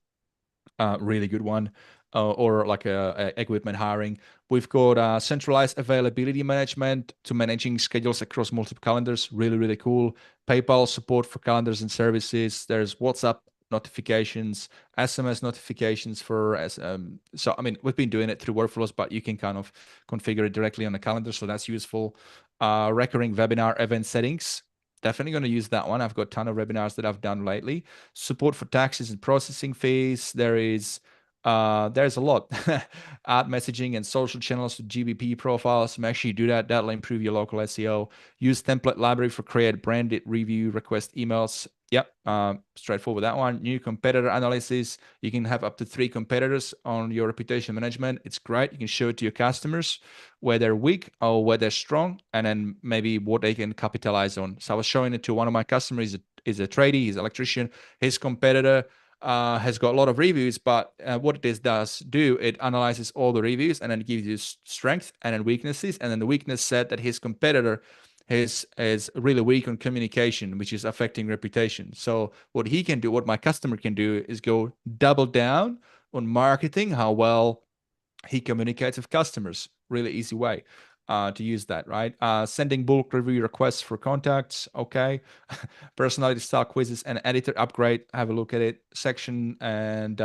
Really good one. Or like a equipment hiring. We've got centralized availability management to managing schedules across multiple calendars. Really, really cool. PayPal support for calendars and services. There's WhatsApp notifications, SMS notifications for so I mean, we've been doing it through workflows, but you can kind of configure it directly on the calendar, so that's useful. Recurring webinar event settings, definitely going to use that one. I've got a ton of webinars that I've done lately. Support for taxes and processing fees. There's a lot. Add messaging and social channels to GBP profiles. Make sure you do that. That'll improve your local SEO. Use template library for create branded review request emails. Yep, straightforward that one. New competitor analysis. You can have up to 3 competitors on your reputation management. It's great. You can show it to your customers where they're weak or where they're strong, and then maybe what they can capitalize on. So I was showing it to one of my customers. He's a tradie, he's an electrician. His competitor has got a lot of reviews, but what this does do, it analyzes all the reviews and then gives you strength and then weaknesses. And then the weakness said that his competitor is really weak on communication, which is affecting reputation. So what he can do, what my customer can do, is go double down on marketing, how well he communicates with customers. Really easy way to use that, right? Sending bulk review requests for contacts. Okay. Personality style quizzes and editor upgrade. Have a look at it. Section and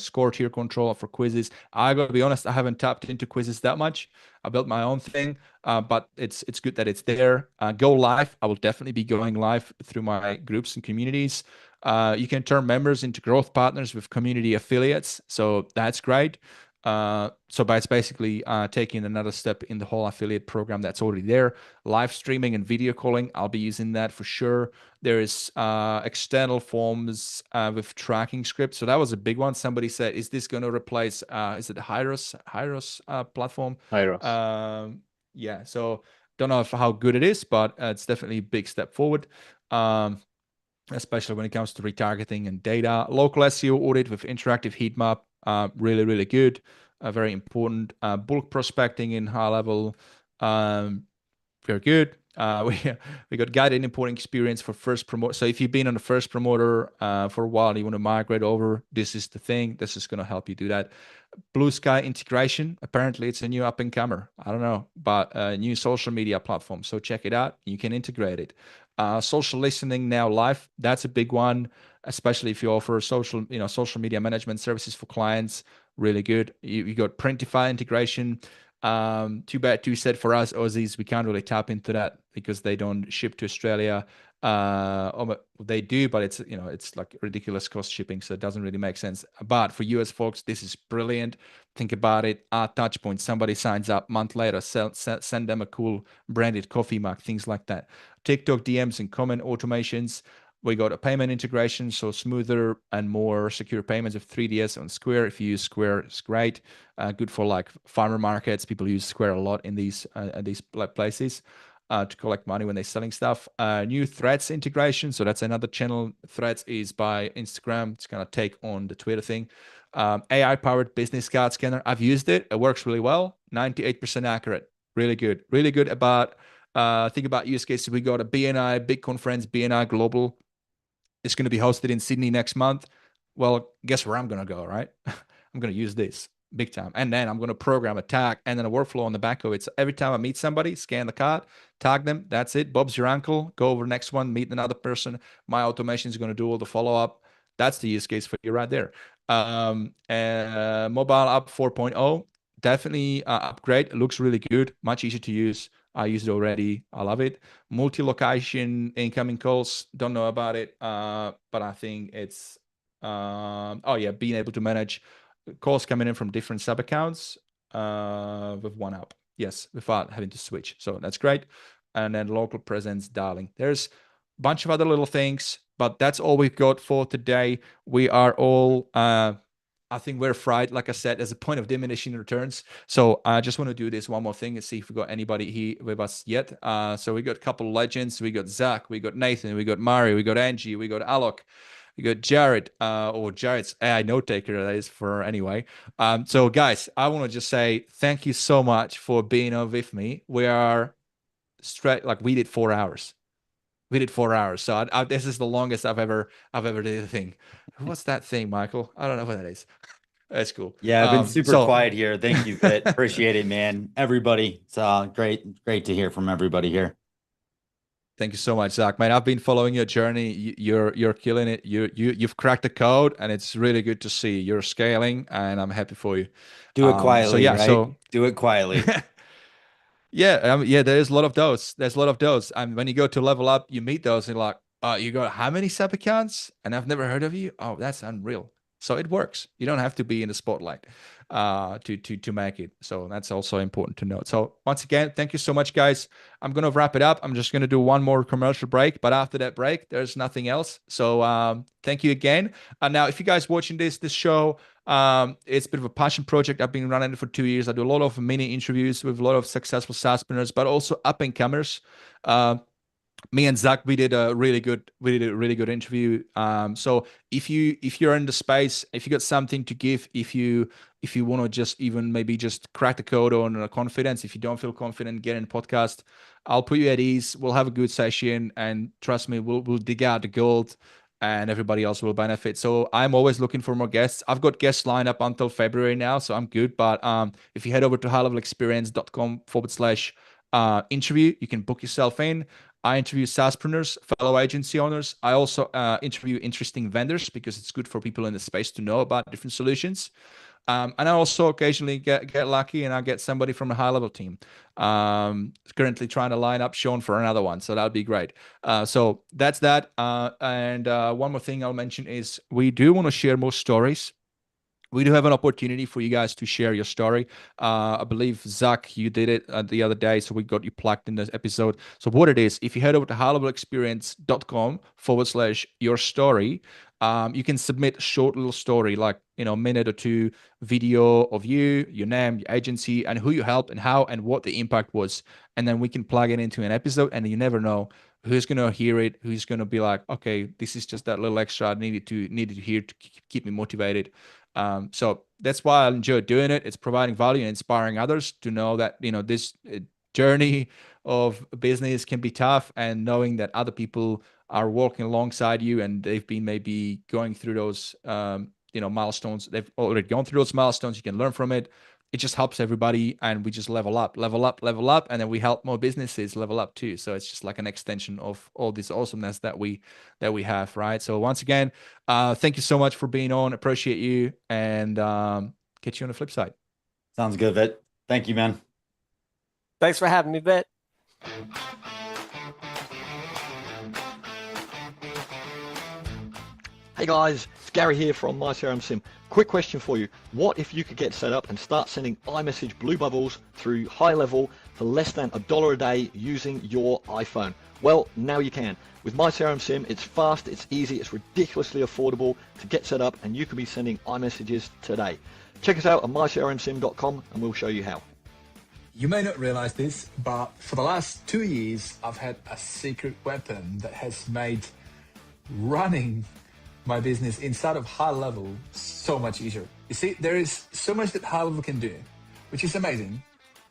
score tier control for quizzes. I gotta be honest, I haven't tapped into quizzes that much. I built my own thing, but it's good that it's there. Go live. I will definitely be going live through my groups and communities. You can turn members into growth partners with community affiliates. So that's great. So it's basically taking another step in the whole affiliate program that's already there. Live streaming and video calling, I'll be using that for sure. There is external forms with tracking scripts. So that was a big one. Somebody said, is this going to replace, is it the Hyros platform? Hyros. Yeah, so don't know how good it is, but it's definitely a big step forward. Especially when it comes to retargeting and data. Local SEO audit with interactive heat map, really, really good, very important. Bulk prospecting in HighLevel, very good. We got guided importing experience for first promoter. So if you've been on the first promoter for a while and you want to migrate over, this is the thing. This is going to help you do that. Blue Sky integration. Apparently, it's a new up and comer. I don't know, but a new social media platform. So check it out. You can integrate it. Social listening now live. That's a big one, especially if you offer social media management services for clients. Really good. You got Printify integration. Too bad, too sad for us Aussies. We can't really tap into that because they don't ship to Australia. Or they do, but it's like ridiculous cost shipping, so it doesn't really make sense. But for US folks, this is brilliant. Think about it. Touch point. Somebody signs up, month later, send them a cool branded coffee mug, things like that. TikTok DMs and comment automations. We got a payment integration, so smoother and more secure payments of 3DS on Square. If you use Square, it's great. Good for like farmer markets. People use Square a lot in these places to collect money when they're selling stuff. New Threads integration, so that's another channel. Threads is by Instagram. It's gonna take on the Twitter thing. AI-powered business card scanner. I've used it. It works really well. 98% accurate. Really good. Really good about. Think about use cases. We got a BNI big conference, BNI Global. It's going to be hosted in Sydney next month. Well, guess where I'm going to go, right? I'm going to use this big time. And then I'm going to program a tag and then a workflow on the back of it. So every time I meet somebody, scan the card, tag them. That's it. Bob's your uncle. Go over the next one, meet another person. My automation is going to do all the follow-up. That's the use case for you right there. Mobile app 4.0. Definitely upgrade. It looks really good. Much easier to use. I use it already. I love it. Multi-location incoming calls. Don't know about it, but I think it's being able to manage calls coming in from different sub accounts with one app. Yes, without having to switch. So that's great. And then local presence dialing. There's a bunch of other little things, but that's all we've got for today. We are all I think we're fried. Like I said, there's a point of diminishing returns. So I just want to do this one more thing and see if we got anybody here with us yet. So we got a couple of legends. We got Zach, we got Nathan, we got Mari, we got Angie, we got Alok, we got Jared, or Jared's AI note taker, that is for anyway. So guys, I want to just say thank you so much for being on with me. We are straight, like we did 4 hours. We did 4 hours. So this is the longest I've ever did a thing. What's that thing, Michael? I don't know what that is. That's cool. Yeah, I've been super quiet here. Thank you, Vit. Appreciate it, man. Everybody, it's great to hear from everybody here. Thank you so much, Zach. Man, I've been following your journey. You're killing it. You've cracked the code, and it's really good to see. You're scaling, and I'm happy for you. Do it quietly, right? So do it quietly. Yeah, there's a lot of those. There's a lot of those. And when you go to level up, you meet those and you're like, you got how many sub accounts? And I've never heard of you. Oh, that's unreal. So it works. You don't have to be in the spotlight to make it. So that's also important to note. So once again, thank you so much, guys. I'm going to wrap it up. I'm just going to do one more commercial break. But after that break, there's nothing else. So thank you again. Now, if you guys watching this show, it's a bit of a passion project. I've been running it for 2 years. I do a lot of mini interviews with a lot of successful SaaSpreneurs, but also up and comers. Me and Zach, we did a really good interview. So if you're in the space, if you got something to give, if you want to just even maybe just crack the code on confidence, if you don't feel confident, get in the podcast. I'll put you at ease. We'll have a good session, and trust me, we'll dig out the gold, and everybody else will benefit. So I'm always looking for more guests. I've got guests lined up until February now, so I'm good. But if you head over to highlevelexperience.com/interview, you can book yourself in. I interview SaaSpreneurs, fellow agency owners. I also interview interesting vendors because it's good for people in the space to know about different solutions. And I also occasionally get lucky and I get somebody from a high-level team. Currently trying to line up Sean for another one, so that'd be great. So that's that. And one more thing I'll mention is we do want to share more stories. We do have an opportunity for you guys to share your story. I believe, Zach, you did it the other day, so we got you plugged in this episode. So what it is, if you head over to highlevelexperience.com/your story, you can submit a short little story, like, minute or two video of you, your name, your agency, and who you helped and how and what the impact was. And then we can plug it into an episode, and you never know who's going to hear it, who's going to be like, okay, this is just that little extra I needed to hear to keep me motivated. So that's why I enjoy doing it. It's providing value and inspiring others to know that, journey of business can be tough, and knowing that other people are walking alongside you and they've been maybe going through those milestones, they've already gone through those milestones, you can learn from it. It just helps everybody, and we just level up, and then we help more businesses level up too. So it's just like an extension of all this awesomeness that we have, right? So once again, thank you so much for being on. Appreciate you, and catch you on the flip side. Sounds good, Vit. Thank you, man. Thanks for having me, Vit. Hey guys, it's Gary here from MyCRMSim. Quick question for you. What if you could get set up and start sending iMessage blue bubbles through HighLevel for less than $1 a day using your iPhone? Well, now you can. With MyCRMSim, it's fast, it's easy, it's ridiculously affordable to get set up, and you can be sending iMessages today. Check us out at mycrmsim.com and we'll show you how. You may not realize this, but for the last 2 years, I've had a secret weapon that has made running my business inside of HighLevel so much easier. You see, there is so much that HighLevel can do, which is amazing,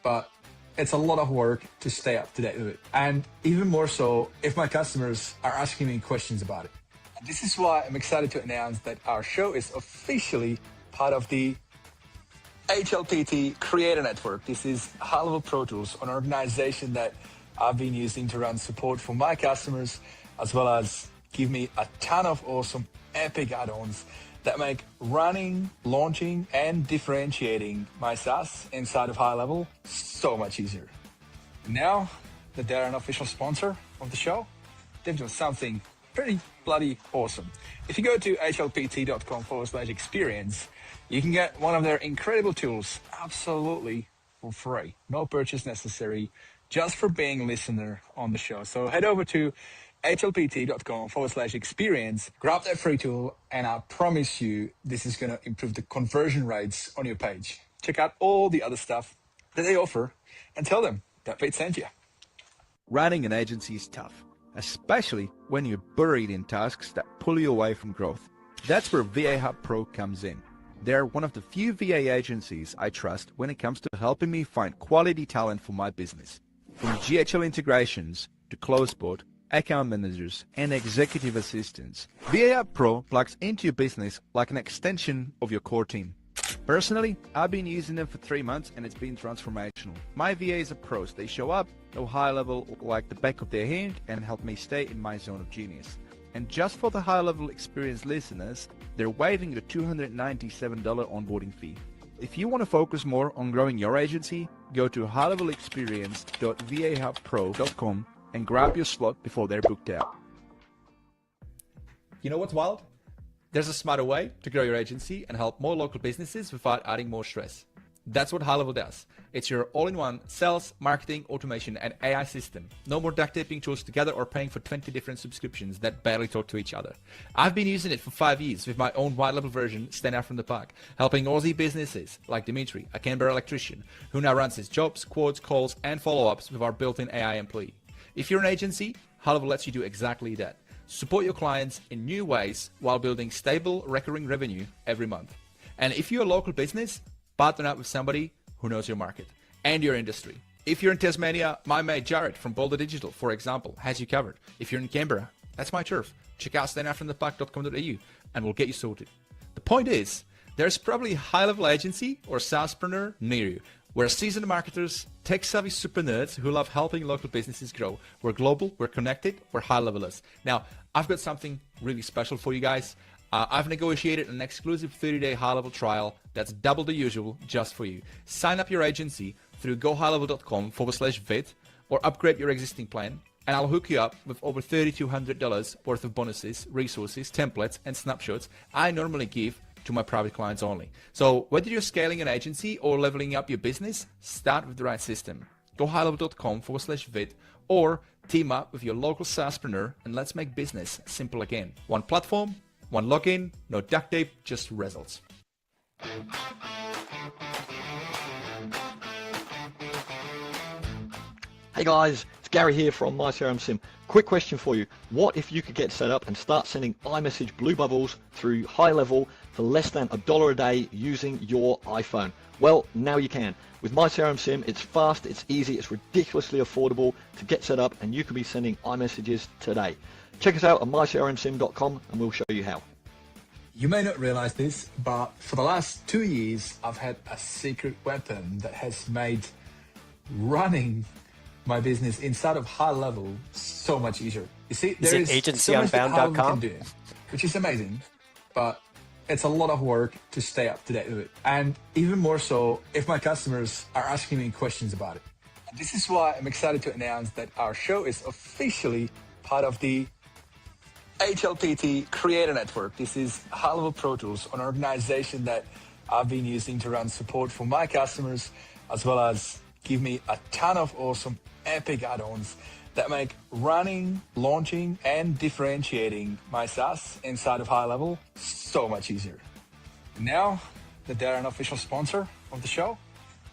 but it's a lot of work to stay up to date with it. And even more so if my customers are asking me questions about it. And this is why I'm excited to announce that our show is officially part of the HLPT Creator Network. This is HighLevel Pro Tools, an organization that I've been using to run support for my customers, as well as give me a ton of awesome epic add-ons that make running, launching, and differentiating my SaaS inside of HighLevel so much easier. Now that they're an official sponsor of the show, they've done something pretty bloody awesome. If you go to hlpt.com/experience, you can get one of their incredible tools absolutely for free. No purchase necessary, just for being a listener on the show. So head over to hlpt.com/experience, grab that free tool, and I promise you this is going to improve the conversion rates on your page. Check out all the other stuff that they offer and tell them that Pete sent you. Running an agency is tough, especially when you're buried in tasks that pull you away from growth. That's where VA Hub Pro comes in. They're one of the few VA agencies I trust when it comes to helping me find quality talent for my business. From GHL integrations to CloseBot, account managers, and executive assistants, VA Hub Pro plugs into your business like an extension of your core team. Personally, I've been using them for 3 months and it's been transformational. My VAs are pros. They show up, know HighLevel like the back of their hand, and help me stay in my zone of genius. And just for the HighLevel Experience listeners, they're waiving the $297 onboarding fee. If you want to focus more on growing your agency, go to highlevelexperience.vahubpro.com and grab your slot before they're booked out. You know what's wild? There's a smarter way to grow your agency and help more local businesses without adding more stress. That's what HighLevel does. It's your all-in-one sales, marketing, automation, and AI system. No more duct taping tools together or paying for 20 different subscriptions that barely talk to each other. I've been using it for 5 years with my own white-level version, Stand Out from the Pack, helping Aussie businesses like Dimitri, a Canberra electrician, who now runs his jobs, quotes, calls, and follow-ups with our built-in AI employee. If you're an agency, HighLevel lets you do exactly that. Support your clients in new ways while building stable, recurring revenue every month. And if you're a local business, partner up with somebody who knows your market and your industry. If you're in Tasmania, my mate Jared from Boulder Digital, for example, has you covered. If you're in Canberra, that's my turf. Check out standoutfromthepack.com.au and we'll get you sorted. The point is, there's probably a high-level agency or SaaSpreneur near you. We're seasoned marketers, tech-savvy super nerds who love helping local businesses grow. We're global, we're connected, we're high-levelers. Now, I've got something really special for you guys. I've negotiated an exclusive 30-day HighLevel trial that's double the usual just for you. Sign up your agency through gohighlevel.com/vid or upgrade your existing plan, and I'll hook you up with over $3,200 worth of bonuses, resources, templates, and snapshots I normally give to my private clients only. So whether you're scaling an agency or leveling up your business, start with the right system. Go highlevel.com/vid or team up with your local SaaSpreneur and let's make business simple again. One platform, one login, no duct tape, just results. Hey guys, it's Gary here from MyCRMSim. Quick question for you. What if you could get set up and start sending iMessage blue bubbles through HighLevel for less than $1 a day using your iPhone? Well, now you can. With My CRM Sim, it's fast, it's easy, it's ridiculously affordable to get set up, and you can be sending iMessages today. Check us out at mycrmsim.com and we'll show you how. You may not realize this, but for the last 2 years, I've had a secret weapon that has made running my business inside of HighLevel so much easier. You see, there is so much that HighLevel can do, which is amazing, but it's a lot of work to stay up to date with it. And even more so if my customers are asking me questions about it. And this is why I'm excited to announce that our show is officially part of the HLPT Creator Network. This is HighLevel Pro Tools, an organization that I've been using to run support for my customers, as well as give me a ton of awesome epic add-ons that make running, launching, and differentiating my SaaS inside of HighLevel so much easier. Now that they're an official sponsor of the show,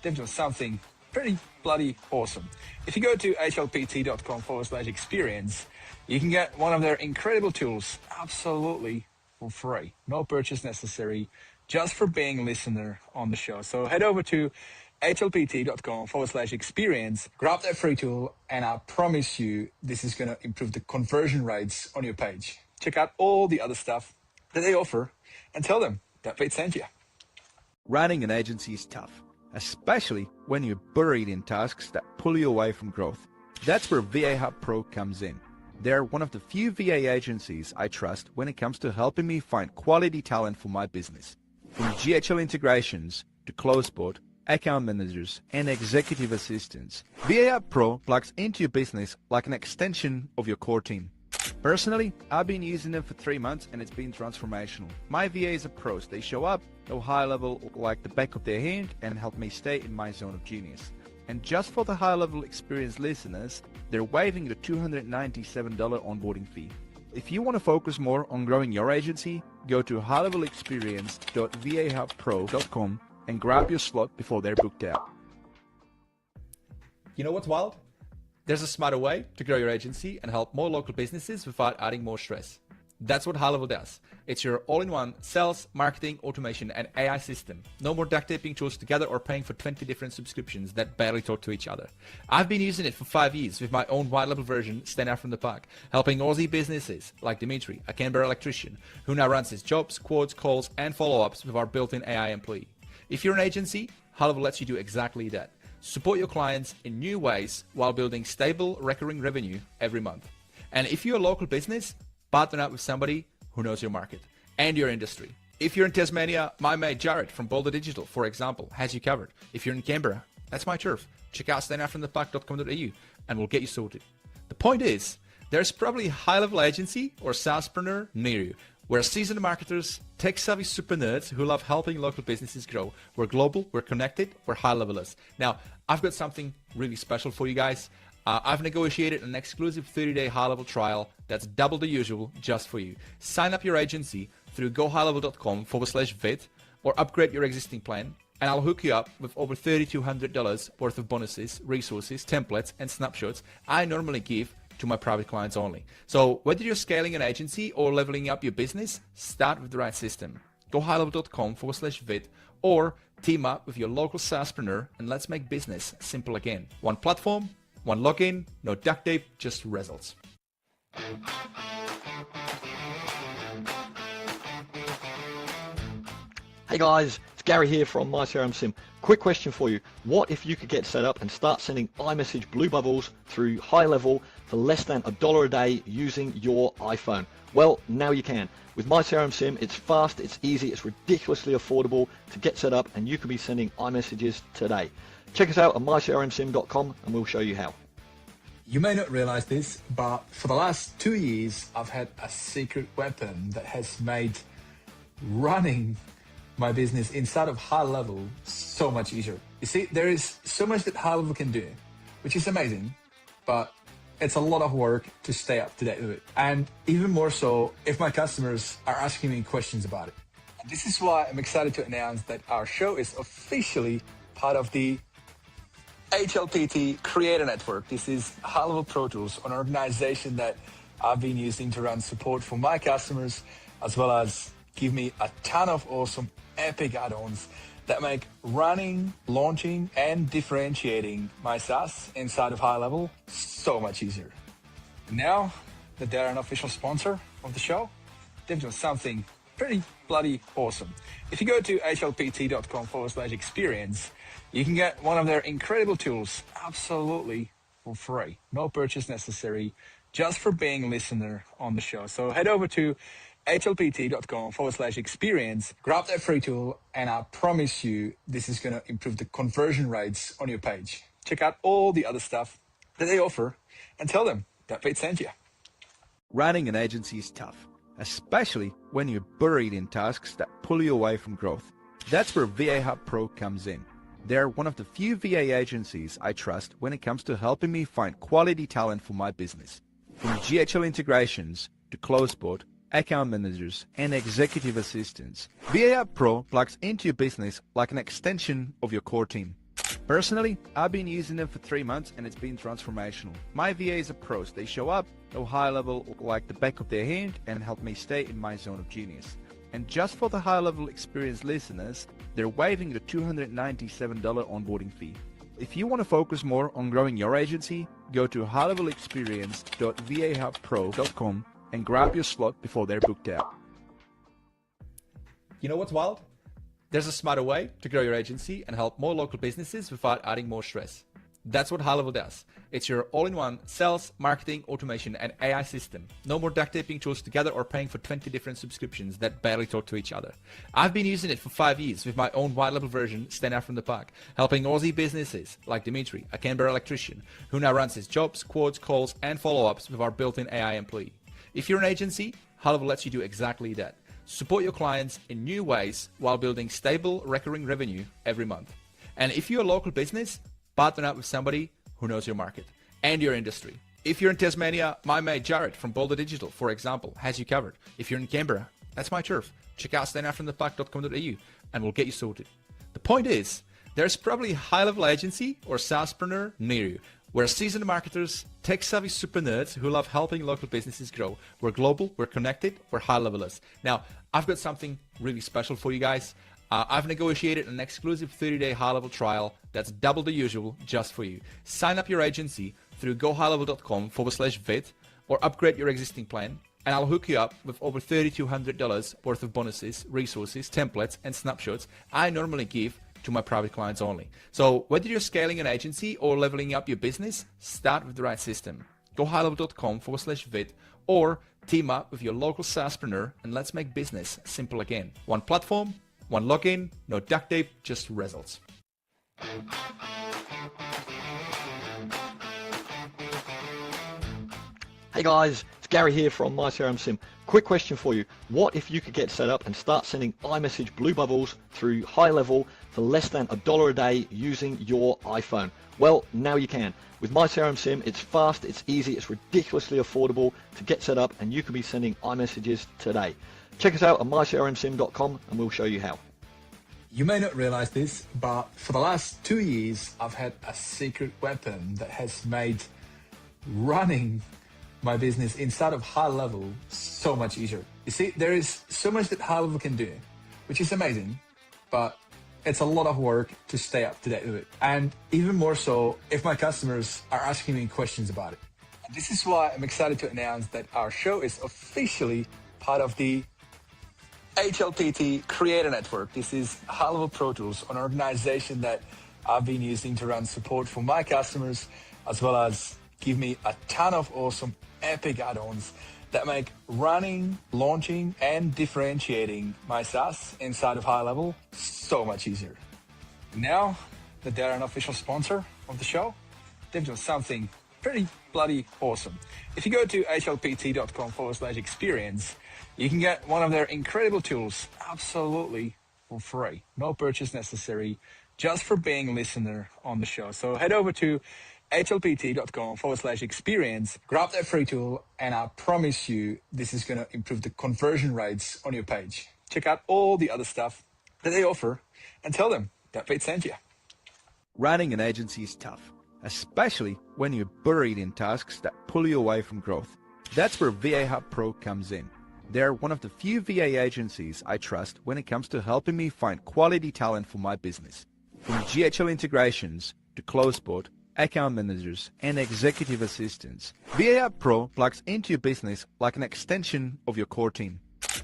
they've done something pretty bloody awesome. If you go to hlpt.com/experience, you can get one of their incredible tools absolutely for free. No purchase necessary, just for being a listener on the show. So head over to hlpt.com/experience, grab that free tool, and I promise you this is going to improve the conversion rates on your page. Check out all the other stuff that they offer and tell them that Pete sent you. Running an agency is tough, especially when you're buried in tasks that pull you away from growth. That's where VA Hub Pro comes in. They're one of the few VA agencies I trust when it comes to helping me find quality talent for my business. From GHL integrations to CloseBot, account managers, and executive assistants, VA Hub Pro plugs into your business like an extension of your core team. Personally, I've been using them for 3 months and it's been transformational. My VAs are pros. They show up, know HighLevel like the back of their hand, and help me stay in my zone of genius. And just for the HighLevel Experience listeners, they're waiving the $297 onboarding fee. If you want to focus more on growing your agency, go to highlevelexperience.vahubpro.com and grab your slot before they're booked out. You know what's wild? There's a smarter way to grow your agency and help more local businesses without adding more stress. That's what HighLevel does. It's your all-in-one sales, marketing, automation, and AI system. No more duct taping tools together or paying for 20 different subscriptions that barely talk to each other. I've been using it for 5 years with my own white-level version, Stand Out From the Pack, helping Aussie businesses like Dimitri, a Canberra electrician, who now runs his jobs, quotes, calls, and follow-ups with our built-in AI employee. If you're an agency, HighLevel lets you do exactly that. Support your clients in new ways while building stable, recurring revenue every month. And if you're a local business, partner up with somebody who knows your market and your industry. If you're in Tasmania, my mate Jared from Boulder Digital, for example, has you covered. If you're in Canberra, that's my turf. Check out standoutfromthepack.com.au and we'll get you sorted. The point is, there's probably a high-level agency or SaaSpreneur near you. We're seasoned marketers, tech-savvy super nerds who love helping local businesses grow. We're global, we're connected, we're high-levelers. Now, I've got something really special for you guys. I've negotiated an exclusive 30-day HighLevel trial that's double the usual just for you. Sign up your agency through gohighlevel.com/vid or upgrade your existing plan, and I'll hook you up with over $3,200 worth of bonuses, resources, templates, and snapshots I normally give to my private clients only. So whether you're scaling an agency or leveling up your business, start with the right system. Go highlevel.com/vid or team up with your local SaaSpreneur and let's make business simple again. One platform, one login, no duct tape, just results. Hey guys, it's Gary here from My CRM Sim. Quick question for you. What if you could get set up and start sending iMessage blue bubbles through HighLevel for less than $1 a day using your iPhone? Well, now you can. With My CRM Sim, it's fast, it's easy, it's ridiculously affordable to get set up, and you can be sending iMessages today. Check us out at mycrmsim.com and we'll show you how. You may not realize this, but for the last 2 years, I've had a secret weapon that has made running my business inside of HighLevel so much easier. You see, there is so much that HighLevel can do, which is amazing, but it's a lot of work to stay up to date with it. And even more so if my customers are asking me questions about it. And this is why I'm excited to announce that our show is officially part of the HLPT Creator Network. This is HighLevel Pro Tools, an organization that I've been using to run support for my customers, as well as give me a ton of awesome epic add-ons that make running, launching, and differentiating my SaaS inside of HighLevel so much easier. Now that they're an official sponsor of the show, they've done something pretty bloody awesome. If you go to hlpt.com/experience, you can get one of their incredible tools absolutely for free. No purchase necessary, just for being a listener on the show. So head over to hlpt.com/experience, grab that free tool, and I promise you this is going to improve the conversion rates on your page. Check out all the other stuff that they offer and tell them that Pete sent you. Running an agency is tough, especially when you're buried in tasks that pull you away from growth. That's where VA Hub Pro comes in. They're one of the few VA agencies I trust when it comes to helping me find quality talent for my business. From GHL integrations to CloseBot, account managers, and executive assistants, VA Hub Pro plugs into your business like an extension of your core team. Personally, I've been using them for 3 months and it's been transformational. My VAs are pros. They show up, know HighLevel like the back of their hand, and help me stay in my zone of genius. And just for the HighLevel Experience listeners, they're waiving the $297 onboarding fee. If you want to focus more on growing your agency, go to highlevelexperience.vahubpro.com and grab your slot before they're booked out. You know what's wild? There's a smarter way to grow your agency and help more local businesses without adding more stress. That's what HighLevel does. It's your all-in-one sales, marketing, automation, and AI system. No more duct taping tools together or paying for 20 different subscriptions that barely talk to each other. I've been using it for 5 years with my own white-level version, Stand Out from the Pack, helping Aussie businesses like Dimitri, a Canberra electrician, who now runs his jobs, quotes, calls, and follow-ups with our built-in AI employee. If you're an agency, HighLevel lets you do exactly that. Support your clients in new ways while building stable, recurring revenue every month. And if you're a local business, partner up with somebody who knows your market and your industry. If you're in Tasmania, my mate Jared from Boulder Digital, for example, has you covered. If you're in Canberra, that's my turf. Check out standoutfromthepack.com.au and we'll get you sorted. The point is, there's probably a high-level agency or SaaSpreneur near you. We're seasoned marketers, tech-savvy super nerds who love helping local businesses grow. We're global, we're connected, we're high-levelers. Now, I've got something really special for you guys. I've negotiated an exclusive 30-day HighLevel trial that's double the usual just for you. Sign up your agency through gohighlevel.com/vid or upgrade your existing plan, and I'll hook you up with over $3,200 worth of bonuses, resources, templates, and snapshots I normally give to my private clients only. So whether you're scaling an agency or leveling up your business, start with the right system. Go highlevel.com/vid or team up with your local SaaSpreneur and let's make business simple again. One platform, one login, no duct tape, just results. Hey guys, it's Gary here from MyCRMSim. Quick question for you. What if you could get set up and start sending iMessage blue bubbles through HighLevel for less than $1 a day using your iPhone? Well, now you can. With MyCRMSim, it's fast, it's easy, it's ridiculously affordable to get set up, and you can be sending iMessages today. Check us out at mycrmsim.com and we'll show you how. You may not realize this, but for the last 2 years, I've had a secret weapon that has made running my business inside of HighLevel so much easier. You see, there is so much that HighLevel can do, which is amazing, but it's a lot of work to stay up to date with it. And even more so if my customers are asking me questions about it. And this is why I'm excited to announce that our show is officially part of the HLPT Creator Network. This is HighLevel Pro Tools, an organization that I've been using to run support for my customers, as well as give me a ton of awesome epic add-ons that make running, launching, and differentiating my SaaS inside of HighLevel so much easier. Now that they're an official sponsor of the show, they've done something pretty bloody awesome. If you go to hlpt.com/experience, you can get one of their incredible tools absolutely for free. No purchase necessary, just for being a listener on the show. So head over to hlpt.com/experience, grab that free tool, and I promise you this is going to improve the conversion rates on your page. Check out all the other stuff that they offer and tell them that Pete sent you. Running an agency is tough, especially when you're buried in tasks that pull you away from growth. That's where VA Hub Pro comes in. They're one of the few VA agencies I trust when it comes to helping me find quality talent for my business. From GHL integrations to CloseBot, account managers, and executive assistants, VA Hub Pro plugs into your business like an extension of your core team.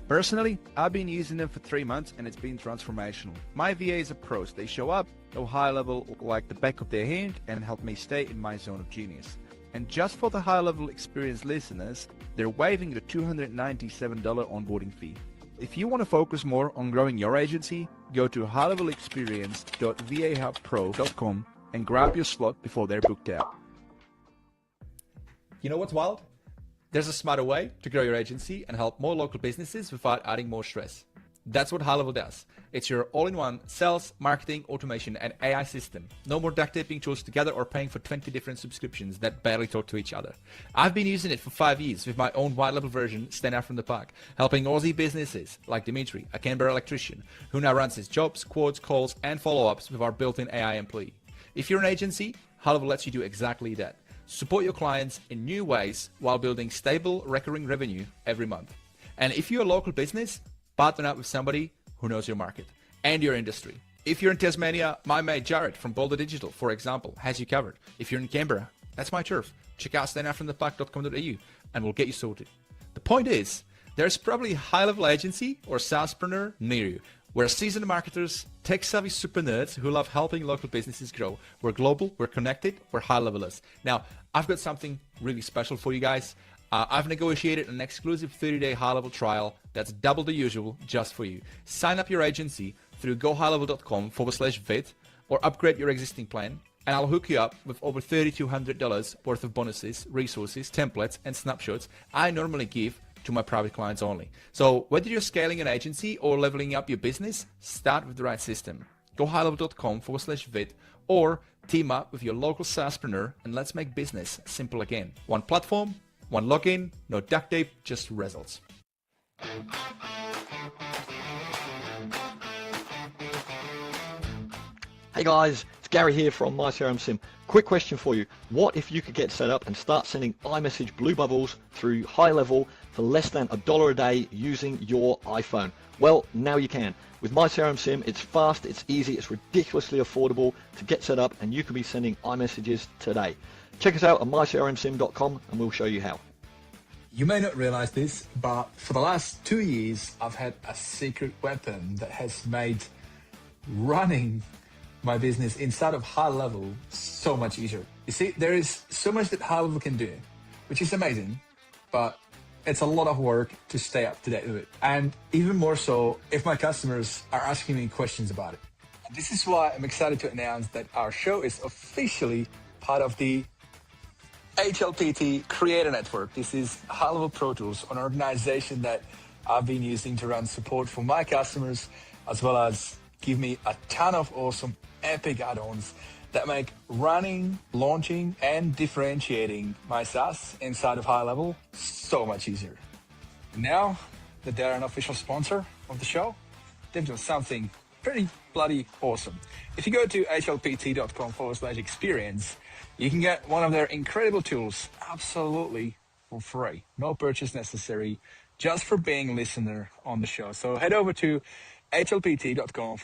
Personally, I've been using them for 3 months and it's been transformational. My VAs are pros. They show up, know HighLevel like the back of their hand, and help me stay in my zone of genius. And just for the HighLevel Experience listeners, they're waiving the $297 onboarding fee. If you want to focus more on growing your agency, go to highlevelexperience.vahubpro.com and grab your slot before they're booked out. You know what's wild? There's a smarter way to grow your agency and help more local businesses without adding more stress. That's what HighLevel does. It's your all-in-one sales, marketing, automation, and AI system. No more duct taping tools together or paying for 20 different subscriptions that barely talk to each other. I've been using it for 5 years with my own white-level version, Stand Out From the Pack, helping Aussie businesses like Dimitri, a Canberra electrician, who now runs his jobs, quotes, calls, and follow-ups with our built-in AI employee. If you're an agency, HighLevel lets you do exactly that. Support your clients in new ways while building stable, recurring revenue every month. And if you're a local business, partner up with somebody who knows your market and your industry. If you're in Tasmania, my mate Jared from Boulder Digital, for example, has you covered. If you're in Canberra, that's my turf. Check out standoutfromthepack.com.au and we'll get you sorted. The point is, there's probably a high-level agency or SaaSpreneur near you. We're seasoned marketers, tech-savvy super nerds who love helping local businesses grow. We're global, we're connected, we're high-levelers. Now, I've got something really special for you guys. I've negotiated an exclusive 30-day high-level trial that's double the usual just for you. Sign up your agency through gohighlevel.com/vid or upgrade your existing plan, and I'll hook you up with over $3,200 worth of bonuses, resources, templates, and snapshots I normally give to my private clients only. So whether you're scaling an agency or leveling up your business, start with the right system. Go highlevel.com/vid or team up with your local SaaSpreneur and let's make business simple again. One platform, one login, no duct tape, just results. Hey guys, it's Gary here from MyCRMSim. Quick question for you. What if you could get set up and start sending iMessage blue bubbles through HighLevel for less than $1 a day using your iPhone? Well, now you can. With MyCRMSim, it's fast, it's easy, it's ridiculously affordable to get set up, and you can be sending iMessages today. Check us out at mycrmsim.com and we'll show you how. You may not realize this, but for the last 2 years, I've had a secret weapon that has made running my business inside of HighLevel so much easier. You see, there is so much that HighLevel can do, which is amazing, but it's a lot of work to stay up to date with it. And even more so if my customers are asking me questions about it. And this is why I'm excited to announce that our show is officially part of the HLPT Creator Network. This is HighLevel Pro Tools, an organization that I've been using to run support for my customers, as well as give me a ton of awesome epic add-ons that make running, launching, and differentiating my SaaS inside of HighLevel so much easier. Now that they're an official sponsor of the show, they've done something pretty bloody awesome. If you go to hlpt.com/experience, you can get one of their incredible tools absolutely for free. No purchase necessary, just for being a listener on the show. So head over to hlpt.com/experience